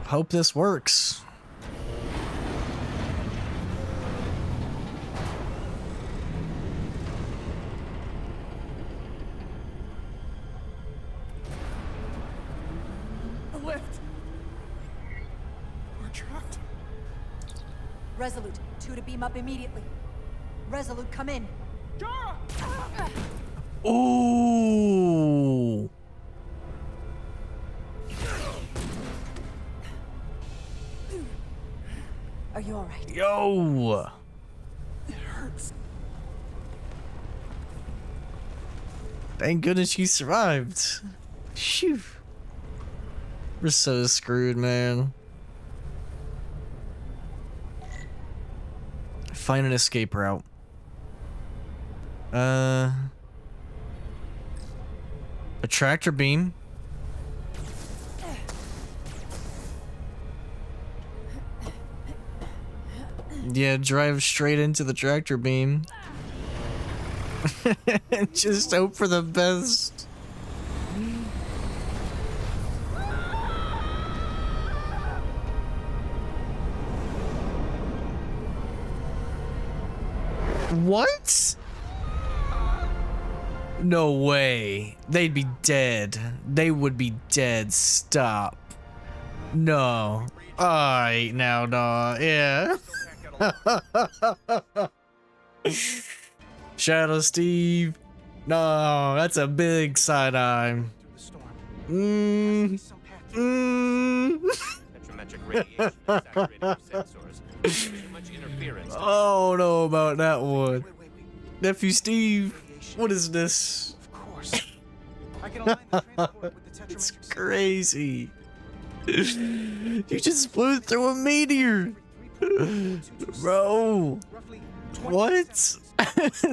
A: Hope this works.
G: A lift. We're trapped.
P: Resolute, 2 to beam up immediately. Resolute, come in.
G: Jara!
A: Ooh.
P: Are you all right?
A: Yo.
G: It hurts.
A: Thank goodness you survived. Phew. We're so screwed, man. Find an escape route. A tractor beam. Yeah, drive straight into the tractor beam. Just hope for the best. What? No way. They'd be dead. They would be dead. Stop. No. Alright, now, no. Yeah. Shadow Steve. No, that's a big side eye. Oh, no about that one. Nephew Steve, what is this?
H: Of course. I can align the transport with the tetrametric.
A: It's crazy. You just flew through a meteor. Bro. What?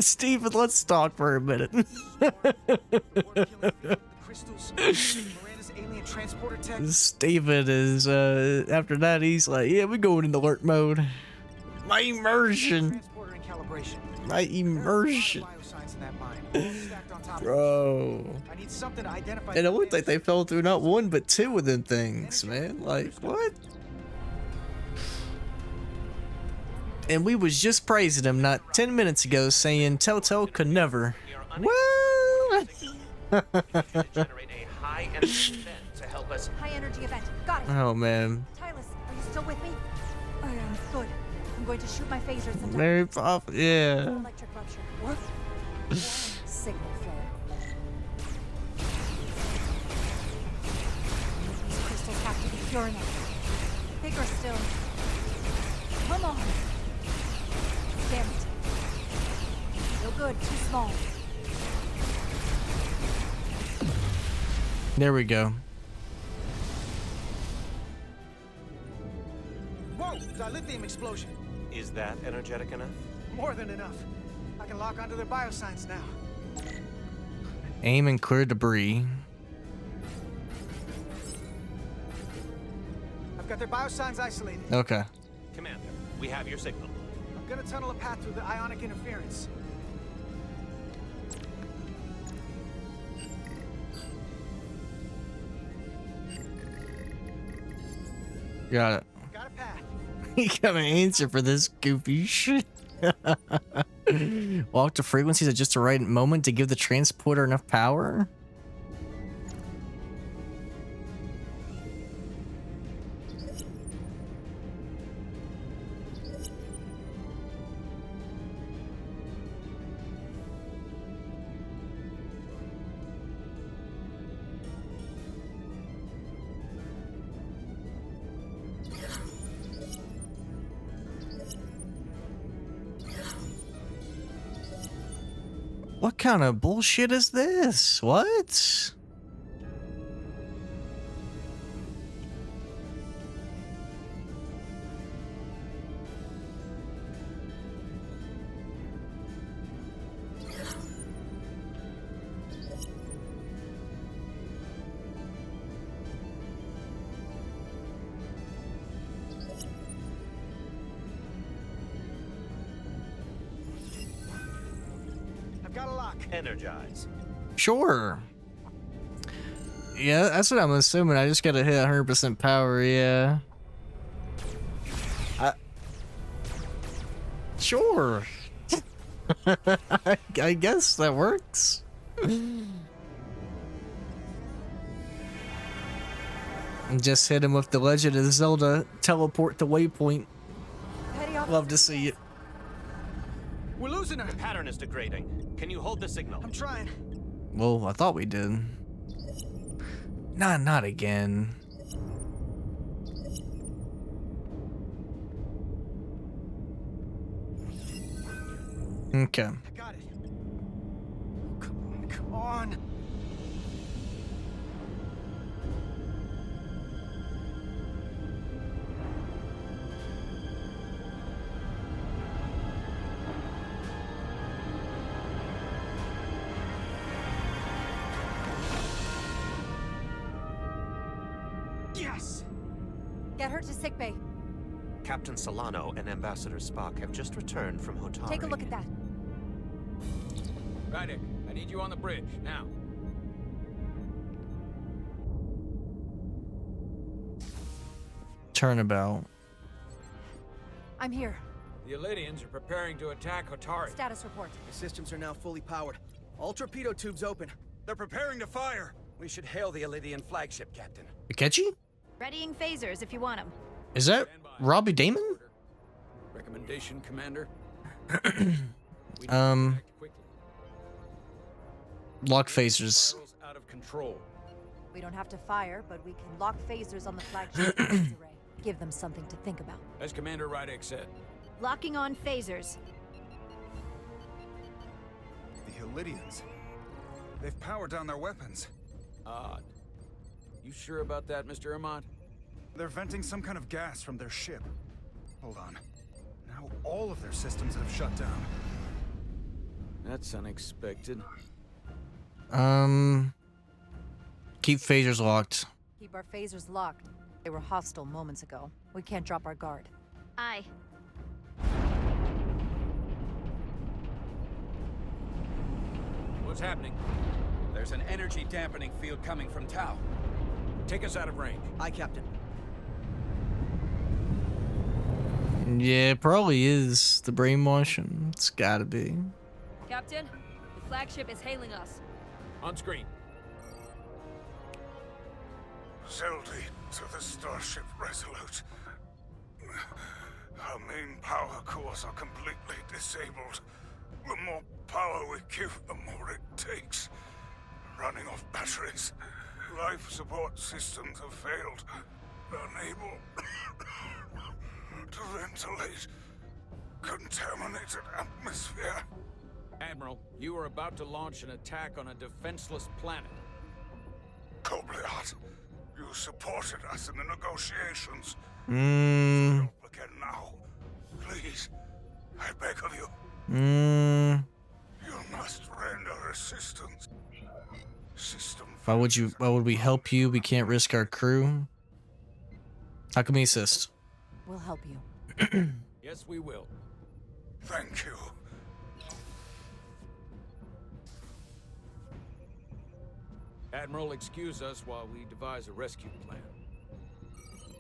A: Steven, let's talk for a minute.
H: alien transporter tech?
A: Steven is, after that, he's like, yeah, we're going into alert mode. My immersion.
H: Transporter in calibration.
A: My immersion.
H: Bioscience in that mine, all stacked on top of each
A: Bro.
H: other. I need something to identify.
A: And it looked like they fell through not one, but two of them things, man. Like, what? And we was just praising him not 10 minutes ago, saying Telltale could never. What?
F: Generate a high energy event to help us.
P: High energy event. Got it.
A: Oh, man.
P: Tylus, are you still with me? I am. Good. I'm going to shoot my phasers and
A: Very pop. Yeah.
P: electric rupture. What? Signal flow. These crystals have to be pure enough. Bigger still. Come on. Damn it. No good. Too small.
A: There we go.
H: Whoa! Dilithium explosion.
F: Is that energetic enough?
H: More than enough. I can lock onto their bioscience now.
A: Aim and clear debris.
H: I've got their bioscience isolated.
A: Okay.
F: Commander, we have your signal.
H: I'm gonna tunnel a path through the ionic interference.
A: Got it.
H: Got a path.
A: You got an answer for this goofy shit. Walk to frequencies at just the right moment to give the transporter enough power? What kind of bullshit is this? What?
F: Energize.
A: Sure. Yeah, that's what I'm assuming. I just gotta hit 100% power, yeah. Sure. I guess that works. And just hit him with the Legend of Zelda teleport to waypoint. Love to see it.
H: We're losing her.
F: The pattern is degrading. Can you hold the signal?
H: I'm trying.
A: Well, I thought we did. Not again. Okay.
H: I got it. Come on. Yes.
P: Get her to sickbay.
F: Captain Solano and Ambassador Spock have just returned from Hotari.
P: Take a look at that.
R: Rydick, I need you on the bridge, now.
A: Turnabout.
P: I'm here.
R: The Elydians are preparing to attack Hotari.
P: Status report.
H: The systems are now fully powered. All torpedo tubes open.
O: They're preparing to fire. We should hail the Elydian flagship, Captain.
A: Akechi?
P: Readying phasers if you want them.
A: Is that Robbie Damon?
R: Recommendation, Commander?
A: Lock phasers.
R: Out of control.
P: We don't have to fire, but we can lock phasers on the flagship array. Give them something to think about.
R: As Commander Rydick said.
P: Locking on phasers.
E: The Elydians. They've powered down their weapons.
R: Odd. You sure about that, Mr. Amont?
E: They're venting some kind of gas from their ship. Hold on. Now all of their systems have shut down.
R: That's unexpected.
A: Can keep phasers locked.
Q: Keep our phasers locked. They were hostile moments ago. We can't drop our guard.
P: Aye.
R: What's happening?
O: There's an energy dampening field coming from Tau.
R: Take us out of range.
H: Aye, Captain.
A: Yeah, it probably is the brainwashing. It's gotta be.
L: Captain, the flagship is hailing us.
R: On screen.
D: Zeldy to the Starship Resolute. Our main power cores are completely disabled. The more power we give, the more it takes. Running off batteries. Life support systems have failed. Unable to ventilate. Contaminated atmosphere.
R: Admiral, you are about to launch an attack on a defenseless planet.
D: Kobliat, you supported us in the negotiations.
A: Mmm.
D: Again now. Please, I beg of you.
A: Mmm.
D: You must render assistance.
A: Why would we help you? We can't risk our crew. How can we assist?
Q: We'll help you.
R: Yes, we will.
D: Thank you.
C: Admiral, excuse us while we devise a rescue plan.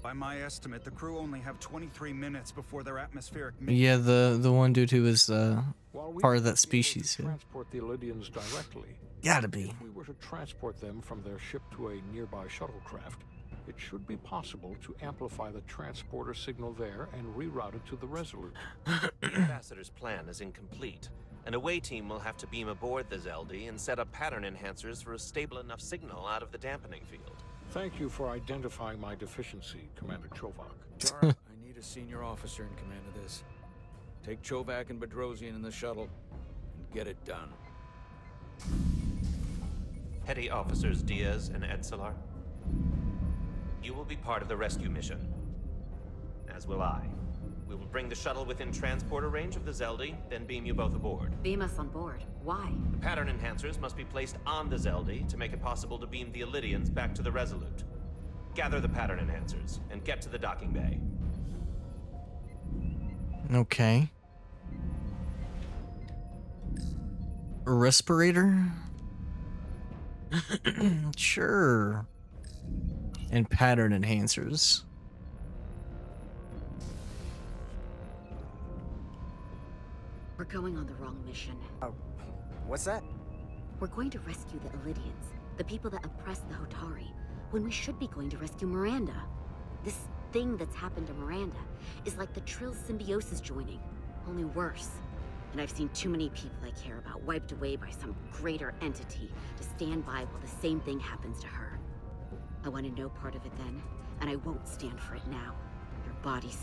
E: By my estimate, the crew only have 23 minutes before their atmospheric...
A: Yeah, the one dude who was part of that species. Yeah.
U: Transport the Illidians directly.
A: Gotta be.
U: If we were to transport them from their ship to a nearby shuttlecraft, it should be possible to amplify the transporter signal there and reroute it to the Resolute.
F: The ambassador's plan is incomplete. An away team will have to beam aboard the Zeldy and set up pattern enhancers for a stable enough signal out of the dampening field.
U: Thank you for identifying my deficiency, Commander Chovak.
C: Yara, I need a senior officer in command of this. Take Chovak and Bedrosian in the shuttle and get it done.
F: Petty Officers Diaz and Edselar, you will be part of the rescue mission. As will I. We will bring the shuttle within transporter range of the Zeldy, then beam you both aboard.
J: Beam us on board. Why?
F: The pattern enhancers must be placed on the Zeldy to make it possible to beam the Illidians back to the Resolute. Gather the pattern enhancers and get to the docking bay.
A: Okay. A respirator? Sure. And pattern enhancers.
J: We're going on the wrong mission.
H: Oh, what's that?
J: We're going to rescue the Illidians, the people that oppress the Hotari, when we should be going to rescue Miranda. This thing that's happened to Miranda is like the Trill symbiosis joining, only worse. And I've seen too many people I care about wiped away by some greater entity to stand by while the same thing happens to her. I wanted no part of it then, and I won't stand for it now. Your body's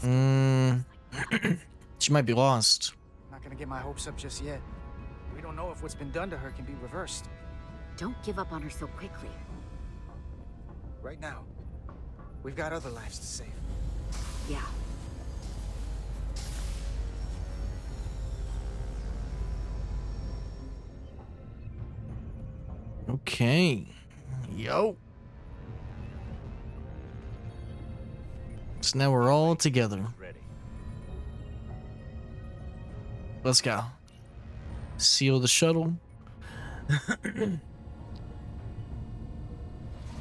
A: She might be lost.
H: Not gonna get my hopes up just yet. We don't know if what's been done to her can be reversed.
J: Don't give up on her so quickly.
H: Right now, we've got other lives to save.
J: Yeah.
A: Okay. Yo. So now we're all together.
F: Ready.
A: Let's go. Seal the shuttle.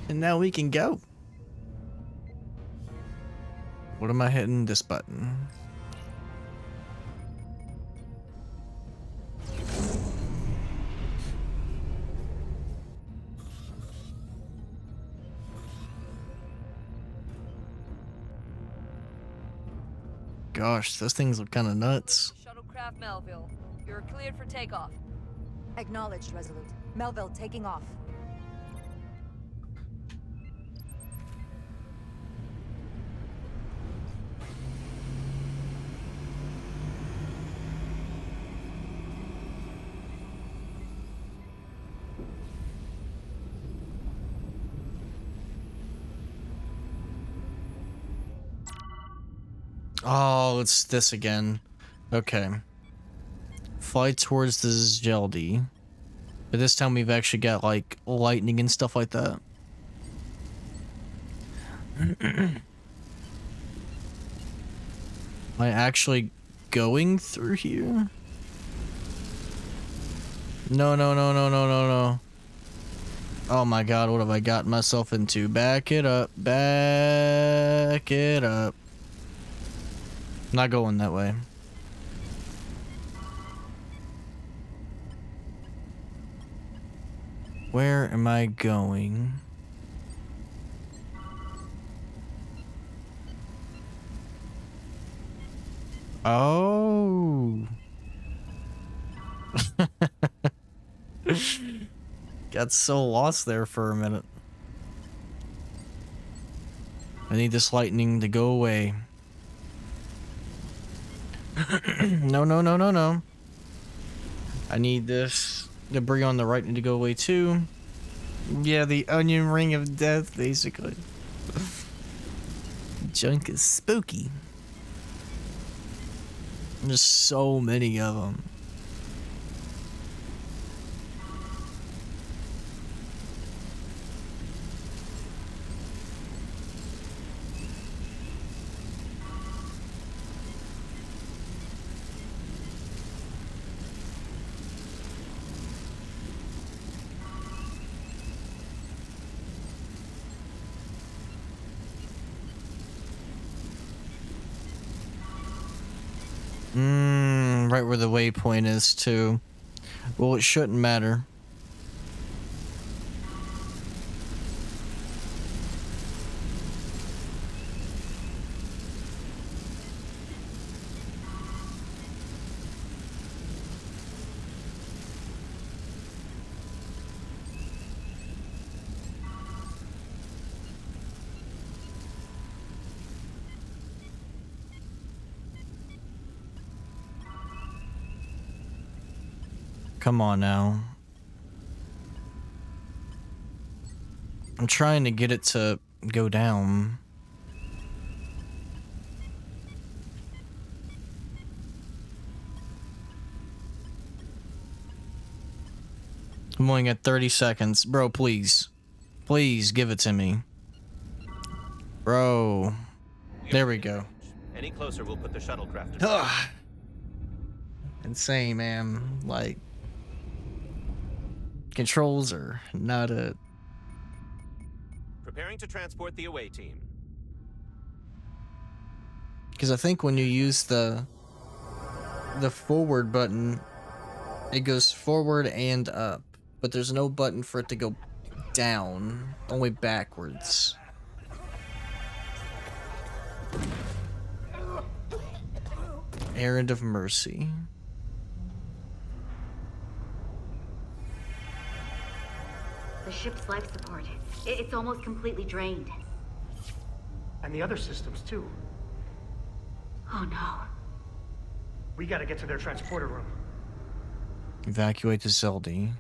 A: And now we can go. What am I hitting? This button. Gosh, those things look kind of nuts.
L: Shuttlecraft Melville, you're cleared for takeoff.
Q: Acknowledged, Resolute. Melville taking off.
A: Oh, it's this again. Okay. Fly towards the Zeldy. But this time we've actually got, like, lightning and stuff like that. Am I actually going through here? No, no, no, no, no, no, no. Oh my god, what have I gotten myself into? Back it up. Back it up. Not going that way. Where am I going? Oh. Got so lost there for a minute. I need this lightning to go away. No, no, no, no, no. I need this debris on the right to go away too. Yeah, the onion ring of death, basically. Junk is spooky. There's so many of them. Right where the waypoint is too. Well, it shouldn't matter. Come on now. I'm trying to get it to go down. I'm only at 30 seconds. Bro, please. Please give it to me. Bro. There we go.
F: Any closer, we'll put the shuttlecraft.
A: Insane, man. Like, controls are not it.
F: Preparing to transport the away team.
A: Because I think when you use the forward button, it goes forward and up. But there's no button for it to go down. Only backwards. Errand of mercy.
J: The ship's life support. It's almost completely drained.
K: And the other systems, too.
J: Oh no.
K: We gotta get to their transporter room.
A: Evacuate the Zeldy.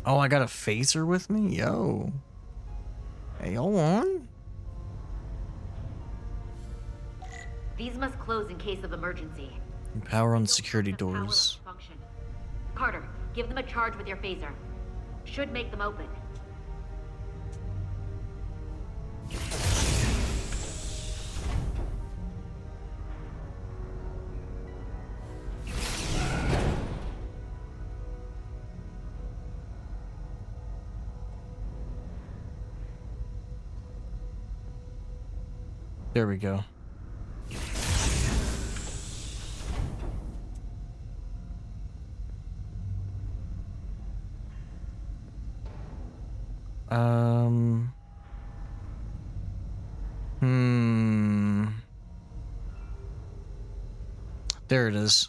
A: Oh, I got a phaser with me? Yo. Hey, hold on.
J: These must close in case of emergency.
A: Power on the security doors.
J: Carter, give them a charge with your phaser. Should make them open.
A: There we go. There it is.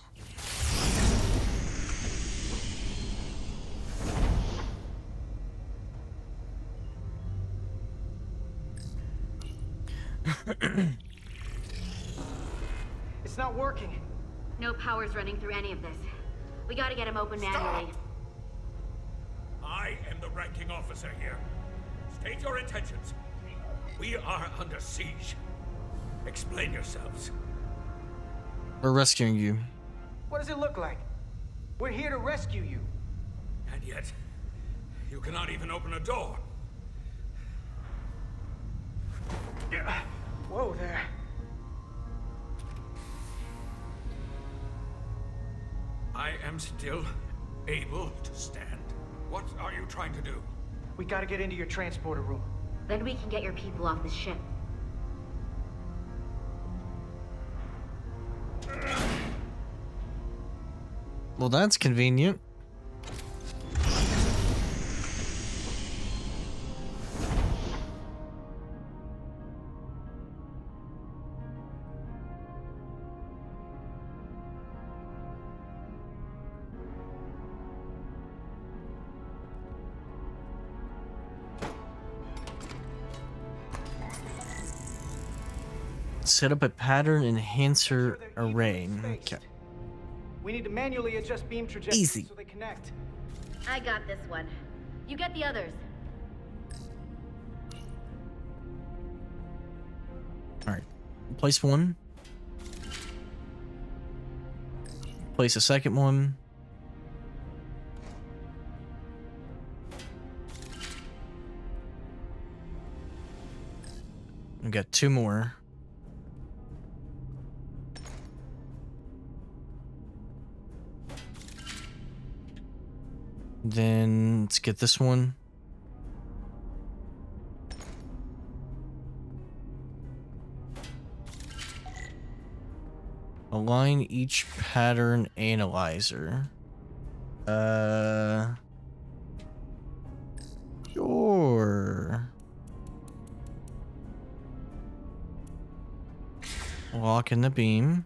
K: It's not working.
J: No power's running through any of this. We gotta get him open manually.
S: I am the ranking officer here. State your intentions. We are under siege. Explain yourselves.
A: We're rescuing you.
K: What does it look like? We're here to rescue you.
S: And yet, You cannot even open a door.
K: Whoa there.
S: I am still able to stand. What are you trying to do?
K: We gotta get into your transporter room.
J: Then we can get your people off the ship.
A: Well, that's convenient. Set up a pattern enhancer array. Okay.
K: We need to manually adjust beam trajectory so they connect.
J: I got this one. You get the others.
A: Alright. Place one. Place a second one. We got two more. Then let's get this one. Align each pattern analyzer. Sure. Lock in the beam.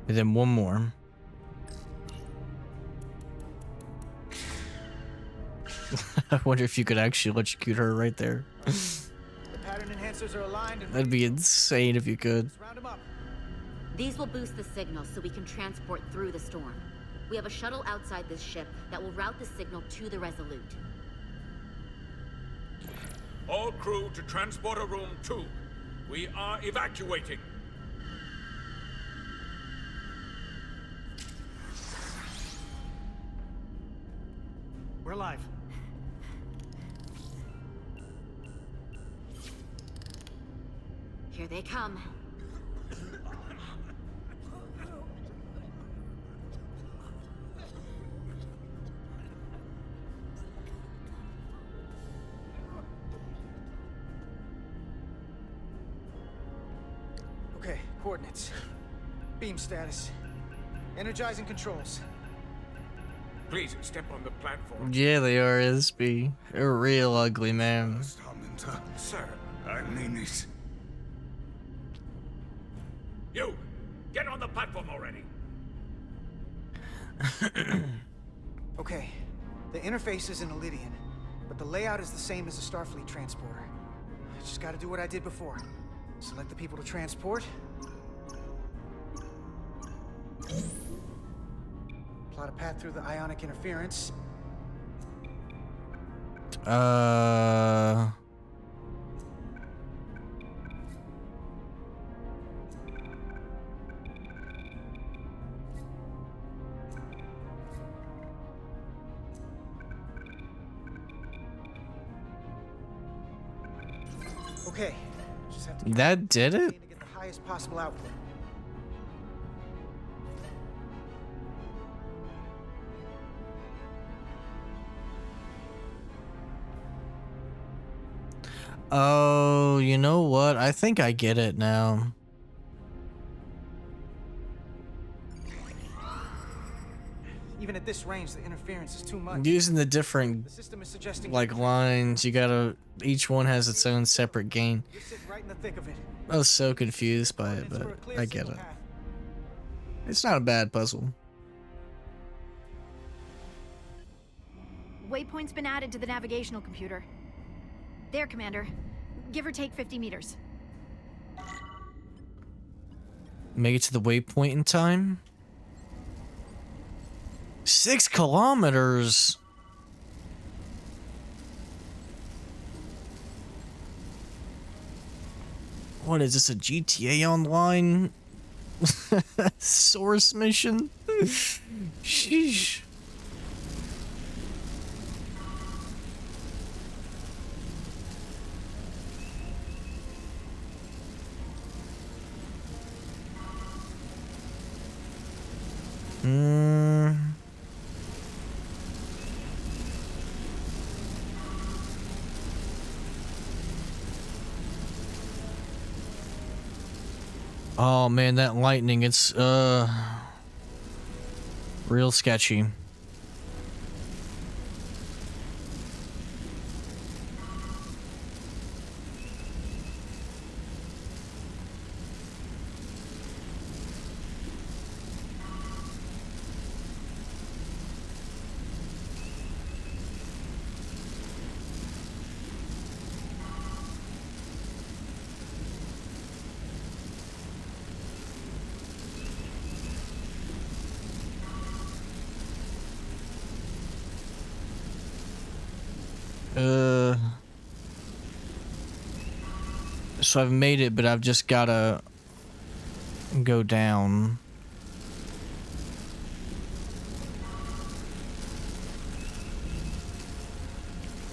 A: And then one more. I wonder if you could actually electrocute her right there.
H: The pattern enhancers are aligned and
A: That'd be insane if you could.
H: round them up.
J: These will boost the signal so we can transport through the storm. We have a shuttle outside this ship that will route the signal to the Resolute.
S: All crew to transporter room 2. We are evacuating.
K: We're live.
J: Here they come.
H: Okay, coordinates. Beam status. Energizing controls.
S: Please step on the platform.
A: Yeah, they are, SB. They're real ugly, man.
S: Sir, I mean it. You, get on the platform already.
H: Okay, the interface is in Elydian, but the layout is the same as a Starfleet transporter. I just gotta do what I did before. Select the people to transport. Plot a path through the ionic interference. Okay, just have to
A: That did it?
H: to get the highest possible output.
A: Oh, you know what? I think I get it now.
H: Even at this range, the interference is too much.
A: Using the different
H: The system is suggesting
A: like lines, you gotta, each one has its own separate gain.
H: you're sitting right in the thick of it.
A: I was so confused by it, but I get it. It's not a bad puzzle.
P: Waypoint's been added to the navigational computer. There, Commander. Give or take 50 meters.
A: Make it to the waypoint in time. 6 kilometers. What is this, a GTA Online source mission? Sheesh. Oh man, that lightning, it's real sketchy. So I've made it, but I've just gotta go down.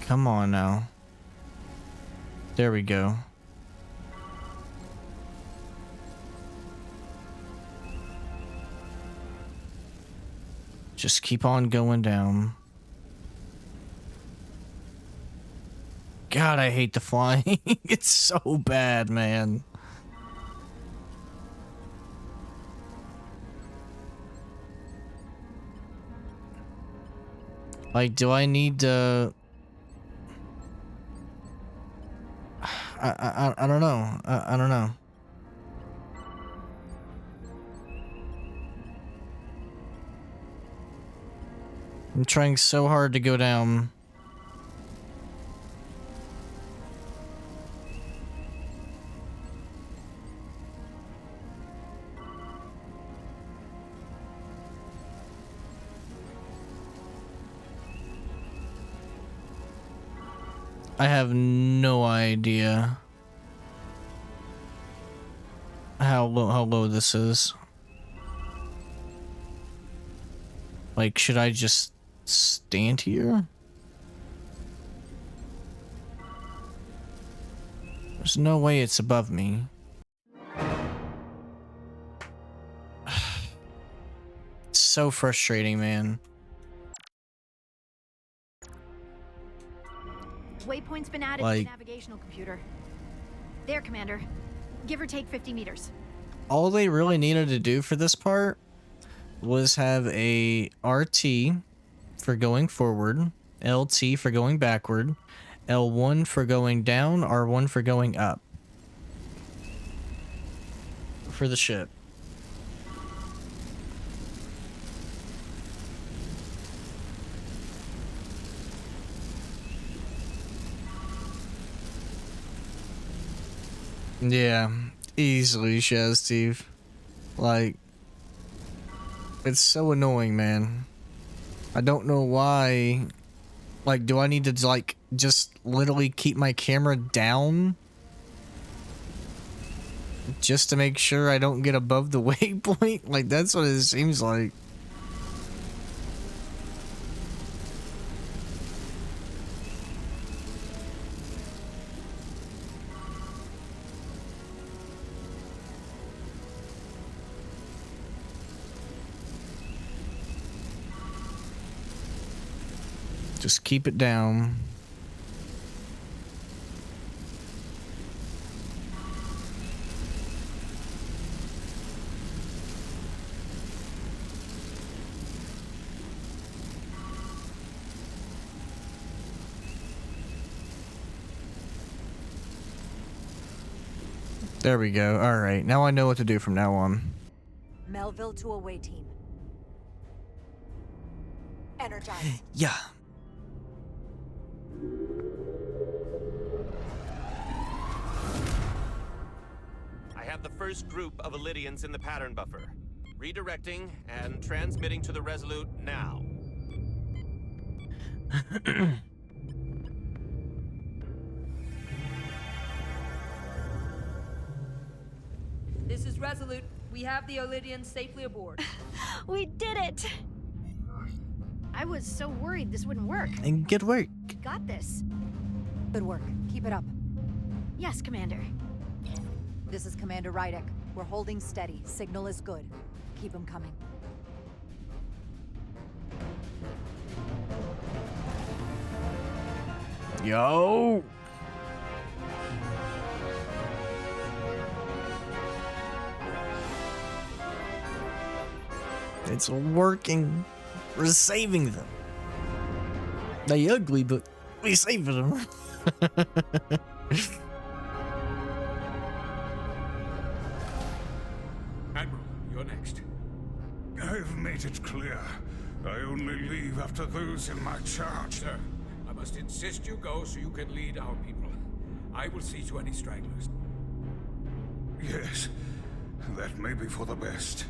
A: Come on now. There we go. Just keep on going down. God, I hate the flying. It's so bad, man. Like, do I need to... I don't know. I don't know. I'm trying so hard to go down. I have no idea how low this is. Like, should I just stand here? There's no way it's above me. It's so frustrating, man.
P: Waypoint's been added to the navigational computer. There, Commander. Give or take 50 meters.
A: All they really needed to do for this part was have a RT for going forward, LT for going backward, L1 for going down, R1 for going up. For the ship. Yeah, easily, Shaz Steve. Like, it's so annoying, man. I don't know why. Like, do I need to, like, just literally keep my camera down? Just to make sure I don't get above the waypoint? Like, that's what it seems like. Just keep it down. There we go. All right. Now I know what to do from now on.
Q: Melville to away team. Energize.
A: Yeah.
F: I have the first group of Illydians in the pattern buffer. Redirecting and transmitting to the Resolute now.
N: Resolute. We have the Olydians safely aboard.
P: We did it! I was so worried this wouldn't work.
A: And good work.
P: Got this.
Q: Good work. Keep it up.
P: Yes, Commander.
Q: This is Commander Rydek. We're holding steady. Signal is good. Keep them coming.
A: Yo! It's working. We're saving them. They ugly, but we saving them.
S: Admiral, you're next.
D: I've made it clear. I only leave after those in my charge.
S: Sir, I must insist you go so you can lead our people. I will see to any stragglers.
D: Yes, that may be for the best.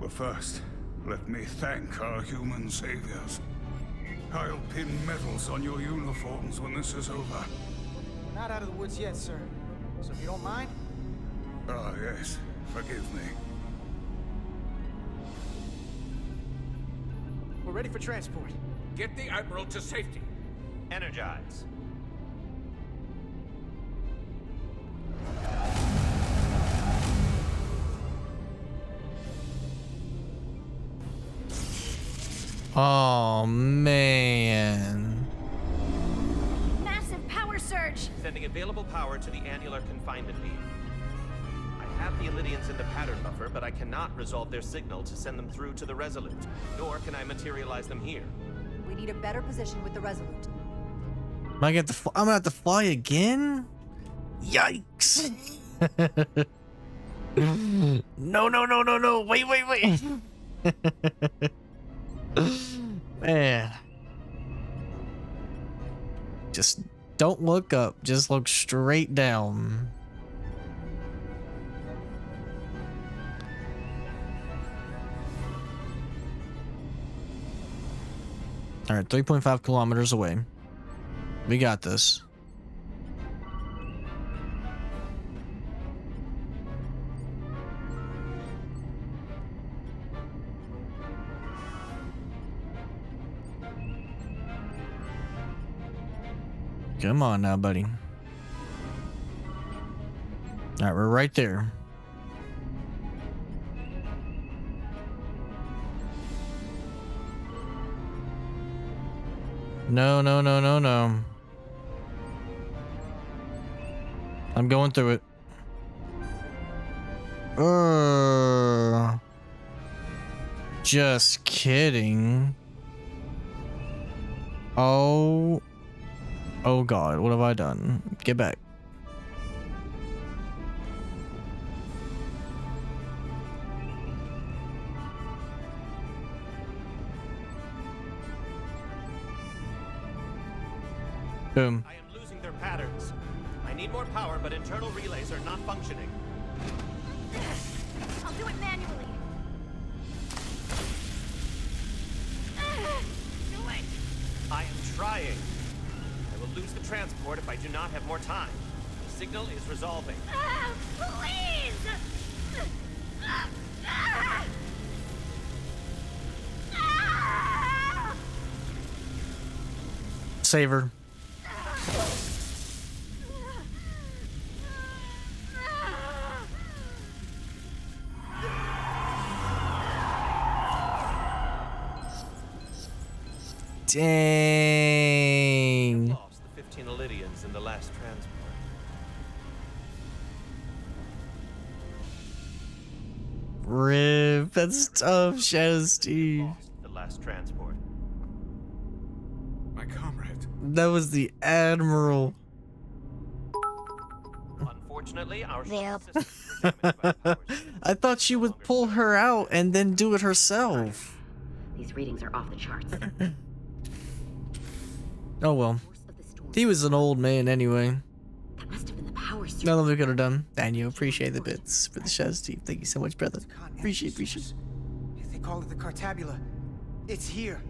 D: But first, let me thank our human saviors. I'll pin medals on your uniforms when this is over.
H: We're not out of the woods yet, sir. So if you don't mind...
D: Ah, yes. Forgive me.
H: We're ready for transport.
S: Get the Admiral to safety.
F: Energize.
A: Oh, man.
P: Massive power surge!
F: Sending available power to the annular confinement beam. I have the Illidians in the pattern buffer, but I cannot resolve their signal to send them through to the Resolute. Nor can I materialize them here.
Q: We need a better position with the Resolute.
A: I'm gonna have to fly again? Yikes. No. Wait. Man. Just don't look up. Just look straight down. All right, 3.5 kilometers away. We got this. Come on now, buddy. All right, we're right there. No. I'm going through it. Just kidding. Oh God, what have I done? Get back. Boom.
F: I am losing their patterns. I need more power, but internal relays are not functioning.
P: I'll do it manually. Do it.
F: I am trying. I will lose the transport if I do not have more time. The signal is resolving.
P: Please!
A: Save her. Dang.
F: Lost the 15 Illidians in the last transport.
A: Rip, that's tough, Shadow Steve.
F: Lost the last transport.
S: My comrade.
A: That was the Admiral.
F: Unfortunately, our
A: I thought she would pull her out and then do it herself.
J: These readings are off the charts.
A: Oh well. He was an old man anyway.
J: That must have been the power surge.
A: Nothing we could have done. Daniel, appreciate the bits for the Shadow Steve. Thank you so much, brother. Appreciate.
H: They call it the Cartabula. It's here.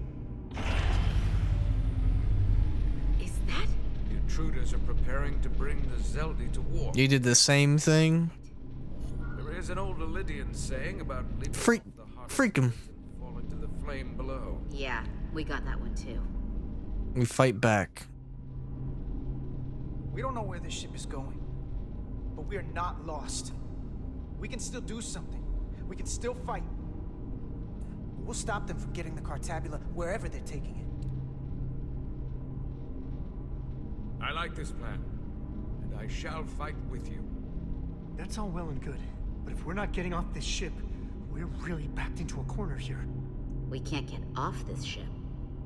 J: Is that?
S: The intruders are preparing to bring the Zeldi to war.
A: You did the same thing?
S: There is
C: There's an old Illydian saying about leaping
A: Freak
C: off the hot
A: him.
C: and fall into the flame below.
J: Yeah, we got that one too.
A: We fight back.
H: We don't know where this ship is going, but we are not lost. We can still do something. We can still fight. We'll stop them from getting the Cartabula wherever they're taking it.
C: I like this plan, and I shall fight with you.
K: That's all well and good, but if we're not getting off this ship, we're really backed into a corner here.
J: We can't get off this ship.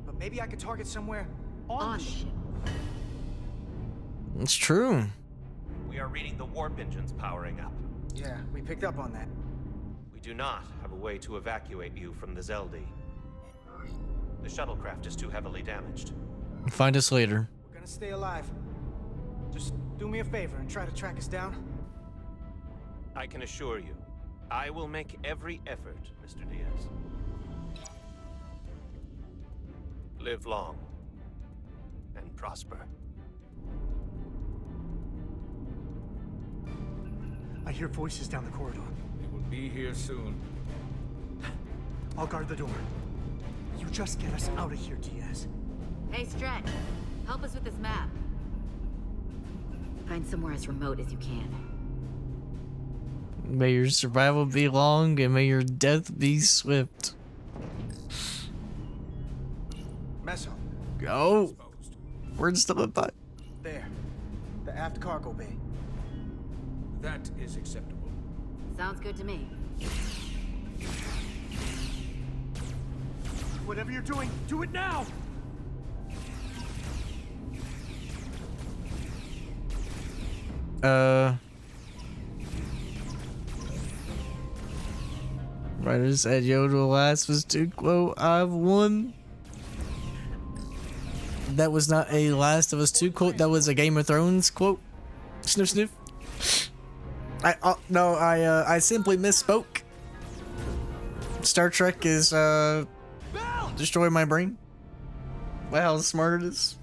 H: But maybe I could target somewhere on the ship.
A: It's true.
F: We are reading the warp engines powering up.
H: Yeah, we picked up on that.
F: We do not have a way to evacuate you from the Zeldi. The shuttlecraft is too heavily damaged.
A: Find us later.
H: We're gonna stay alive. Just do me a favor and try to track us down.
F: I can assure you, I will make every effort, Mr. Diaz. Live long and prosper.
K: I hear voices down the corridor.
C: They will be here soon.
K: I'll guard the door. You just get us out of here, Diaz.
J: Hey, Stretch, help us with this map. Find somewhere as remote as you can.
A: May your survival be long and may your death be swift.
H: Mess hall.
A: Go. Where's the butt?
H: There. The aft cargo bay.
C: That is acceptable.
J: Sounds good to me.
K: Whatever you're doing, do it now!
A: Writer said Yoda last was too quote, I've won. That was not a Last of Us 2 quote, that was a Game of Thrones quote. Sniff sniff. I simply misspoke. Star Trek is destroying my brain. Wow, how smart it is.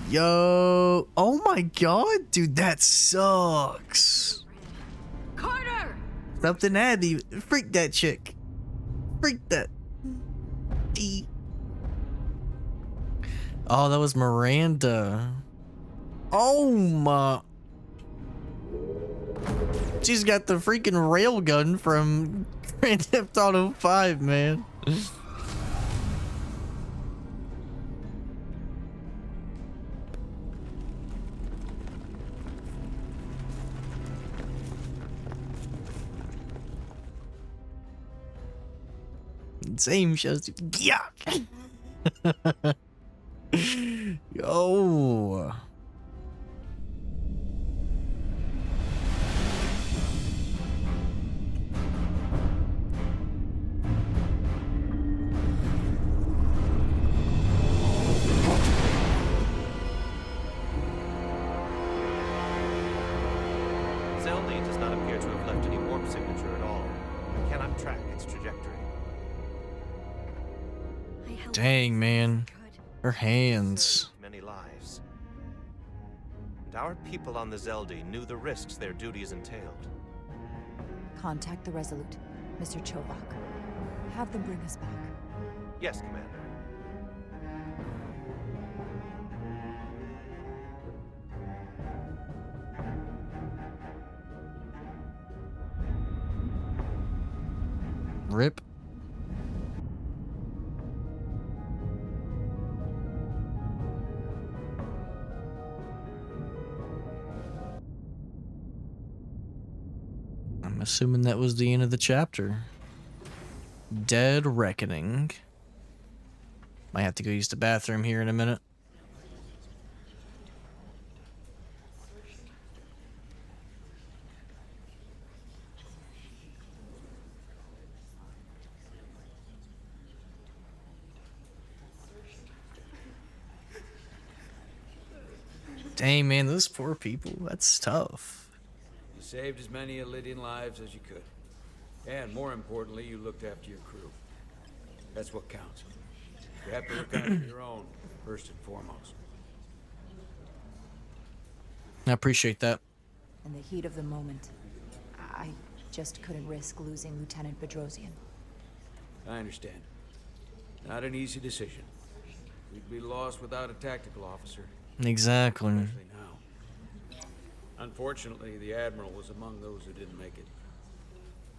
A: Yo, oh my god, dude, that sucks.
J: Carter!
A: Something Abby, freak that chick. Freak that. D. Oh, that was Miranda. Oh my. She's got the freaking railgun from Grand Theft Auto 5, man. Same shows. Yeah. Yo.
F: Zeldi does not appear to have left any warp signature at all. We cannot track its trajectory.
A: Dang, man. Her hands.
F: Saved many lives. And our people on the Zeldi knew the risks their duties entailed.
Q: Contact the Resolute, Mr. Chovak. Have them bring us back.
F: Yes, Commander.
A: Rip. I'm assuming that was the end of the chapter. Dead Reckoning. Might have to go use the bathroom here in a minute. Dang, man, those poor people. That's tough.
C: You saved as many Illydian lives as you could. And more importantly, you looked after your crew. That's what counts. You have to look after your own, first and foremost.
A: I appreciate that.
Q: In the heat of the moment, Just couldn't risk losing Lieutenant Bedrosian.
C: I understand. Not an easy decision. We'd be lost without a tactical officer.
A: Exactly.
C: Especially now. Unfortunately, the Admiral was among those who didn't make it.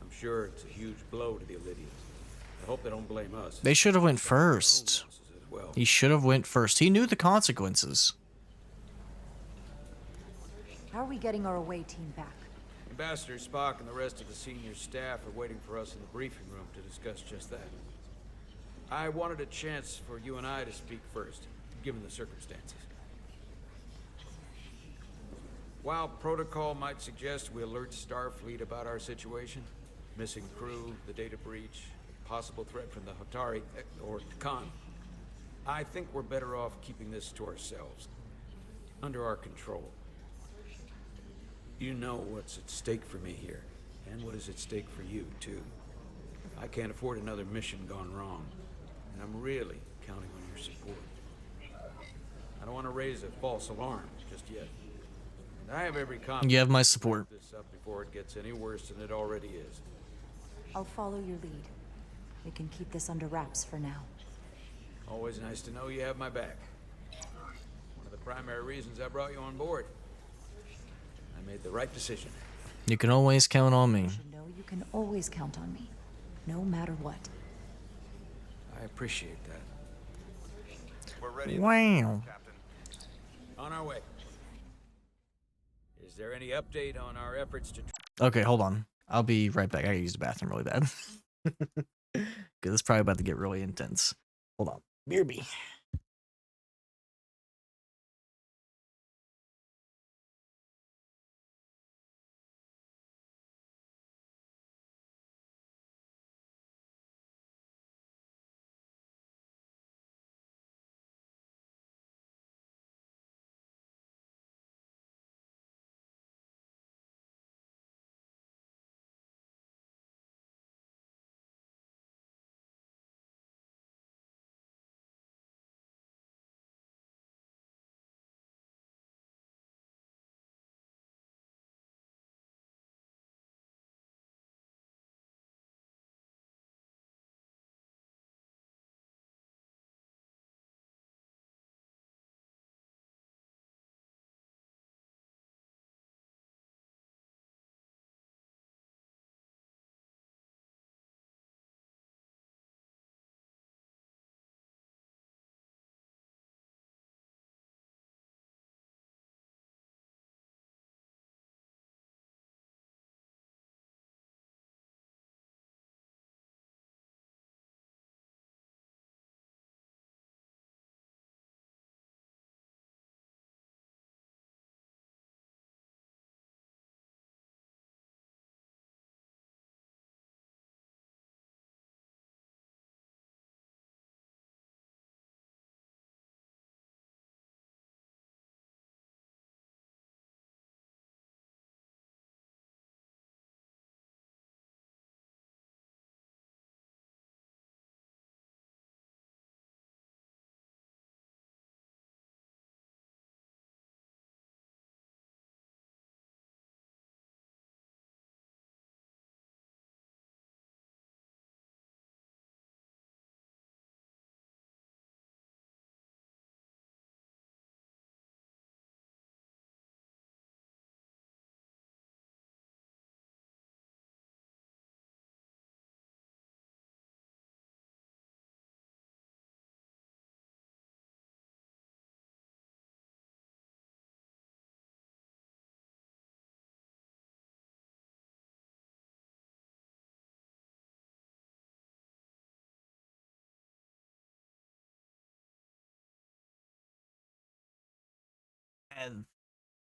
C: I'm sure it's a huge blow to the Illydians. I hope they don't blame us.
A: They should have went first. He should have went first. He knew the consequences.
Q: How are we getting our away team back?
C: Ambassador Spock and the rest of the senior staff are waiting for us in the briefing room to discuss just that. I wanted a chance for you and I to speak first, given the circumstances. While protocol might suggest we alert Starfleet about our situation, missing crew, the data breach, possible threat from the Hotari, or Khan, I think we're better off keeping this to ourselves, under our control. You know what's at stake for me here, and what is at stake for you, too. I can't afford another mission gone wrong, and I'm really counting on your support. I don't want to raise a false alarm just yet. And I have every confidence
A: You have my support.
C: to wrap this up before it gets any worse than it already is.
Q: I'll follow your lead. We can keep this under wraps for now.
C: Always nice to know you have my back. One of the primary reasons I brought you on board. I made the right decision.
A: You can always count on me.
Q: You should know you can always count on me, no matter what.
C: I appreciate that.
E: We're ready.
A: Wow.
E: Captain.
C: On our way. Is there any update on our efforts to...
A: Okay, hold on. I'll be right back. I gotta use the bathroom really bad. Because it's probably about to get really intense. Hold on. BRB.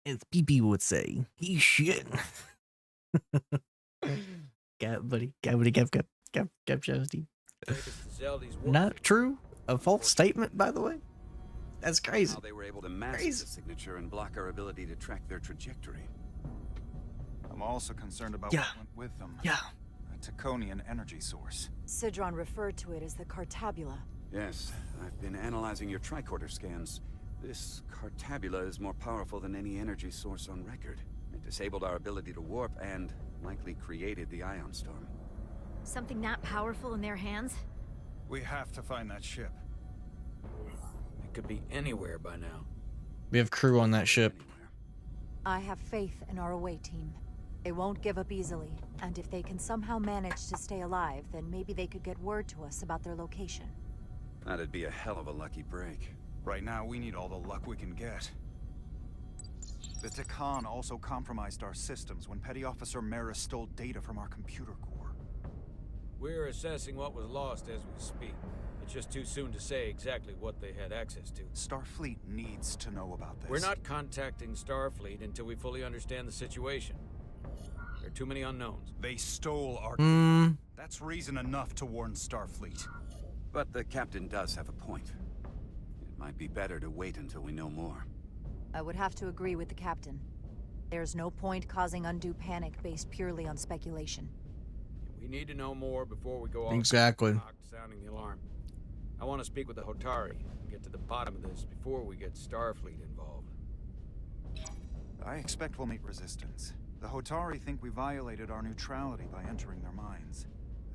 A: As PP would say, he shit. Gap, buddy. Gap, Jonesy. Not true. A false statement, by the way. That's crazy.
O: How they were able to mask the signature and block our ability to track their trajectory.
E: I'm also concerned about
A: Yeah.
E: what went with them.
A: Yeah.
E: A Taconian energy source.
Q: Sidron referred to it as the Cartabula.
O: Yes, I've been analyzing your tricorder scans. This Cartabula is more powerful than any energy source on record. It disabled our ability to warp, and likely created the ion storm.
P: Something that powerful in their hands?
D: We have to find that ship.
R: It could be anywhere by now.
A: We have crew on that ship.
Q: I have faith in our away team. They won't give up easily, and if they can somehow manage to stay alive, then maybe they could get word to us about their location.
O: That'd be a hell of a lucky break.
D: Right now, we need all the luck we can get. The Takan also compromised our systems when Petty Officer Maris stole data from our computer core.
C: We're assessing what was lost as we speak. It's just too soon to say exactly what they had access to.
D: Starfleet needs to know about this.
C: We're not contacting Starfleet until we fully understand the situation. There are too many unknowns.
D: They stole our... That's reason enough to warn Starfleet.
O: But the captain does have a point. It might be better to wait until we know more.
Q: I would have to agree with the captain. There's no point causing undue panic based purely on speculation.
C: We need to know more before we go off
A: Exactly.
C: sounding the alarm. I want to speak with the Hotari and get to the bottom of this before we get Starfleet involved.
D: I expect we'll meet resistance. The Hotari think we violated our neutrality by entering their minds.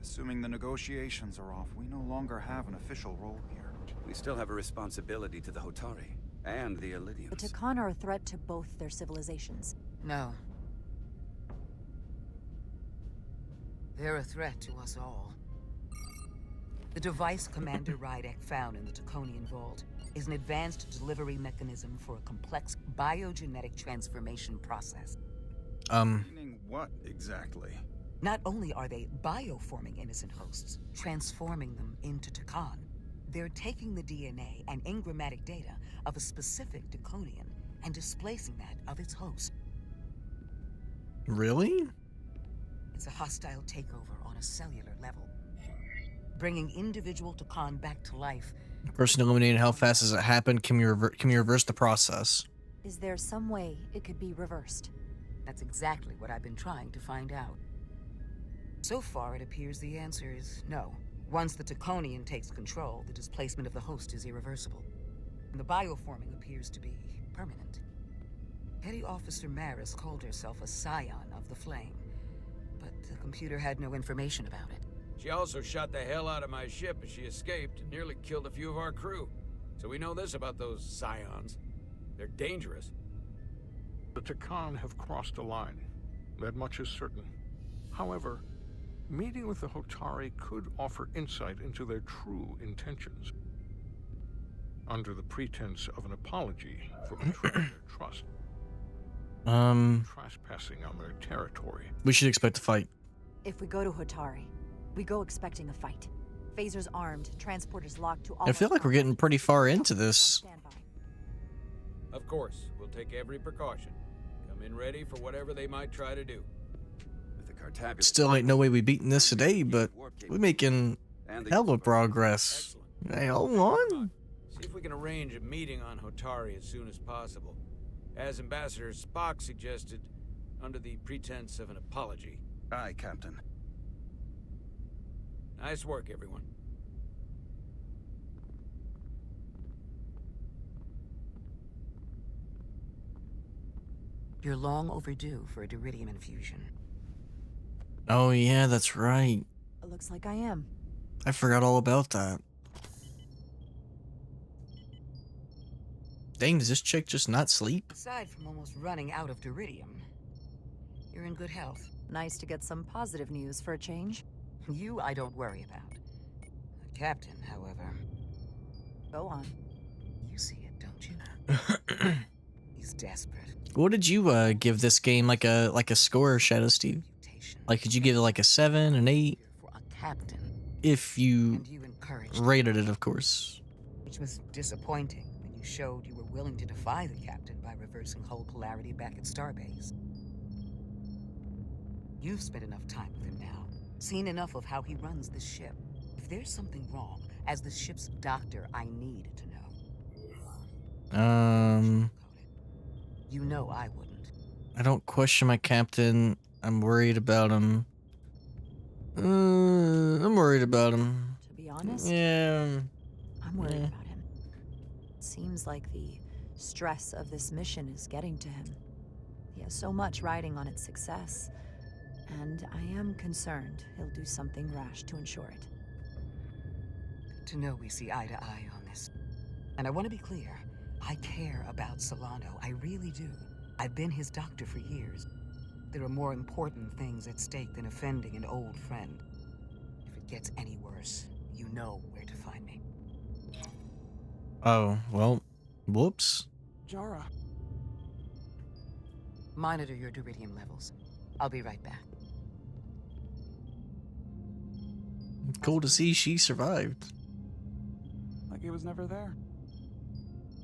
D: Assuming the negotiations are off, we no longer have an official role here.
O: We still have a responsibility to the Hotari and the Illyrians.
Q: The Takan are a threat to both their civilizations.
T: No. They're a threat to us all. The device Commander Rydek found in the Taconian Vault is an advanced delivery mechanism for a complex biogenetic transformation process.
D: Meaning what, exactly?
T: Not only are they bioforming innocent hosts, transforming them into Takan, they're taking the DNA and engrammatic data of a specific Taconian and displacing that of its host.
A: Really?
T: It's a hostile takeover on a cellular level. Bringing individual Takan back to life.
A: Person eliminated. How fast does it happen? Can we reverse the process?
Q: Is there some way it could be reversed?
T: That's exactly what I've been trying to find out. So far, it appears the answer is no. Once the Taconian takes control, the displacement of the host is irreversible. And the bioforming appears to be permanent. Petty Officer Maris called herself a scion of the Flame, but the computer had no information about it.
C: She also shot the hell out of my ship as she escaped and nearly killed a few of our crew. So we know this about those scions. They're dangerous.
U: The Takan have crossed a line. That much is certain. However, meeting with the Hotari could offer insight into their true intentions. Under the pretense of an apology for betraying their trust. Trespassing on their territory.
A: We should expect a fight.
Q: If we go to Hotari, we go expecting a fight. Phasers armed, transporters locked to all.
A: I feel like we're getting pretty far into this.
C: Of course, we'll take every precaution. Come in ready for whatever they might try to do.
A: Still ain't no way we beating this today, but we're making hella progress. Hey, hold on.
C: See if we can arrange a meeting on Hotari as soon as possible. As Ambassador Spock suggested, under the pretense of an apology.
D: Aye, Captain.
C: Nice work, everyone.
T: You're long overdue for a Duridium infusion.
A: Oh yeah, that's right.
Q: It looks like I am.
A: I forgot all about that. Dang, does this chick just not sleep?
T: Aside from almost running out of Duridium, you're in good health.
Q: Nice to get some positive news for a change.
T: You I don't worry about. The captain, however...
Q: Go on.
T: You see it, don't you? He's desperate.
A: What did you give this game, like a score, Shadow Steve? Like, did you give it like a 7, an 8?
T: For a captain.
A: If you rated it, of course.
T: Which was disappointing when you showed you were willing to defy the captain by reversing hull polarity back at Starbase. You've spent enough time with him now, seen enough of how he runs the ship. If there's something wrong, as the ship's doctor, I need to know. You know I wouldn't.
A: I don't question my captain. I'm worried about him. I'm worried about him.
Q: To be honest,
A: yeah.
Q: I'm worried about him. It seems like the stress of this mission is getting to him. He has so much riding on its success. And I am concerned he'll do something rash to ensure it.
T: To know we see eye to eye on this. And I want to be clear. I care about Solano. I really do. I've been his doctor for years. There are more important things at stake than offending an old friend. If it gets any worse, you know where to find me.
A: Oh, well, whoops.
G: Jara.
T: Monitor your duridium levels. I'll be right back.
A: Cool to see she survived.
G: Like it was never there.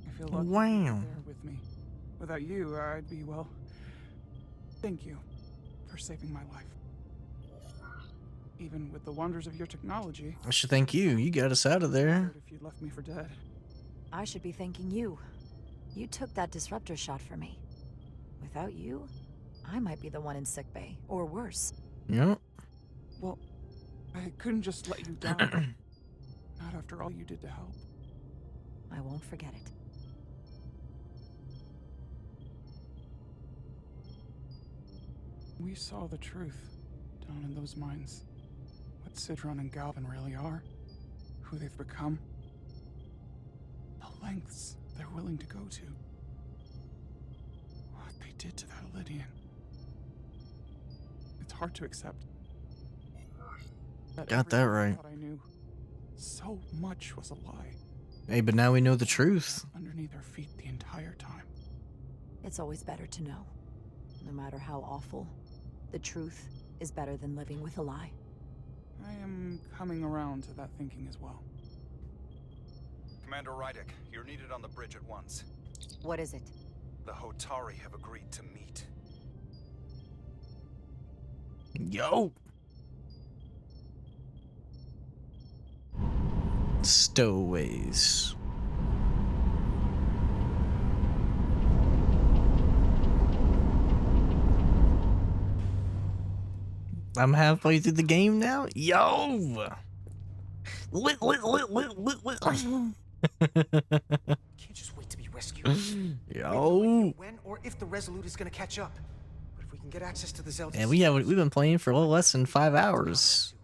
G: I feel lucky
A: Wow.
G: you were there with me. Without you, I'd be, well... Thank you for saving my life. Even with the wonders of your technology...
A: I should thank you. You got us out of there.
G: If you'd left me for dead.
Q: I should be thanking you. You took that disruptor shot for me. Without you, I might be the one in sickbay, or worse.
A: Yep.
G: Well, I couldn't just let you down. Not after all you did to help.
Q: I won't forget it.
G: We saw the truth down in those mines. What Sidron and Galvin really are. Who they've become. The lengths they're willing to go to. What they did to that Lydian. It's hard to accept.
A: Got that right.
G: I knew so much was a lie.
A: Hey, but now we know the truth.
G: Underneath our feet the entire time.
Q: It's always better to know. No matter how awful, the truth is better than living with a lie.
G: I am coming around to that thinking as well.
E: Commander Rydick, you're needed on the bridge at once.
Q: What is it?
E: The Hotari have agreed to meet.
A: Yo! Stowaways. I'm halfway through the game now? Yo! Lit.
H: Can't just wait to be rescued.
A: Yo!
H: When or if the Resolute is gonna catch up. But if we can get access to the Zelda...
A: And we've been playing for a little less than 5 hours.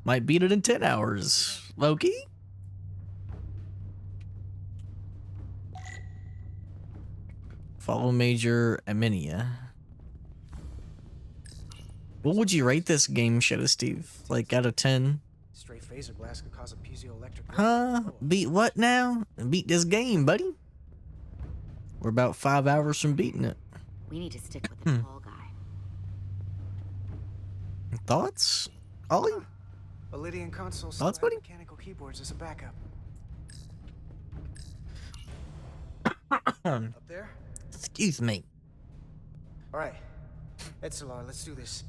A: Might beat it in 10 hours. Loki? Follow Major Aminia. What would you rate this game, Shadow Steve? Like out of 10?
H: Straight phaser blast could cause a piezoelectric...
A: Huh? Beat what now? Beat this game, buddy. We're about 5 hours from beating it.
J: We need to stick with the tall guy.
A: Thoughts? Ollie?
H: A Lydian console
A: Thoughts,
H: still
A: buddy?
H: has mechanical keyboards as a backup. Up there?
A: Excuse me.
H: Alright. Etzelar, let's do this.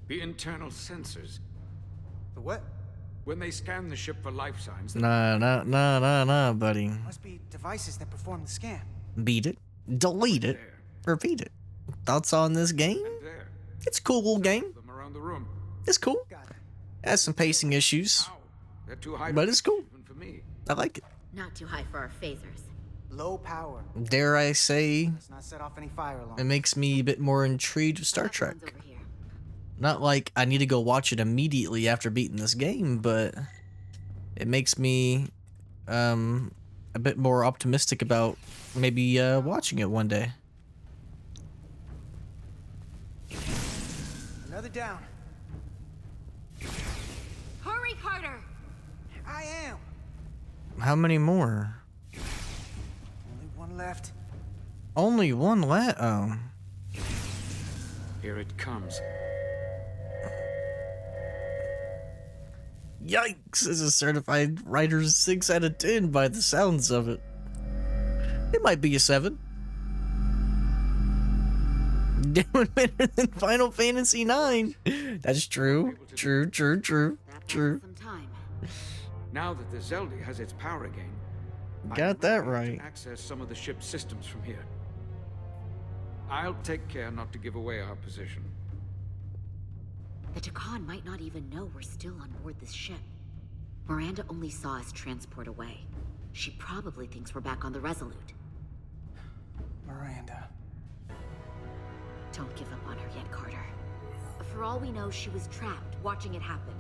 R: The internal sensors.
H: The what?
R: When they scan the ship for life signs...
A: Nah, buddy.
H: Must be devices that perform the scan.
A: Beat it, delete it, repeat it. Thoughts on this game? It's a cool little game.
R: Them around the room.
A: It's cool. Has some pacing issues,
R: They're too high
A: but it's cool.
R: even for me.
A: I like it.
J: Not too high for our phasers.
H: Low power.
A: Dare I say,
H: Let's not set off any fire alarms.
A: it makes me a bit more intrigued with Star Trek. Not like I need to go watch it immediately after beating this game, but it makes me a bit more optimistic about maybe watching it one day.
H: Another down.
L: Hurry, Carter!
H: I am.
A: How many more?
H: Only one left.
A: Only one left. Oh.
R: Here it comes.
A: Yikes! This is a certified writer's 6 out of 10 by the sounds of it. It might be a 7. Doing better than Final Fantasy 9. That's true. True.
J: Some time.
R: Now that the Zelda has its power again,
A: Got that right.
R: access some of the ship's systems from here. I'll take care not to give away our position.
J: The Takan might not even know we're still on board this ship. Miranda only saw us transport away. She probably thinks we're back on the Resolute.
H: Miranda.
J: Don't give up on her yet, Carter. For all we know, she was trapped, watching it happen.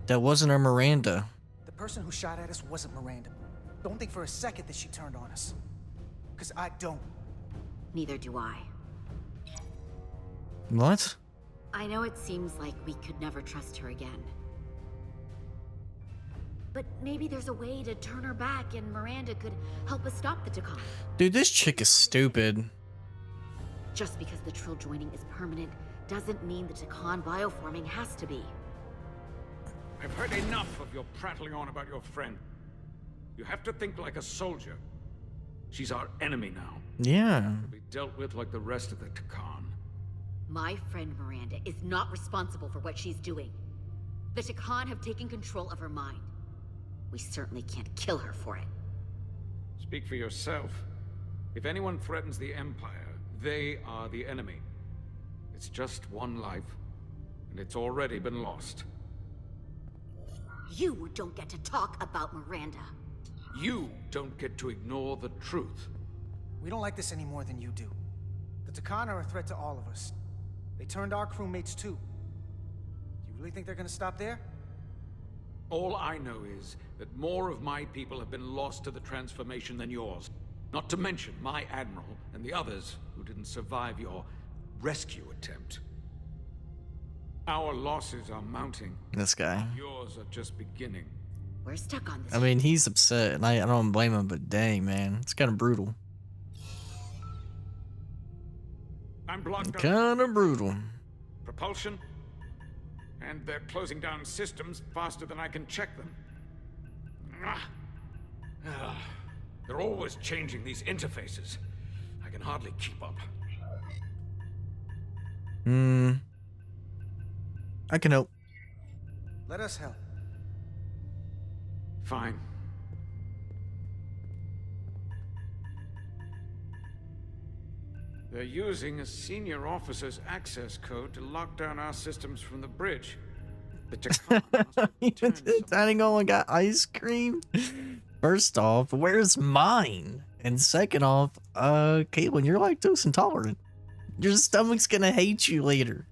A: That wasn't our Miranda.
H: The person who shot at us wasn't Miranda. Don't think for a second that she turned on us. Because I don't.
J: Neither do I.
A: What?
J: I know it seems like we could never trust her again. But maybe there's a way to turn her back and Miranda could help us stop the Takan.
A: Dude, this chick is stupid.
J: Just because the Trill joining is permanent doesn't mean the Takan bioforming has to be.
R: I've heard enough of your prattling on about your friend. You have to think like a soldier. She's our enemy now.
A: Yeah.
R: To be dealt with like the rest of the Takan.
J: My friend Miranda is not responsible for what she's doing. The Takan have taken control of her mind. We certainly can't kill her for it.
R: Speak for yourself. If anyone threatens the Empire, they are the enemy. It's just one life, and it's already been lost.
J: You don't get to talk about Miranda.
R: You don't get to ignore the truth.
H: We don't like this any more than you do. The Takan are a threat to all of us. They turned our crewmates too. Do you really think they're gonna stop there?
R: All I know is that more of my people have been lost to the transformation than yours. Not to mention my admiral and the others who didn't survive your rescue attempt. Our losses are mounting.
A: This guy.
R: Yours are just beginning.
J: We're stuck on this.
A: I mean, he's upset, and I don't blame him, but dang, man. It's kind of brutal.
R: I'm blocked up.
A: Kind of brutal.
R: Propulsion. And they're closing down systems faster than I can check them. They're always changing these interfaces. I can hardly keep up.
A: I can help.
H: Let us help.
R: Fine. They're using a senior officer's access code to lock down our systems from the bridge. The Takan
A: Dining hall got ice cream. First off, where's mine? And second off, Caitlin, you're lactose intolerant. Your stomach's gonna hate you later.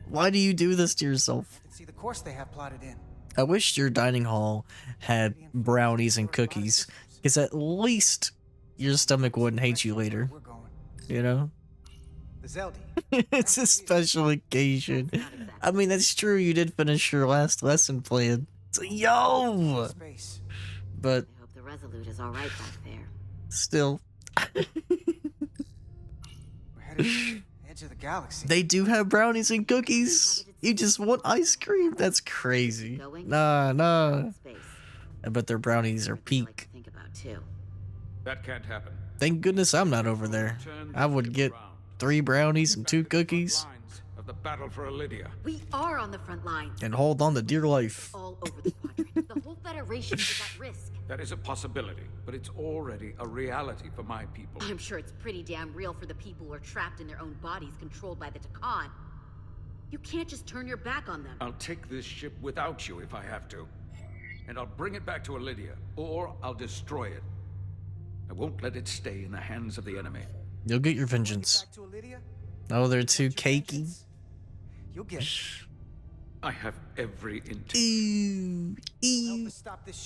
A: Why do you do this to yourself?
H: I can see the course they have plotted in.
A: I wish your dining hall had brownies and cookies, because at least your stomach wouldn't hate you later. You know?
H: The Zeldi.
A: It's a special occasion. I mean, that's true. You did finish your last lesson plan. So, yo! But
J: I hope the Resolute is all right back there.
A: Still.
H: We're headed to the edge of the galaxy.
A: They do have brownies and cookies. You just want ice cream? That's crazy. Nah. I bet their brownies are peak.
J: Think about too.
R: That can't happen.
A: Thank goodness I'm not over there. I would get 3 brownies and 2 cookies.
R: Of the battle for Lydia.
J: We are on the front lines.
A: And hold on to dear life.
J: All over the quadrant. The whole Federation is at risk.
R: That is a possibility, but it's already a reality for my people.
J: I'm sure it's pretty damn real for the people who are trapped in their own bodies controlled by the Takan. You can't just turn your back on them.
R: I'll take this ship without you if I have to. And I'll bring it back to Lydia, or I'll destroy it. I won't let it stay in the hands of the enemy.
A: You'll get your vengeance. Oh, they're too cakey.
H: You'll get it.
R: I have every intention.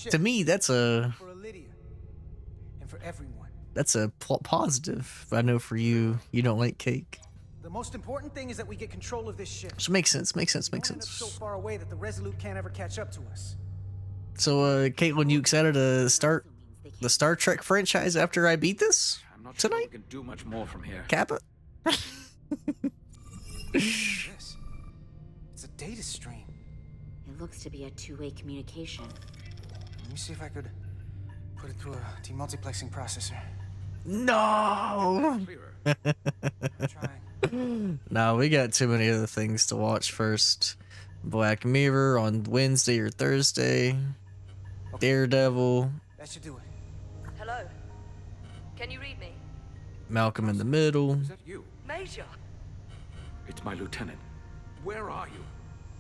A: To me, that's a...
H: For Lydia. And for everyone.
A: That's a positive. I know for you, you don't like cake.
H: The most important thing is that we get control of this ship.
A: Which makes sense, makes sense.
H: So far away that the Resolute can't ever catch up to us.
A: So, Caitlin, you excited to start the Star Trek franchise after I beat this
R: I'm not
A: tonight?
R: Sure we can do much more from here.
A: Kappa?
H: This. It's a data stream.
J: It looks to be a two-way communication.
H: Let me see if I could put it through a demultiplexing processor.
A: No! No, we got too many other things to watch first. Black Mirror on Wednesday or Thursday. Daredevil.
H: That should do it.
N: Hello. Can you read me?
A: Malcolm in the Middle.
R: Is that you?
N: Major.
R: It's my lieutenant. Where are you?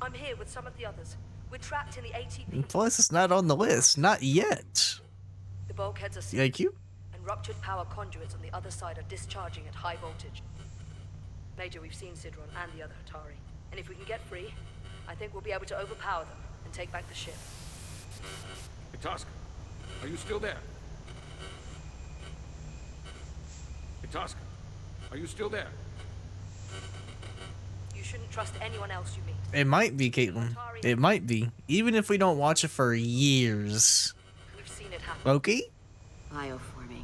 N: I'm here with some of the others. We're trapped in the ATP.
A: Plus, it's not on the list. Not yet.
N: The bulkheads are sealed.
A: Like you?
N: And and ruptured power conduits on the other side are discharging at high voltage. Major, we've seen Sidron and the other Hatari, and if we can get free, I think we'll be able to overpower them and take back the ship.
R: Itasca, are you still there? Itasca, are you still there?
N: You shouldn't trust anyone else you meet.
A: It might be, Caitlin. It might be. Even if we don't watch it for years.
N: We've seen it happen.
A: Okay?
J: Bioforming.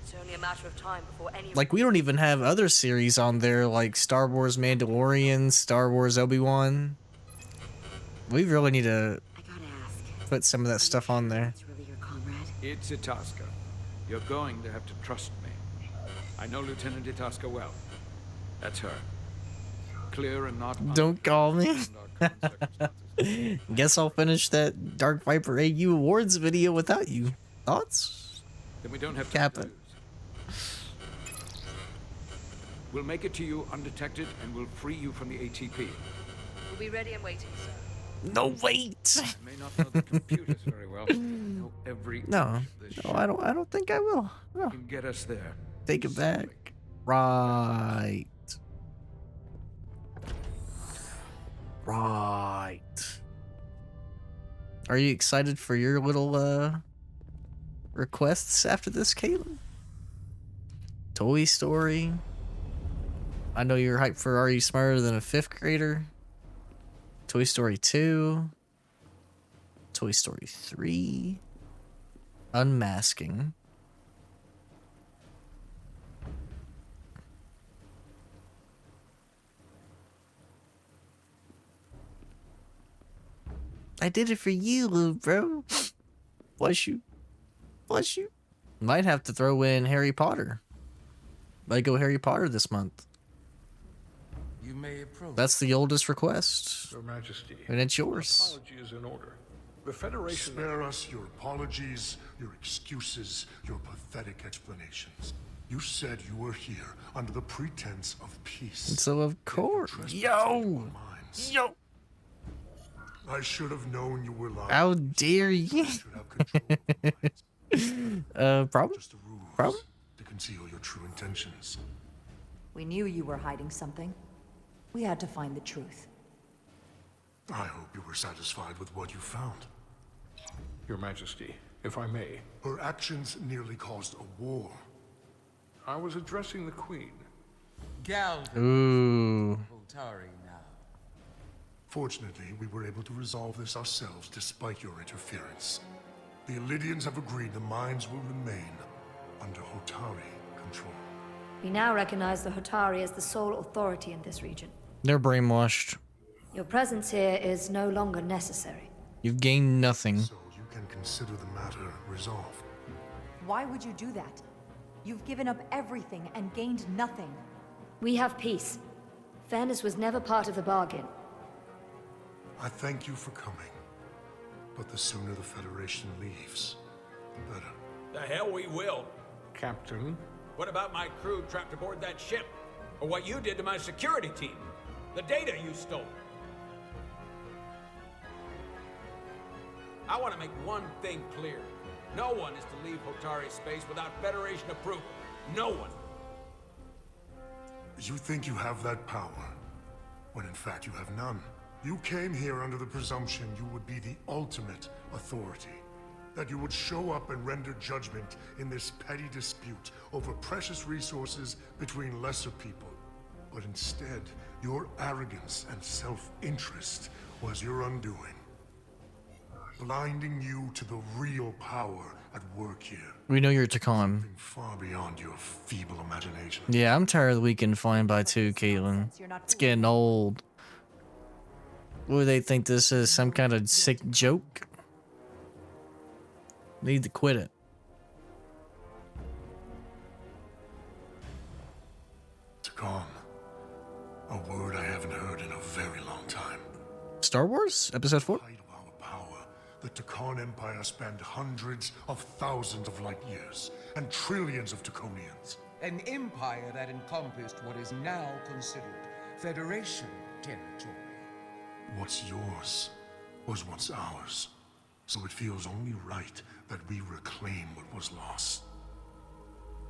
N: It's only a matter of time before any...
A: Like, we don't even have other series on there, like Star Wars Mandalorian, Star Wars Obi-Wan. We really need to put some of that stuff on there.
R: It's Itasca. You're going to have to trust me. I know Lieutenant Itasca well. That's her. Clear and not...
A: Don't call me. Guess I'll finish that Dark Viper AU Awards video without you. Thoughts?
R: Then we don't have
A: Cap
R: to
A: it.
R: lose. We'll make it to you undetected, and we'll free you from the ATP.
N: We'll be ready and waiting, sir.
A: No, wait.
R: I may not know the computers very well. I know every
A: No,
R: inch of this
A: no, I don't think I will. No.
R: ship. You can get us there.
A: Take it back. Right. Right. Are you excited for your little requests after this, Caitlin? Toy Story. I know you're hyped for Are You Smarter Than a Fifth Grader? Toy Story 2. Toy Story 3. Unmasking. I did it for you, little bro. Bless you. Bless you. Might have to throw in Harry Potter. Lego Harry Potter this month.
U: You may approach.
A: That's the oldest request.
U: Your Majesty.
A: And it's yours.
U: Apology is in order. The Federation...
M: Spare us your apologies, your excuses, your pathetic explanations. You said you were here under the pretense of peace.
A: And so of course. Yo! Yo!
M: I should have known you were lying.
A: How dare you? Problem?
M: Just a ruse
A: Problem?
M: to conceal your true intentions.
Q: We knew you were hiding something. We had to find the truth.
M: I hope you were satisfied with what you found.
U: Your Majesty, if I may.
M: Her actions nearly caused a war.
U: I was addressing the Queen.
A: Ooh.
M: Fortunately, we were able to resolve this ourselves despite your interference. The Illydians have agreed the mines will remain under Hotari control.
V: We now recognize the Hotari as the sole authority in this region.
A: They're brainwashed.
V: Your presence here is no longer necessary.
A: You've gained nothing.
M: So you can consider the matter resolved.
Q: Why would you do that? You've given up everything and gained nothing.
V: We have peace. Fairness was never part of the bargain.
M: I thank you for coming. But the sooner the Federation leaves, the better.
S: The hell we will.
U: Captain?
S: What about my crew trapped aboard that ship? Or what you did to my security team? The data you stole? I want to make one thing clear. No one is to leave Hotari space without Federation approval. No one.
M: You think you have that power, when in fact you have none. You came here under the presumption you would be the ultimate authority. That you would show up and render judgment in this petty dispute over precious resources between lesser people. But instead, your arrogance and self-interest was your undoing. Blinding you to the real power at work here.
A: We know you're Takan.
M: Something far beyond your feeble imagination.
A: Yeah, I'm tired of the weekend flying by too, Caitlin. It's getting old. What do they think this is? Some kind of sick joke? Need to quit it.
M: Takan. A word I haven't heard in a very long time.
A: Star Wars? Episode 4?
M: The Takan Empire spanned hundreds of thousands of light years and trillions of Taconians.
W: An empire that encompassed what is now considered Federation territory.
M: What's yours was once ours, so it feels only right that we reclaim what was lost.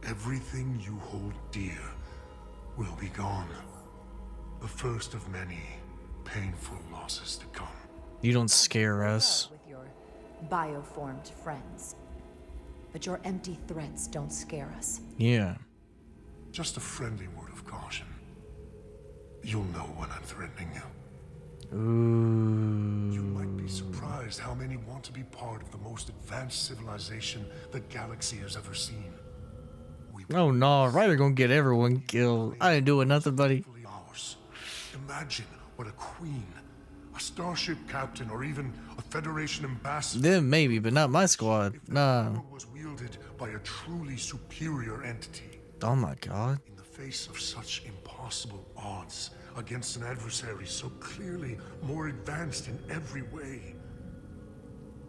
M: Everything you hold dear will be gone. The first of many painful losses to come.
A: You don't scare us.
Q: With your bioformed friends. But your empty threats don't scare us.
A: Yeah.
M: Just a friendly word of caution. You'll know when I'm threatening you.
A: Ooh.
M: You might be surprised how many want to be part of the most advanced civilization the galaxy has ever seen.
A: Oh no, Ryder gonna get everyone killed. I ain't doing nothing, buddy.
M: Ours. Imagine what a queen, a starship captain, or even a Federation ambassador.
A: Them maybe, but not my squad. Nah.
M: Was wielded by a truly superior entity.
A: Oh my god.
M: In the face of such impossible odds against an adversary so clearly more advanced in every way,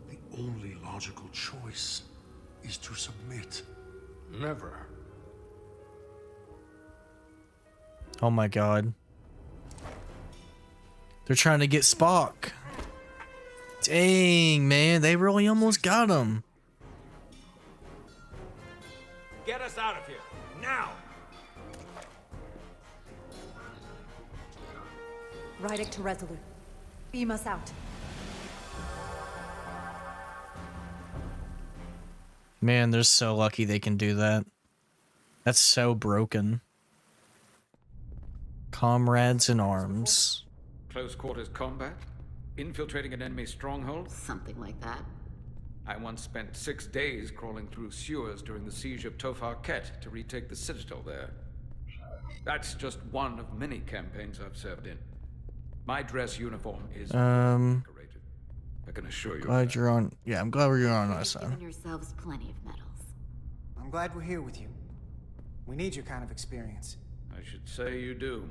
M: the only logical choice is to submit.
U: Never.
A: Oh my god. They're trying to get Spock. Dang, man, they really almost got him.
R: Get us out of here, now!
P: Rydick to Resolute. Beam us out.
A: Man, they're so lucky they can do that. That's so broken. Comrades in arms.
R: Close quarters combat? Infiltrating an enemy stronghold?
J: Something like that.
R: I once spent 6 days crawling through sewers during the siege of Tofar Ket to retake the citadel there. That's just one of many campaigns I've served in. My dress uniform is decorated. I can assure you.
A: Glad you're on. Yeah, I'm glad you're on our side.
J: Given yourselves plenty of medals.
H: I'm glad we're here with you. We need your kind of experience.
R: I should say you do.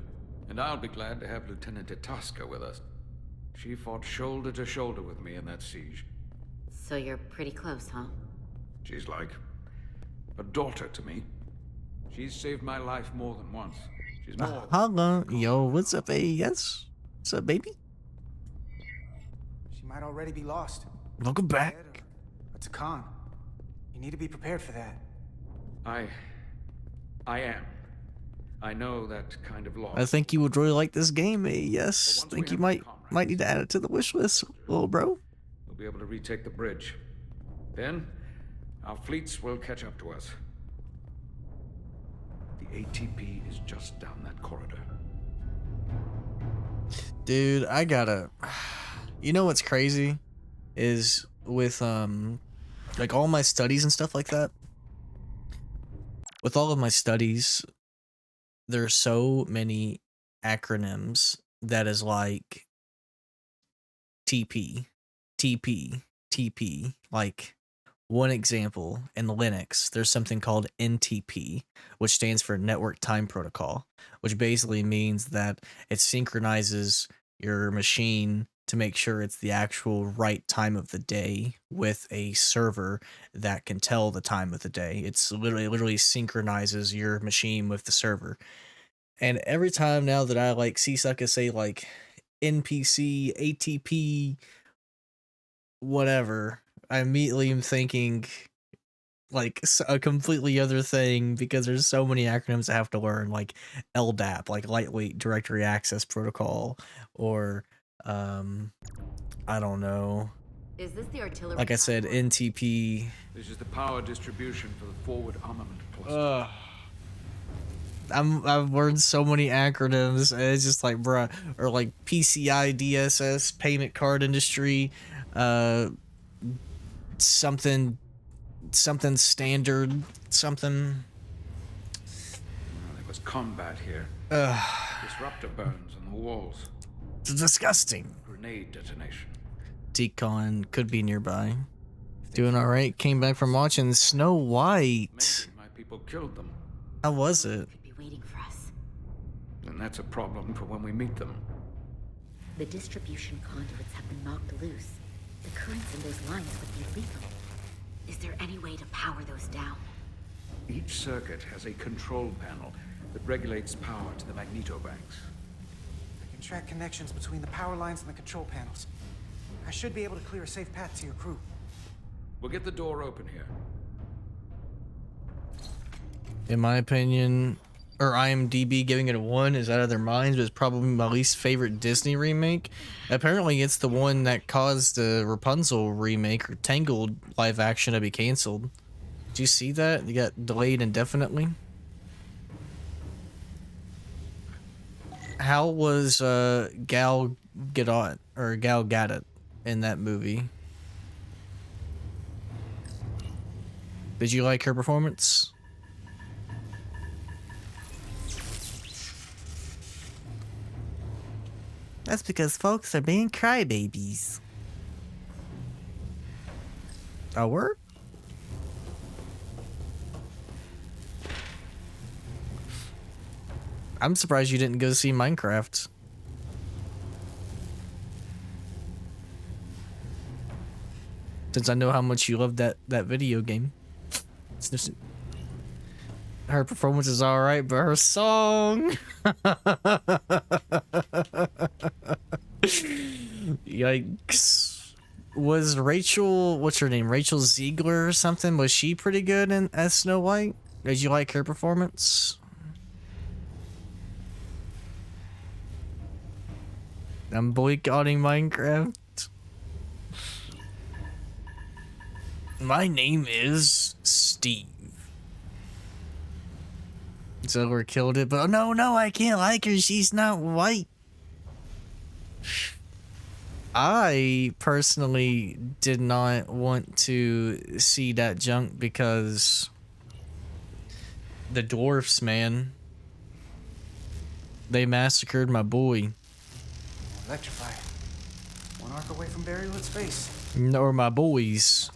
R: And I'll be glad to have Lieutenant Itasca with us. She fought shoulder to shoulder with me in that siege.
J: So you're pretty close, huh?
R: She's like a daughter to me. She's saved my life more than once. She's more.
A: Hello, yo, what's up, yes? What's up, baby?
H: She might already be lost.
A: Welcome back.
H: It's a con. You need to be prepared for that.
R: I am. I know that kind of loss.
A: I think you would really like this game, yes. I think you might need to add it to the wish list, little bro.
R: We'll be able to retake the bridge. Then, our fleets will catch up to us. The ATP is just down that corridor.
A: Dude, I gotta... You know what's crazy? Is with, like, all my studies and stuff like that. With all of my studies, there are so many acronyms that is like TP, TP, TP. Like, one example, in Linux, there's something called NTP, which stands for Network Time Protocol, which basically means that it synchronizes your machine to make sure it's the actual right time of the day with a server that can tell the time of the day. It's literally synchronizes your machine with the server. And every time now that I like see sucker say like NPC, ATP, whatever, I immediately am thinking like a completely other thing because there's so many acronyms I have to learn, like LDAP, like Lightweight Directory Access Protocol, or I don't know.
J: Is this the artillery?
A: Like I said, NTP.
R: This is the power distribution for the forward armament cluster.
A: I've learned so many acronyms. It's just like, bruh, or like PCI DSS, payment card industry, something standard, something.
R: There was combat here. Disruptor burns on the walls.
A: It's disgusting.
R: Grenade detonation.
A: Decon could be nearby. Doing all right. Came back from watching Snow White.
R: Maybe my people killed them.
A: How was it?
J: Be waiting for us.
R: And that's a problem for when we meet them.
J: The distribution conduits have been knocked loose. The currents in those lines would be lethal. Is there any way to power those down?
R: Each circuit has a control panel that regulates power to the magnetobanks.
H: I can track connections between the power lines and the control panels. I should be able to clear a safe path to your crew.
R: We'll get the door open here.
A: In my opinion, or IMDb giving it a 1 is out of their minds, but it's probably my least favorite Disney remake. Apparently, it's the one that caused the Rapunzel remake or Tangled live action to be canceled. Did you see that? You got delayed indefinitely. How was Gal Gadot in that movie? Did you like her performance? That's because folks are being crybabies. A word? I'm surprised you didn't go see Minecraft. Since I know how much you love that video game. Her performance is alright, but her song... Yikes. Was Rachel... What's her name? Rachel Ziegler or something? Was she pretty good as Snow White? Did you like her performance? I'm boycotting Minecraft. My name is Steve. Ziller killed it, but no, I can't like her. She's not white. I personally did not want to see that junk because the dwarfs, man. They massacred my boy.
H: Electrify. One arc away from burial its face.
A: Or my boys.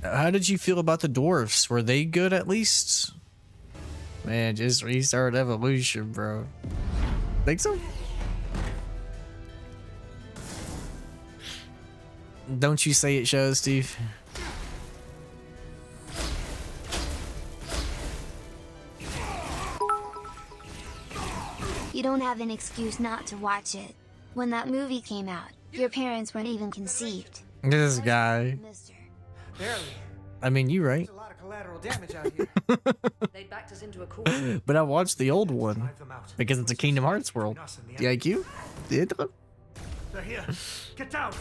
A: How did you feel about the dwarfs? Were they good at least? Man, just restart evolution, bro. Think so? Don't you say it shows, Steve.
B: You don't have an excuse not to watch it. When that movie came out, your parents weren't even conceived.
A: This guy.
H: Barely.
A: I mean, you right.
H: There's a lot of collateral damage out here. They backed us into a corner.
A: But I watched the old one because it's a Kingdom Hearts world. The IQ?
W: They're here. Get down.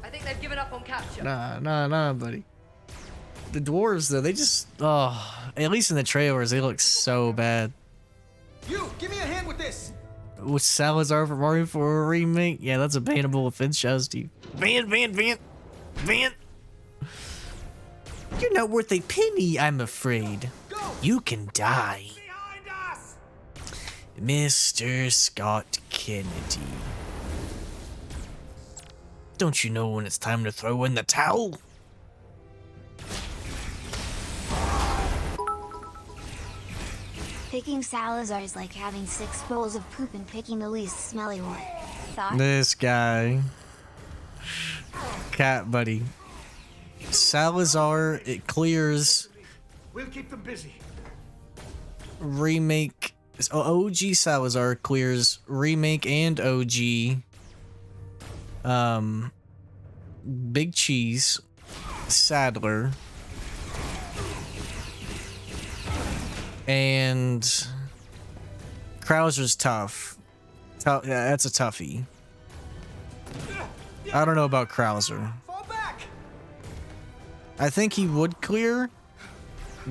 N: I think they've given up on capture.
A: Nah, buddy. The dwarves, though, they just... Oh, at least in the trailers, they look so bad.
H: You, give me a hand with this.
A: With Salazar from Mario 4 remake? Yeah, that's a bannable offense, shows, Steve. Van! You're not worth a penny, I'm afraid. You can die. Mr. Scott Kennedy. Don't you know when it's time to throw in the towel?
B: Picking Salazar is like having 6 bowls of poop and picking the least smelly one. Thought?
A: This guy. Cat buddy. Salazar, it clears.
W: We'll keep them busy.
A: Remake. OG Salazar clears remake and OG. Big Cheese, Sadler, and Krauser's tough. Yeah, that's a toughie. I don't know about Krauser. I think he would clear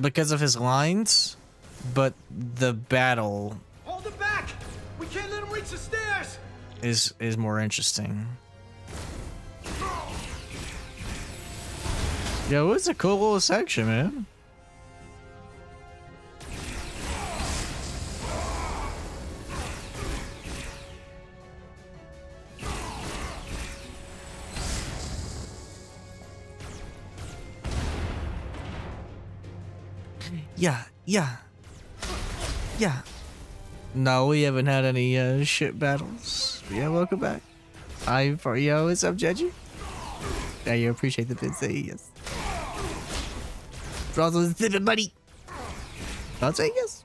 A: because of his lines, but the battle
W: Hold him back! We can't let him reach the stairs!
A: is more interesting. Yo, it's a cool little section, man. Yeah. No, we haven't had any shit battles. Yeah, welcome back. Yo, what's up, Jeju? Yeah, you appreciate the bid, say yes. For also the buddy. I'll say yes.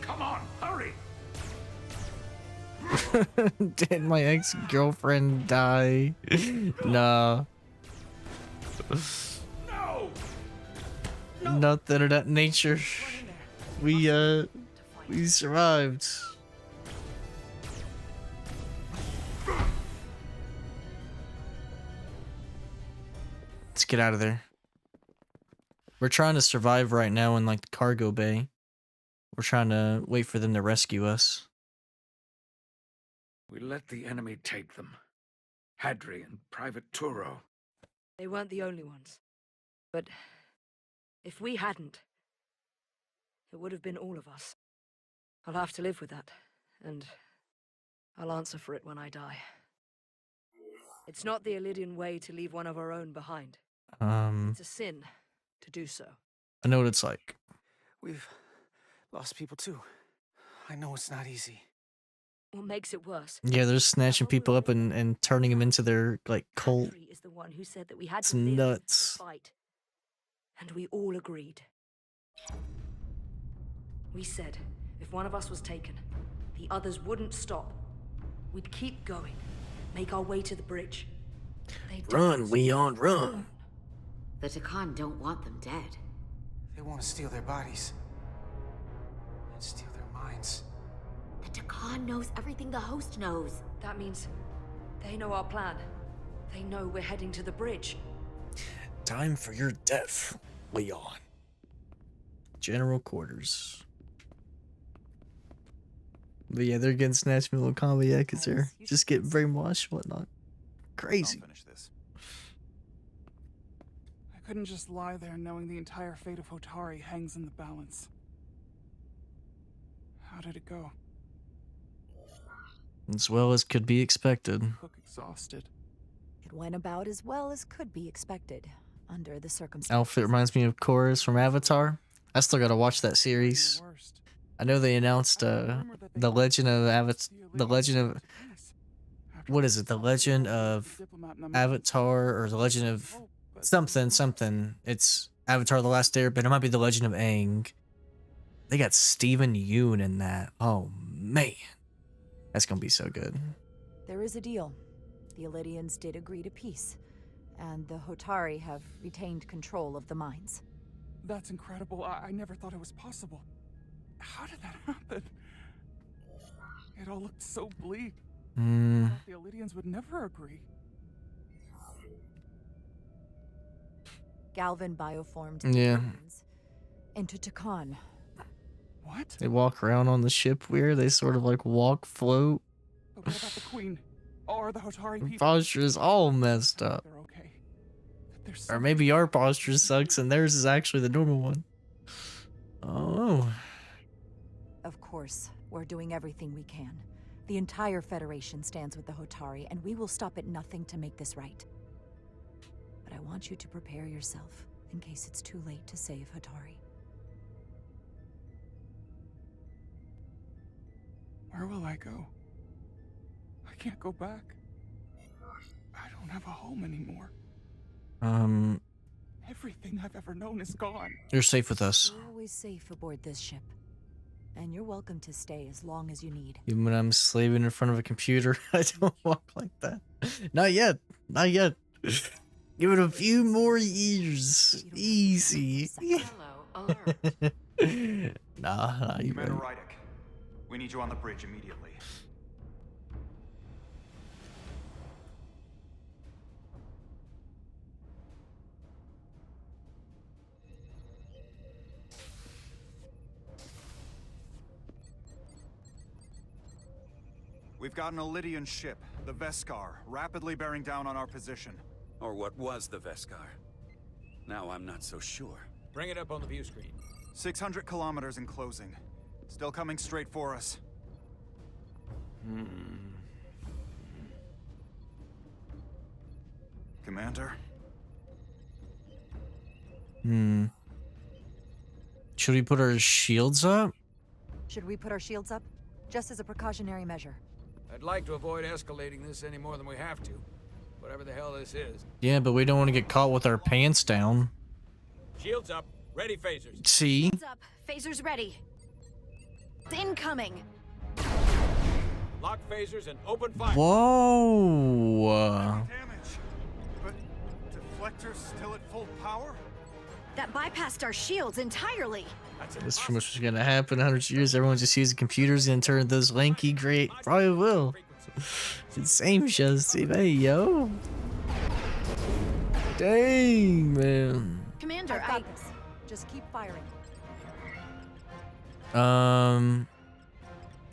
S: Come on, hurry!
A: Did my ex-girlfriend die? Nah.
S: No!
A: Nothing of that nature. We survived. Let's get out of there. We're trying to survive right now in like the cargo bay. We're trying to wait for them to rescue us.
S: We let the enemy take them. Hadri and Private Turo.
N: They weren't the only ones. But if we hadn't, it would have been all of us. I'll have to live with that, and I'll answer for it when I die. It's not the Illidian way to leave one of our own behind. It's a sin to do so.
A: I know what it's like.
H: We've lost people too. I know it's not easy.
N: What makes it worse?
A: Yeah, they're snatching people up and turning them into their like cult.
N: Is the one who said that we had
A: It's
N: to live
A: nuts.
N: and fight, and we all agreed. We said if one of us was taken, the others wouldn't stop. We'd keep going, make our way to the bridge.
A: Run, Leon, run.
J: The Takan don't want them dead.
H: They want to steal their bodies. And steal their minds.
J: The Takan knows everything the host knows.
N: That means they know our plan. They know we're heading to the bridge.
A: Time for your death, Leon. General quarters. But yeah, they're getting snatched in little combat, yeah, because they're just getting brainwashed and whatnot. Crazy.
E: I'll finish this.
G: I couldn't just lie there knowing the entire fate of Hotari hangs in the balance. How did it go?
A: As well as could be expected.
G: Cook exhausted.
Q: It went about as well as could be expected under the circumstances.
A: Outfit reminds me of Chorus from Avatar. I still gotta watch that series. I know they announced the Legend of what is it? The Legend of Avatar or the Legend of something. It's Avatar: The Last Airbender. It might be the Legend of Aang. They got Steven Yeun in that. Oh man, that's gonna be so good.
Q: There is a deal. The Illidians did agree to peace, and the Hotari have retained control of the mines.
G: That's incredible. I never thought it was possible. How did that happen? It all looked so bleak. I thought the Illidians would never agree.
Q: Galvin bioformed
A: Yeah.
Q: into Takan.
G: What?
A: They walk around on the ship weird. They sort of like walk, float.
G: But what about the Queen? Or the Hotari people?
A: Posture is all messed up.
G: They're okay.
A: Or maybe our posture sucks and theirs is actually the normal one. Oh.
Q: Of course, we're doing everything we can. The entire Federation stands with the Hotari, and we will stop at nothing to make this right. But I want you to prepare yourself in case it's too late to save Hotari.
G: Where will I go? I can't go back. I don't have a home anymore. Everything I've ever known is gone.
A: You're safe with us.
Q: You're always safe aboard this ship. And you're welcome to stay as long as you need.
A: Even when I'm slaving in front of a computer, I don't walk like that. Not yet. Not yet. Give it a few more years. Easy. Nah, you
E: Commander
A: better.
E: Rydick, we need you on the bridge immediately. We've got an Illidian ship, the Veskar, rapidly bearing down on our position.
O: Or what was the Veskar? Now I'm not so sure.
R: Bring it up on the view screen.
E: 600 kilometers in closing. Still coming straight for us. Commander?
A: Should we put our shields up?
Q: Should we put our shields up? Just as a precautionary measure.
R: I'd like to avoid escalating this any more than we have to. Whatever the hell this is.
A: Yeah, but we don't want to get caught with our pants down.
R: Shields up. Ready phasers.
A: See?
P: Up. Phasers ready. Incoming.
R: Lock phasers and open fire.
A: Whoa.
E: But deflector's still at full power?
P: That bypassed our shields entirely.
A: That's pretty much what's gonna happen in 100 years. Everyone's just using computers and turn those lanky great. Probably will. It's insane, Shazzy. Hey, yo. Dang, man.
P: Commander,
Q: I've got this. Just keep firing.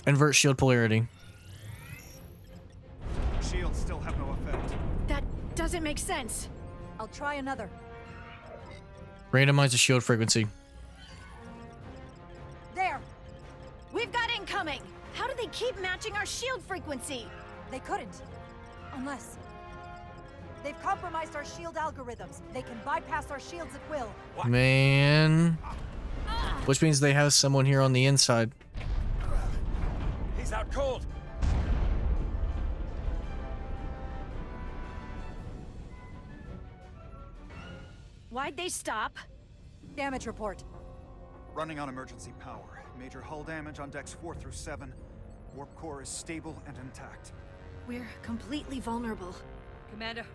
A: Invert shield polarity.
E: Shields still have no effect.
P: That doesn't make sense.
Q: I'll try another.
A: Randomize the shield frequency.
P: There. We've got incoming. How do they keep matching our shield frequency?
Q: They couldn't. Unless... They've compromised our shield algorithms. They can bypass our shields at will.
A: Man. Which means they have someone here on the inside.
R: He's out cold.
P: Why'd they stop?
Q: Damage report.
E: Running on emergency power. Major hull damage on decks 4 through 7. Warp core is stable and intact.
P: We're completely vulnerable.
N: Commander,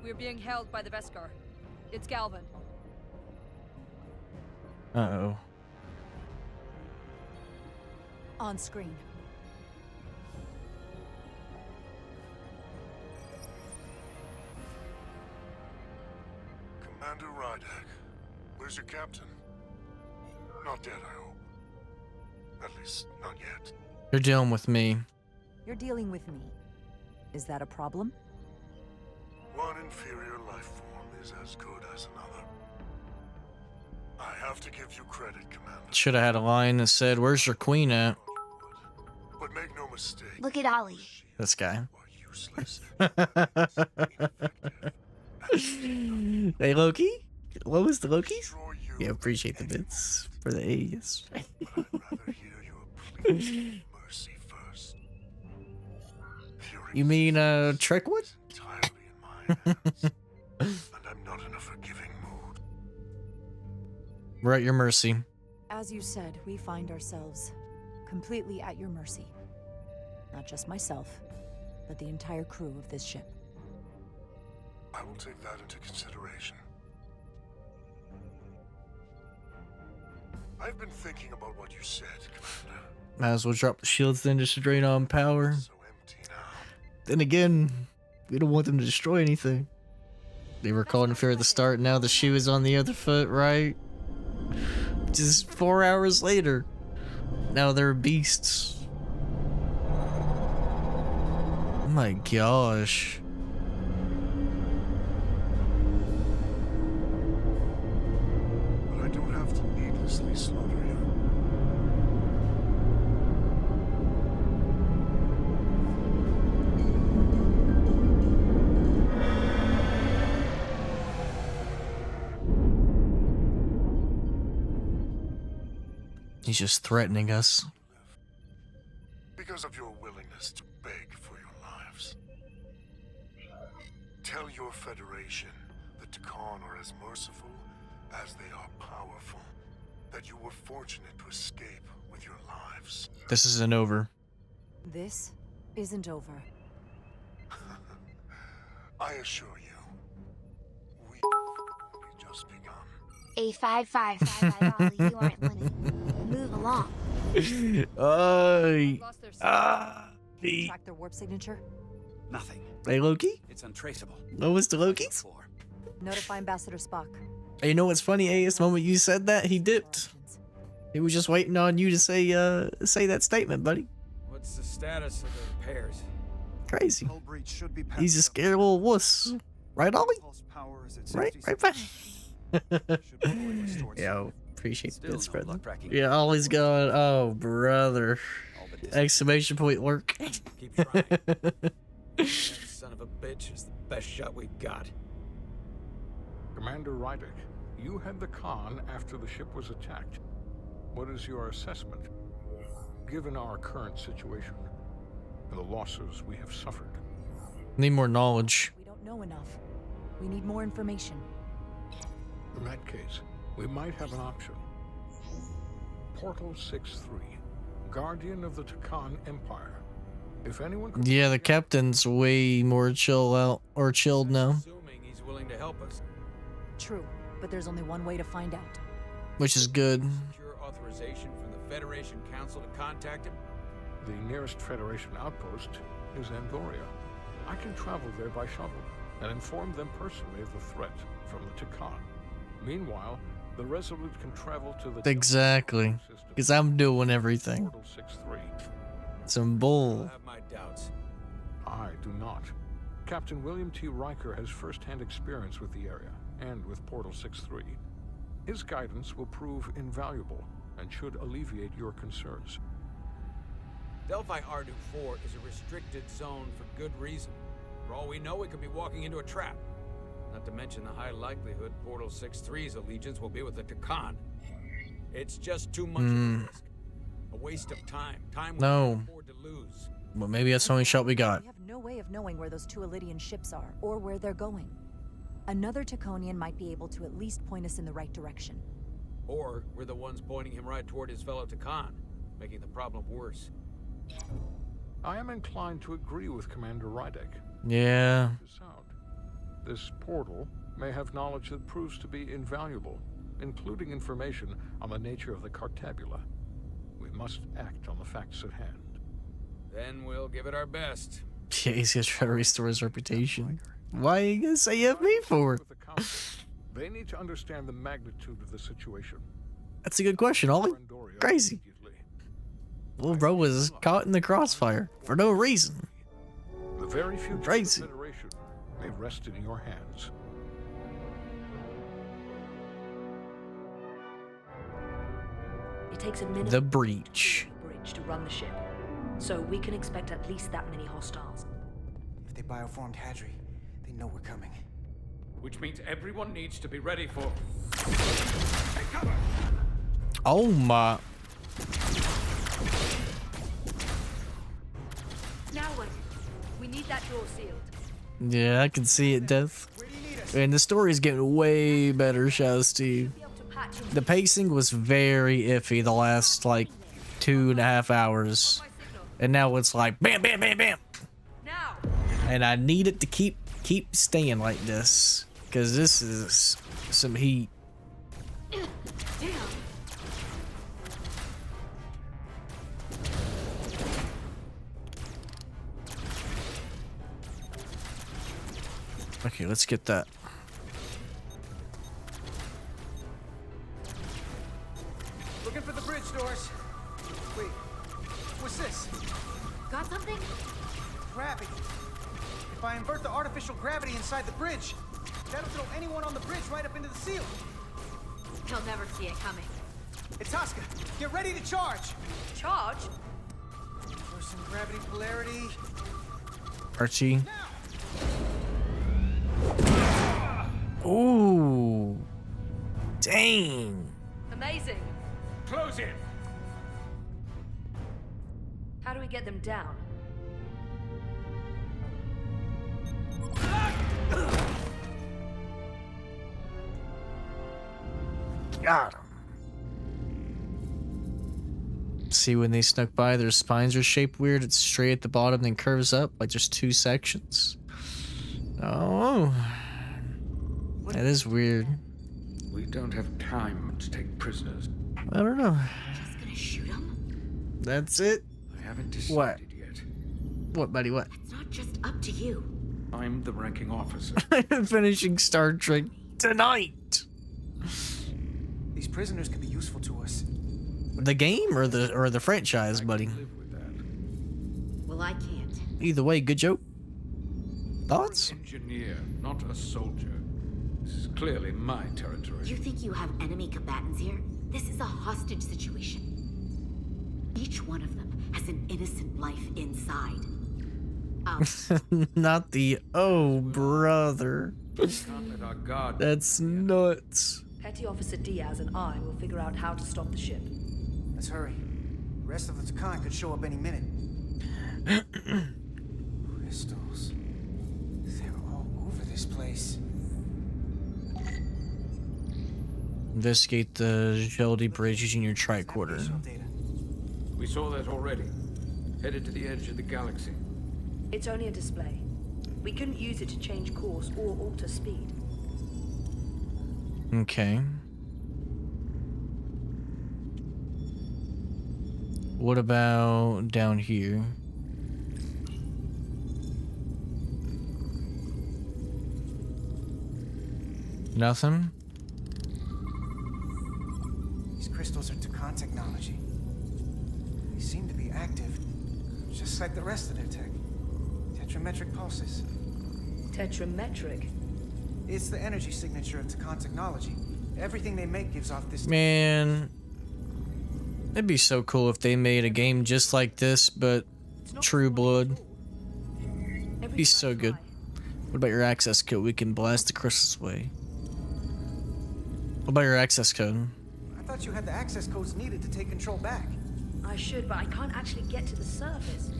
N: we're being held by the Beskar. It's Galvin.
A: Uh-oh.
Q: On screen.
M: Commander Rydak, where's your captain? Not dead, I hope. At least, not yet.
A: You're dealing with me.
Q: You're dealing with me. Is that a problem?
M: One inferior life form is as good as another. I have to give you credit, Commander.
A: Should have had a line that said, "Where's your queen at?"
M: But make no mistake.
B: Look at Ollie.
A: This guy.
M: Useless.
A: Hey, Loki? What was the Lokis? Yeah, appreciate the bits for the A's.
M: Mercy first.
A: You mean, Trickwood?
M: Entirely in my hands. And I'm not in a forgiving mood.
A: We're at your mercy.
Q: As you said, we find ourselves completely at your mercy. Not just myself, but the entire crew of this ship.
M: I will take that into consideration. I've been thinking about what you said, Commander.
A: Might as well drop the shields then just to drain on power.
M: So empty now.
A: Then again, we don't want them to destroy anything. They were called in fear at the start, now the shoe is on the other foot, right? Just 4 hours later. Now they're beasts. Oh my gosh.
M: But I don't have to needlessly slaughter you.
A: He's just threatening us.
M: Because of your willingness to beg for your lives. Tell your Federation that Takan are as merciful as they are powerful. That you were fortunate to escape with your lives.
A: This isn't over.
Q: This isn't over.
M: I assure you, we've only just begun.
B: A 555 Ollie, you aren't winning. Move along.
Q: Track their warp signature?
O: Nothing.
A: Hey, Loki?
O: It's untraceable.
A: What was the Lokis?
Q: Notify Ambassador Spock.
A: Hey, you know what's funny, Ace? The moment you said that, he dipped. He was just waiting on you to say that statement, buddy.
C: What's the status of the repairs?
A: Crazy.
E: Hull breach should be
A: He's a scared little wuss. Right, Ollie?
E: Pulse power is at
A: Right
E: 60.
A: back.
E: Should be fully restored
A: Yeah,
E: soon.
A: appreciate the
O: Still
A: bits,
O: no
A: brother.
O: luck tracking.
A: Yeah, Ollie's going, oh, brother.
O: All but dis-
A: Exclamation point work.
C: Keep trying. That son of a bitch is the best shot we've got.
U: Commander Rydak, you had the Khan after the ship was attacked. What is your assessment, given our current situation and the losses we have suffered?
A: Need more knowledge.
Q: We don't know enough. We need more information.
U: In that case, we might have an option. Portal 6-3, Guardian of the Takan Empire. If anyone could
A: Yeah, the captain's way more chilled now.
R: Assuming he's willing to help us.
Q: True, but there's only one way to find out.
A: Which is good.
R: Secure authorization from the Federation Council to contact him?
U: The nearest Federation outpost is Andoria. I can travel there by shuttle and inform them personally of the threat from the Takan. Meanwhile, the Resolute can travel to the
A: Exactly. Because I'm doing everything.
U: Portal 6-3.
A: Some bull.
R: I have my doubts.
U: I do not. Captain William T. Riker has first-hand experience with the area and with Portal 6-3. His guidance will prove invaluable and should alleviate your concerns.
R: Delphi Ardu 4 is a restricted zone for good reason. For all we know, we could be walking into a trap. Not to mention the high likelihood Portal 6-3's allegiance will be with the Takan. It's just too much of a risk. A waste of time. Time we can't afford to lose.
A: Well, maybe that's the only shot we got.
Q: We have no way of knowing where those two Elydian ships are, or where they're going. Another Taconian might be able to at least point us in the right direction.
R: Or we're the ones pointing him right toward his fellow Takan, making the problem worse.
U: I am inclined to agree with Commander Rydek.
A: Yeah.
U: This portal may have knowledge that proves to be invaluable, including information on the nature of the Cartabula. We must act on the facts at hand.
R: Then we'll give it our best.
A: Yeah, he's gonna try to restore his reputation. Why are you gonna say you have me for it?
U: They need to understand the magnitude of the situation.
A: That's a good question, Ollie. Crazy. Little bro was caught in the crossfire for no reason.
U: The very future of the
A: Crazy.
U: Federation may rest in your hands.
N: It takes a minute
A: The breach.
N: bridge to run the ship, so we can expect at least that many hostiles.
H: If they bioformed Hadri, they know we're coming.
S: Which means everyone needs to be ready for... Take cover!
A: Oh my.
N: Now what? We need that door sealed.
A: Yeah, I can see it, Death. And the story's getting way better, shouts to you. The pacing was very iffy the last, like, 2.5 hours. And now it's like, bam, bam, bam, bam. And I need it to keep staying like this. Because this is some heat. Okay, let's get that.
H: Looking for the bridge doors. Wait, what's this?
J: Got something?
H: Gravity. If I invert the artificial gravity inside the bridge, that'll throw anyone on the bridge right up into the seal.
J: He'll never see it coming.
H: Itasca, get ready to charge.
N: Charge?
H: Reversing gravity polarity.
A: Archie. Ooh. Dang.
N: Amazing.
S: Close in.
N: How do we get them down?
A: Got him. See, when they snuck by, their spines are shaped weird. It's straight at the bottom, then curves up like just 2 sections. Oh. That is weird.
S: We don't have time to take prisoners.
A: I don't know.
J: Just gonna shoot him?
A: That's it?
S: I haven't decided
A: What?
S: yet.
A: What, buddy, what?
J: It's not just up to you.
S: I'm the ranking officer.
A: I'm finishing Star Trek tonight.
H: These prisoners can be useful to us.
A: The game or the franchise, buddy?
J: Well, I can't.
A: Either way, good joke. Thoughts?
S: Engineer, not a soldier. This is clearly my territory.
J: You think you have enemy combatants here? This is a hostage situation. Each one of them has an innocent life inside.
A: Not the brother.
S: Can't let our guard.
A: That's nuts.
N: Petty Officer Diaz and I will figure out how to stop the ship.
H: Let's hurry. The rest of the Takan could show up any minute. Crystals. They're all over this place.
A: Investigate the Geldy Bridge using your tricorder.
S: We saw that already. Headed to the edge of the galaxy.
V: It's only a display. We couldn't use it to change course or alter speed.
A: Okay. What about down here? Nothing?
H: These crystals are Takan technology. They seem to be active, just like the rest of their tech. Tetrametric pulses.
V: Tetrametric?
H: It's the energy signature of Takan technology. Everything they make gives off this...
A: Man, it'd be so cool if they made a game just like this, but True Blood. It'd be so good. What about your access code? We can blast the crystals away. What about your access code?
H: I thought you had the access codes needed to take control back.
V: I should, but I can't actually get to the surface,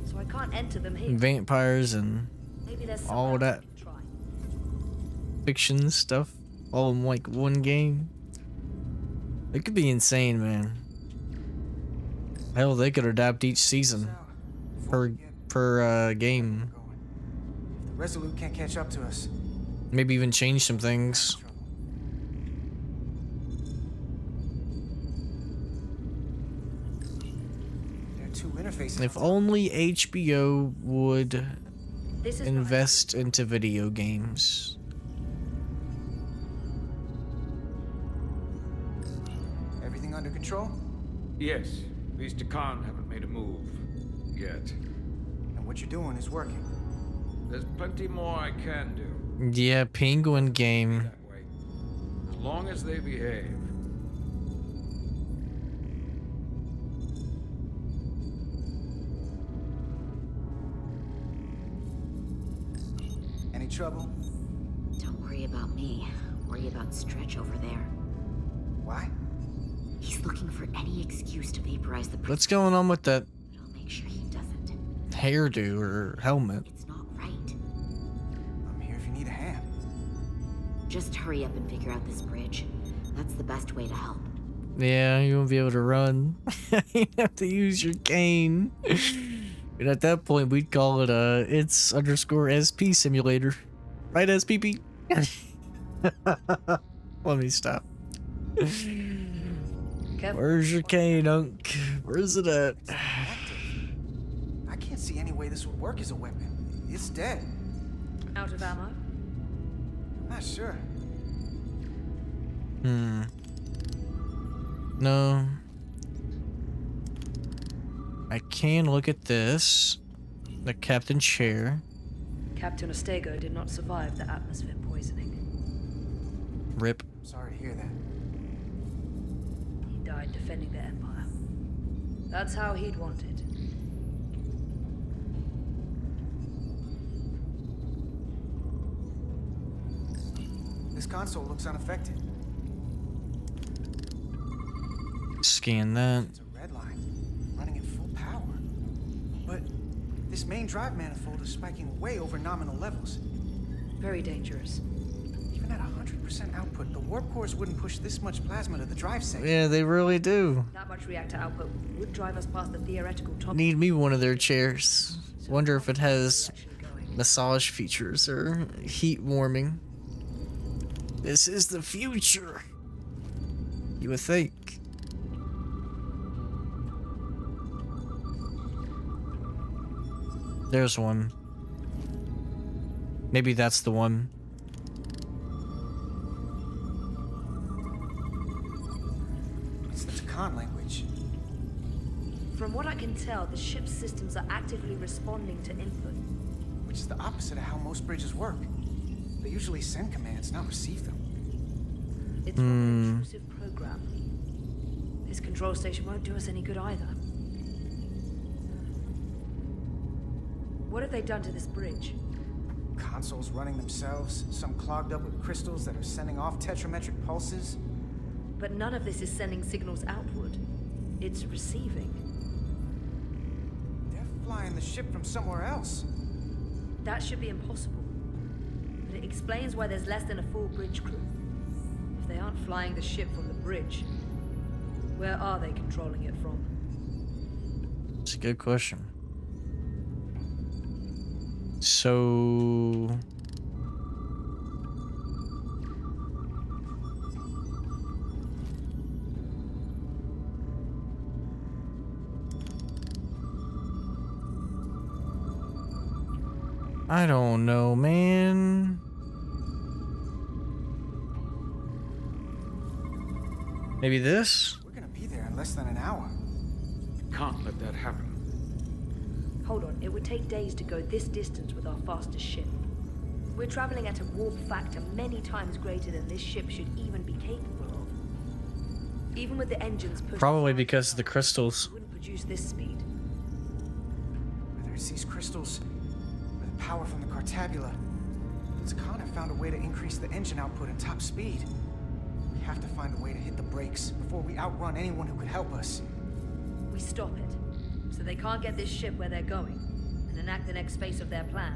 V: so I can't enter them here.
A: Vampires and
V: Maybe there's
A: all that fiction stuff all in like one game. It could be insane, man. Hell, they could adapt each season per game.
H: If the Resolute can't catch up to us,
A: Maybe even change some things.
H: there are two interfaces.
A: If only HBO would invest into video games.
H: Everything under control?
S: Yes. These Takan haven't made a move. Yet.
H: And what you're doing is working.
S: There's plenty more I can do.
A: Yeah, Penguin game.
S: As long as they behave.
H: Any trouble?
J: Don't worry about me. Worry about Stretch over there.
H: Why?
J: He's looking for any excuse to vaporize the
A: What's going on with that
J: I'll make sure he doesn't.
A: hairdo or helmet?
J: It's not right.
H: I'm here if you need a hand.
J: Just hurry up and figure out this bridge. That's the best way to help.
A: Yeah, you won't be able to run. You have to use your cane. And at that point, we'd call it it's _ SP simulator. Right, SPP? Let me stop. Where's your cane, Unk? Where's it at?
H: I can't see any way this would work as a weapon. It's dead.
V: Out of ammo?
H: I'm not sure.
A: No. I can look at this. The captain's chair.
V: Captain Ostego did not survive the atmosphere poisoning.
A: Rip.
H: Sorry to hear that.
V: He died defending the Empire. That's how he'd want it.
H: This console looks unaffected.
A: Scan that.
H: It's a red line, running at full power. But this main drive manifold is spiking way over nominal levels.
V: Very dangerous.
H: Even at 100% output, the warp cores wouldn't push this much plasma to the drive section.
A: Yeah, they really do.
V: That much reactor output would drive us past the theoretical top.
A: Need me one of their chairs. Wonder if it has massage features or heat warming. This is the future. You would think. There's one. Maybe that's the one.
H: It's the Takan language.
V: From what I can tell, the ship's systems are actively responding to input.
H: Which is the opposite of how most bridges work. They usually send commands, not receive them.
V: It's an intrusive program. This control station won't do us any good either. What have they done to this bridge?
H: Consoles running themselves, some clogged up with crystals that are sending off tetrametric pulses.
V: But none of this is sending signals outward. It's receiving.
H: They're flying the ship from somewhere else.
V: That should be impossible. But it explains why there's less than a full bridge crew. If they aren't flying the ship from the bridge, where are they controlling it from?
A: It's a good question. So... I don't know, man. Maybe this?
H: We're gonna be there in less than an hour.
R: Can't let that happen.
V: Hold on, it would take days to go this distance with our fastest ship. We're traveling at a warp factor many times greater than this ship should even be capable of. Even with the engines pushed
A: Probably because of the crystals.
V: wouldn't produce this speed.
H: Whether it's these crystals or the power from the Cartabula, Khan have found a way to increase the engine output and top speed. We have to find a way to hit the brakes before we outrun anyone who could help us.
V: We stop it, so they can't get this ship where they're going, and enact the next phase of their plan.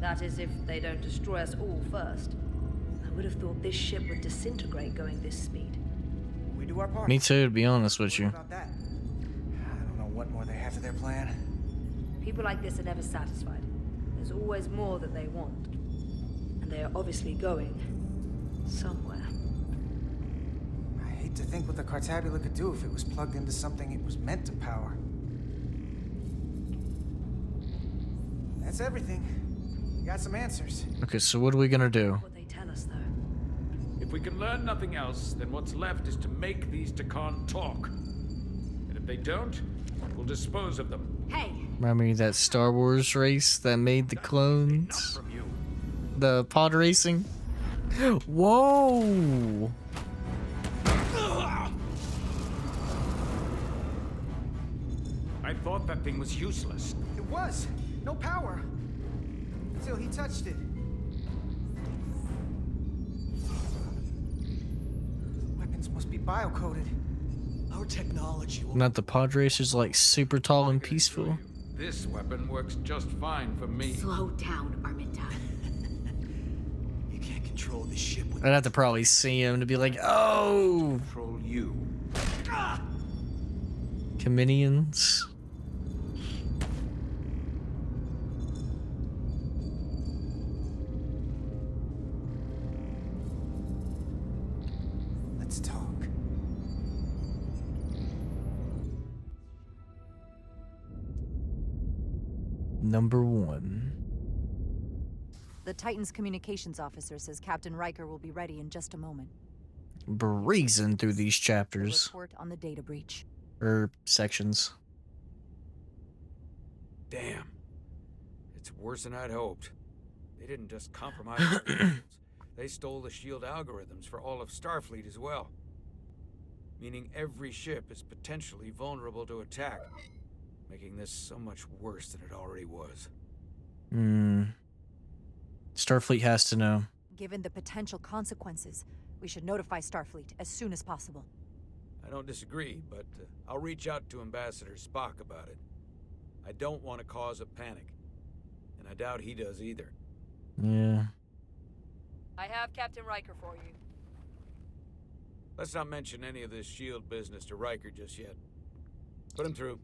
V: That is, if they don't destroy us all first. I would have thought this ship would disintegrate going this speed.
H: We do our part.
A: Me too, to be honest with you.
H: What about that? I don't know what more they have to their plan.
V: People like this are never satisfied. There's always more that they want. And they are obviously going somewhere.
H: I hate to think what the Cartabula could do if it was plugged into something it was meant to power. That's everything. We got some answers.
A: Okay, so what are we gonna do?
V: What they tell us, though.
R: If we can learn nothing else, then what's left is to make these Takan talk. And if they don't, we'll dispose of them.
J: Hey!
A: Remember me of that Star Wars race that made the clones? The pod racing? Whoa!
R: I thought that thing was useless.
H: It was. No power. Until he touched it. Weapons must be bio-coded. Our technology will...
A: Not the pod racers like super tall and peaceful.
R: This weapon works just fine for me.
J: Slow down, Arminta.
H: You can't control the ship with...
A: I'd have to probably see him to be like, oh!
R: Control you.
A: Comedians.
H: Let's talk.
A: Number 1.
Q: The Titan's communications officer says Captain Riker will be ready in just a moment.
A: Breezing through these
Q: The
A: chapters.
Q: report on the data breach.
A: Or sections.
C: Damn. It's worse than I'd hoped. They didn't just compromise the shields. They stole the shield algorithms for all of Starfleet as well. Meaning every ship is potentially vulnerable to attack. Making this so much worse than it already was.
A: Starfleet has to know.
Q: Given the potential consequences, we should notify Starfleet as soon as possible.
C: I don't disagree, but I'll reach out to Ambassador Spock about it. I don't want to cause a panic. And I doubt he does either.
A: Yeah.
V: I have Captain Riker for you.
C: Let's not mention any of this shield business to Riker just yet. Put him through.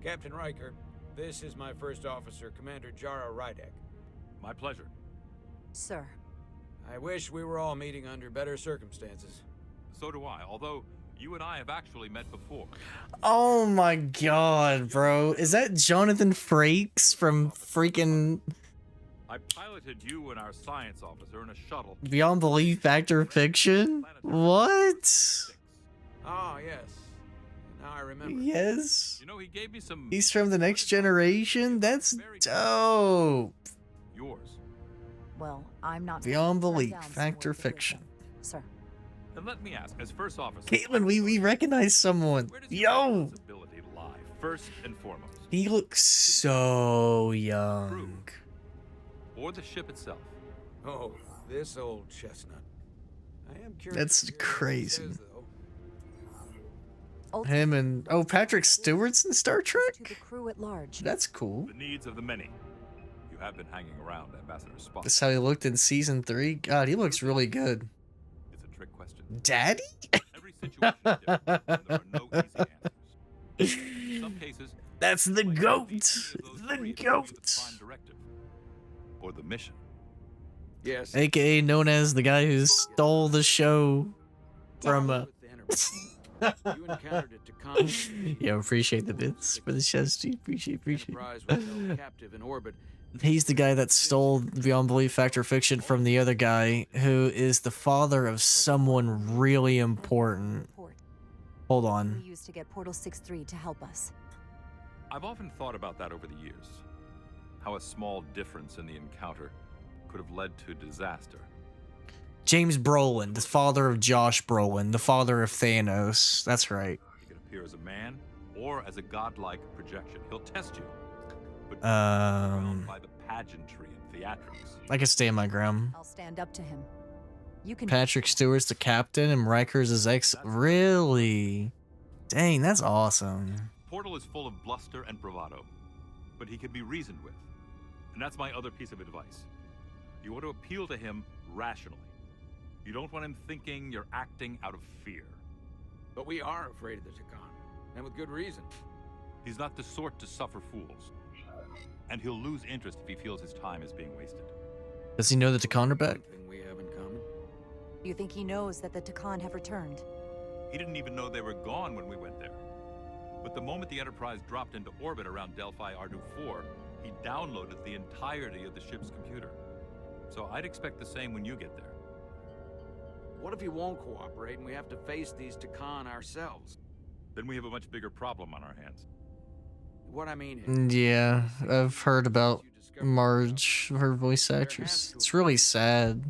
C: Captain Riker, this is my first officer, Commander Jara Rydek.
F: My pleasure.
Q: Sir.
C: I wish we were all meeting under better circumstances.
F: So do I, although you and I have actually met before.
A: Oh my god, bro. Is that Jonathan Frakes from freaking
F: I piloted you and our science officer in a shuttle.
A: Beyond Belief Factor Fiction? What?
C: Oh, yes. Now I remember.
A: Yes.
F: You know, he gave me some...
A: He's from the next generation? That's dope.
F: Yours.
Q: Well, I'm not...
A: Beyond Belief Factor Fiction.
Q: Sir.
F: And let me ask, as first officer...
A: Caitlin, we recognize someone. Yo!
F: ...responsibility lie, first and foremost?
A: He looks so young.
F: Or the ship itself?
C: Oh, this old chestnut. I am curious.
A: That's crazy.
C: Says,
A: Him and Patrick Stewart's in Star Trek?
Q: To the crew at large.
A: That's cool.
F: The needs of the many. You have been hanging around Ambassador Spock.
A: That's how he looked in season 3. God, he looks really good.
F: trick question.
A: Daddy?
F: Every situation is different, and there are no easy answers. In some cases,
A: that's the goat. The goat.
F: Prime directive or the mission.
C: Yes.
A: AKA known as the guy who stole the show from
C: You encountered it to come.
A: Yeah, appreciate the bits for the show, Steve. Appreciate.
C: Enterprise was held captive in orbit.
A: He's the guy that stole Beyond Belief Fact or Fiction from the other guy, who is the father of someone really important. Hold on.
Q: We used to get Portal 6-3 to help us.
F: I've often thought about that over the years. How a small difference in the encounter could have led to disaster.
A: James Brolin, the father of Josh Brolin, the father of Thanos. That's right.
F: He can appear as a man or as a godlike projection. He'll test you. But by the pageantry and theatrics.
A: I can stand my ground.
Q: I'll stand up to him. You can.
A: Patrick Stewart's the captain and Riker's his ex. Really? Dang, that's awesome.
F: Portal is full of bluster and bravado, but he can be reasoned with. And that's my other piece of advice. You want to appeal to him rationally. You don't want him thinking you're acting out of fear.
C: But we are afraid of the Takan, and with good reason.
F: He's not the sort to suffer fools. And he'll lose interest if he feels his time is being wasted.
A: Does he know the Takan are back?
C: We have in common.
Q: You think he knows that the Takan have returned?
F: He didn't even know they were gone when we went there. But the moment the Enterprise dropped into orbit around Delphi Ardu 4, he downloaded the entirety of the ship's computer. So I'd expect the same when you get there.
C: What if he won't cooperate and we have to face these Takan ourselves?
F: Then we have a much bigger problem on our hands.
C: What I mean is...
A: Yeah, I've heard about Marge, her voice actress. It's really sad.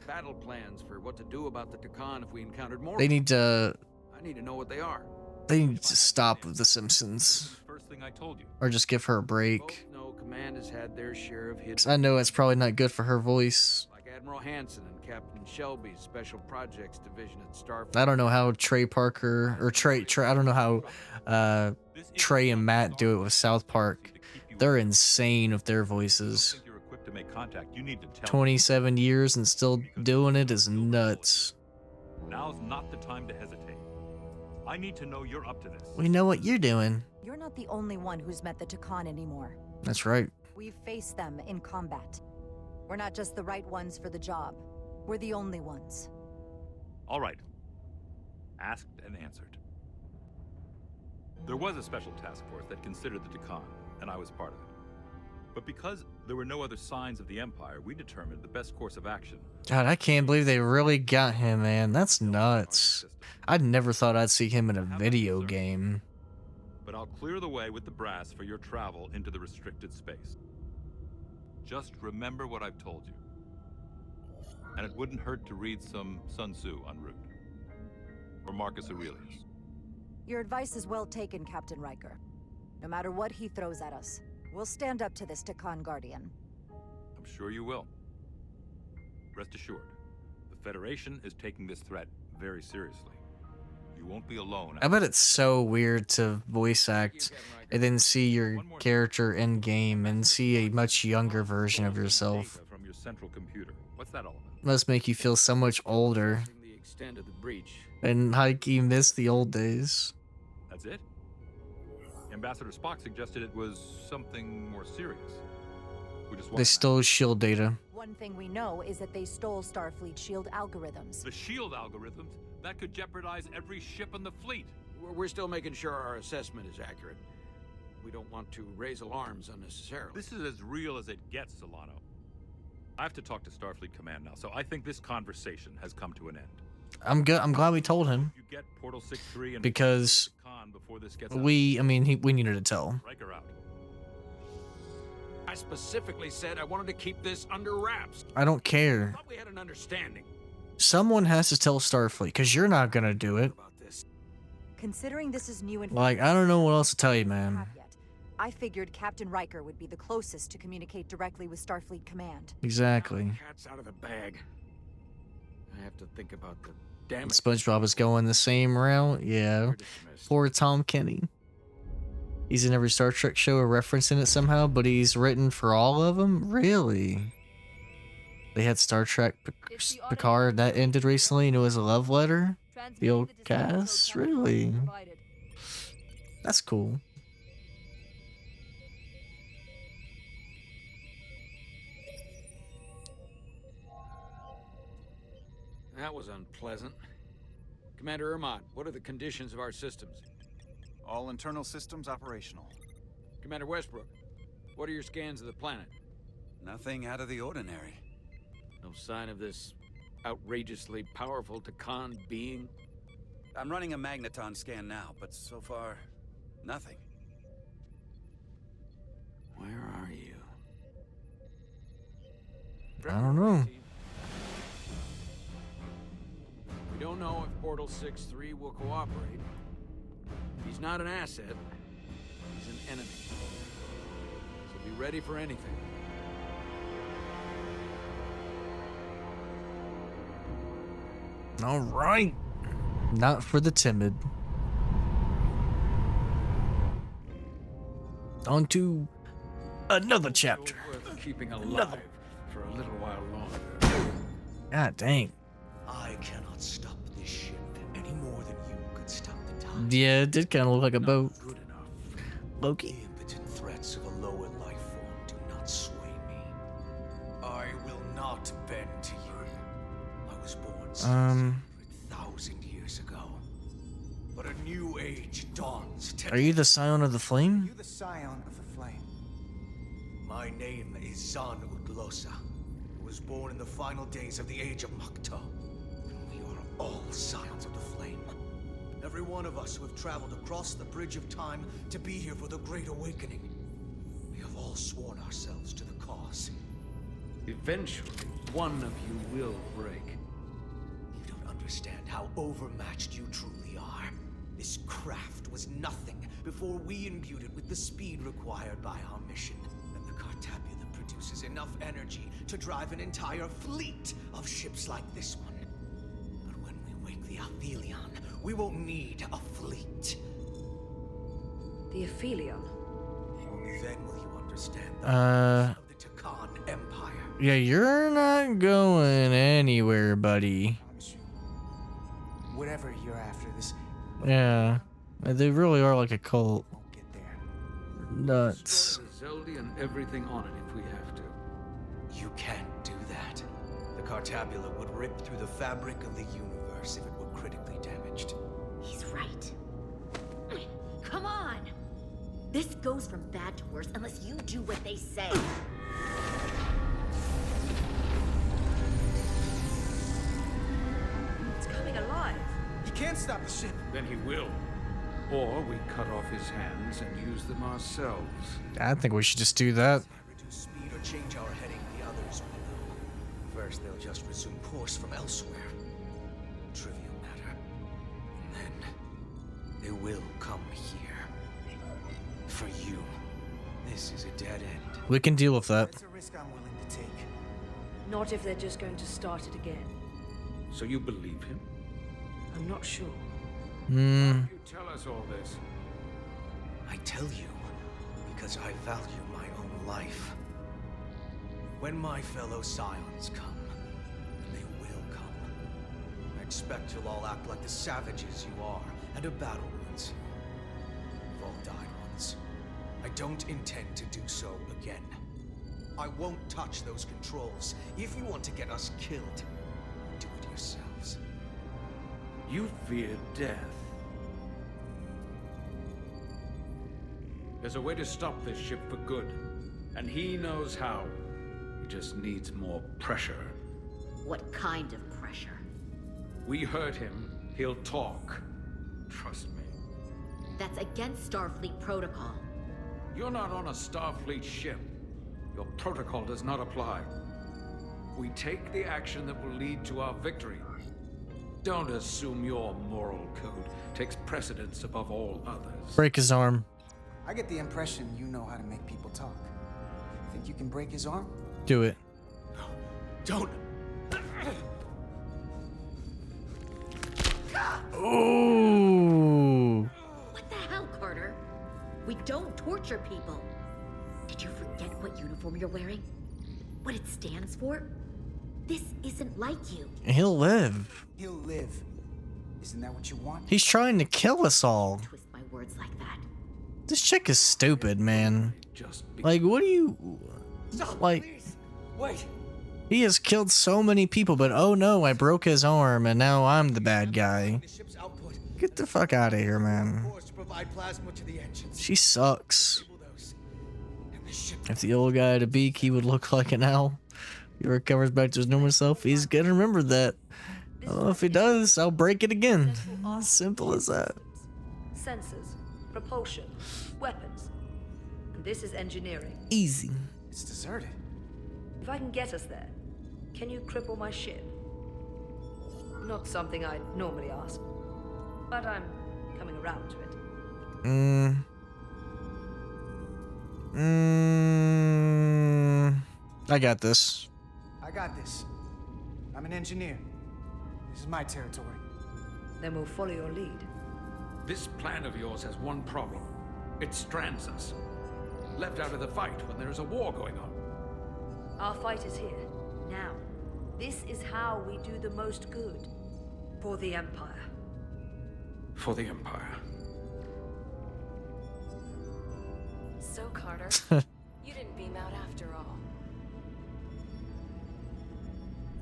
C: Battle plans for what to do about the Takan if we encountered more.
A: They need to...
C: I need to know what they are.
A: They need to stop with The Simpsons.
F: First thing I told you.
A: Or just give her a break.
C: No, Command has had their share of hidden...
A: 'Cause I know it's probably not good for her voice.
C: Like Admiral Hansen and Captain Shelby's Special Projects Division at Starfleet.
A: I don't know how Trey Parker, or Trey I don't know how Trey and Matt do it with South Park. They're insane with their voices.
F: You're equipped to make contact. You need to tell
A: 27 years and still doing it is nuts.
F: Now's not the time to hesitate. I need to know you're up to this.
A: We know what you're doing.
Q: You're not the only one who's met the Takan anymore.
A: That's right.
Q: We've faced them in combat. We're not just the right ones for the job. We're the only ones.
F: All right. Asked and answered. There was a special task force that considered the Takan, and I was part of it. But because there were no other signs of the Empire, we determined the best course of action.
A: God, I can't believe they really got him, man. That's nuts. I never thought I'd see him in a video game.
F: But I'll clear the way with the brass for your travel into the restricted space. Just remember what I've told you. And it wouldn't hurt to read some Sun Tzu en route. Or Marcus Aurelius.
Q: Your advice is well taken, Captain Riker. No matter what he throws at us, we'll stand up to this Takan Guardian.
F: I'm sure you will. Rest assured, the Federation is taking this threat very seriously. You won't be alone.
A: I bet it's so weird to voice act and then see your character in game and see a much younger version of yourself.
F: From your central computer. What's that all about?
A: Must make you feel so much older.
C: The extent of the breach.
A: And Heike missed the old days.
F: That's it? Ambassador Spock suggested it was something more serious.
A: They stole shield data.
Q: One thing we know is that they stole Starfleet shield algorithms.
F: The shield algorithms? That could jeopardize every ship in the fleet.
C: We're still making sure our assessment is accurate. We don't want to raise alarms unnecessarily.
F: This is as real as it gets, Solano. I have to talk to Starfleet Command now, so I think this conversation has come to an end.
A: I'm good. I'm glad we told him.
F: You get Portal 6-3 and
A: because
F: before this gets
A: we needed to tell.
F: Riker out.
C: I specifically said I wanted to keep this under wraps.
A: I don't care.
C: I thought we had an understanding.
A: Someone has to tell Starfleet, because you're not gonna do it.
Q: Considering this is new information,
A: Like, I don't know what else to tell you, man.
Q: I figured Captain Riker would be the closest to communicate directly with Starfleet Command.
A: Exactly.
C: Cat's out of the bag. I have to think about the damage.
A: SpongeBob is going the same route. Yeah. Poor Tom Kenny. He's in every Star Trek show or reference in it somehow, but he's written for all of them? Really? They had Star Trek Picard that ended recently, and it was a love letter. The old cast, really? That's cool.
C: That was unpleasant. Commander Ermont, what are the conditions of our systems?
E: All internal systems operational.
C: Commander Westbrook, what are your scans of the planet?
O: Nothing out of the ordinary.
C: No sign of this outrageously powerful Takan being?
O: I'm running a magneton scan now, but so far, nothing.
C: Where are you?
A: I don't know.
C: We don't know if Portal 6-3 will cooperate. He's not an asset. He's an enemy. So be ready for anything.
A: All right. Not for the timid. On to another chapter.
C: Worth keeping alive for a little while longer.
A: God dang.
D: I cannot stop this ship any more than you could stop the time.
A: Yeah, it did kind of look like a boat.
D: Good enough.
A: Loki.
D: The impotent threats of a lower life form do not sway me. I will not bend to you. I was born 600,000 years ago. But a new age dawns today.
A: Are you the Scion of the Flame?
H: You the scion of the flame.
D: My name is Zan Udlosa, who was born in the final days of the Age of Makto. We are all Scions of the Flame. Every one of us who have traveled across the Bridge of Time to be here for the Great Awakening. We have all sworn ourselves to the cause.
C: Eventually, one of you will break.
D: You don't understand how overmatched you truly are. This craft was nothing before we imbued it with the speed required by our mission. And the Cartabula produces enough energy to drive an entire fleet of ships like this one. But when we wake the Aphelion, we won't need a fleet.
N: The Aphelion?
D: Only then will you understand the of the Takan Empire.
A: Yeah, you're not going anywhere, buddy.
H: Whatever you're after, this
A: Yeah, they really are like a cult. Nuts.
C: Destroy the Zeldi and everything on it if we have to.
D: You can't do that. The Cartabula would rip through the fabric of the universe if it were critically damaged.
J: He's right. Come on! This goes from bad to worse unless you do what they say.
N: It's coming alive.
H: He can't stop the ship.
C: Then he will. Or we cut off his hands and use them ourselves.
A: I think we should just do that.
D: Reduce speed or change our heading, the others will know. First, they'll just resume course from elsewhere. Trivial matter. And then, they will come here. For you. This is a dead end.
A: We can deal with that.
H: It's a risk I'm willing to take.
N: Not if they're just going to start it again.
C: So you believe him?
N: I'm not sure.
C: Why don't you tell us all this?
D: I tell you, because I value my own life. When my fellow Scions come, and they will come, I expect you'll all act like the savages you are, and a battle wounds you. You've all died once. I don't intend to do so again. I won't touch those controls. If you want to get us killed, do it yourselves.
C: You fear death. There's a way to stop this ship for good, and he knows how. He just needs more pressure.
J: What kind of pressure?
C: We hurt him, he'll talk. Trust me.
J: That's against Starfleet protocol.
C: You're not on a Starfleet ship. Your protocol does not apply. We take the action that will lead to our victory. Don't assume your moral code takes precedence above all others.
A: Break his arm.
H: I get the impression you know how to make people talk. Think you can break his arm?
A: Do it.
D: Don't.
A: Ooh.
J: What the hell, Carter? We don't torture people. Did you forget what uniform you're wearing? What it stands for? This isn't like you.
A: He'll live.
H: He'll live. Isn't that what you want?
A: He's trying to kill us all.
J: Twist my words like that.
A: This chick is stupid, man. Like, what do you...
H: Stop,
A: like...
H: please. Wait.
A: He has killed so many people, but oh no, I broke his arm and now I'm the bad guy. Get the fuck out of here, man. She sucks. If the old guy had a beak, he would look like an owl. He recovers back to his normal self. He's gonna remember that. Oh, if he does, I'll break it again. Simple as that.
N: Sensors, propulsion, weapons. And this is engineering.
A: Easy.
H: It's deserted.
N: If I can get us there, can you cripple my ship? Not something I'd normally ask, but I'm coming around to it.
A: I got this.
H: I got this. I'm an engineer. This is my territory.
N: Then we'll follow your lead.
R: This plan of yours has one problem. It strands us. Left out of the fight when there is a war going on.
N: Our fight is here, now. This is how we do the most good. For the Empire.
R: For the Empire.
L: So, Carter, you didn't beam out after all.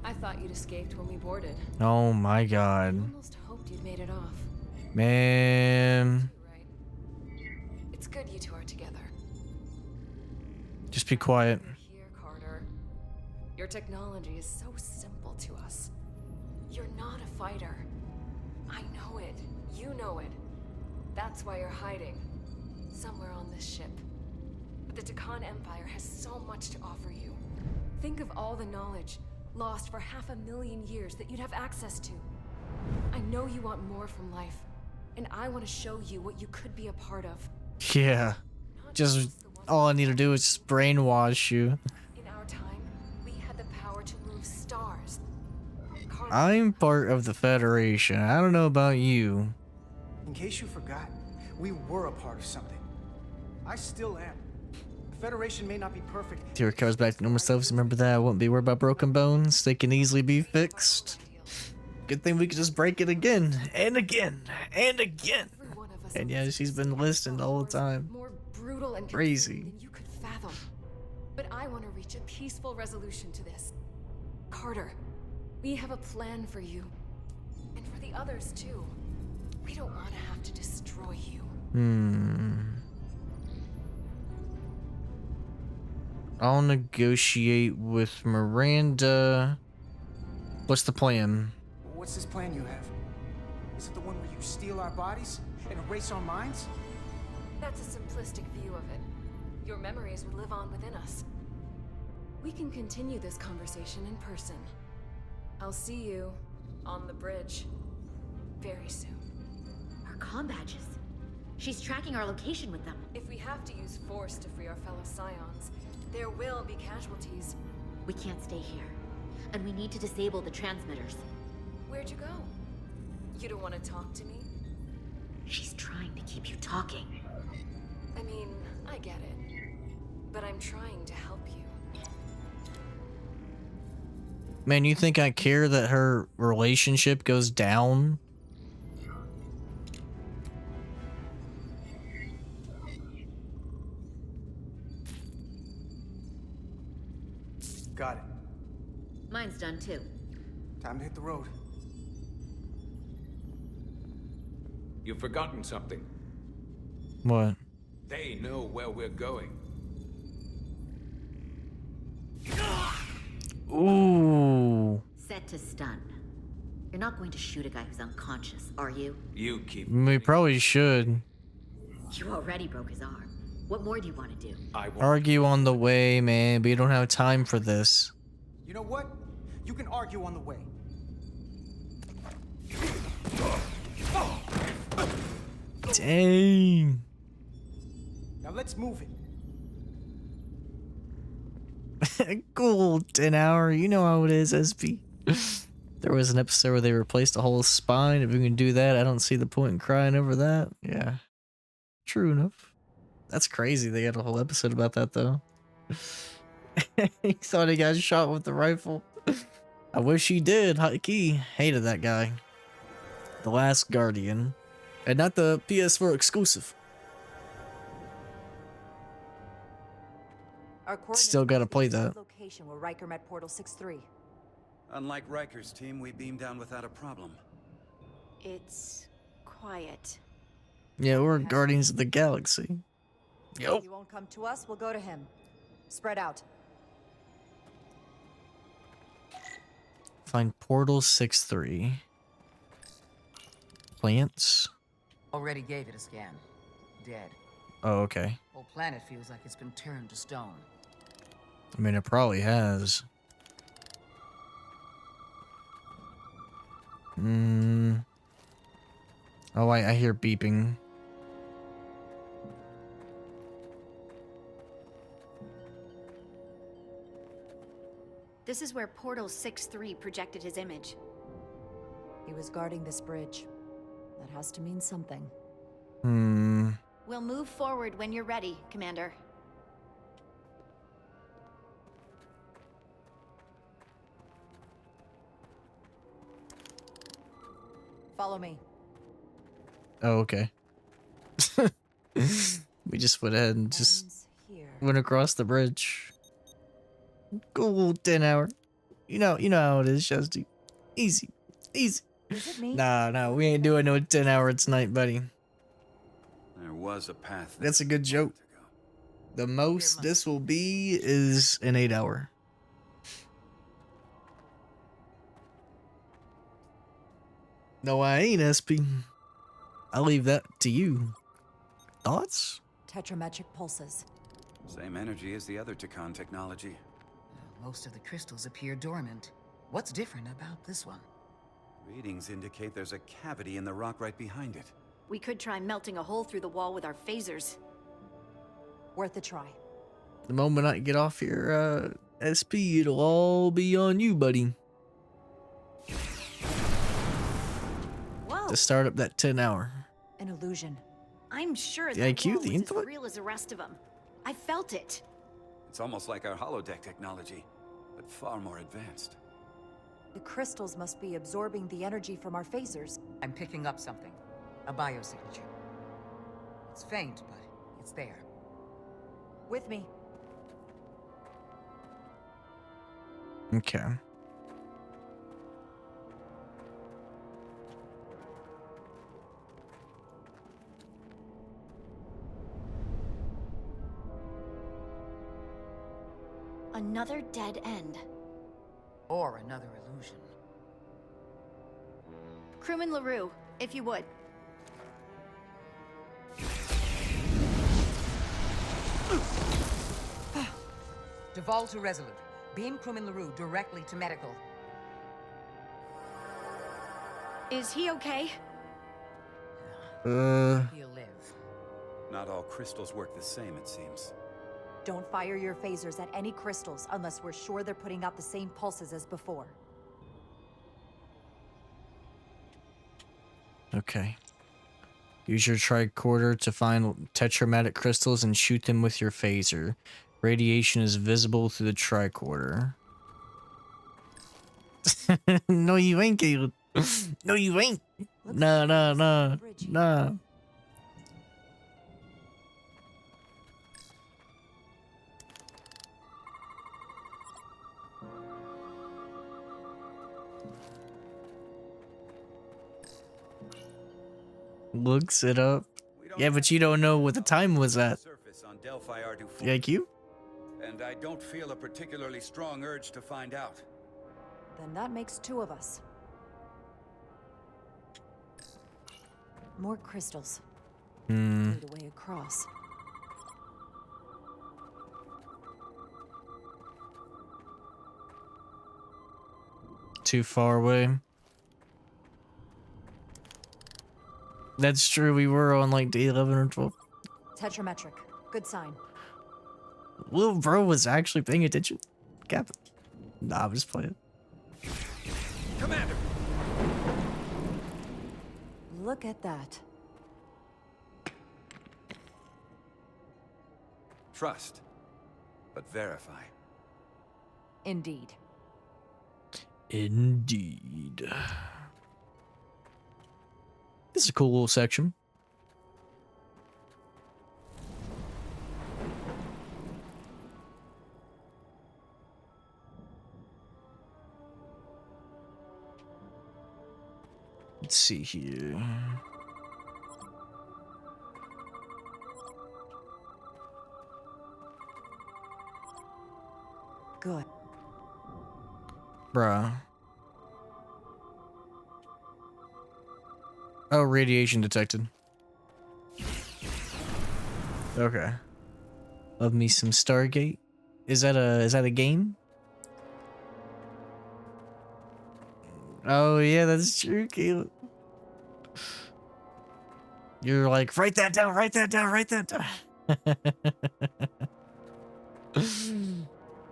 L: I thought you'd escaped when we boarded.
A: Oh my god.
L: I almost hoped you'd made it off.
A: Man.
L: It's good you two are together.
A: Just be quiet.
L: Here, Carter. Your technology is so simple to us. You're not a fighter. I know it. You know it. That's why you're hiding. Somewhere on this ship. But the Takan Empire has so much to offer you. Think of all the knowledge lost for 500,000 years that you'd have access to. I know you want more from life, and I want to show you what you could be a part of.
A: Yeah. Just all I need to do is just brainwash you.
L: In our time, we had the power to move stars.
A: I'm part of the Federation. I don't know about you.
H: In case you forgot, we were a part of something. I still am. The Federation may not be perfect.
A: He recovers back to normal self. Remember that I won't be worried about broken bones. They can easily be fixed. Good thing we could just break it again and again and again. And yeah, she's been listening the whole time.
L: More brutal and
A: crazy
L: than you could fathom. But I want to reach a peaceful resolution to this. Carter, we have a plan for you. And for the others too. We don't want to have to destroy you.
A: I'll negotiate with Miranda. What's the plan?
H: What's this plan you have? Is it the one where you steal our bodies and erase our minds?
L: That's a simplistic view of it. Your memories would live on within us. We can continue this conversation in person. I'll see you on the bridge very soon.
J: Our comm badges. She's tracking our location with them.
L: If we have to use force to free our fellow Scions, there will be casualties.
J: We can't stay here. And we need to disable the transmitters.
L: Where'd you go? You don't want to talk to me?
J: She's trying to keep you talking.
L: I mean, I get it. But I'm trying to help you.
A: Man, you think I care that her relationship goes down?
H: Got it.
J: Mine's done too.
H: Time to hit the road.
C: You've forgotten something.
A: What?
C: They know where we're going.
A: Ooh.
J: Set to stun. You're not going to shoot a guy who's unconscious, are you?
C: You keep...
A: We probably should.
J: You already broke his arm. What more do you want to do?
A: Argue on the way, man, but you don't have time for this.
H: You know what? You can argue on the way.
A: Dang.
H: Now let's move
A: it. Cool, 10 hour. You know how it is, SP. There was an episode where they replaced a whole spine. If we can do that, I don't see the point in crying over that. Yeah. True enough. That's crazy. They got a whole episode about that, though. He thought he got shot with the rifle. I wish he did. High key. Hated that guy. The Last Guardian. And not the PS4 exclusive.
Q: Our coordinates
A: Still gotta
Q: match the
A: play
Q: exact
A: that.
Q: location where Riker met Portal 6-3.
O: Unlike Riker's team, we beamed down without a problem.
P: It's quiet.
A: Yeah, we're Guardians of the Galaxy. Yo.
Q: If he won't come to us, we'll go to him. Spread out.
A: Find Portal 6-3. Plants.
I: Already gave it a scan. Dead.
A: Oh, okay.
I: Whole planet feels like it's been turned to stone.
A: I mean, it probably has. Oh, I hear beeping.
P: This is where Portal 6-3 projected his image.
Q: He was guarding this bridge. That has to mean something.
P: We'll move forward when you're ready, Commander.
Q: Follow me.
A: Oh, okay. We just went ahead and just went across the bridge. Cool 10 hour. You know how it is, Shazzy. Easy. Easy.
Q: Is it me?
A: Nah, we ain't doing no 10 hour tonight, buddy.
O: There was a path.
A: That's a good joke. The most this will be is an 8 hour. No, I ain't, SP. I'll leave that to you. Thoughts?
Q: Tetrametric pulses.
O: Same energy as the other Takan technology.
I: Most of the crystals appear dormant. What's different about this one?
O: Readings indicate there's a cavity in the rock right behind it.
P: We could try melting a hole through the wall with our phasers.
Q: Worth a try.
A: The moment I get off here, SP, it'll all be on you, buddy.
P: Whoa.
A: To start up that 10 hour.
Q: An illusion.
P: I'm sure
A: The
P: that
A: IQ,
P: wall
A: the
P: was
A: intellect?
P: as real as the rest of them. I felt it.
O: It's almost like our holodeck technology, but far more advanced.
Q: The crystals must be absorbing the energy from our phasers.
I: I'm picking up something. A biosignature. It's faint, but it's there.
Q: With me.
A: Okay.
P: Another dead end.
I: Or another illusion.
P: Crewman LaRue, if you would.
I: Devolve to Resolute. Beam crewman LaRue directly to medical.
P: Is he okay?
I: He'll live.
O: Not all crystals work the same, it seems.
Q: Don't fire your phasers at any crystals unless we're sure they're putting out the same pulses as before.
A: Okay. Use your tricorder to find tetramatic crystals and shoot them with your phaser. Radiation is visible through the tricorder. No, you ain't, Caleb. No, you ain't. Nah. Looks it up. Yeah, but you don't know what the time was at. Thank you.
O: And I don't feel a particularly strong urge to find out.
Q: Then that makes two of us. More crystals. Lead a way across.
A: Too far away. That's true, we were on like day 11 or 12.
Q: Tetrametric. Good sign.
A: Little bro was actually paying attention. Cap. Nah, I'm just playing.
R: Commander!
Q: Look at that.
O: Trust, but verify.
Q: Indeed.
A: Indeed. This is a cool little section. Let's see here.
Q: Good.
A: Bruh. Oh, radiation detected. Okay. Love me some Stargate. Is that a game? Oh yeah, that's true, Caleb. You're like, write that down, write that down, write that down.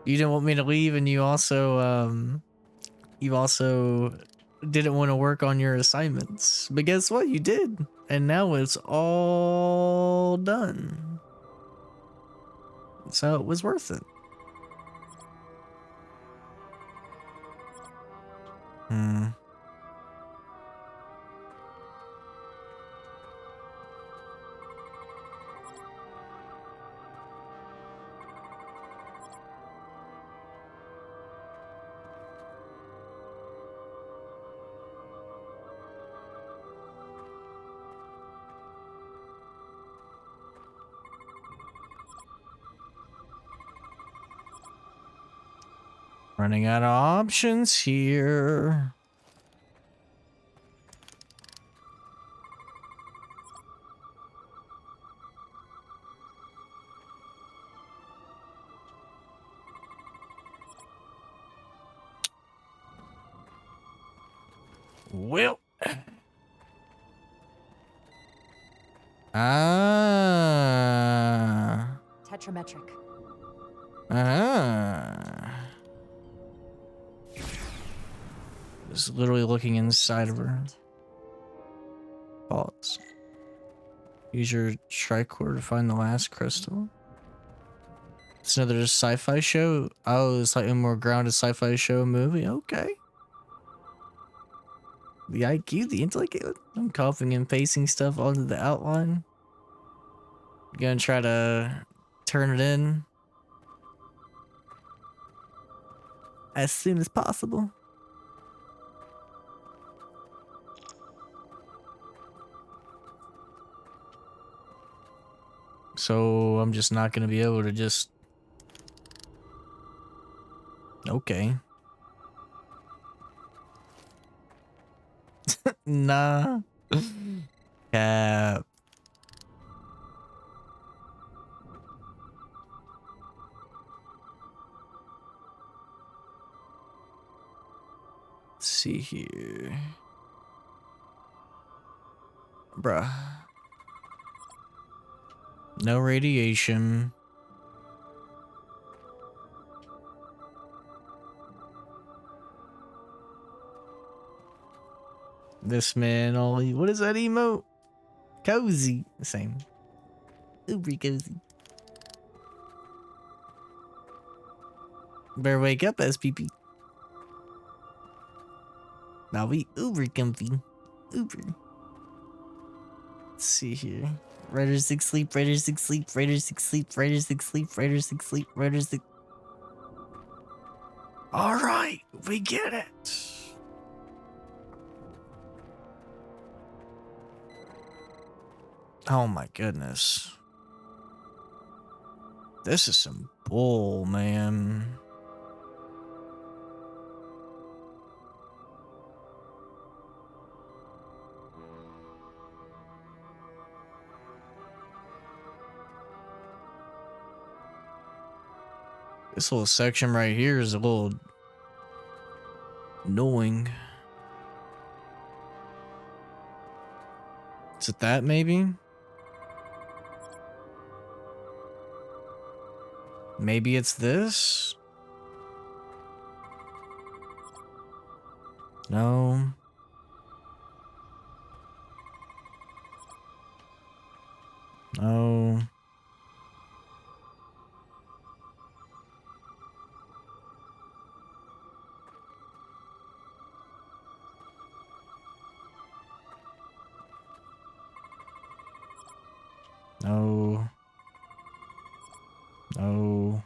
A: You didn't want me to leave, and you also didn't want to work on your assignments. But guess what? You did. And now it's all done. So it was worth it. Hmm. Running out of options here. Well. Ah.
Q: Tetrametric.
A: Ah. Just literally looking inside of her. Pause. Use your tricorder to find the last crystal. It's another sci-fi show. Oh, it's like a more grounded sci-fi show movie. Okay. The IQ, the intellect. I'm copying and pasting stuff onto the outline. Gonna try to turn it in as soon as possible. So I'm just not gonna be able to just... Okay. Nah. Cap. Let's see here. Bruh. No radiation. This man only... What is that emote? Cozy. Same. Uber cozy. Better wake up, SPP. Now we uber comfy. Uber. Let's see here. Raiders 6 sleep, Raiders 6 sleep, Raiders 6 sleep, Raiders 6 sleep, Raiders 6 sleep, Raiders 6... Alright, we get it. Oh my goodness. This is some bull, man. This little section right here is a little annoying. Is it that maybe? Maybe it's this? No. No. No. No.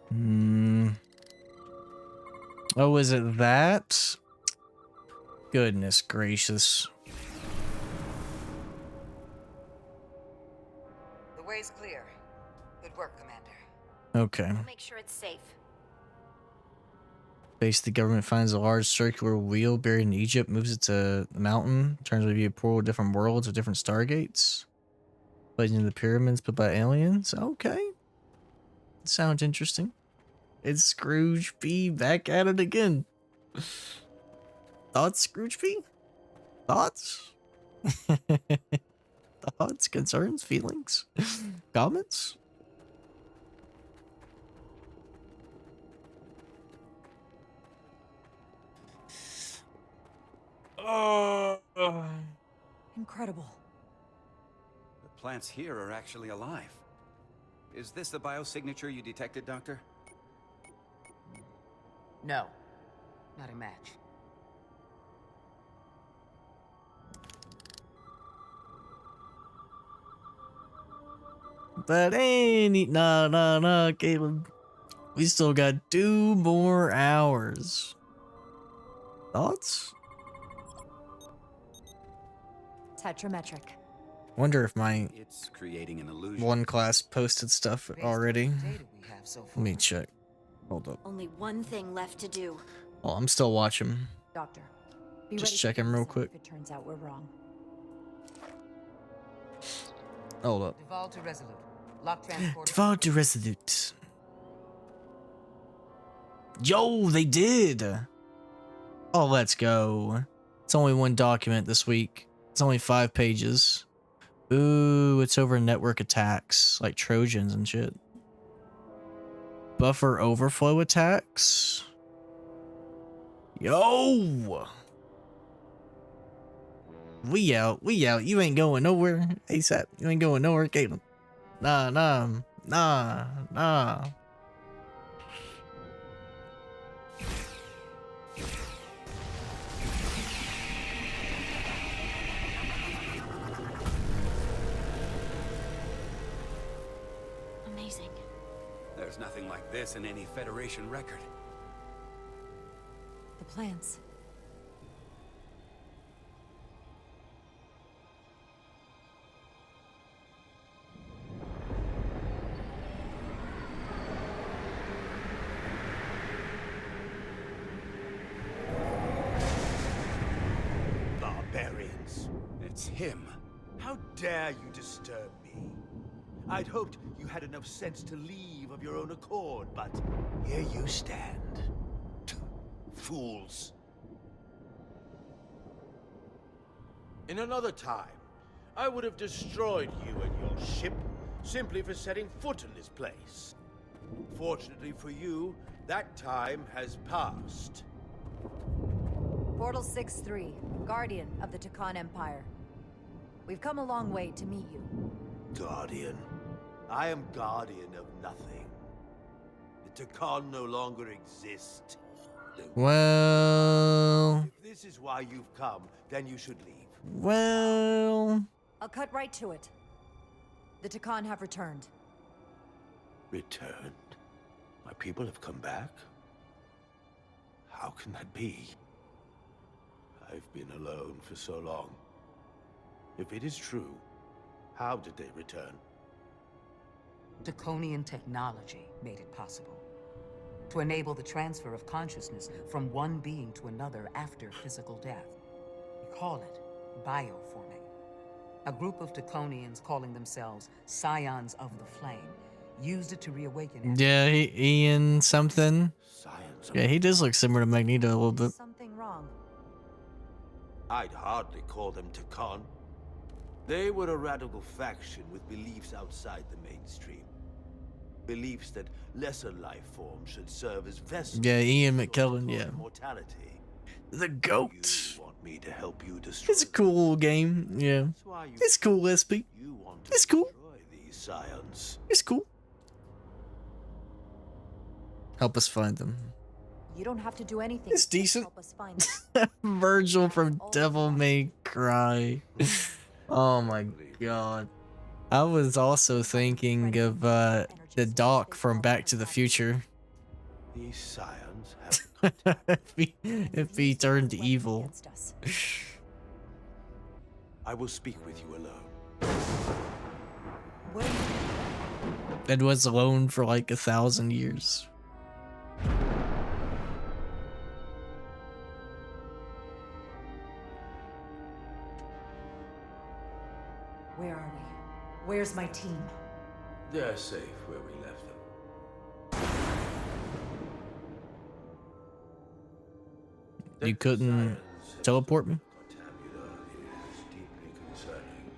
A: Hmm. Oh, is it that? Goodness gracious.
I: The way's clear. Good work, Commander.
A: Okay.
P: We'll make sure it's safe.
A: Base the government finds a large circular wheel buried in Egypt, moves it to the mountain, turns it to be a portal of different worlds with different stargates. Plays into the pyramids put by aliens. Okay. Sounds interesting. It's Scrooge B back at it again. Thoughts, Scrooge B? Thoughts? Thoughts, concerns, feelings, comments?
Q: Incredible.
O: The plants here are actually alive. Is this the biosignature you detected, Doctor?
I: No, not a match.
A: But nah, Caleb. We still got 2 more hours. Thoughts?
Q: Tetrametric.
A: Wonder if my
O: It's creating an illusion.
A: one class posted stuff already. Let me check. Hold up.
B: Only one thing left to do.
A: Oh, I'm still watching.
Q: Doctor, be
A: Just
Q: ready
A: checking
Q: to
A: real
Q: decide
A: quick.
Q: if it turns out we're wrong.
A: Hold up.
I: Devolve to Resolute. Lock transport.
A: Devolve to Resolute. Yo, they did. Oh, let's go. It's only one document this week. It's only 5 pages. Ooh, it's over network attacks, like Trojans and shit. Buffer overflow attacks. Yo! We out. You ain't going nowhere. ASAP. You ain't going nowhere, Caleb. Nah.
B: Amazing.
O: There's nothing like this in any Federation record.
Q: The plants.
K: Barbarians.
O: It's him.
K: How dare you disturb me? I'd hoped you had enough sense to leave of your own accord, but here you stand. Fools. In another time, I would have destroyed you and your ship simply for setting foot in this place. Fortunately for you, that time has passed.
Q: Portal 6-3, Guardian of the Takan Empire. We've come a long way to meet you.
K: Guardian. I am guardian of nothing. The Takan no longer exist.
A: Well...
K: If this is why you've come, then you should leave.
A: Well...
Q: I'll cut right to it. The Takan have returned.
K: Returned? My people have come back? How can that be? I've been alone for so long. If it is true, how did they return?
I: Draconian technology made it possible. To enable the transfer of consciousness from one being to another after physical death. We call it bioforming. A group of Draconians calling themselves Scions of the Flame used it to reawaken.
A: Yeah, Ian something. Yeah, he does look similar to Magneto a little bit.
Q: Something wrong.
K: I'd hardly call them Takan. They were a radical faction with beliefs outside the mainstream. Beliefs that lesser life forms should serve as vessels.
A: Yeah, Ian McKellen, yeah.
K: Immortality.
A: The GOAT.
K: You want me to help you destroy
A: It's a cool game, yeah. It's cool, SP. It's cool.
K: these scions.
A: It's cool. Help us find them.
Q: You don't have to do anything.
A: It's decent.
Q: Help us find it.
A: Virgil from Devil May Cry. Oh my god. I was also thinking of the Doc from Back to the Future.
K: These scions have
A: if he turned evil.
K: I will speak with you alone.
A: That was alone for like 1,000 years.
Q: Where are we? Where's my team?
K: They're safe where we left them.
A: You couldn't teleport me?
K: Is deeply concerning.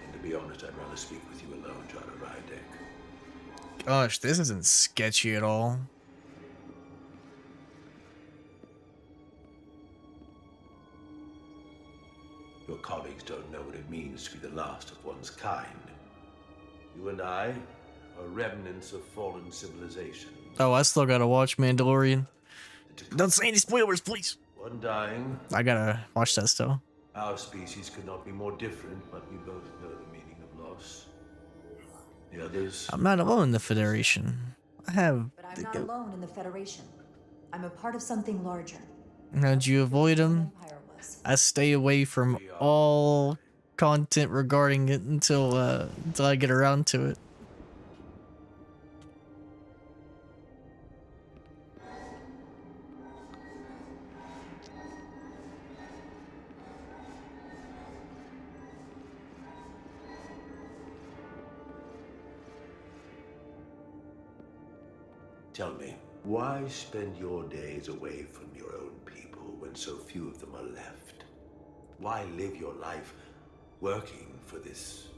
K: And to be honest, I'd rather speak with you alone, John Rydick.
A: Gosh, this isn't sketchy at all.
K: Your colleagues don't know what it means to be the last of one's kind. You and I are remnants of fallen civilization.
A: Oh, I still gotta watch Mandalorian. Don't say any spoilers, please.
K: One dying.
A: I gotta watch that still.
K: Our species could not be more different, but we both know the meaning of loss. The others.
A: I'm not alone in the Federation. I have.
Q: But I'm not alone in the Federation. I'm a part of something larger.
A: How'd you avoid him? I stay away from all content regarding it until I get around to it.
K: Tell me, why spend your days away from your own people when so few of them are left? Why live your life working for this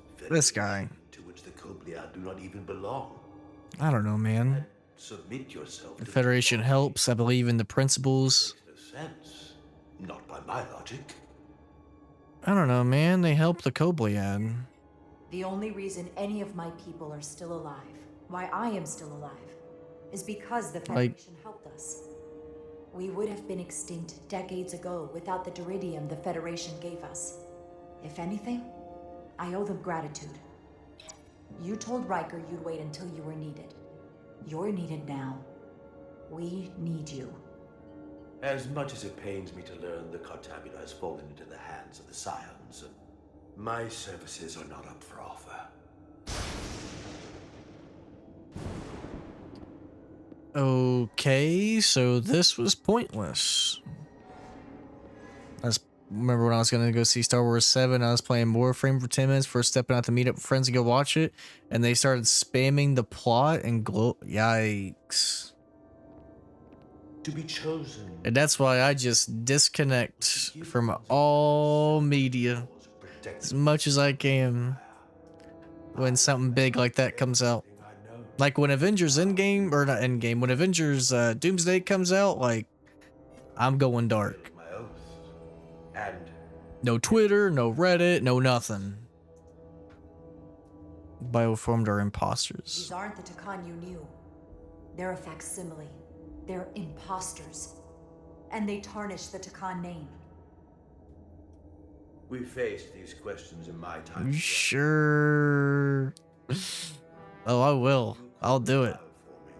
A: guy
K: to which the Koblia do not even belong?
A: I don't know, man.
K: Submit yourself
A: The
K: to
A: Federation helps. I believe in the principles.
K: no sense. Not by my logic.
A: I don't know, man. They help the Kobliad.
Q: The only reason any of my people are still alive, why I am still alive, is because the Federation helped us. We would have been extinct decades ago without the Duridium the Federation gave us. If anything, I owe them gratitude. You told Riker you'd wait until you were needed. You're needed now. We need you.
K: As much as it pains me to learn the Cartabula has fallen into the hands of the Scions, my services are not up for offer.
A: Okay, so this was pointless. Remember when I was gonna go see Star Wars 7, I was playing Warframe for 10 minutes before stepping out to meet up with friends to go watch it, and they started spamming the plot and yikes.
K: To be chosen.
A: And that's why I just disconnect from all media as much as I can when something big like that comes out. Like when Avengers Endgame, or not Endgame, when Avengers Doomsday comes out, like, I'm going dark.
K: And
A: no Twitter, no Reddit, no nothing. Bioformed are imposters.
Q: These aren't the Takan you knew. They're a facsimile. They're imposters. And they tarnish the Takan name.
K: We faced these questions in my time.
A: You sure? Oh, I will. I'll do it.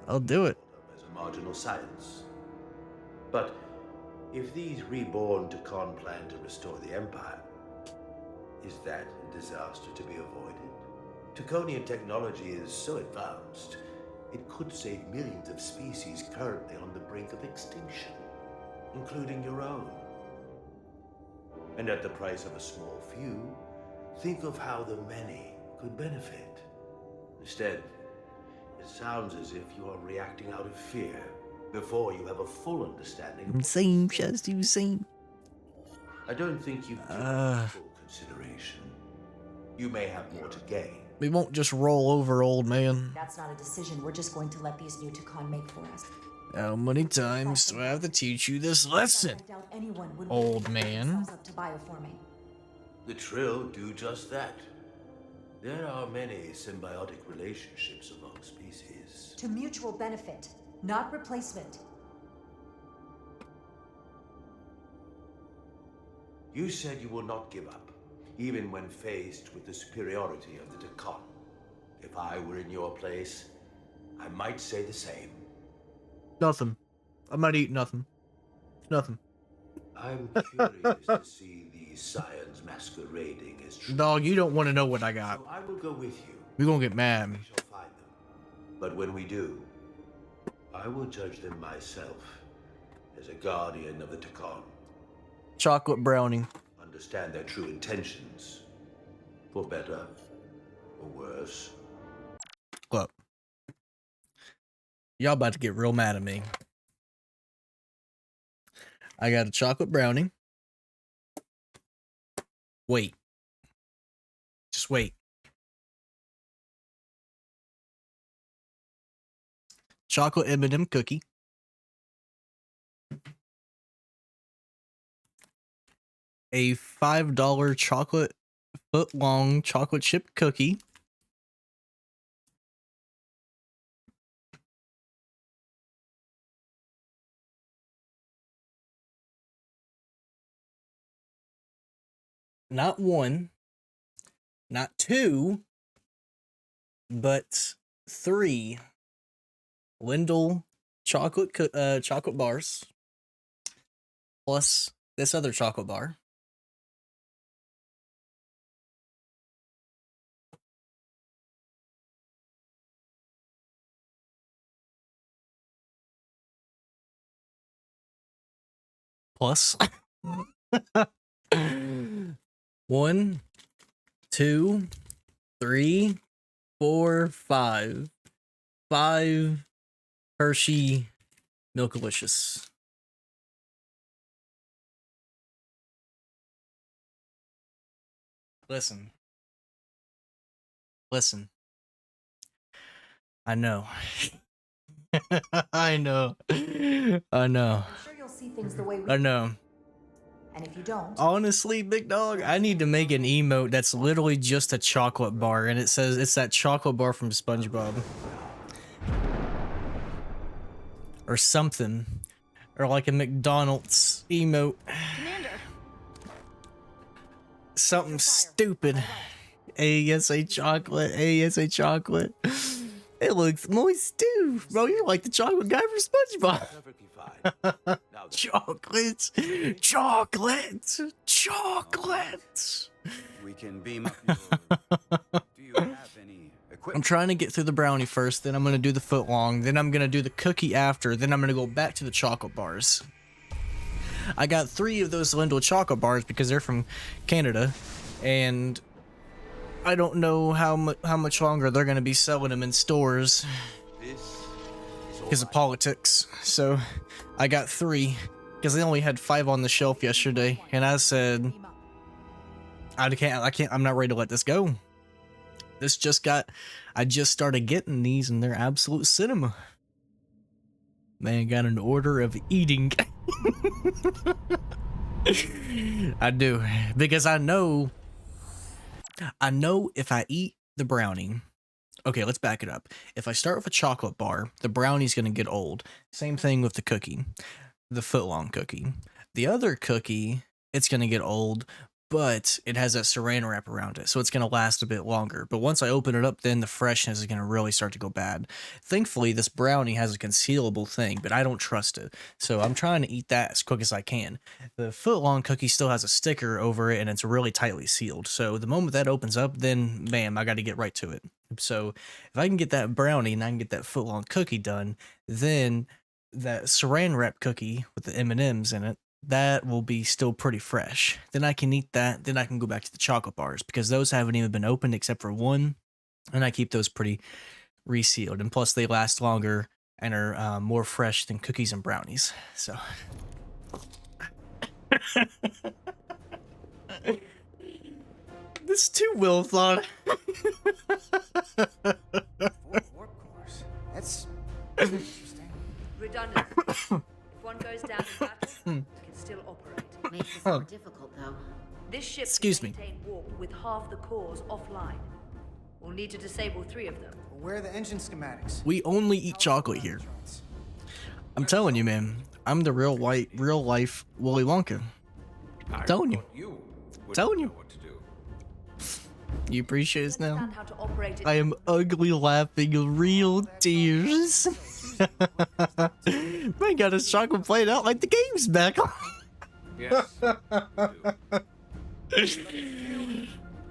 A: I'll do it.
K: As a marginal science. But if these reborn Takan plan to restore the Empire, is that a disaster to be avoided? Taconian technology is so advanced, it could save millions of species currently on the brink of extinction, including your own. And at the price of a small few, think of how the many could benefit. Instead, it sounds as if you are reacting out of fear before you have a full understanding of
A: Same, Shazzy, same.
K: I don't think you've given full consideration. You may have more to gain.
A: We won't just roll over, old man.
Q: That's not a decision we're just going to let these new Takan make for us.
A: How many times do I have to teach you this lesson, old man?
Q: Up to bioforming.
K: The Trill do just that. There are many symbiotic relationships among species.
Q: To mutual benefit, not replacement.
K: You said you will not give up, even when faced with the superiority of the Decon. If I were in your place, I might say the same.
A: Nothing. I might eat nothing. Nothing.
K: I'm curious to see these scions masquerading as true.
A: Dog, you don't want to know what I got.
K: So I will go with you.
A: We're gonna get mad.
K: We shall find them. But when we do, I will judge them myself as a guardian of the Decon.
A: Chocolate brownie.
K: Understand their true intentions. For better or worse.
A: Look. Y'all about to get real mad at me. I got a chocolate brownie. Wait. Just wait. Chocolate M&M cookie. A $5 chocolate foot-long chocolate chip cookie. Not one, not two, but 3 Lindell chocolate bars, plus this other chocolate bar. Plus 1, 2, 3, 4, 5. 5 Hershey Milkalicious. Listen. Listen. I know. I know. I know.
Q: I'm sure you'll see things the way we
A: I know.
Q: And if you don't,
A: Honestly, big dog, I need to make an emote that's literally just a chocolate bar, and it says it's that chocolate bar from SpongeBob. Or something. Or like a McDonald's emote.
P: Commander.
A: Something stupid. ASA chocolate, ASA chocolate. It looks moist too. Bro, you're like the chocolate guy from SpongeBob. Chocolates. Chocolates. Chocolates.
O: We can beam up your... Do you have any equipment?
A: I'm trying to get through the brownie first, then I'm going to do the footlong, then I'm going to do the cookie after, then I'm going to go back to the chocolate bars. I got 3 of those Lindell chocolate bars because they're from Canada, and I don't know how much longer they're going to be selling them in stores because of politics. So I got 3 because they only had 5 on the shelf yesterday, and I said, I'm not ready to let this go. I just started getting these, and they're absolute cinema. Man, got an order of eating. I do, because I know if I eat the brownie, okay, let's back it up. If I start with a chocolate bar, the brownie's gonna get old. Same thing with the cookie, the footlong cookie. The other cookie, it's gonna get old, but it has that saran wrap around it, so it's going to last a bit longer. But once I open it up, then the freshness is going to really start to go bad. Thankfully, this brownie has a concealable thing, but I don't trust it. So I'm trying to eat that as quick as I can. The footlong cookie still has a sticker over it, and it's really tightly sealed. So the moment that opens up, then, bam, I got to get right to it. So if I can get that brownie and I can get that footlong cookie done, then that saran wrap cookie with the M&Ms in it, that will be still pretty fresh. Then I can eat that. Then I can go back to the chocolate bars because those haven't even been opened except for one. And I keep those pretty resealed. And plus they last longer and are more fresh than cookies and brownies. So. This is too well thought.
H: Warp cores. That's interesting.
V: Redundant. If one goes down in battle, it can still operate.
J: Makes this more difficult, though.
V: This ship
A: Excuse
V: can
A: me.
V: maintain warp with half the cores offline. We'll need to disable 3 of them.
H: Well, where are the engine schematics?
A: We only eat chocolate here. I'm telling you, man. I'm the real life Willy Wonka. Telling you.
C: You
A: Telling you.
C: know what to do.
A: You appreciate it now?
V: Understand how to operate it.
A: I am ugly laughing real tears. Man got his chocolate plate out like the game's back on.
C: Yes.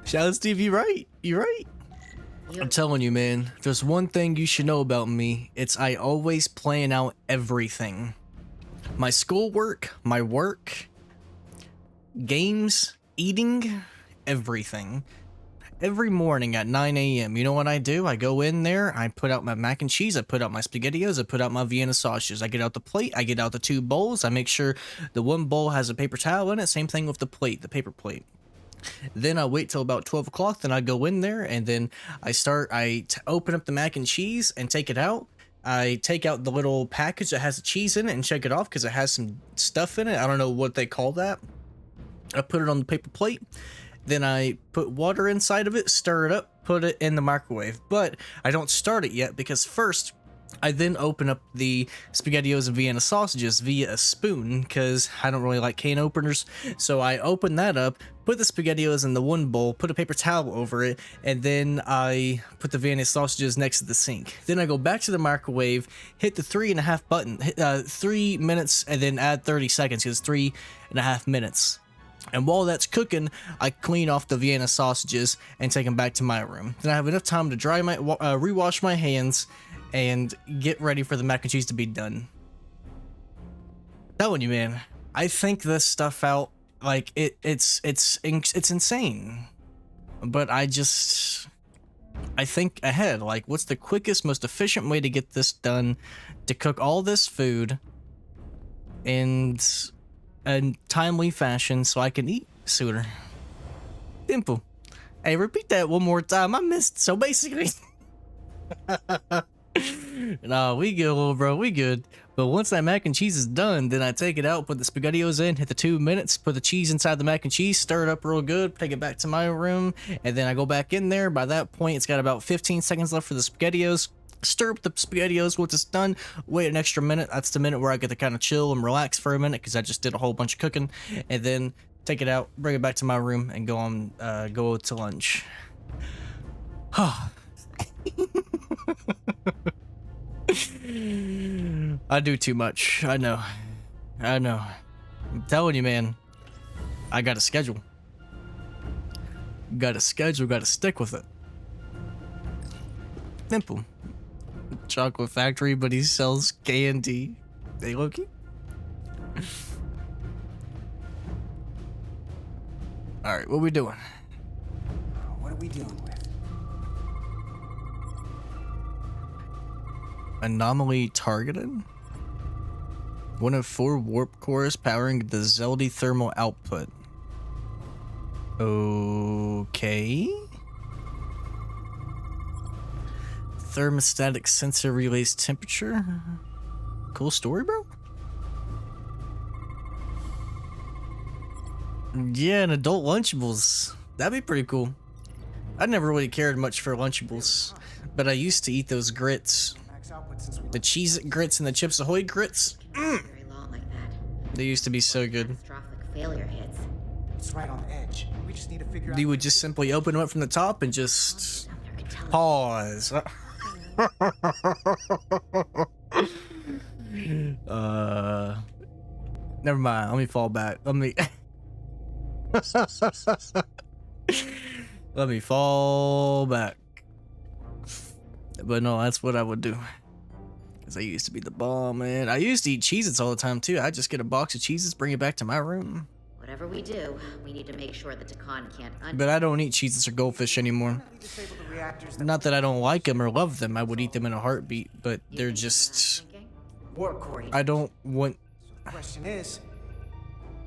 A: Shout out Steve, you're right. You're right. I'm telling you, man, there's one thing you should know about me. It's I always plan out everything. My schoolwork, my work, games, eating, everything. Every morning at 9 a.m., you know what I do? I go in there, I put out my mac and cheese, I put out my SpaghettiOs, I put out my Vienna sausages. I get out the plate, I get out the 2 bowls, I make sure the one bowl has a paper towel in it. Same thing with the plate, the paper plate. Then I wait till about 12 o'clock, then I go in there, and then I open up the mac and cheese and take it out. I take out the little package that has the cheese in it and check it off because it has some stuff in it. I don't know what they call that. I put it on the paper plate. Then I put water inside of it, stir it up, put it in the microwave. But I don't start it yet because first, I then open up the SpaghettiOs and Vienna sausages via a spoon because I don't really like can openers. So I open that up, put the SpaghettiOs in the one bowl, put a paper towel over it, and then I put the Vienna sausages next to the sink. Then I go back to the microwave, hit the 3.5 button, 3 minutes, and then add 30 seconds because 3.5 minutes. And while that's cooking, I clean off the Vienna sausages and take them back to my room. Then I have enough time to rewash my hands and get ready for the mac and cheese to be done. Telling you, man, I think this stuff out like it's insane. But I think ahead, like what's the quickest, most efficient way to get this done, to cook all this food in a timely fashion so I can eat sooner. Simple. Hey, repeat that one more time. I missed. So basically, no, we good, little bro. We good. But once that mac and cheese is done, then I take it out, put the SpaghettiOs in, hit the 2 minutes, put the cheese inside the mac and cheese, stir it up real good, take it back to my room, and then I go back in there. By that point, it's got about 15 seconds left for the SpaghettiOs. Stir up the SpaghettiOs. Once it's done, wait an extra minute. That's the minute where I get to kind of chill and relax for a minute because I just did a whole bunch of cooking, and then take it out, bring it back to my room, and go to lunch. I do too much. I know. I'm telling you, man. I got a schedule. Got to stick with it. Simple. Chocolate factory, but he sells candy. Hey, Loki. All right, what we doing?
H: What are we dealing with?
A: Anomaly targeted. 1 of 4 warp cores powering the Zeldy thermal output. Okay. Thermostatic sensor relays temperature. Cool story, bro. Yeah, and adult Lunchables. That'd be pretty cool. I never really cared much for Lunchables, but I used to eat those grits. The Cheez-It grits and the Chips Ahoy grits.
J: Very long like that.
A: They used to be so good.
J: Catastrophic failure hits.
H: It's right on the edge. We just need to figure out.
A: You would just simply open them up from the top and just pause. Never mind. Let me fall back. Let me fall back. But no, that's what I would do. Because I used to be the bomb, man. I used to eat Cheez-Its all the time, too. I'd just get a box of Cheez-Its, bring it back to my room.
J: Whatever we do, we need to make sure that Takan can't
A: But I don't eat Cheez-Its or Goldfish anymore. Not that I don't like them or love them. I would eat them in a heartbeat, but they're just... I don't want...
H: The question is,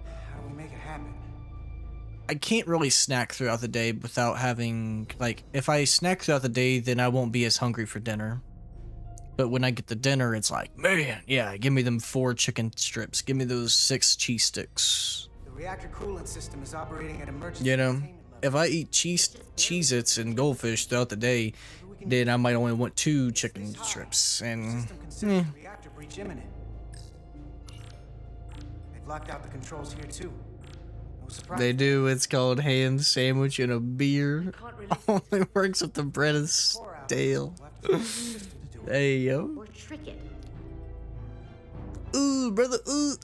H: how do we make it happen?
A: I can't really snack throughout the day without having... Like, if I snack throughout the day, then I won't be as hungry for dinner. But when I get the dinner, it's like, man, yeah, give me them 4 chicken strips. Give me those 6 cheese sticks.
H: The reactor coolant system is operating at emergency.
A: You know, if I eat Cheez-Its and Goldfish throughout the day, then I might only want 2 chicken strips. And,
H: Reactor breach imminent. They've locked out the controls here too.
A: They do. It's called ham sandwich and a beer. Only works if the bread is stale. Hey yo.
J: Or trick it.
A: Ooh, brother. Ooh.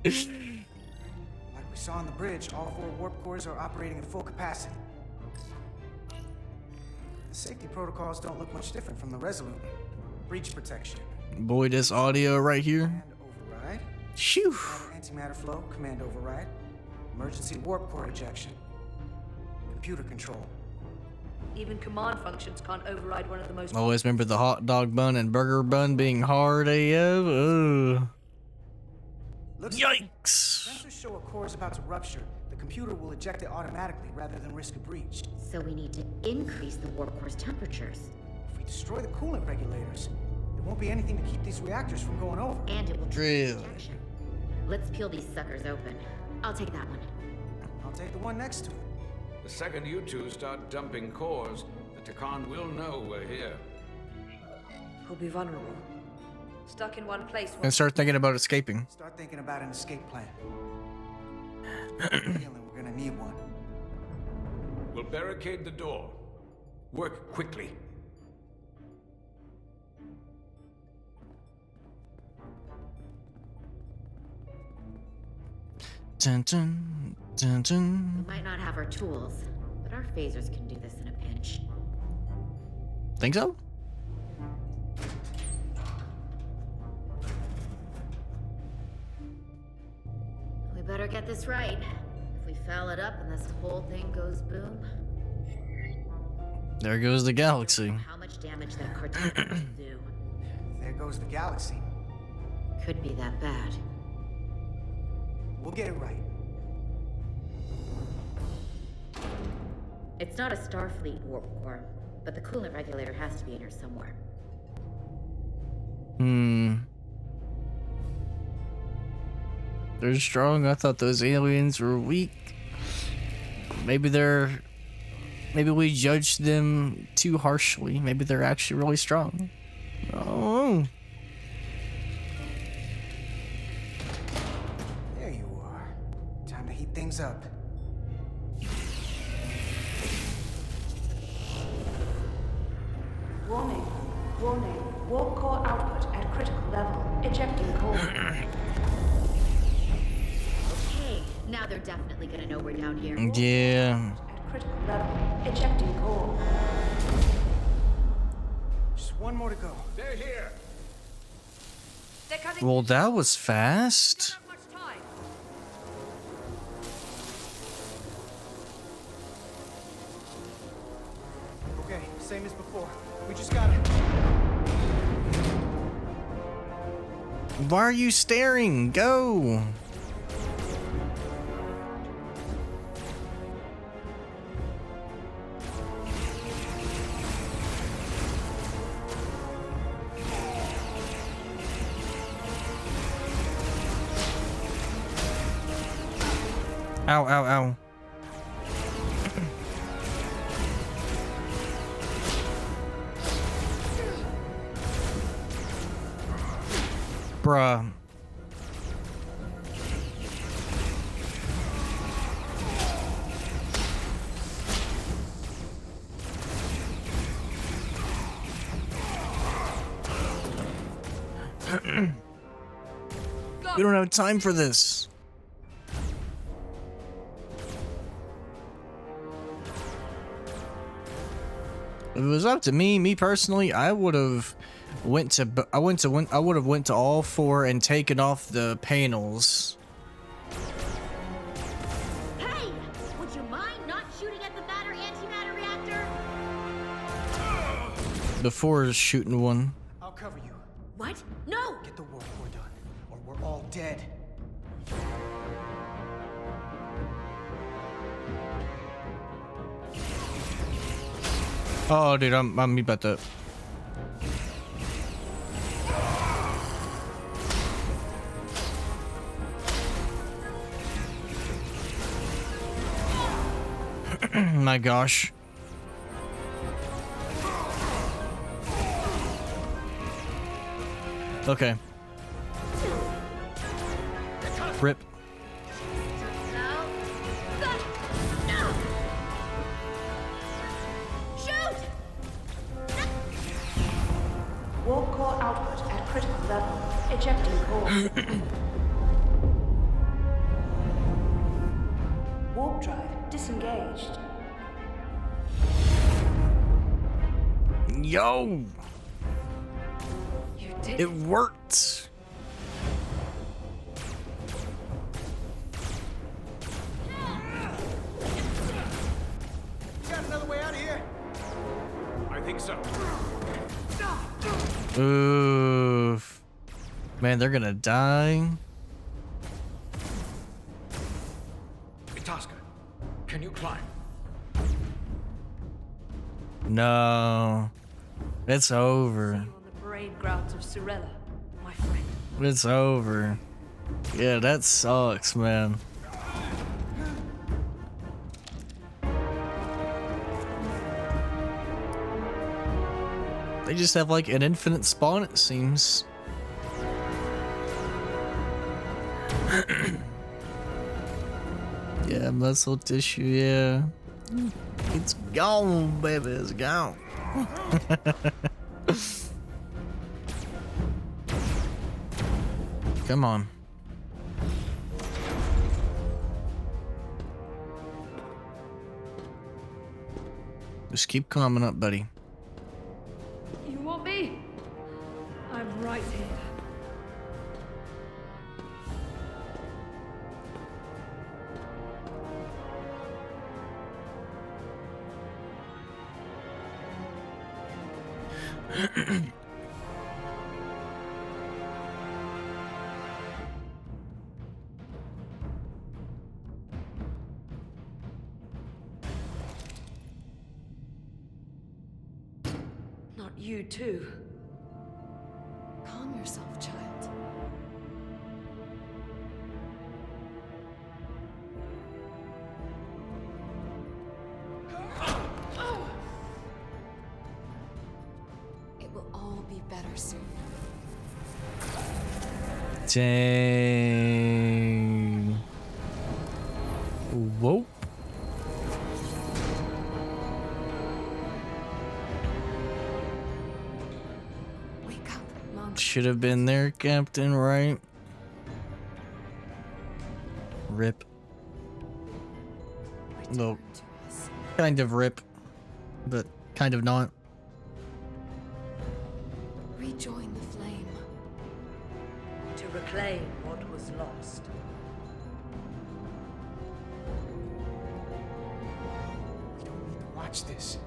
H: Like we saw on the bridge, all 4 warp cores are operating at full capacity. The safety protocols don't look much different from the Resolute. Breach protection.
A: Boy, this audio right here.
H: Command override.
A: Shoo.
H: Antimatter flow. Command override. Emergency warp core ejection. Computer control.
V: Even command functions can't override one of the most...
A: Always remember the hot dog bun and burger bun being hard AF. Ugh. Yikes.
H: Sensors show a core is about to rupture. The computer will eject it automatically rather than risk a breach.
J: So we need to increase the warp core's temperatures.
H: If we destroy the coolant regulators, there won't be anything to keep these reactors from going over.
J: And it will
A: Really?
J: ejection. Let's peel these suckers open. I'll take that one.
H: I'll take the one next to it.
C: The second you two start dumping cores, the Takan will know we're here.
V: We'll be vulnerable. Stuck in one place.
A: And start thinking about escaping.
H: Start thinking about an escape plan. Feeling we're gonna need one.
C: We'll barricade the door. Work quickly.
A: Dun, dun, dun, dun.
J: We might not have our tools, but our phasers can do this in a pinch.
A: Think so?
J: We better get this right. If we foul it up and this whole thing goes boom...
A: There goes the galaxy.
J: How much damage that cartoon will do.
H: There goes the galaxy.
J: Could be that bad.
H: We'll get it right.
J: It's not a Starfleet warp core, but the coolant regulator has to be in here somewhere.
A: They're strong. I thought those aliens were weak. Maybe we judged them too harshly. Maybe they're actually really strong. Oh.
H: There you are. Time to heat things up.
V: Warning. Warning. Warp core output at critical level. Ejecting core.
J: Okay, now they're definitely gonna know we're down here.
A: Yeah.
V: At critical level. Ejecting core.
H: Just one more to go.
C: They're here.
A: Well, that was fast.
H: Okay, same as before. We just gotta...
A: Why are you staring? Go. Ow, ow, ow. Bruh. We don't have time for this. If it was up to me personally, I would have went to all 4 and taken off the panels.
J: Hey! Would you mind not shooting at the matter antimatter reactor?
A: Before shooting one.
H: I'll cover you.
J: What? No!
H: Get the warp core done, or we're all dead.
A: Oh, dude, I'm about to. My gosh. Okay. Rip.
V: Shoot! Warp core output at critical level. Ejecting core. Warp drive disengaged.
A: Yo!
V: You did
A: It worked!
D: Got another way out of here?
R: I think so.
A: Oof. Man, they're gonna die.
R: Hey, Tosca, can you climb?
A: No. It's over.
V: On the parade grounds of Sorella, my friend.
A: It's over. Yeah, that sucks, man. They just have like an infinite spawn, it seems. Yeah, muscle tissue, yeah. It's gone, baby, it's gone. Come on. Just keep climbing up, buddy.
V: You want me? I'm right here. Not you too.
L: Calm yourself, child. It will all be better soon.
A: Dang. Whoa. Should have been there, Captain, right? Rip. Well, kind of rip, but kind of not.
L: Rejoin the flame.
V: To reclaim what was lost.
D: Watch this.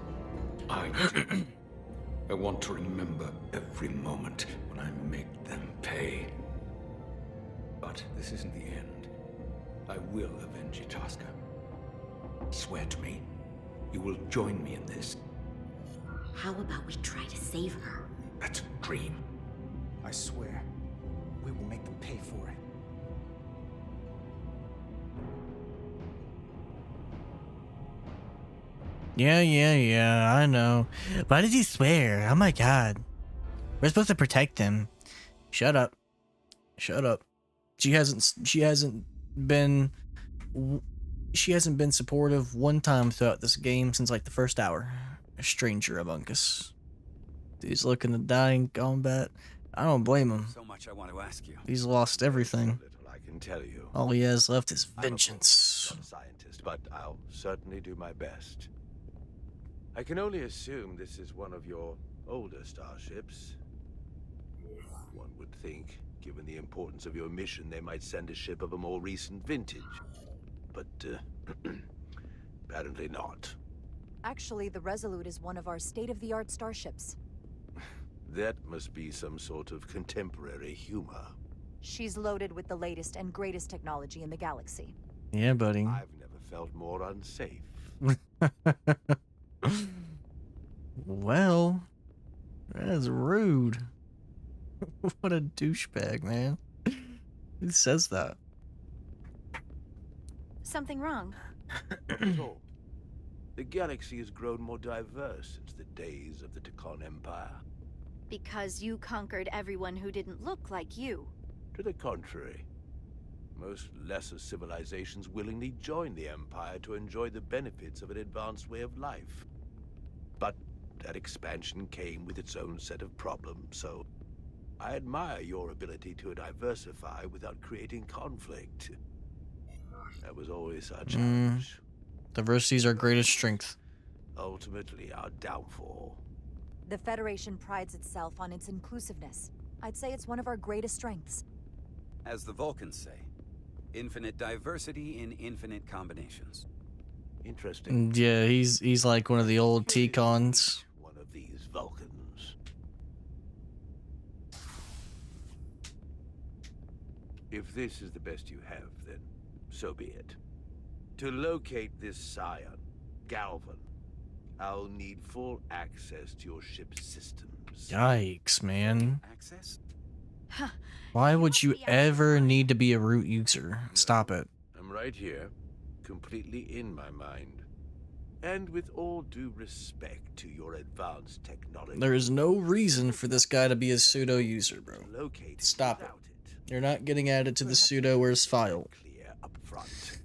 S: I want to remember every moment when I make them pay. But this isn't the end. I will avenge you, Tosca. Swear to me, you will join me in this.
J: How about we try to save her?
S: That's a dream.
H: I swear, we will make them pay for it.
A: Yeah, I know. Why did you swear? Oh my god. We're supposed to protect him. Shut up. Shut up. She hasn't been supportive one time throughout this game since like the first hour. A stranger among us. He's looking to die in combat. I don't blame him.
O: So much I want to ask you.
A: He's lost everything.
K: I can tell you.
A: All he has left is vengeance.
K: I'm not a scientist, but I'll certainly do my best. I can only assume this is one of your older starships. One would think, given the importance of your mission, they might send a ship of a more recent vintage. But, apparently not.
Q: Actually, the Resolute is one of our state-of-the-art starships.
K: That must be some sort of contemporary humor.
Q: She's loaded with the latest and greatest technology in the galaxy.
A: Yeah, buddy.
K: I've never felt more unsafe.
A: Well, that's rude. What a douchebag, man. Who says that?
Q: Something wrong?
K: Oh, the galaxy has grown more diverse since the days of the Tekon Empire.
Q: Because you conquered everyone who didn't look like you.
K: To the contrary, Most lesser civilizations willingly join the Empire to enjoy the benefits of an advanced way of life. But that expansion came with its own set of problems, so I admire your ability to diversify without creating conflict. That was always our challenge.
A: Diversity is our greatest strength.
K: Ultimately, our downfall.
Q: The Federation prides itself on its inclusiveness. I'd say it's one of our greatest strengths.
O: As the Vulcans say, infinite diversity in infinite combinations.
K: Interesting.
A: Yeah, he's like one of the old T-cons.
K: One of these Vulcans. If this is the best you have, then so be it. To locate this scion, Galvan, I'll need full access to your ship's systems.
A: Yikes, man.
O: Access?
A: Why would you ever need to be a root user? Stop it.
K: I'm right here, completely in my mind. And with all due respect to your advanced technology,
A: There is no reason for this guy to be a pseudo user, bro. Stop it. You're not getting added to the pseudo-where's file.
K: Clear up front.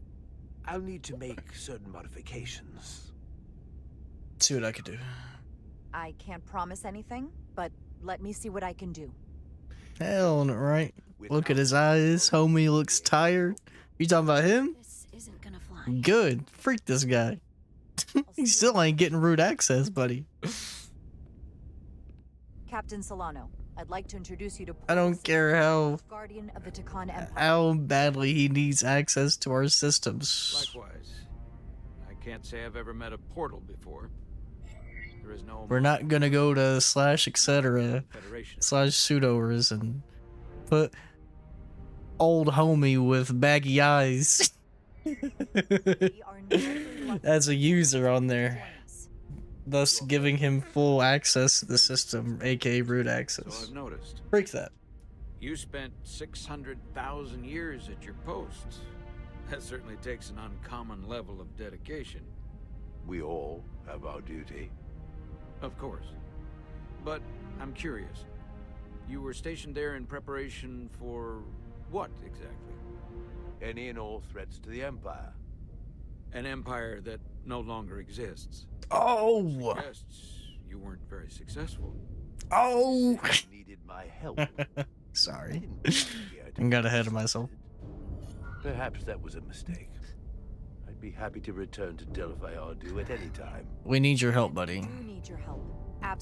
K: I'll need to make certain modifications.
A: See what I could do.
Q: I can't promise anything, but let me see what I can do.
A: Hell no, right? Look at his eyes. Homie looks tired. You talking about him?
B: This isn't gonna fly.
A: Good. Freak this guy. He still ain't getting root access, buddy.
Q: Captain Solano, I'd like to introduce you to
A: I don't care
Q: Guardian of the Takan Empire.
A: how badly he needs access to our systems.
C: Likewise. I can't say I've ever met a portal before. There is no...
A: We're not gonna go to /etc. /pseudoers and put old homie with baggy eyes as a user on there, thus giving him full access to the system, aka root
C: So
A: access.
C: I've noticed.
A: Break that.
C: You spent 600,000 years at your post. That certainly takes an uncommon level of dedication.
K: We all have our duty.
C: Of course. But I'm curious. You were stationed there in preparation for what exactly?
K: Any and all threats to the Empire.
C: An empire that no longer exists.
A: Oh!
C: Suggests you weren't very successful.
A: Oh!
K: Needed my help.
A: Sorry. I got ahead of myself.
K: Perhaps that was a mistake. I'd be happy to return to Delphi Ardu at any time.
A: We need your help, buddy.
Q: You need your help.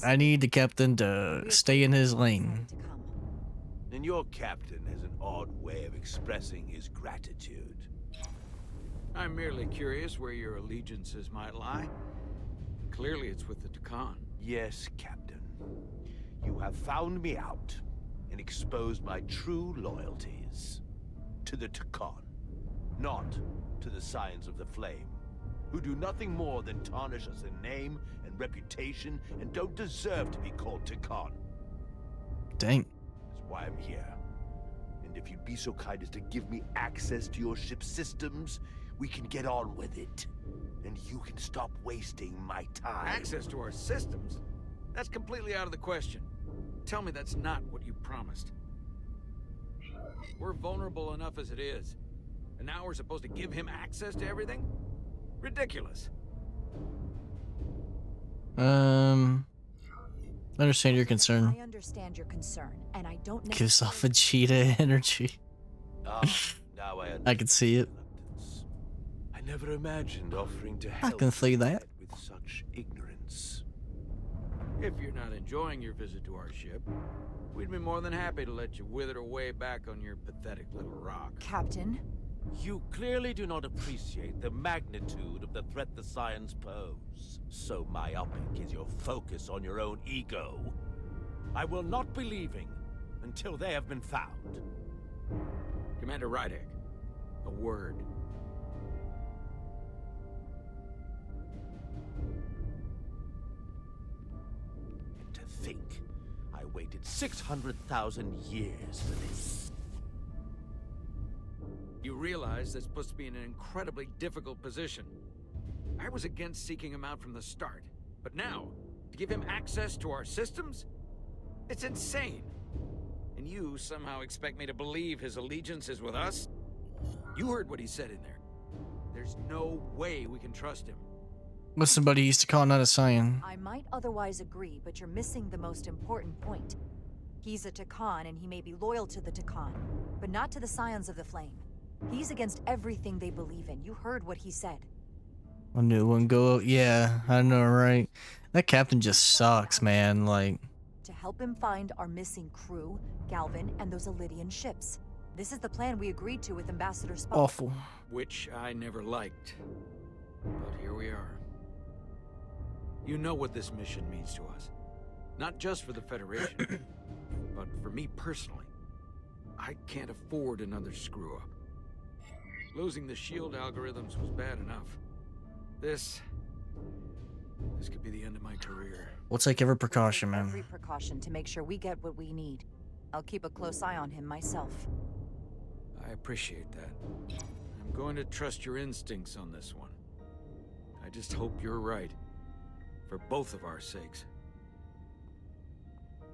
A: I need the captain to stay in his lane.
K: And your captain has an odd way of expressing his gratitude.
C: I'm merely curious where your allegiances might lie. Clearly it's with the Takan.
K: Yes, Captain. You have found me out and exposed my true loyalties. To the Takan, not to the Scions of the Flame, who do nothing more than tarnish us in name and reputation and don't deserve to be called Takan.
A: Dang.
K: That's why I'm here. And if you'd be so kind as to give me access to your ship's systems, we can get on with it. And you can stop wasting my time.
C: Access to our systems? That's completely out of the question. Tell me that's not what you promised. We're vulnerable enough as it is. And now we're supposed to give him access to everything? Ridiculous.
A: Understand your concern.
Q: I understand your concern, and I don't
A: Gives off Vegeta energy.
K: Now
A: I can see it.
K: I never imagined offering to
A: I
K: help
A: can see that.
K: with such ignorance.
C: If you're not enjoying your visit to our ship, we'd be more than happy to let you wither away back on your pathetic little rock.
Q: Captain?
K: You clearly do not appreciate the magnitude of the threat the Scions pose. So myopic is your focus on your own ego. I will not be leaving until they have been found.
C: Commander Rydek, a word.
K: And to think, I waited 600,000 years for this.
C: You realize that's supposed to be in an incredibly difficult position. I was against seeking him out from the start, but now, to give him access to our systems? It's insane. And you somehow expect me to believe his allegiance is with us?
R: You heard what he said in there. There's no way we can trust him.
A: What's somebody used to call not a Scion?
Q: I might otherwise agree, but you're missing the most important point. He's a Takan, and he may be loyal to the Takan, but not to the Scions of the Flame. He's against everything they believe in. You heard what he said.
A: A new one go. Yeah, I know, right? That captain just sucks, man. Like,
Q: To help him find our missing crew, Galvin, and those Elydian ships. This is the plan we agreed to with Ambassador Spock.
A: awful.
R: Which I never liked. But here we are. You know what this mission means to us. Not just for the Federation, but for me personally. I can't afford another screw-up. Losing the shield algorithms was bad enough. This could be the end of my career.
A: We'll take every precaution, man.
Q: Every precaution to make sure we get what we need. I'll keep a close eye on him myself.
R: I appreciate that. I'm going to trust your instincts on this one. I just hope you're right. For both of our sakes.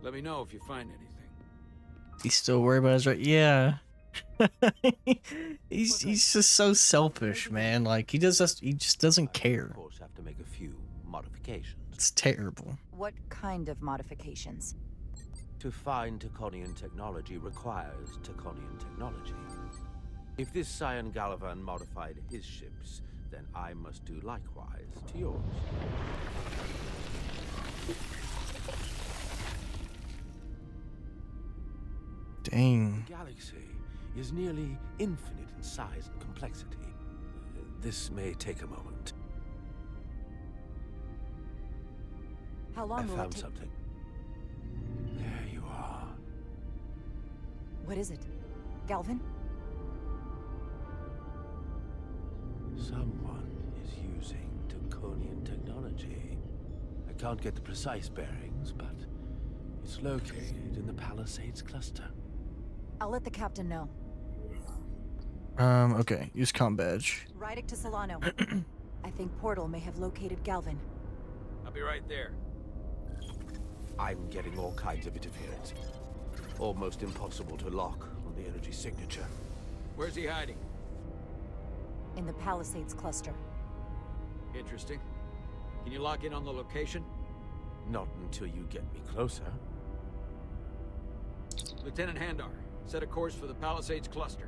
R: Let me know if you find anything.
A: He's still worried about his right. Yeah. he's just so selfish, man. Like he just doesn't care.
K: Of course, have to make a few modifications.
A: It's terrible.
Q: What kind of modifications?
K: To find Taconian technology requires Taconian technology. If this Scion Galvan modified his ships, then I must do likewise to yours.
A: Dang.
K: The galaxy is nearly infinite in size and complexity. This may take a moment.
Q: How long
K: I
Q: will it
K: found
Q: take?
K: something. There you are.
Q: What is it? Galvin?
K: Someone is using Taconian technology. I can't get the precise bearings, but it's located in the Palisades cluster.
Q: I'll let the captain know.
A: Okay. Use comm badge.
Q: Rydick to Solano. I think Portal may have located Galvin.
R: I'll be right there.
K: I'm getting all kinds of interference. Almost impossible to lock on the energy signature.
R: Where's he hiding?
Q: In the Palisades cluster.
R: Interesting. Can you lock in on the location?
K: Not until you get me closer.
R: Lieutenant Handar, set a course for the Palisades cluster.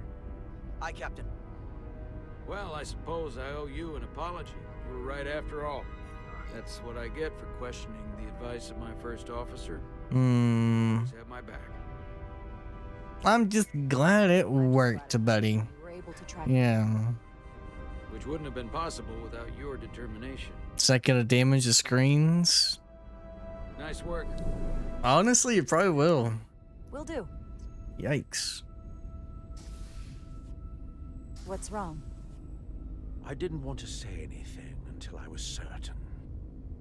H: Aye, Captain.
R: Well, I suppose I owe you an apology. You were right after all. That's what I get for questioning the advice of my first officer. Always have my back.
A: I'm just glad it worked, buddy. Yeah.
R: Which wouldn't have been possible without your determination.
A: Is that gonna damage the screens?
R: Nice work.
A: Honestly, it probably will.
Q: Will do.
A: Yikes.
Q: What's wrong?
K: I didn't want to say anything until I was certain.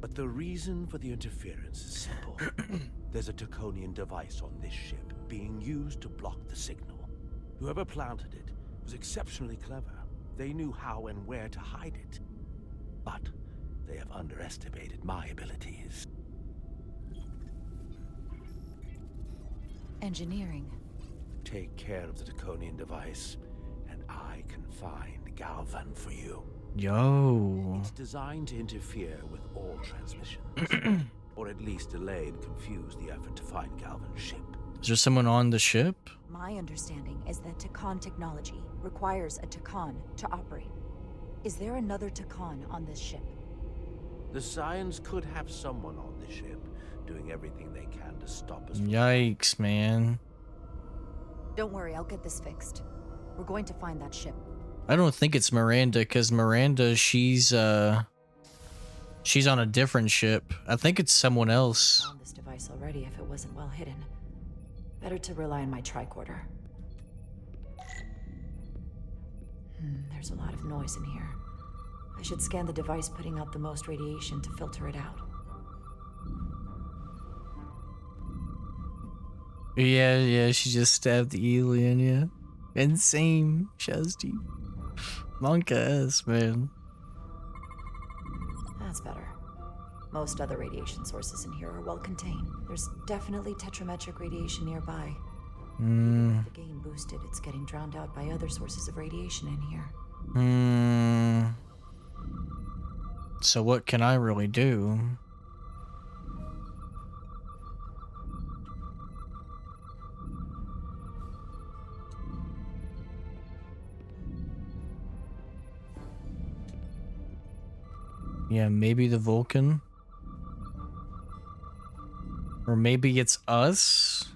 K: But the reason for the interference is simple. There's a Taconian device on this ship being used to block the signal. Whoever planted it was exceptionally clever. They knew how and where to hide it. But they have underestimated my abilities.
Q: Engineering.
K: Take care of the Taconian device, and I can find Galvan for you.
A: Yo.
K: It's designed to interfere with all transmissions, or at least delay and confuse the effort to find Galvan's ship.
A: Is there someone on the ship?
Q: My understanding is that Takan technology requires a Takan to operate. Is there another Takan on this ship?
K: The Scions could have someone on the ship, doing everything they can to stop us.
A: Yikes, man.
Q: Don't worry, I'll get this fixed. We're going to find that ship.
A: I don't think it's Miranda, because Miranda, she's on a different ship. I think it's someone else.
Q: Found this device already if it wasn't well hidden. Better to rely on my tricorder. There's a lot of noise in here. I should scan the device putting out the most radiation to filter it out.
A: Yeah, she just stabbed the alien, yeah. Insane, Shazzy. Monka ass, man.
Q: That's better. Most other radiation sources in here are well contained. There's definitely tetrametric radiation nearby. The gain boosted, it's getting drowned out by other sources of radiation in here.
A: So what can I really do? Yeah, maybe the Vulcan. Or maybe it's us?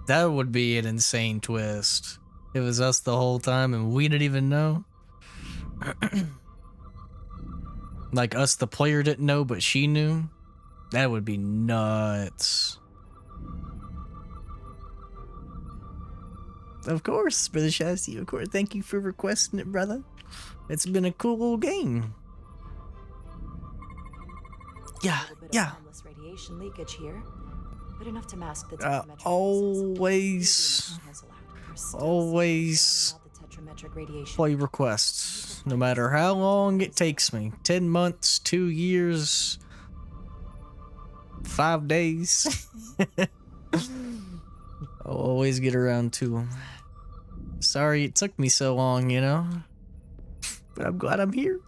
A: That would be an insane twist. It was us the whole time and we didn't even know. Like us, the player didn't know, but she knew. That would be nuts. Of course, Brother Shasty, of course. Thank you for requesting it, brother. It's been a cool little game. Yeah, yeah.
Q: Harmless radiation leakage here, but enough to mask the
A: always play requests, no matter how long it takes me. 10 months, 2 years, 5 days. I'll always get around to them. Sorry it took me so long, you know? But I'm glad I'm here.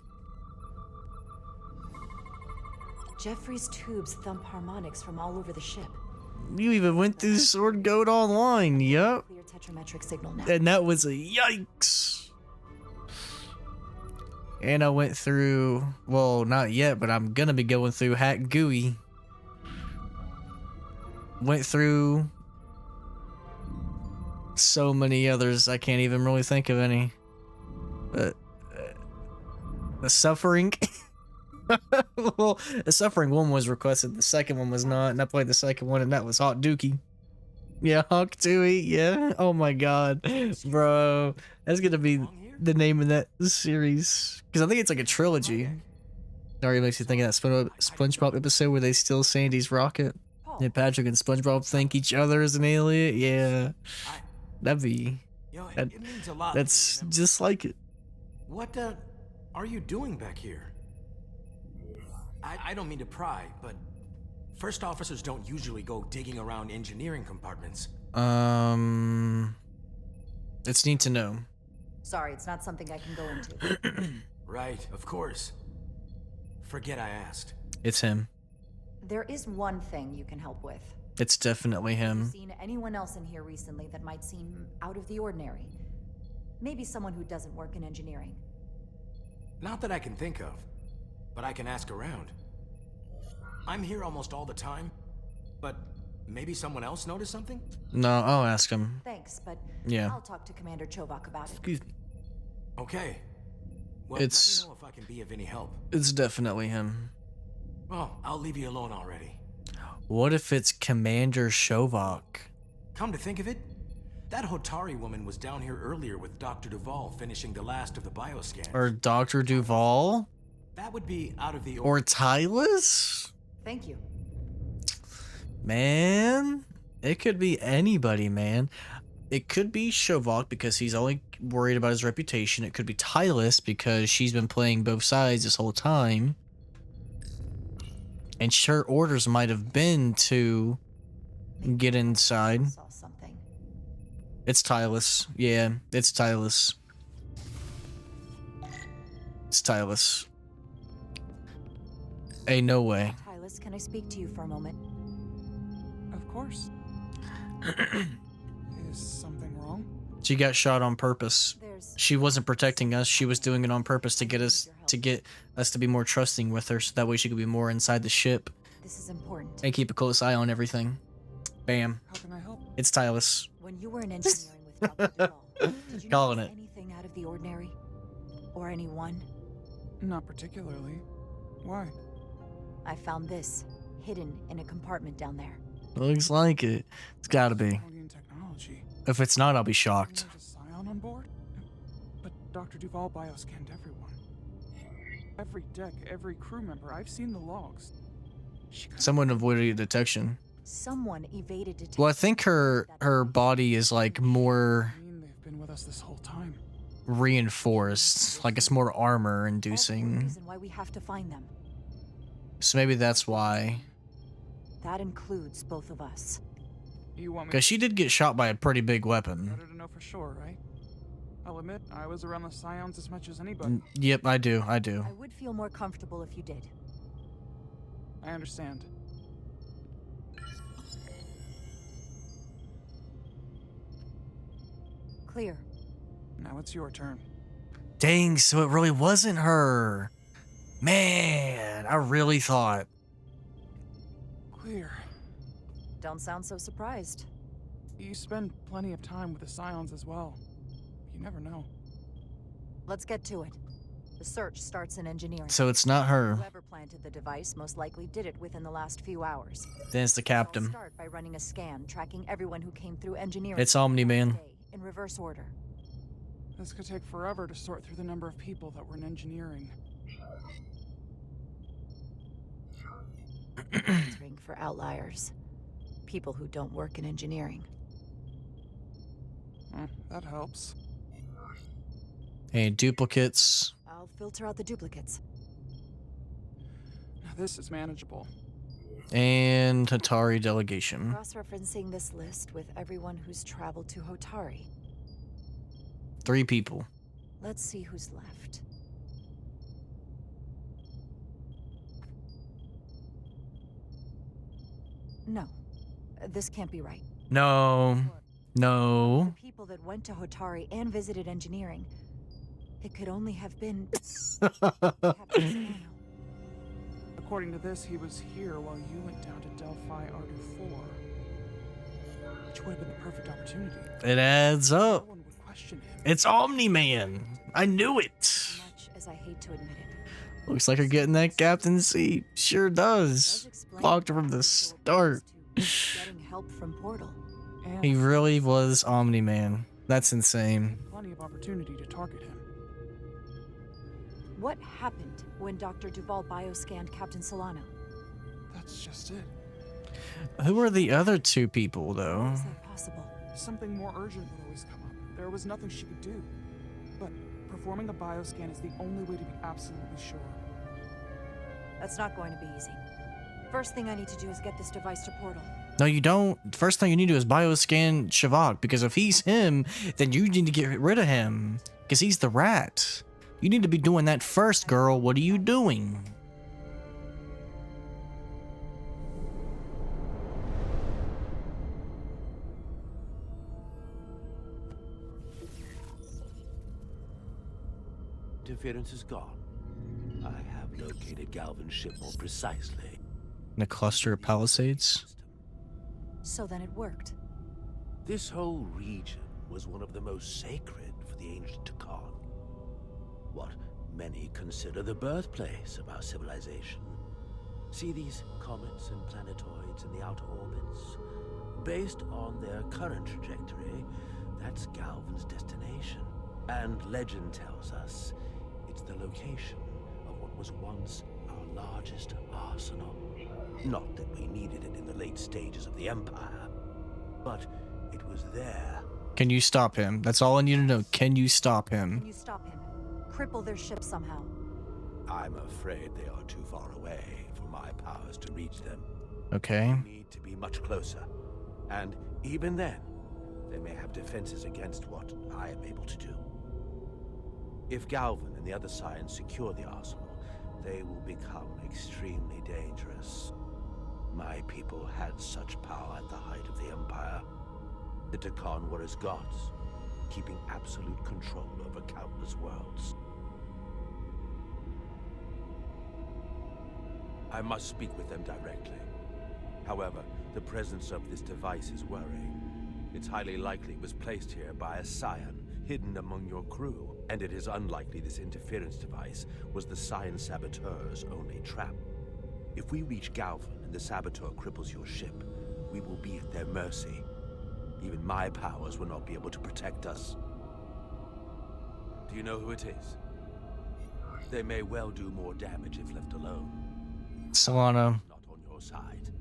Q: Jeffrey's tubes thump harmonics from all over the ship.
A: You even went through Sword Goat Online, yup.
Q: Clear tetrametric signal now.
A: And that was a yikes. And I went through, well, not yet, but I'm gonna be going through Hack GUI. Went through so many others, I can't even really think of any. But the Suffering. Well, the Suffering one was requested, the second one was not, and I played the second one, and that was Hawk Dookie. Yeah, Hawk Dookie, yeah. Oh my god, bro, that's gonna be the name of that series, because I think it's like a trilogy. It already makes you think of that SpongeBob episode where they steal Sandy's rocket, and Patrick and SpongeBob think each other is an alien. Yeah, that'd be. That's just like it.
G: What are you doing back here? I don't mean to pry, but first officers don't usually go digging around engineering compartments.
A: It's neat to know.
Q: Sorry, it's not something I can go into.
G: Right, of course. Forget I asked.
A: It's him.
Q: There is one thing you can help with.
A: It's definitely
Q: Have you
A: him.
Q: seen anyone else in here recently that might seem out of the ordinary? Maybe someone who doesn't work in engineering.
G: Not that I can think of, but I can ask around. I'm here almost all the time, but maybe someone else noticed something?
A: No, I'll ask him.
Q: Thanks, but
A: Yeah.
Q: I'll talk to Commander Chovak about it.
A: Excuse me.
G: Okay. Well,
A: It's-
G: let me know if I can be of any help.
A: It's definitely him.
G: Well, I'll leave you alone already.
A: What if it's Commander Shovak?
G: Come to think of it, that Hotari woman was down here earlier with Dr. Duvall finishing the last of the bioscans.
A: Or Dr. Duvall?
G: That would be out of the
A: Or Tylus?
Q: Thank you.
A: Man, it could be anybody, man. It could be Shovak because he's only worried about his reputation. It could be Tylus because she's been playing both sides this whole time. And her orders might have been to get inside.
Q: Saw something.
A: It's Tylus. Yeah, it's Tylus. It's Tylus. Hey, no way.
Q: Tylus, can I speak to you for a moment?
T: Of course. Is something wrong?
A: She got shot on purpose. She wasn't protecting us. She was doing it on purpose to get us to be more trusting with her, so that way she could be more inside the ship.
Q: This is important.
A: And keep a close eye on everything. Bam.
T: How can I help?
A: It's Tylus.
Q: When you were in engineering with Dr. Duvall, did you
A: Calling
Q: notice
A: it.
Q: anything out of the ordinary? Or anyone?
T: Not particularly. Why?
Q: I found this, hidden in a compartment down there.
A: Looks like it. It's gotta be.
T: Alien technology.
A: If it's not, I'll be shocked.
T: There's a scion on board? But Dr. Duvall bioscanned everyone. Every deck, every crew member. I've seen the logs.
A: Someone avoided detection.
Q: Someone evaded detection.
A: Well, I think her body is like more
T: I mean, they've been with us this whole time.
A: reinforced. Like it's more armor inducing.
Q: Reason why we have to find them.
A: So maybe that's why.
Q: That includes both of us.
T: You want me
A: Because she did get shot by a pretty big weapon.
T: better to know for sure, right? I'll admit, I was around the Scions as much as anybody.
A: Yep, I do.
Q: I would feel more comfortable if you did.
T: I understand.
Q: Clear.
T: Now it's your turn.
A: Dang, so it really wasn't her. Man, I really thought.
T: Clear.
Q: Don't sound so surprised.
T: You spend plenty of time with the Scions as well. You never know.
Q: Let's get to it. The search starts in engineering.
A: So it's not her.
Q: Whoever planted the device most likely did it within the last few hours.
A: Then it's the captain.
Q: I'll start by running a scan, tracking everyone who came through engineering.
A: It's Omni-Man.
Q: In reverse order.
T: This could take forever to sort through the number of people that were in engineering.
Q: Filtering for outliers. People who don't work in engineering.
T: That helps.
A: Hey, duplicates.
Q: I'll filter out the duplicates.
T: Now this is manageable.
A: And Hatari delegation.
Q: Cross-referencing this list with everyone who's traveled to Hotari.
A: 3 people.
Q: Let's see who's left. No. This can't be right.
A: No. No.
Q: The people that went to Hotari and visited engineering. It could only have been Captain Solano.
T: According to this, he was here while you went down to Delphi Ardu 4. Which would have been the perfect opportunity.
A: It adds up.
T: No one would question him.
A: It's Omni-Man. I knew it.
Q: Much as I hate to admit it.
A: Looks like you're getting that captain seat. Sure does. Blocked from the start.
Q: Getting help from Portal.
A: He really was Omni-Man. That's insane.
T: Plenty of opportunity to target him.
Q: What happened when Dr. Duval bioscanned Captain Solano?
T: That's just it.
A: Who are the other 2 people, though?
Q: How is that possible?
T: Something more urgent would always come up. There was nothing she could do. But performing a bioscan is the only way to be absolutely sure.
Q: That's not going to be easy. First thing I need to do is get this device to Portal.
A: No, you don't. First thing you need to do is bioscan Shavak, because if he's him, then you need to get rid of him, because he's the rat. You need to be doing that first, girl. What are you doing?
K: Interference is gone. I have located Galvin's ship more precisely.
A: In a cluster of palisades?
Q: So then it worked.
K: This whole region was one of the most sacred for the ancient Takan. What many consider the birthplace of our civilization. See these comets and planetoids in the outer orbits? Based on their current trajectory, that's Galvin's destination. And legend tells us it's the location of what was once our largest arsenal. Not that we needed it in the late stages of the Empire, but it was there.
A: Can you stop him? That's all I need to know. Can you stop him?
Q: Can you stop him? Cripple their ship somehow.
K: I'm afraid they are too far away for my powers to reach them.
A: Okay.
K: They need to be much closer. And even then, they may have defenses against what I am able to do. If Galvin and the other Scions secure the arsenal, they will become extremely dangerous. My people had such power at the height of the Empire. The Takan were as gods, keeping absolute control over countless worlds. I must speak with them directly. However, the presence of this device is worrying. It's highly likely it was placed here by a Scion, hidden among your crew, and it is unlikely this interference device was the Scion Saboteur's only trap. If we reach Galvin and the Saboteur cripples your ship, we will be at their mercy. Even my powers will not be able to protect us. Do you know who it is? They may well do more damage if left alone.
A: Solano.
K: Not on your side.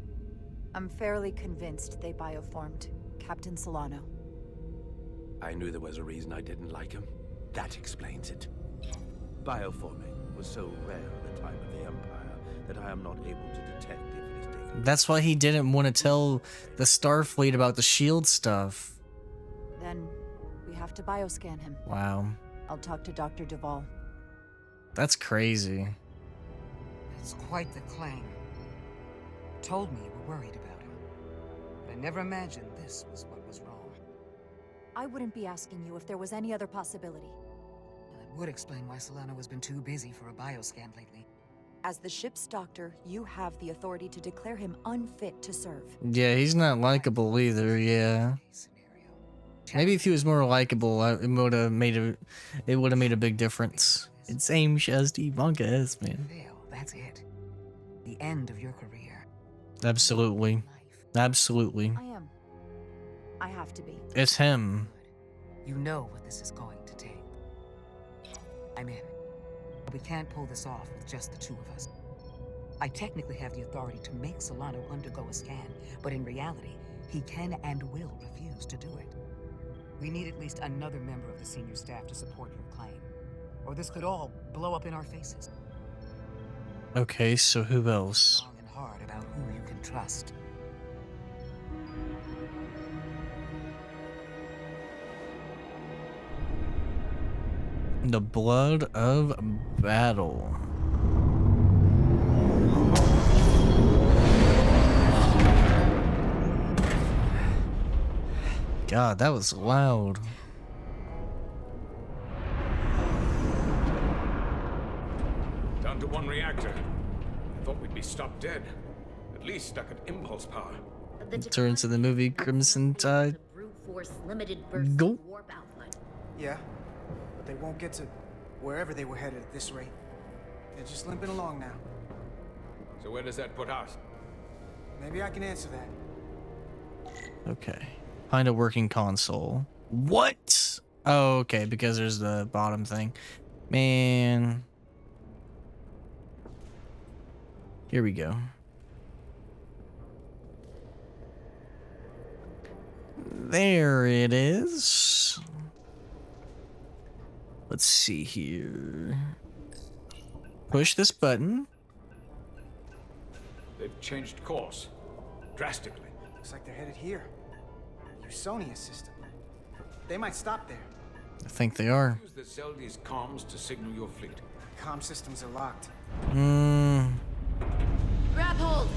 Q: I'm fairly convinced they bioformed Captain Solano.
K: I knew there was a reason I didn't like him. That explains it. Bioforming was so rare at the time of the Empire
M: that I am not able to detect if it is taken.
A: That's why he didn't want to tell the Starfleet about the shield stuff.
Q: Then we have to bioscan him.
A: Wow.
Q: I'll talk to Dr. Duvall.
A: That's crazy.
I: It's quite the claim. Told me you were worried about him. But I never imagined this was what was wrong.
Q: I wouldn't be asking you if there was any other possibility.
I: Well, it would explain why Solano has been too busy for a bioscan lately.
Q: As the ship's doctor, you have the authority to declare him unfit to serve.
A: Yeah, he's not likable either, yeah. Maybe if he was more likable, it would have made a big difference. It's same as the Ivanka is, man.
I: That's it. The end of your career.
A: Absolutely. Absolutely.
Q: I am. I have to be.
A: It's him.
I: You know what this is going to take. I'm in. We can't pull this off with just the two of us. I technically have the authority to make Solano undergo a scan, but in reality, he can and will refuse to do it. We need at least another member of the senior staff to support your claim, or this could all blow up in our faces.
A: Okay, so who else?
I: Long and hard about who you can trust.
A: The blood of battle. God, that was loud.
R: Down to one reactor. Thought we'd be stopped dead. At least stuck at impulse power.
A: Turn to the movie Crimson Tide.
J: Brute force limited bursts
A: Go.
J: of warp output.
H: Yeah, but they won't get to wherever they were headed at this rate. They're just limping along now.
R: So where does that put us?
H: Maybe I can answer that.
A: Okay. Find a working console. What? Oh, okay, because there's the bottom thing. Man. Here we go. There it is. Let's see here. Push this button.
R: They've changed course. Drastically.
H: Looks like they're headed here. Usonia system. They might stop there.
A: I think they are.
R: Use the Zeldy's comms to signal your fleet.
H: Comm systems are locked.
J: Grab hold!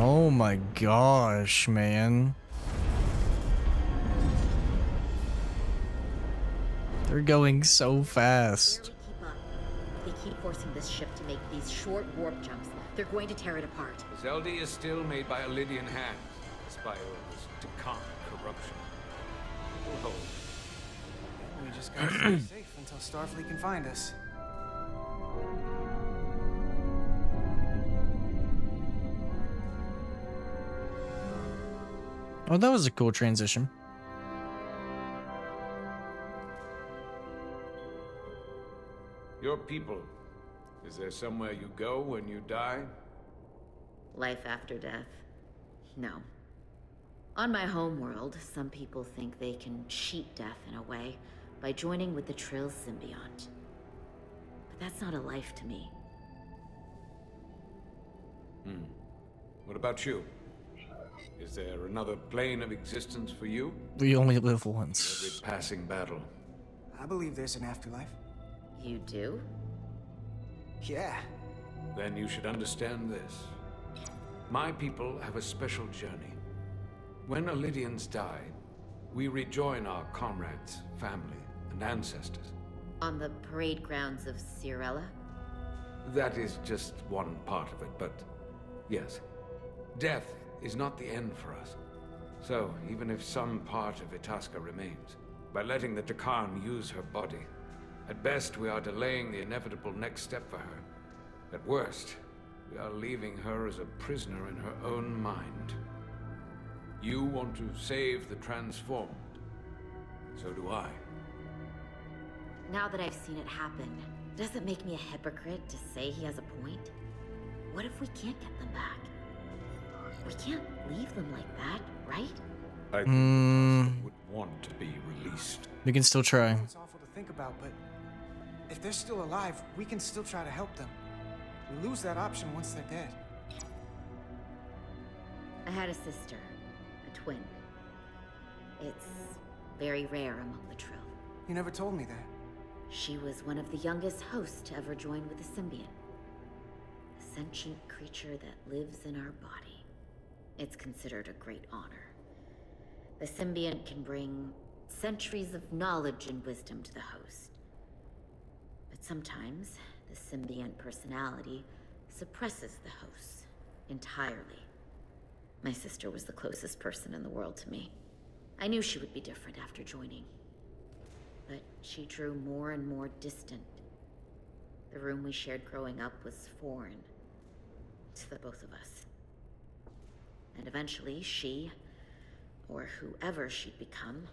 A: Oh my gosh, man. They're going so fast.
J: Keep up. If they keep forcing this ship to make these short warp jumps, they're going to tear it apart.
R: Zeldy is still made by a Lydian hand, despite all this Deccan corruption. We'll hold.
H: We just gotta stay safe until Starfleet can find us.
A: Oh, that was a cool transition.
C: Your people. Is there somewhere you go when you die?
J: Life after death? No. On my homeworld, some people think they can cheat death in a way by joining with the Trill symbiont. But that's not a life to me.
C: What about you? Is there another plane of existence for you?
A: We only live once.
C: Every passing battle.
H: I believe there's an afterlife.
J: You do?
H: Yeah.
C: Then you should understand this. My people have a special journey. When Lydians die, we rejoin our comrades, family, and ancestors.
J: On the parade grounds of Cirella?
C: That is just one part of it, but yes. Death is not the end for us. So, even if some part of Itasca remains, by letting the Deccan use her body, at best we are delaying the inevitable next step for her. At worst, we are leaving her as a prisoner in her own mind. You want to save the transformed. So do I.
J: Now that I've seen it happen, does it make me a hypocrite to say he has a point? What if we can't get them back? We can't leave them like that, right?
S: I think Itasca would want to be released.
A: We can still try.
H: It's awful to think about, but if they're still alive, we can still try to help them. We lose that option once they're dead.
J: I had a sister, a twin. It's very rare among the Trill.
H: You never told me that.
J: She was one of the youngest hosts to ever join with the symbiont. A sentient creature that lives in our body. It's considered a great honor. The symbiont can bring centuries of knowledge and wisdom to the host. But sometimes, the symbiont personality suppresses the host entirely. My sister was the closest person in the world to me. I knew she would be different after joining. But she drew more and more distant. The room we shared growing up was foreign to the both of us. And eventually she, or whoever she'd become,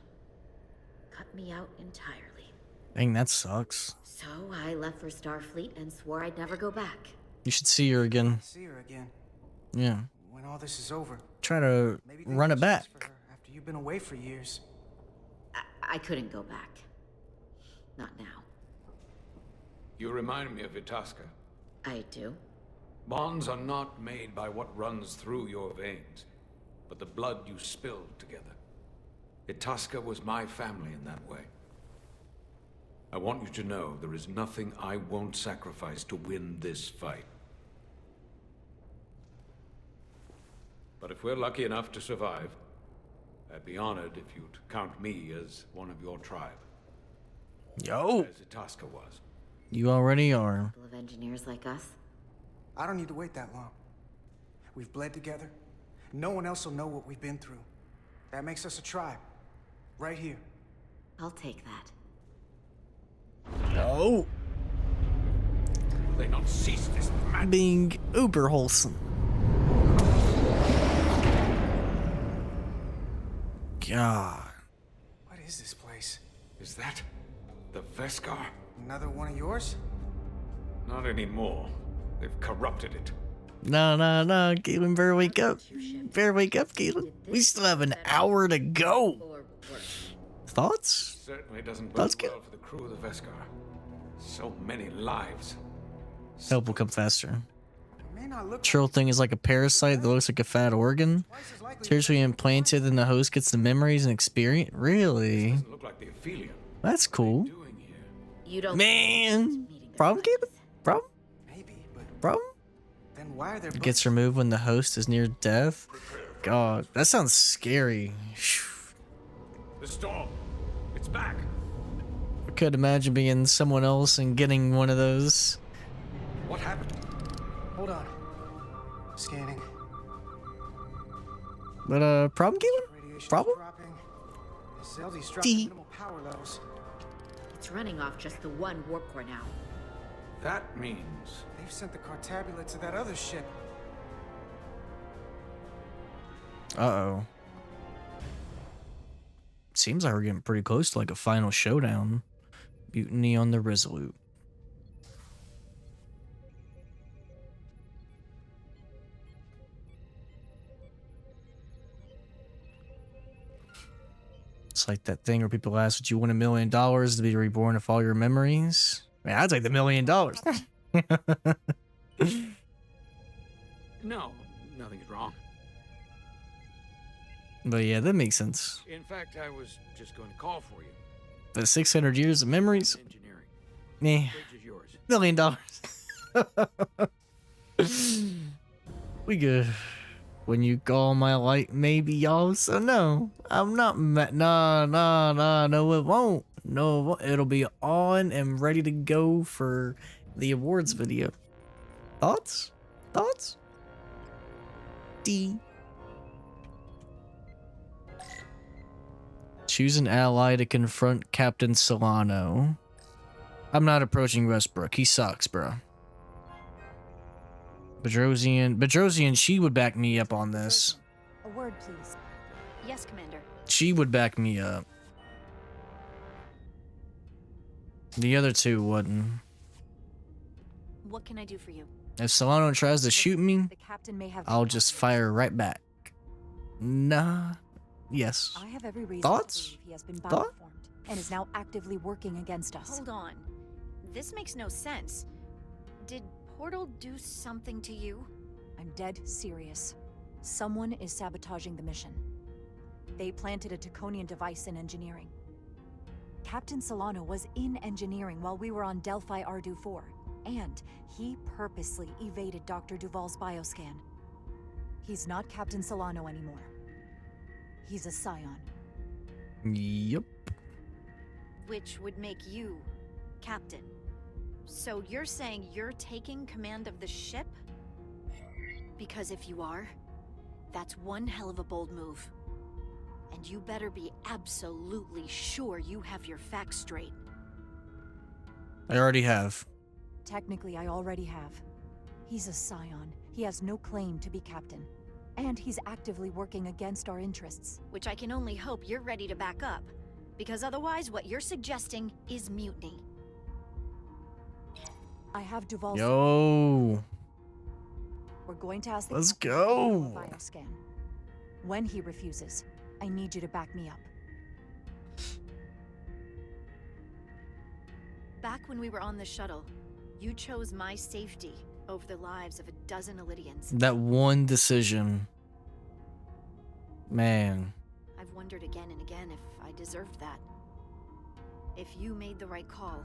J: cut me out entirely.
A: Dang, that sucks.
J: So I left for Starfleet and swore I'd never go back.
A: You should see her again.
H: See her again.
A: Yeah.
H: When all this is over.
A: Try to run it back.
H: For her after you've been away for years.
J: I couldn't go back. Not now.
S: You remind me of Itasca.
J: I do?
S: Bonds are not made by what runs through your veins, but the blood you spilled together. Itasca was my family in that way. I want you to know there is nothing I won't sacrifice to win this fight. But if we're lucky enough to survive, I'd be honored if you'd count me as one of your tribe.
A: Yo!
S: As Itasca was.
A: You already are.
J: Full of engineers like us?
H: I don't need to wait that long. We've bled together. No one else will know what we've been through. That makes us a tribe. Right here.
J: I'll take that.
A: No.
S: Will they not cease this madness?
A: Being uber wholesome. God.
H: What is this place?
S: Is that the Veskar?
H: Another one of yours?
S: Not anymore. They've corrupted it.
A: No, Galen, better wake up. Better wake up, Galen. We still have an hour to go. Thoughts?
S: Certainly doesn't
A: Thoughts,
S: bode well for the crew of the Veskar. So many lives.
A: Help will come faster. Trill thing is like a parasite that looks like a fat organ. Seriously implanted, and the host gets the memories and experience. Really?
S: Doesn't look like the Ophelia.
A: That's cool.
J: You don't
A: Man, problem, Galen? Problem?
H: Maybe, but
A: Problem?
H: then why are there
A: It gets removed when the host is near death. God, that sounds scary.
S: The storm. It's back.
A: I could imagine being someone else and getting one of those.
S: What happened?
H: Hold on. Scanning.
A: But problem, Galen? Problem?
H: Zeldy's dropping minimal power levels.
J: It's running off just the one warp core now.
S: That means
H: They've sent the Cartabula to that other ship.
A: Uh-oh. Seems like we're getting pretty close to like a final showdown. Mutiny on the Resolute. It's like that thing where people ask, would you want $1 million to be reborn of all your memories? Man, I'd take the $1 million.
R: No, nothing's wrong.
A: But yeah, that makes sense.
R: In fact, I was just going to call for you.
A: But 600 years of memories?
R: Engineering.
A: Nah.
R: Bridge is yours.
A: $1 million. We good. When you call my light, maybe y'all. So no, I'm not mad. No, it won't. No, it won't. It'll be on and ready to go for the awards video. Thoughts? Thoughts? D. Choose an ally to confront Captain Solano. I'm not approaching Westbrook. He sucks, bro. Bedrosian, she would back me up on this.
P: A word, please. Yes, Commander.
A: She would back me up. The other two wouldn't.
Q: What can I do for you?
A: If Solano tries to shoot me,
Q: The captain may have
A: I'll just fire right back. Nah. Yes.
Q: I have every reason
A: Thoughts?
Q: to believe he has been
A: Thought?
Q: bioformed and is now actively working against us.
P: Hold on. This makes no sense. Did Portal do something to you?
Q: I'm dead serious. Someone is sabotaging the mission. They planted a Taconian device in engineering. Captain Solano was in engineering while we were on Delphi Ardu 4, and he purposely evaded Dr. Duval's bioscan. He's not Captain Solano anymore. He's a Scion.
A: Yep.
P: Which would make you Captain. So you're saying you're taking command of the ship? Because if you are, that's one hell of a bold move. And you better be absolutely sure you have your facts straight.
A: I already have.
Q: Technically, I already have. He's a Scion. He has no claim to be captain. And he's actively working against our interests.
P: Which I can only hope you're ready to back up. Because otherwise, what you're suggesting is mutiny.
Q: I have Duval's...
A: Yo.
Q: We're going to ask the
A: Let's
Q: captain
A: go.
Q: for a bioscan. When he refuses, I need you to back me up.
P: Back when we were on the shuttle, you chose my safety over the lives of a dozen Illydians.
A: That one decision. Man.
P: I've wondered again and again if I deserved that. If you made the right call.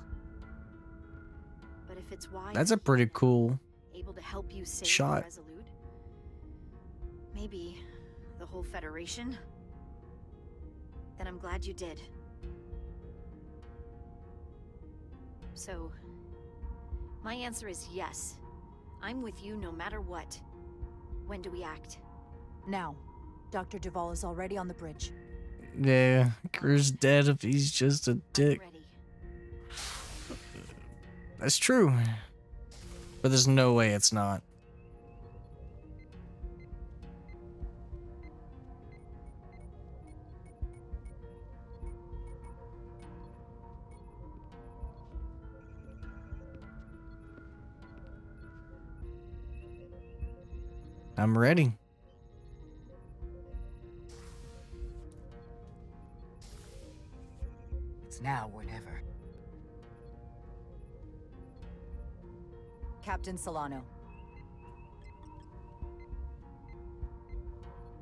P: But if it's why
A: That's a pretty cool
P: able to help you save
A: shot.
P: the Resolute, maybe the whole Federation, then I'm glad you did. So, my answer is yes. I'm with you no matter what. When do we act?
Q: Now. Dr. Duval is already on the bridge.
A: Yeah, Crew's dead if he's just a dick. That's true. But there's no way it's not. I'm ready.
I: It's now or never.
Q: Captain Solano.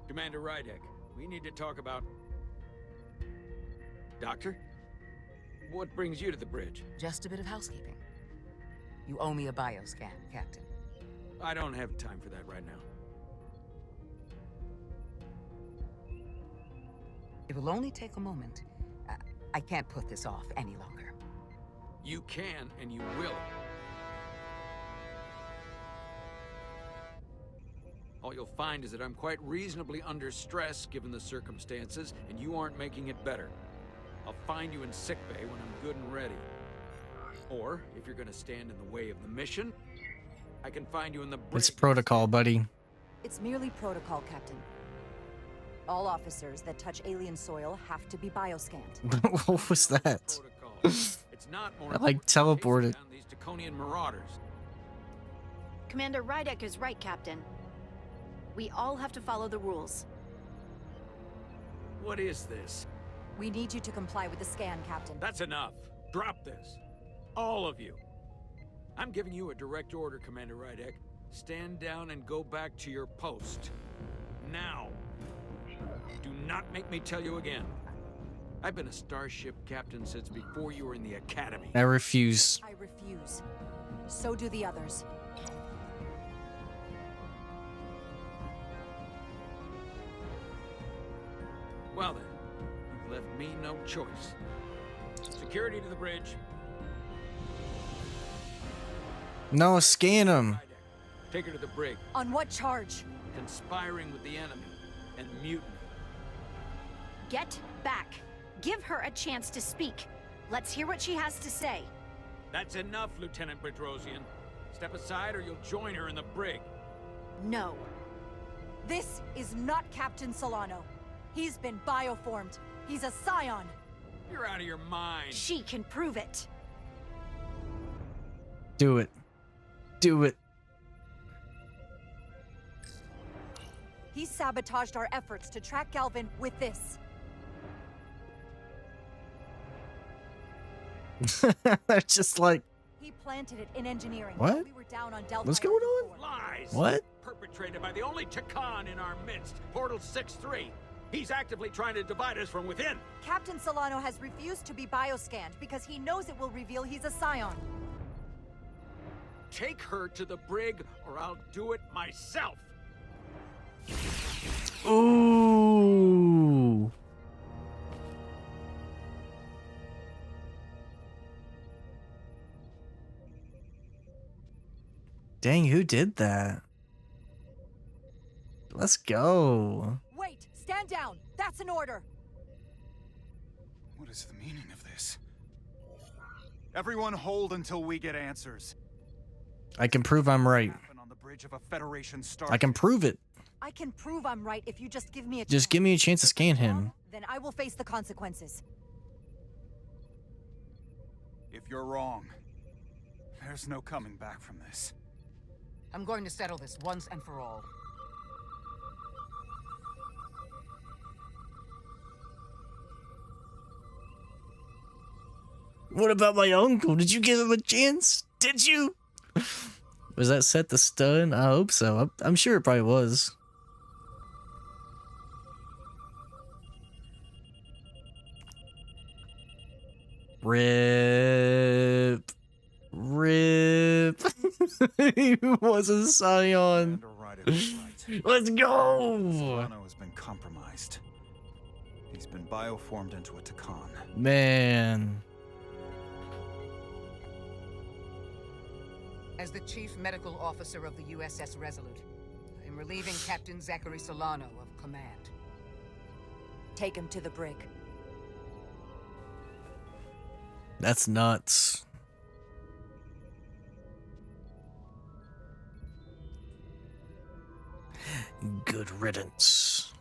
R: Commander Rydek, we need to talk about... Doctor? What brings you to the bridge?
I: Just a bit of housekeeping. You owe me a bioscan, Captain.
R: I don't have time for that right now.
I: It will only take a moment. I can't put this off any longer.
R: You can, and you will. All you'll find is that I'm quite reasonably under stress given the circumstances, and you aren't making it better. I'll find you in sickbay when I'm good and ready. Or, if you're gonna stand in the way of the mission, I can find you in the brig.
A: It's protocol, buddy.
Q: It's merely protocol, Captain. All officers that touch alien soil have to be bioscanned.
A: What was that?
R: It's not more
A: I like teleported.
R: down these Taconian marauders.
P: Commander Rydek is right, Captain. We all have to follow the rules.
R: What is this?
Q: We need you to comply with the scan, Captain.
R: That's enough. Drop this. All of you. I'm giving you a direct order, Commander Rydek. Stand down and go back to your post. Now. Do not make me tell you again. I've been a starship captain since before you were in the academy.
A: I refuse.
Q: I refuse. So do the others.
R: Well then, you've left me no choice. Security to the bridge.
A: No, scan him.
R: Take her to the brig.
Q: On what charge?
R: Conspiring with the enemy and mutiny.
P: Get back. Give her a chance to speak. Let's hear what she has to say.
R: That's enough, Lieutenant Bedrosian. Step aside or you'll join her in the brig.
P: No.
Q: This is not Captain Solano. He's been bioformed. He's a Scion.
R: You're out of your mind.
P: She can prove it.
A: Do it. Do it.
Q: He sabotaged our efforts to track Galvin with this.
A: They're just like,
Q: He planted it in engineering.
A: What?
Q: while we were down on Delphi.
A: what's going on?
R: Lies!
A: What?
R: Perpetrated by the only Takan in our midst, Portal 6-3. He's actively trying to divide us from within.
Q: Captain Solano has refused to be bioscanned because he knows it will reveal he's a Scion.
R: Take her to the brig, or I'll do it myself.
A: Ooh. Dang, who did that? Let's go.
Q: Wait, stand down. That's an order.
E: What is the meaning of this? Everyone hold until we get answers.
A: I can prove I'm right.
E: On the bridge of a Federation star.
A: I can prove it.
Q: I can prove I'm right if you just give me a
A: Just give me a chance to scan him.
Q: Then I will face the consequences.
E: If you're wrong, there's no coming back from this.
I: I'm going to settle this once and for all.
A: What about my uncle? Did you give him a chance? Did you? Was that set to stun? I hope so. I'm sure it probably was. Rip. Rip. He was a Scion. Let's go.
E: Solano has been compromised. He's been bioformed into a Takan.
A: Man.
I: As the Chief Medical Officer of the USS Resolute, I am relieving Captain Zachary Solano of command.
Q: Take him to the brig.
A: That's nuts. Good riddance.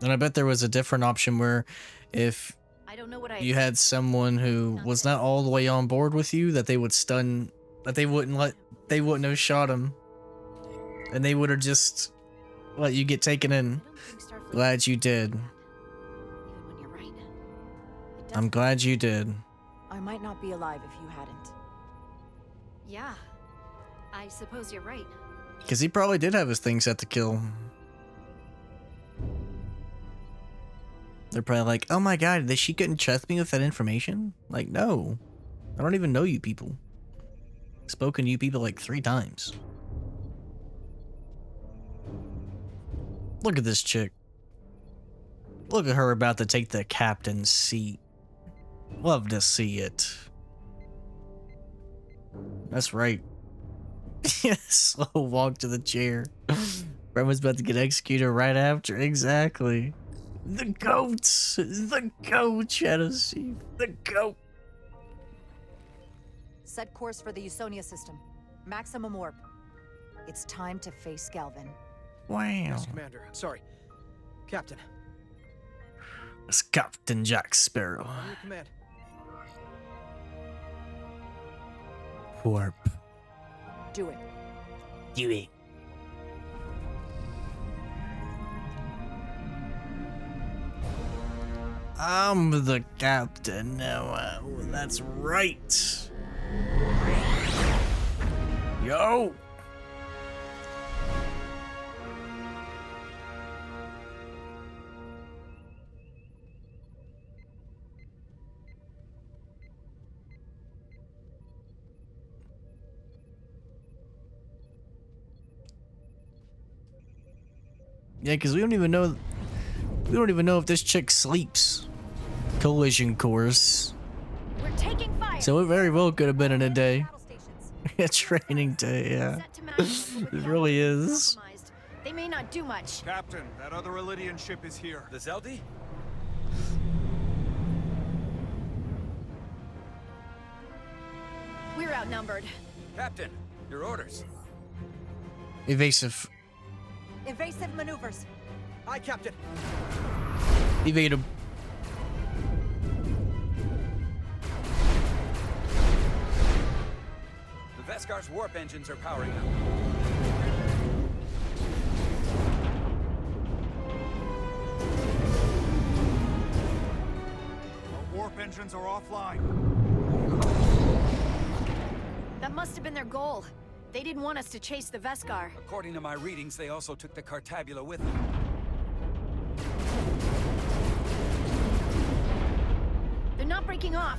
A: And I bet there was a different option where if
J: I don't know what
A: you had someone who was not all the way on board with you, that they would stun, that they wouldn't have shot him. And they would have just let you get taken in. Glad you did. I'm glad you did.
Q: I might not be alive if you hadn't.
P: Yeah, I suppose you're right.
A: Because he probably did have his thing set to kill. They're probably like, oh my god, she couldn't trust me with that information? Like, no. I don't even know you people. Spoken to you people like 3 times. Look at this chick. Look at her about to take the captain's seat. Love to see it. That's right. Slow walk to the chair. Brent was about to get executed right after. Exactly. The goats. The goat, Shadow Chief. The goat.
Q: Set course for the Usonia system. Maximum warp. It's time to face Galvin.
A: Wow.
D: Yes, Commander. Sorry. Captain.
A: It's Captain Jack Sparrow.
D: On your command.
A: Warp.
Q: Do it.
A: Do it. I'm the captain now. That's right. Yo. Yeah, because we don't even know if this chick sleeps. Collision course.
P: We're taking fire.
A: So it very well could have been in a day. A training day, yeah. It really is.
P: They may not do much.
E: Captain, that other Elydian ship is here.
D: The Zeldi?
P: We're outnumbered.
D: Captain, your orders.
A: Evasive.
Q: Evasive maneuvers.
D: Aye, Captain.
A: Evade him.
D: The Vescar's warp engines are powering up.
E: engines are offline.
P: That must have been their goal. They didn't want us to chase the Veskar.
O: According to my readings, they also took the Cartabula with them.
P: They're not breaking off.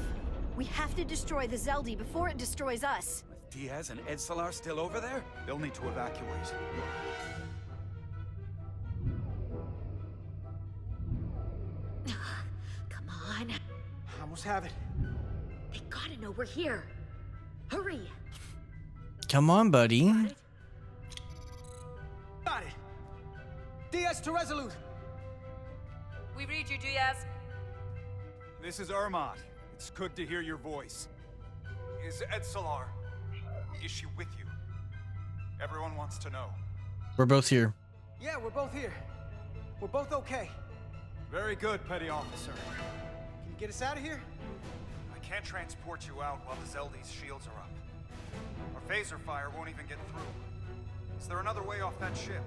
P: We have to destroy the Zeldi before it destroys us.
O: With Diaz and Edsalar still over there?
E: They'll need to evacuate.
J: Come on.
H: I almost have it.
J: They gotta know we're here. Hurry.
A: Come on, buddy.
H: Got it. Diaz to Resolute.
L: We read you, Diaz.
E: This is Ermot. It's good to hear your voice. Is Edsalar? Is she with you? Everyone wants to know.
A: We're both here.
H: Yeah, we're both here. We're both okay.
E: Very good, Petty Officer.
H: Can you get us out of here?
E: I can't transport you out while the Zeldi's shields are up. Our phaser fire won't even get through. Is there another way off that ship?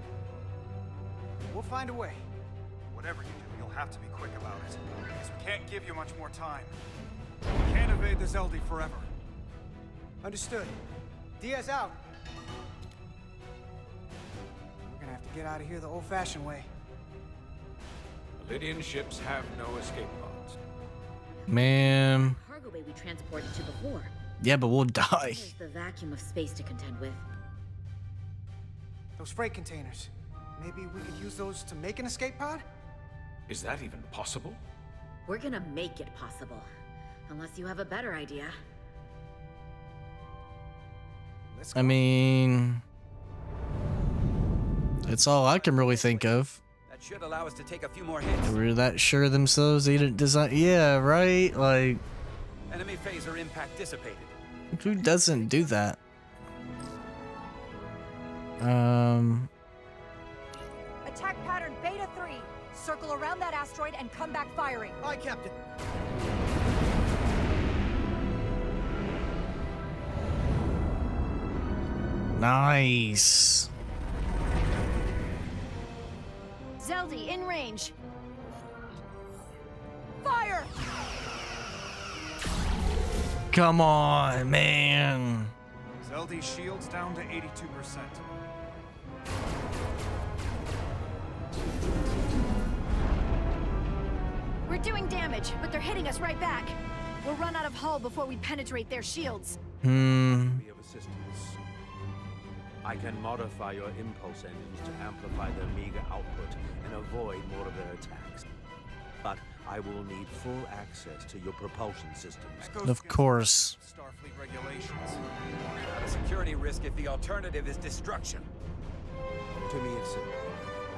H: We'll find a way.
E: Whatever you do, you'll have to be quick about it. Because we can't give you much more time. We can't evade the Zeldi forever.
H: Understood. Diaz out. We're gonna have to get out of here the old-fashioned way.
C: Lydian ships have no escape pods.
A: Man.
J: Cargo bay we transported to before.
A: Yeah, but we'll die.
J: There's the vacuum of space to contend with.
H: Those freight containers. Maybe we could use those to make an escape pod?
C: Is that even possible?
J: We're gonna make it possible. Unless you have a better idea.
A: I mean, it's all I can really think of.
O: That should allow us to take a few more hits.
A: Were that sure themselves they didn't design? Yeah, right? Like,
O: Enemy phaser impact dissipated.
A: who doesn't do that?
Q: Attack pattern Beta 3. Circle around that asteroid and come back firing.
H: Aye, Captain.
A: Nice.
P: Zeldi, in range.
Q: Fire!
A: Come on, man.
E: Zeldi shields down to 82%.
P: We're doing damage, but they're hitting us right back. We'll run out of hull before we penetrate their shields.
M: Be of assistance. I can modify your impulse engines to amplify their meager output and avoid more of their attacks. But I will need full access to your propulsion systems.
A: Of course.
E: Starfleet regulations.
O: A security risk if the alternative is destruction.
M: To me, it's simple.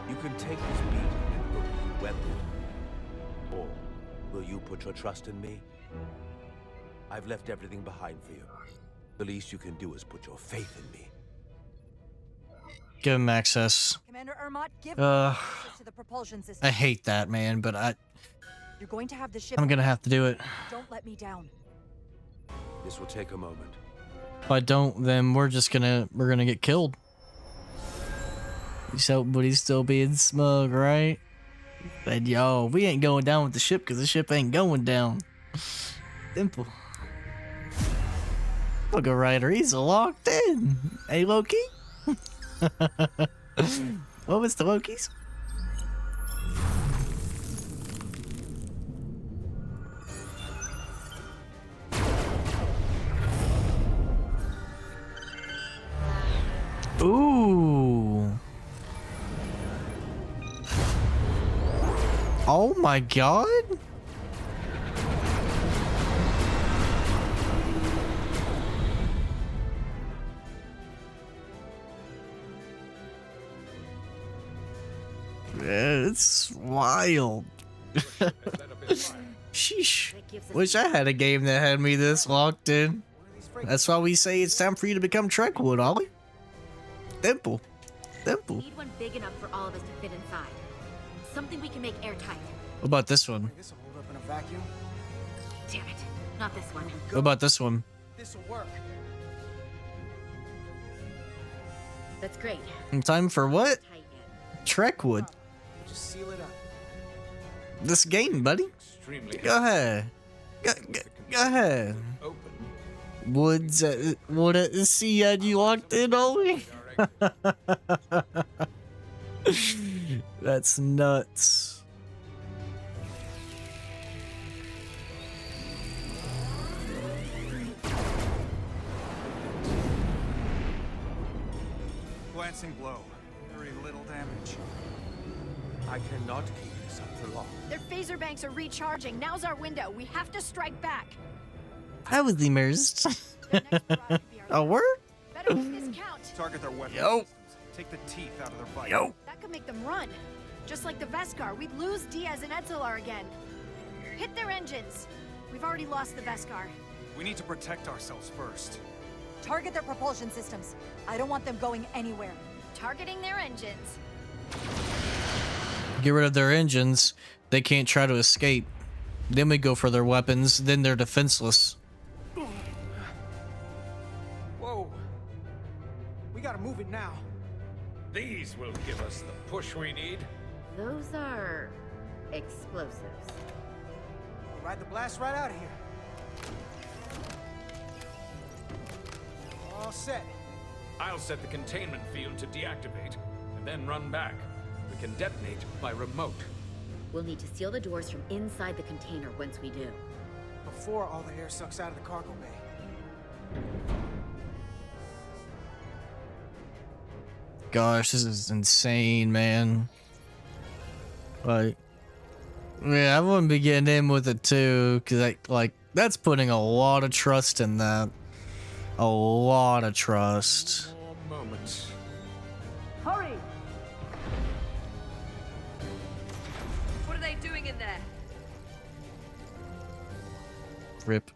M: You can take this beat and hope you weather it. Or will you put your trust in me? I've left everything behind for you. The least you can do is put your faith in me.
A: Give him access.
Q: Commander Ermot, give access to the propulsion system.
A: I hate that, man, but
Q: You're going to have the ship.
A: I'm gonna have to do it.
Q: Don't let me down.
M: This will take a moment.
A: If I don't, then we're gonna get killed. But he's still being smug, right? But yo, we ain't going down with the ship because the ship ain't going down. Simple. Look at Ryder, he's locked in. Hey, Loki. What was the Lokis? Ooh. Oh my god. It's wild. Sheesh. Wish I had a game that had me this locked in. That's why we say it's time for you to become Trekwood, Ollie. Simple. Simple.
J: Need one big enough for all of us to fit inside. Something we can make airtight.
A: What about this one?
H: This will hold up in a vacuum.
J: Damn it. Not this one.
A: What about this one?
H: This will work.
J: That's great.
A: Time for what? Trekwood.
H: Just seal it up.
A: This game, buddy.
C: Extremely
A: Go ahead. Go ahead. Would see had you locked in, Ollie? That's nuts.
E: Glancing blow. Very little damage.
K: I cannot keep this up for long.
P: Their phaser banks are recharging. Now's our window. We have to strike back.
A: I was immersed. A word?
P: Better make this count.
E: Target their weapon
A: Yo.
E: systems. Take the teeth out of their bite.
A: Yo.
P: That could make them run. Just like the Veskar, we'd lose Diaz and Etzelar again. Hit their engines. We've already lost the Veskar.
E: We need to protect ourselves first.
Q: Target their propulsion systems. I don't want them going anywhere.
P: Targeting their engines.
A: Get rid of their engines. They can't try to escape. Then we go for their weapons. Then they're defenseless.
H: Whoa. We gotta move it now.
R: These will give us the push we need.
J: Those are explosives.
H: We'll ride the blast right out of here. All set.
R: I'll set the containment field to deactivate, and then run back. We can detonate by remote.
J: We'll need to seal the doors from inside the container once we do.
H: Before all the air sucks out of the cargo bay.
A: Gosh, this is insane, man. Like, yeah, I wouldn't be getting in with it too, because that's putting a lot of trust in that. A lot of trust.
R: More moments.
V: Hurry! What are they doing in there?
A: Rip.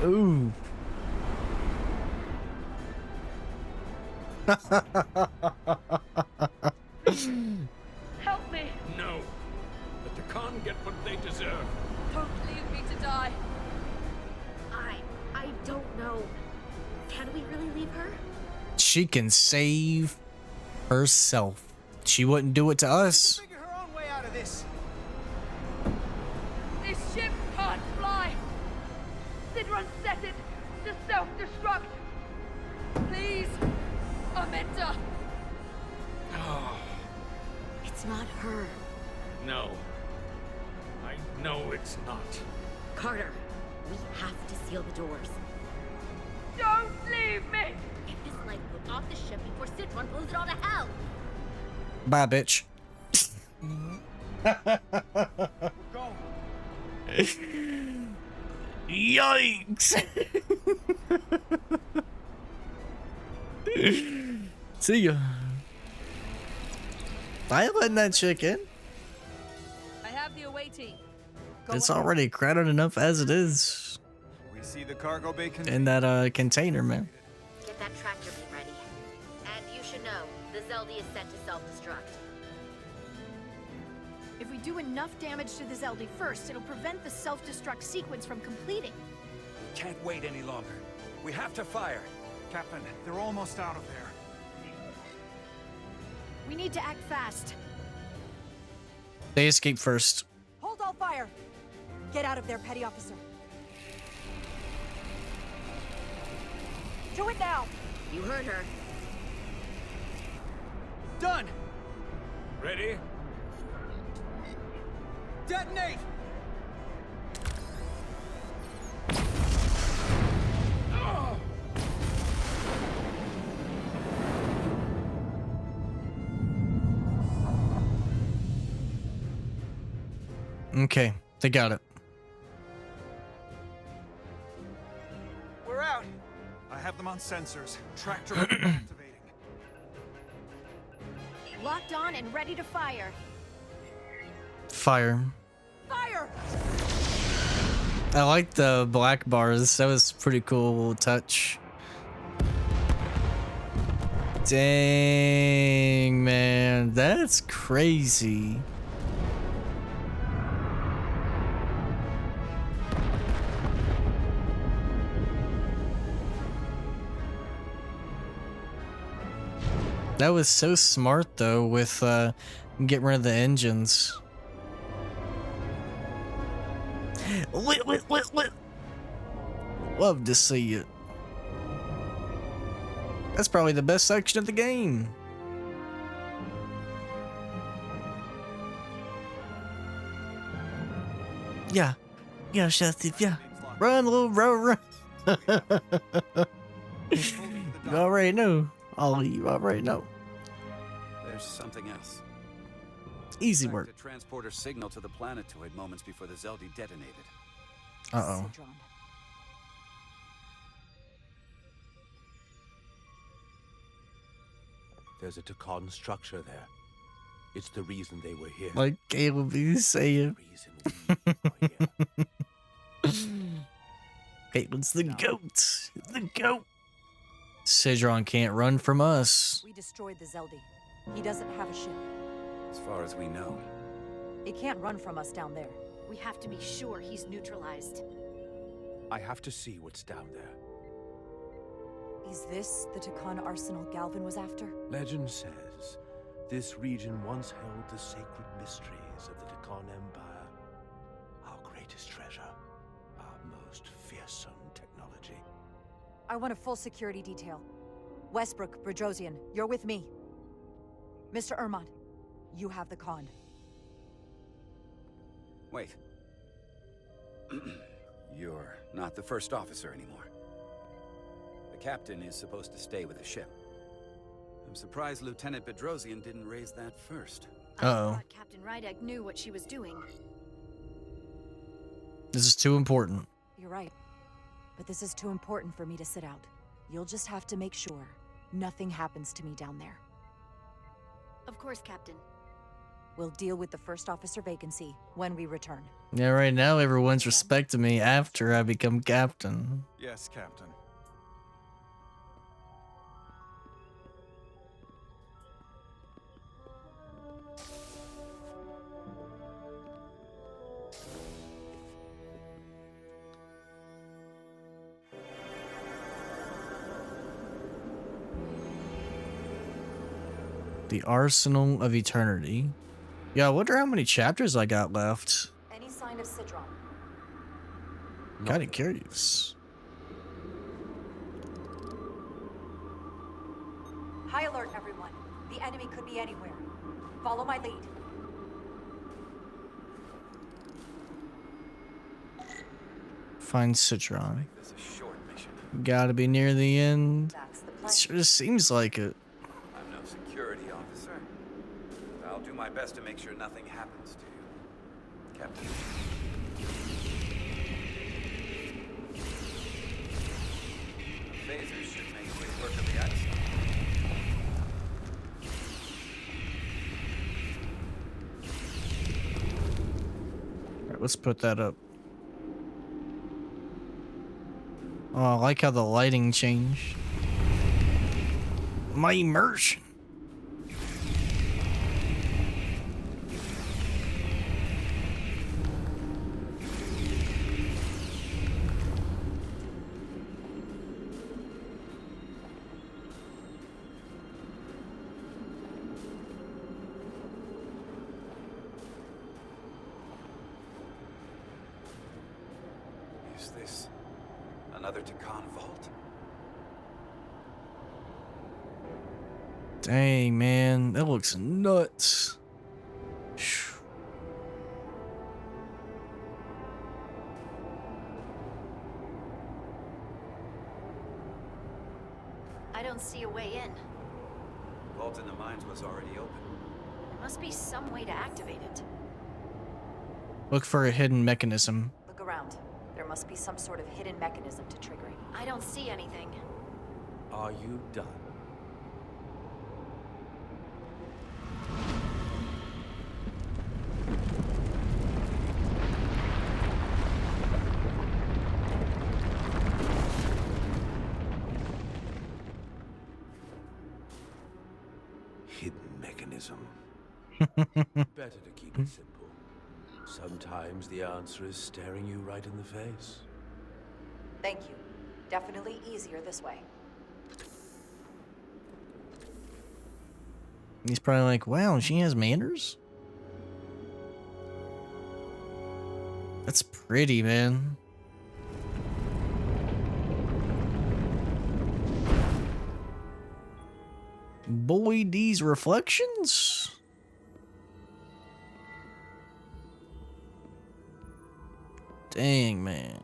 A: Ooh.
V: Help me!
R: No. Let the Khan get what they deserve.
V: Don't leave me to die.
J: I don't know. Can we really leave her?
A: She can save herself. She wouldn't do it to us.
H: Figure her own way out of this.
V: This ship can't fly. Sidron set it to self-destruct. Please, Amenta.
R: Oh,
J: It's not her.
R: no. I know it's not.
J: Carter, we have to seal the doors.
V: Don't leave me!
J: Get this lifeboat off the ship before Citron blows it all to hell!
A: Bye, bitch. Yikes! See ya. I ain't letting that chick in.
V: I have the awaiting.
A: It's already crowded enough as it is.
E: We see the cargo bay
A: In that container, man.
J: Get that tractor beam ready. And you should know, the Zeldy is set to self-destruct.
P: If we do enough damage to the Zeldy first, it'll prevent the self-destruct sequence from completing.
D: Can't wait any longer. We have to fire.
E: Captain, they're almost out of there.
P: We need to act fast.
A: They escape first.
Q: Hold all fire. Get out of there, Petty Officer. Do it now.
J: You heard her.
H: Done.
R: Ready?
H: Detonate.
A: Okay, they got it.
E: We're out. I have them on sensors. Tractor activating.
P: Locked on and ready to fire.
A: Fire.
P: Fire!
A: I like the black bars. That was a pretty cool touch. Dang, man. That's crazy. That was so smart though with getting rid of the engines. Lit. Love to see it. That's probably the best section of the game. Yeah. Yeah, Shastif, yeah. Run, little bro, run. You already know. You already know.
O: There's something else.
A: Easy
O: Tracked
A: work.
O: a transporter signal to the planetoid moments before the Zeldi detonated.
A: Uh-oh.
K: There's a Takan structure there. It's the reason they were here.
A: Like Caleb is saying. Caitlin's the goat. The goat. Sidron can't run from us.
Q: We destroyed the Zeldi. He doesn't have a ship.
O: As far as we know.
Q: He can't run from us down there.
P: We have to be sure he's neutralized.
K: I have to see what's down there.
Q: Is this the Takan arsenal Galvin was after?
K: Legend says this region once held the sacred mysteries of the Takan Empire. Our greatest treasure. Our most fearsome technology.
Q: I want a full security detail. Westbrook, Bredrosian, you're with me. Mr. Ermont, you have the con.
O: Wait. You're not the first officer anymore. The captain is supposed to stay with the ship. I'm surprised Lieutenant Bedrosian didn't raise that first.
A: Uh-oh.
P: I thought Captain Rydek knew what she was doing.
A: This is too important.
Q: You're right. But this is too important for me to sit out. You'll just have to make sure nothing happens to me down there.
P: Of course, Captain.
Q: We'll deal with the first officer vacancy when we return.
A: Yeah, right now everyone's respecting me after I become captain.
E: Yes, Captain.
A: The Arsenal of Eternity. Yeah, I wonder how many chapters I got left.
Q: Any sign of Sidron?
A: Kinda curious.
Q: High alert, everyone. The enemy could be anywhere. Follow my lead.
A: Find Citron.
O: This is a short mission.
A: Gotta be near the end.
Q: That's the plan.
A: Sure seems like it.
O: I'm no security officer. But I'll do my best to make sure nothing happens to you, Captain. The phasers should make quick work of the Axis.
A: Alright, let's put that up. Oh, I like how the lighting changed. My immersion.
O: Is this another Takan vault?
A: Dang, man, that looks nuts. Phew.
P: I don't see a way in.
O: Vault in the mines was already open.
P: There must be some way to activate it.
A: Look for a hidden mechanism.
Q: Look around. There must be some sort of hidden mechanism to trigger it.
P: I don't see anything.
K: Are you done? Hidden mechanism. Better to keep it simple. Sometimes the answer is staring you right in the face.
Q: Thank you. Definitely easier this way.
A: He's probably like, wow, she has manners? That's pretty, man. Boy, these reflections? Dang, man.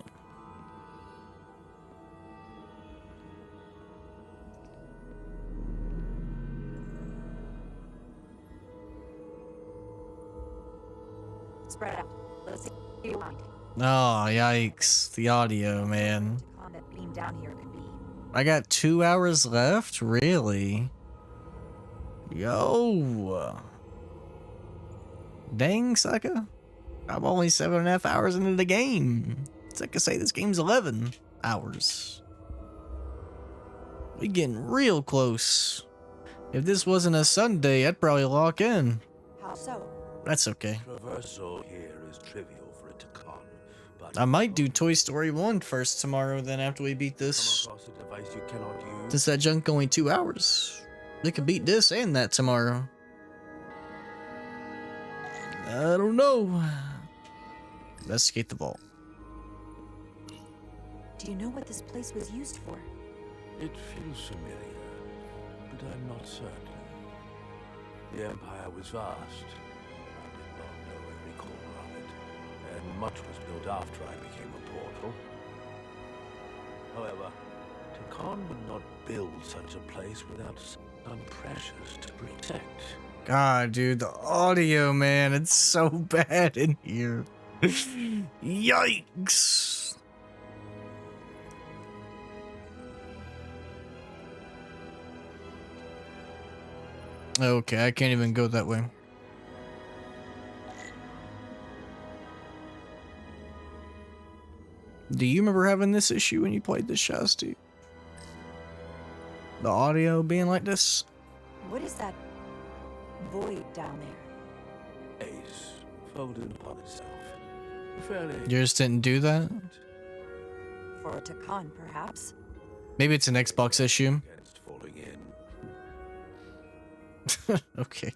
Q: Spread out. Let's see your mind.
A: Oh, yikes. The audio, man.
Q: That beam down here could be.
A: I got 2 hours left? Really? Yo. Dang, sucker. I'm only 7.5 hours into the game. It's like I say this game's 11 hours. We getting real close. If this wasn't a Sunday, I'd probably lock in.
Q: How so?
A: That's okay.
K: Traversal here is trivial for a Takan, but
A: I might do Toy Story 1 first tomorrow, then after we beat this.
K: come across a device you cannot use.
A: Since that junk only 2 hours. We could beat this and that tomorrow. I don't know. Investigate the vault.
Q: Do you know what this place was used for?
K: It feels familiar, but I'm not certain. The Empire was vast. I did not know every corner of it, and much was built after I became a portal. However, Takan would not build such a place without something precious to protect.
A: God, dude, the audio, man, it's so bad in here. Yikes. Okay, I can't even go that way. Do you remember having this issue when you played this, Shasti? The audio being like this?
Q: What is that void down there?
K: Ace folded upon itself. Fairly.
A: You just didn't do that?
Q: For a Takan, perhaps.
A: Maybe it's an Xbox issue.
K: Against falling in.
A: Okay.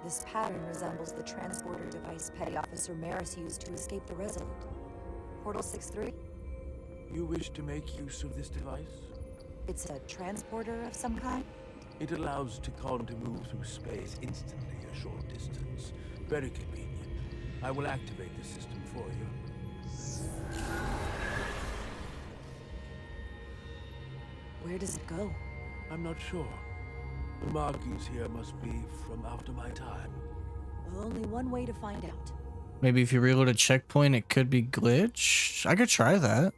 Q: This pattern resembles the transporter device Petty Officer Maris used to escape the Resolute. Portal 6-3?
K: You wish to make use of this device?
Q: It's a transporter of some kind?
K: It allows Takan to move through space instantly a short distance. Very convenient. I will activate the system for you.
Q: Where does it go?
K: I'm not sure. The markings here must be from after my time.
Q: Well, only one way to find out.
A: Maybe if you reload a checkpoint, it could be glitched. I could try that.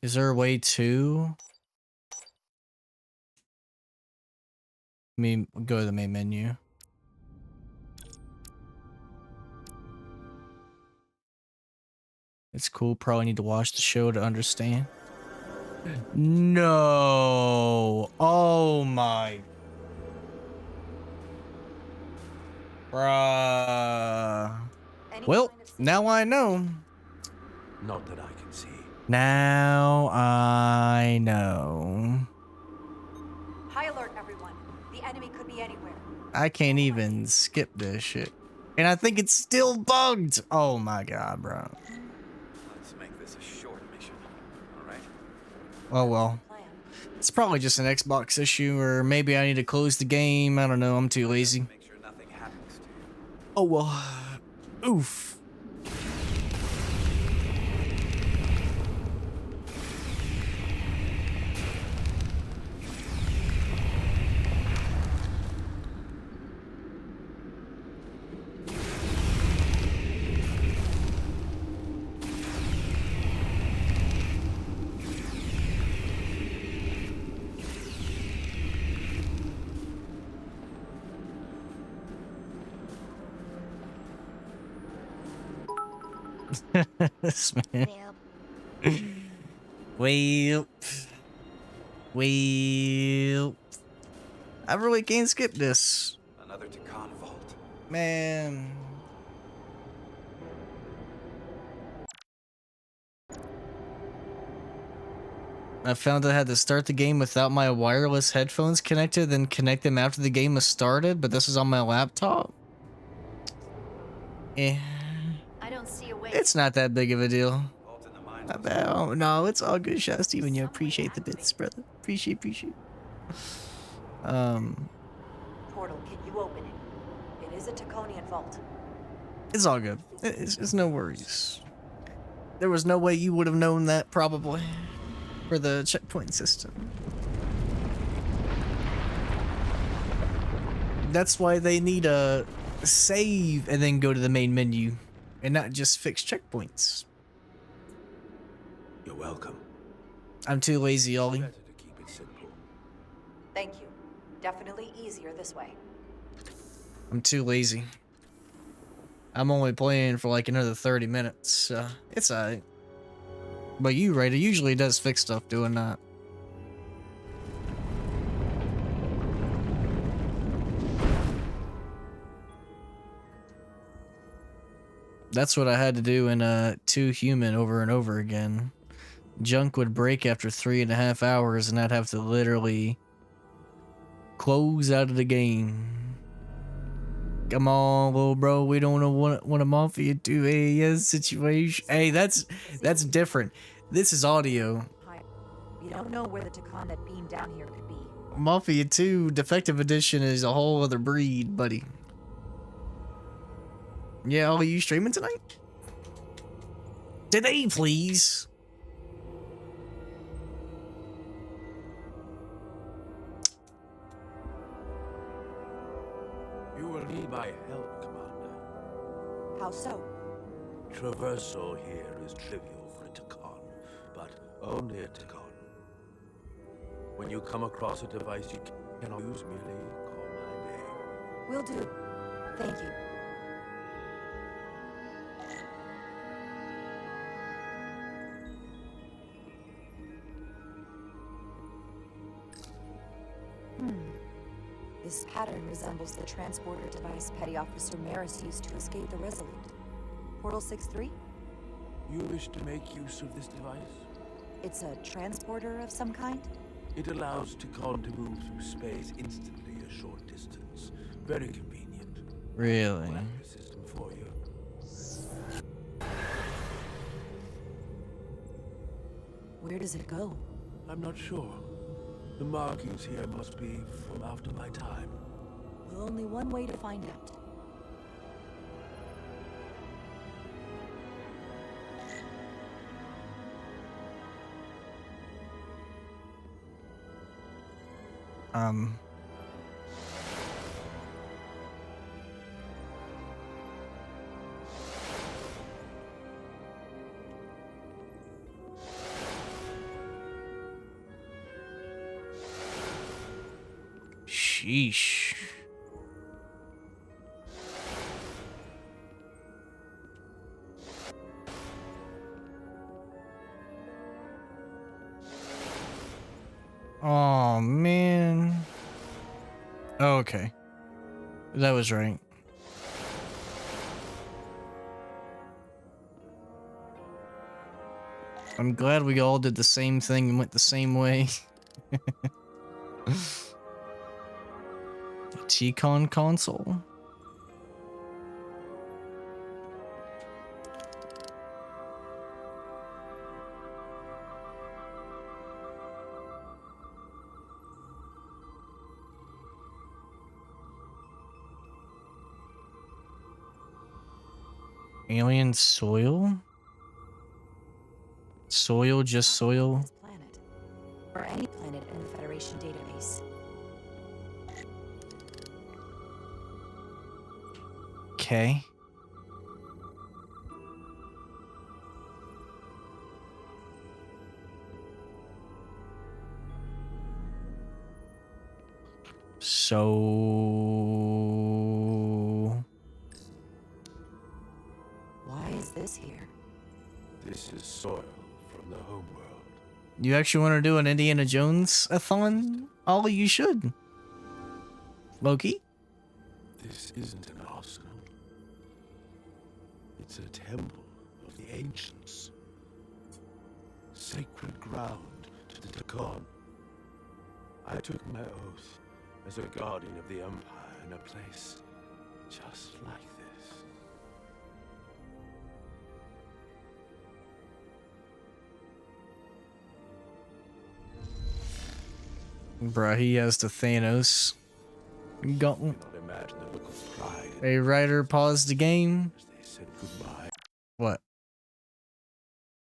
A: Is there a way to? Go to the main menu. It's cool. Probably need to watch the show to understand. No. Oh my. Bruh. Well, now I know.
K: Not that I can see.
A: Now I know.
Q: High alert, everyone. The enemy could be anywhere.
A: I can't even skip this shit. And I think it's still bugged. Oh my god, bro.
H: Let's make this a short mission, alright?
A: Oh well. It's probably just an Xbox issue, or maybe I need to close the game. I don't know. I'm too lazy.
H: Make sure nothing happens to you.
A: Oh well. Oof. This man. Well. I really can't skip this.
H: Another Takan vault.
A: Man. I found I had to start the game without my wireless headphones connected, then connect them after the game was started, but this is on my laptop. Eh.
P: I don't see a way.
A: It's not that big of a deal. Not bad. Oh, no, it's all good, Shadow Steven. You appreciate the bits, brother. Appreciate.
Q: Portal, can you open it? It is a Taconian vault.
A: It's all good. It's no worries. There was no way you would have known that, probably, for the checkpoint system. That's why they need a save and then go to the main menu, and not just fix checkpoints.
K: You're welcome.
A: I'm too lazy, Ollie.
K: Better to keep it simple.
Q: Thank you. Definitely easier this way.
A: I'm too lazy. I'm only playing for like another 30 minutes, so it's alright. But you right, it usually does fix stuff doing that. That's what I had to do in 2 Human over and over again. Junk would break after 3.5 hours, and I'd have to literally close out of the game. Come on, little bro. We don't want a Mafia 2 AAS situation. Hey, that's different. This is audio.
Q: You don't know where the Takan that beamed down here could be.
A: Mafia 2 Defective Edition is a whole other breed, buddy. Yeah, are you streaming tonight? Today, please.
K: You will need my help, Commander.
Q: How so?
K: Traversal here is trivial for a Takan, but only a Takan. When you come across a device you cannot use, merely call my name.
Q: Will do. Thank you. This pattern resembles the transporter device Petty Officer Maris used to escape the Resolute. Portal 6-3?
K: You wish to make use of this device?
Q: It's a transporter of some kind?
K: It allows Takan to move through space instantly a short distance. Very convenient.
A: Really?
K: I'll have a system for you.
Q: Where does it go?
K: I'm not sure. The markings here must be from after my time.
Q: Well, only one way to find out.
A: Sheesh. Oh, man. Oh, okay. That was right. I'm glad we all did the same thing and went the same way. T-Con console. Alien soil? Soil, just soil?
Q: This planet. Or any planet in the Federation database.
A: Okay. So...
Q: Why is this here?
K: This is soil from the homeworld.
A: You actually want to do an Indiana Jones-a-thon? Ollie, you should. Loki?
K: This isn't an arsenal. It's a temple of the ancients. Sacred ground to the Takon. I took my oath as a guardian of the Empire in a place just like this.
A: Bruh, he has the Thanos gauntlet.
K: Imagine the look of pride
A: A writer paused the game.
K: as they said goodbye.
A: What?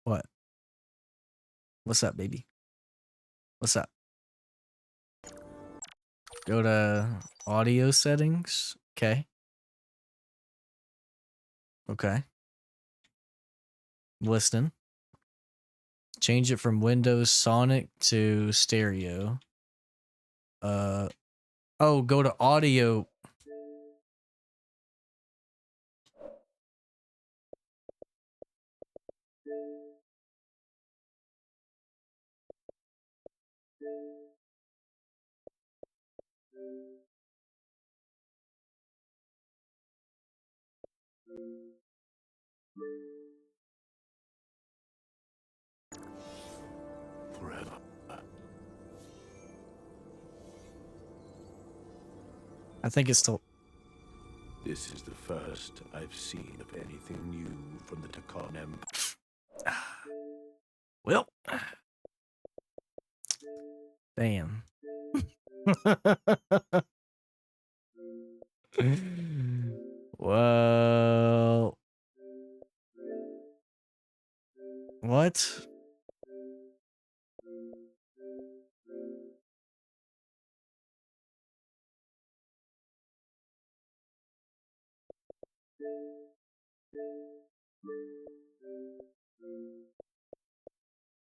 A: What? What's up, baby? What's up? Go to audio settings. Okay. Okay. Listen. Change it from Windows Sonic to stereo. Oh, go to audio.
K: Forever.
A: I think it's still.
K: This is the first I've seen of anything new from the Takon Empire.
A: Well. Damn. Well. What?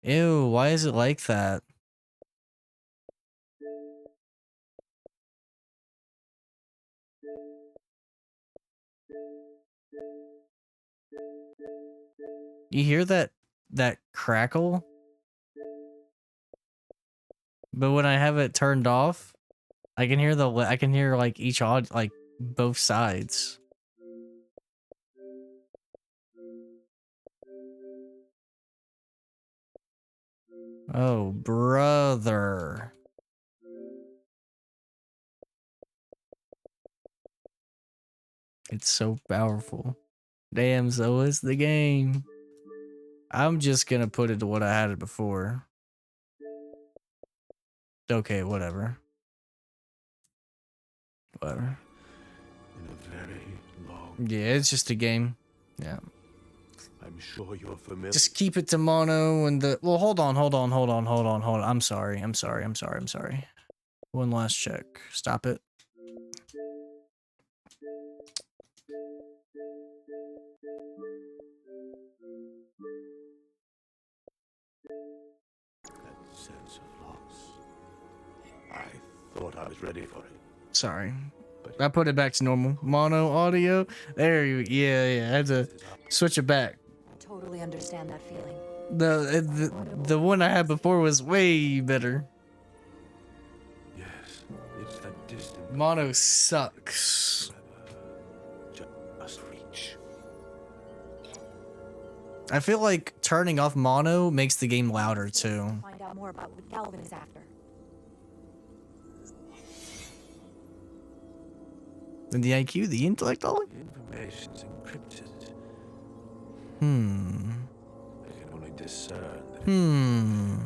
A: Ew, why is it like that? You hear that crackle? But when I have it turned off, I can hear like each odd like both sides. Oh, brother. It's so powerful. Damn, so is the game. I'm just gonna put it to what I had it before. Okay, whatever. Whatever.
K: In a very long.
A: Yeah, it's just a game. Yeah.
K: I'm sure you're familiar.
A: Just keep it to mono and the. Well, hold on. I'm sorry. One last check. Stop it.
K: That sense of loss. I thought I was ready for it.
A: Sorry. I put it back to normal. Mono audio. There you. Yeah. I had to switch it back.
Q: I totally understand that feeling.
A: The one I had before was way better.
K: Yes, it's that distant.
A: Mono sucks.
K: Just reach.
A: I feel like turning off mono makes the game louder too.
Q: Find out more about what Galvin is after.
A: And the IQ, the intellect, all.
K: Information's encrypted. I
A: Hmm.
K: can only discern. No.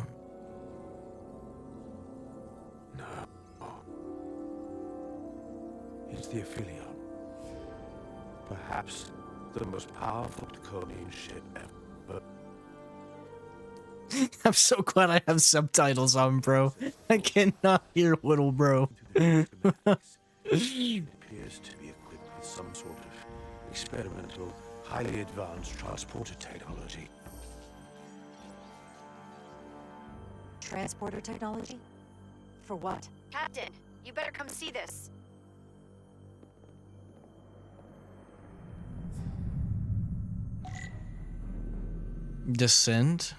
K: It's the Aphelion. Perhaps the most powerful Draconian ship ever.
A: I'm so glad I have subtitles on, bro. I cannot hear little bro.
K: It appears to be equipped with some sort of experimental, highly advanced transporter technology.
Q: Transporter technology? For what?
P: Captain, you better come see this.
A: Descend.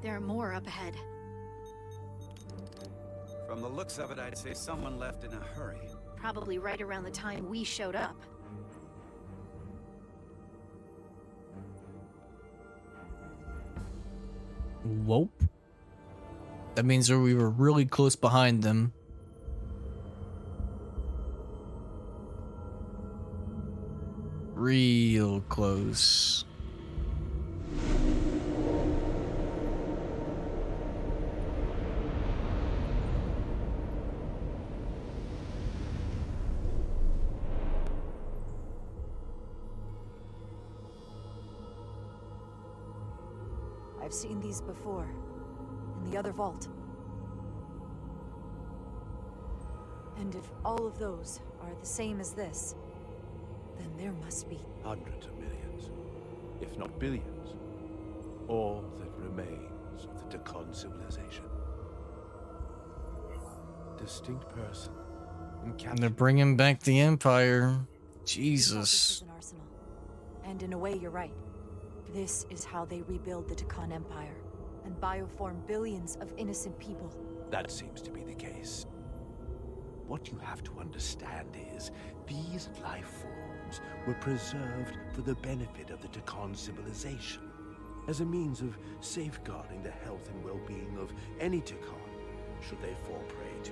P: There are more up ahead.
O: From the looks of it, I'd say someone left in a hurry.
P: Probably right around the time we showed up.
A: Whoop. That means that we were really close behind them. Real close.
Q: I've seen these before, in the other vault. And if all of those are the same as this, then there must be
K: Hundreds of millions, if not billions. All that remains of the Tekon civilization. Distinct person.
A: And they're bringing back the Empire.
Q: This
A: Jesus.
Q: is an arsenal. And in a way, you're right. This is how they rebuild the Tekon Empire and bioform billions of innocent people.
K: That seems to be the case. What you have to understand is, these life forms were preserved for the benefit of the Tekon civilization, as a means of safeguarding the health and well-being of any Tekon, should they fall prey to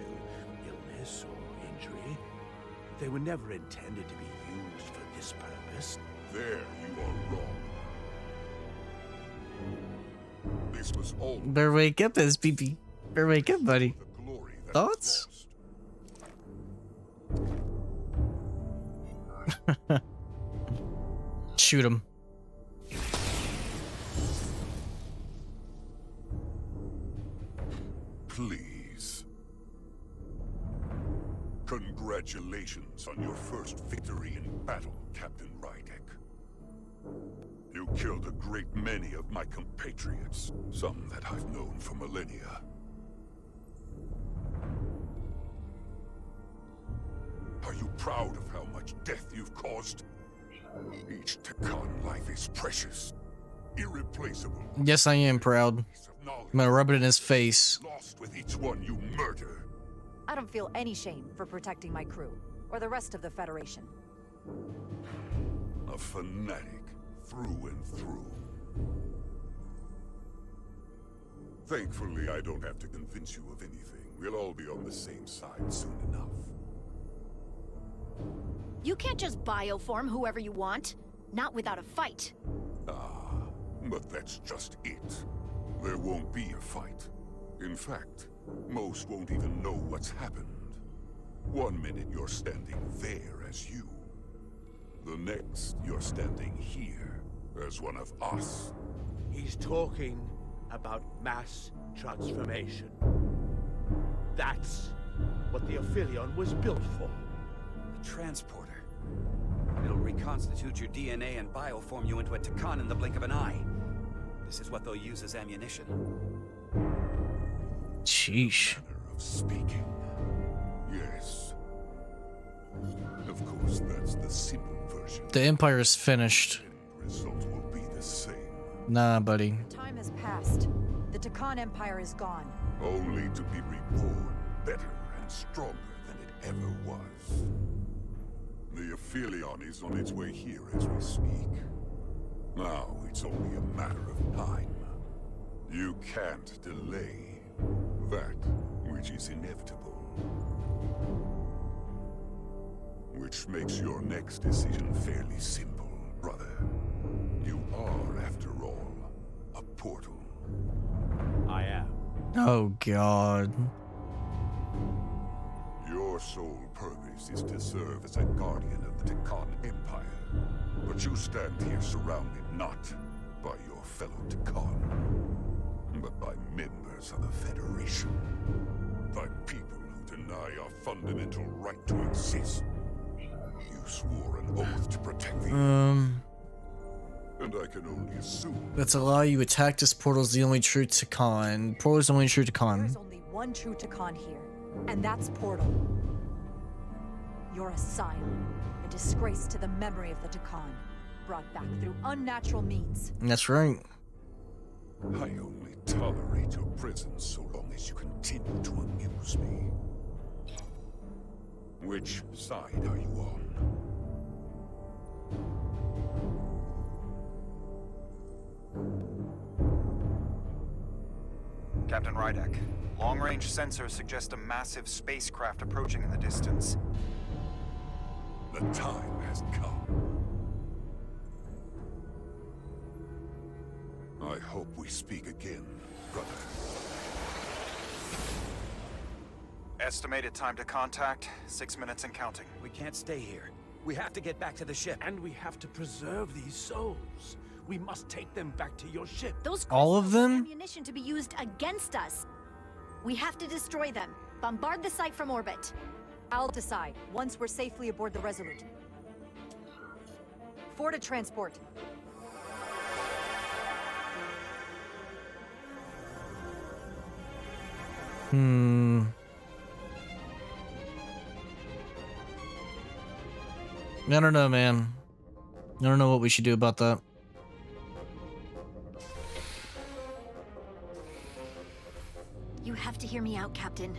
K: illness or injury. They were never intended to be used for this purpose.
F: There you are wrong. This was all
A: Better wake up, SPP. Better wake up, buddy. Thoughts? Shoot him.
F: Please. Congratulations on your first victory in battle, Captain Rydek. You killed a great many of my compatriots, some that I've known for millennia. Are you proud of how much death you've caused? Each Tekon life is precious, irreplaceable.
A: Yes, I am proud. I'm gonna rub it in his face.
F: Lost with each one you murder.
Q: I don't feel any shame for protecting my crew, or the rest of the Federation.
F: A fanatic, through and through. Thankfully, I don't have to convince you of anything. We'll all be on the same side soon enough.
P: You can't just bioform whoever you want. Not without a fight.
F: Ah, but that's just it. There won't be a fight. In fact, most won't even know what's happened. 1 minute you're standing there as you. The next, you're standing here as one of us.
K: He's talking about mass transformation. That's what the Aphelion was built for.
O: A transporter. It'll reconstitute your DNA and bioform you into a Tekon in the blink of an eye. This is what they'll use as ammunition.
A: Sheesh.
F: Manner of speaking. Yes. Of course, that's the simple version.
A: The Empire is finished.
F: Result will be the same.
A: Nah, buddy.
Q: Time has passed. The Tekon Empire is gone.
F: Only to be reborn better and stronger than it ever was. The Aphelion is on its way here as we speak. Now it's only a matter of time. You can't delay that which is inevitable. Which makes your next decision fairly simple, brother. You are, after all, a portal.
K: I am.
A: Oh, God.
F: Your sole purpose is to serve as a guardian of the Tekon Empire. But you stand here surrounded not by your fellow Tekon, but by members of the Federation. By people who deny our fundamental right to exist. You swore an oath to protect the and I can only assume
A: That's a lie. You attacked us. Portal's the only true Tekon. Portal's the only true Tekon.
Q: There's only one true Tekon here, and that's Portal. You're a scion, a disgrace to the memory of the Tekon, brought back through unnatural means.
A: That's right.
F: I only tolerate your presence so long as you continue to amuse me. Which side are you on?
E: Captain Rydek, long-range sensors suggest a massive spacecraft approaching in the distance.
F: The time has come. I hope we speak again, brother.
E: Estimated time to contact, 6 minutes and counting.
M: We can't stay here. We have to get back to the ship.
R: And we have to preserve these souls. We must take them back to your ship.
P: Those
A: All of them?
P: ammunition to be used against us. We have to destroy them. Bombard the site from orbit.
Q: I'll decide once we're safely aboard the Resolute. For to transport.
A: I don't know, man. I don't know what we should do about that.
P: You have to hear me out, Captain.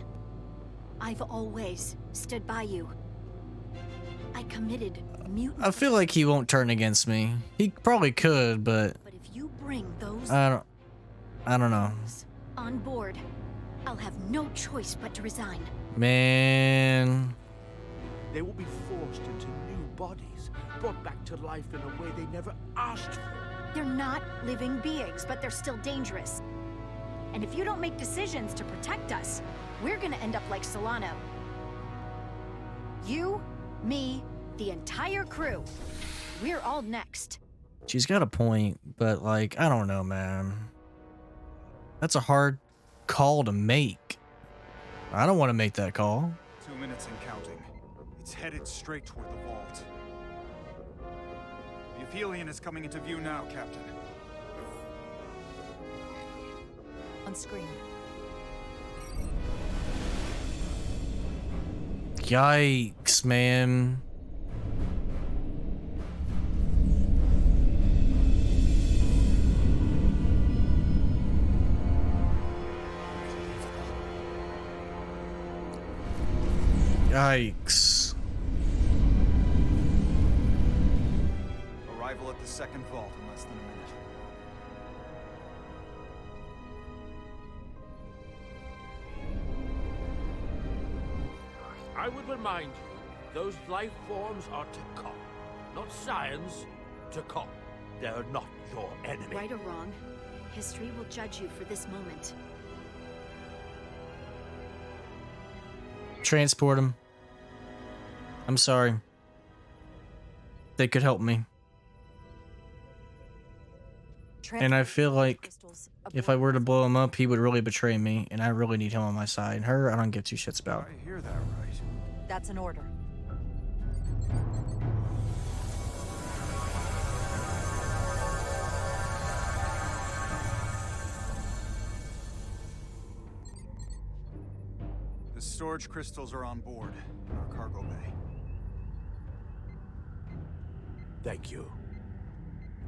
P: I've always stood by you. I committed mutant.
A: I feel like he won't turn against me. He probably could, but
P: But if you bring those
A: I don't know.
P: on board, I'll have no choice but to resign.
A: Man.
R: They will be forced into new bodies, brought back to life in a way they never asked for.
P: They're not living beings, but they're still dangerous. And if you don't make decisions to protect us, we're gonna end up like Solano. You, me, the entire crew. We're all next.
A: She's got a point, but like, I don't know, man. That's a hard call to make. I don't want to make that call.
E: 2 minutes and counting. It's headed straight toward the vault. The Aphelion is coming into view now, Captain.
Q: On screen.
A: Yikes, man. Yikes.
E: Arrival at the second vault in less than a minute.
R: I would remind you, those life forms are to come. Not science, to come. They're not your enemy.
P: Right or wrong, history will judge you for this moment.
A: Transport him. I'm sorry. They could help me. And I feel like if I were to blow him up, he would really betray me, and I really need him on my side. Her, I don't give two shits about.
E: I hear that right.
Q: That's an order.
E: The storage crystals are on board in our cargo bay.
R: Thank you.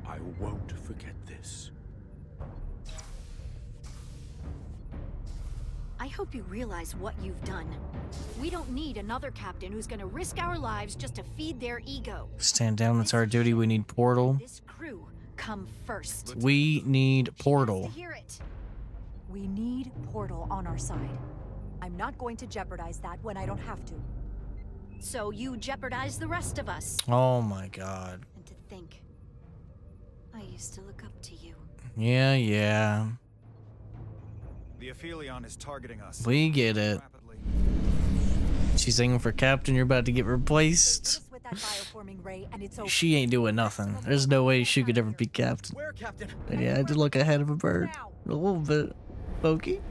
R: I won't forget this.
P: I hope you realize what you've done. We don't need another captain who's gonna risk our lives just to feed their ego.
A: Stand down, it's our duty. We need Portal.
P: This crew come first.
A: We need Portal.
P: Hear it.
Q: We need Portal on our side. I'm not going to jeopardize that when I don't have to.
P: So you jeopardize the rest of us.
A: Oh my god.
P: And to think, I used to look up to you.
A: Yeah.
E: The Aphelion is targeting us.
A: We get it. She's aiming for Captain, you're about to get replaced.
Q: With that bioforming ray and it's over.
A: She ain't doing nothing. There's no way she could ever be Captain.
H: Where, Captain?
A: But yeah, I did look ahead of a bird. A little bit. Pokey.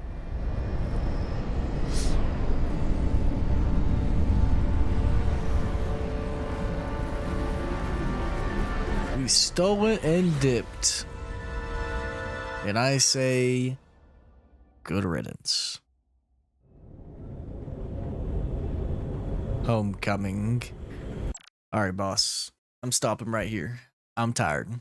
A: We stole it and dipped. And I say, good riddance. Homecoming. Alright, boss. I'm stopping right here. I'm tired.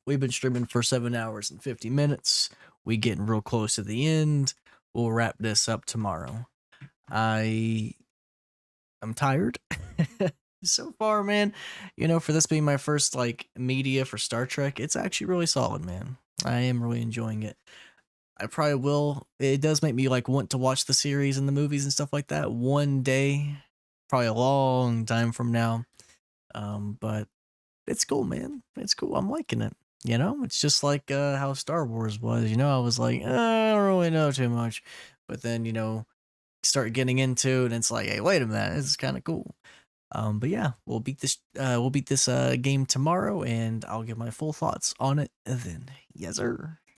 A: We've been streaming for 7 hours and 50 minutes. we getting real close to the end. We'll wrap this up tomorrow. I'm tired. So far, man, you know, for this being my first like media for Star Trek, it's actually really solid, man. I am really enjoying it. I probably will. It does make me like want to watch the series and the movies and stuff like that one day, probably a long time from now. But it's cool, man. It's cool. I'm liking it. You know, it's just like how Star Wars was. You know, I was like, I don't really know too much, but then you know, start getting into it, and it's like, hey, wait a minute, this is kind of cool. But yeah, we'll beat this. We'll beat this game tomorrow, and I'll give my full thoughts on it then. Yes, sir.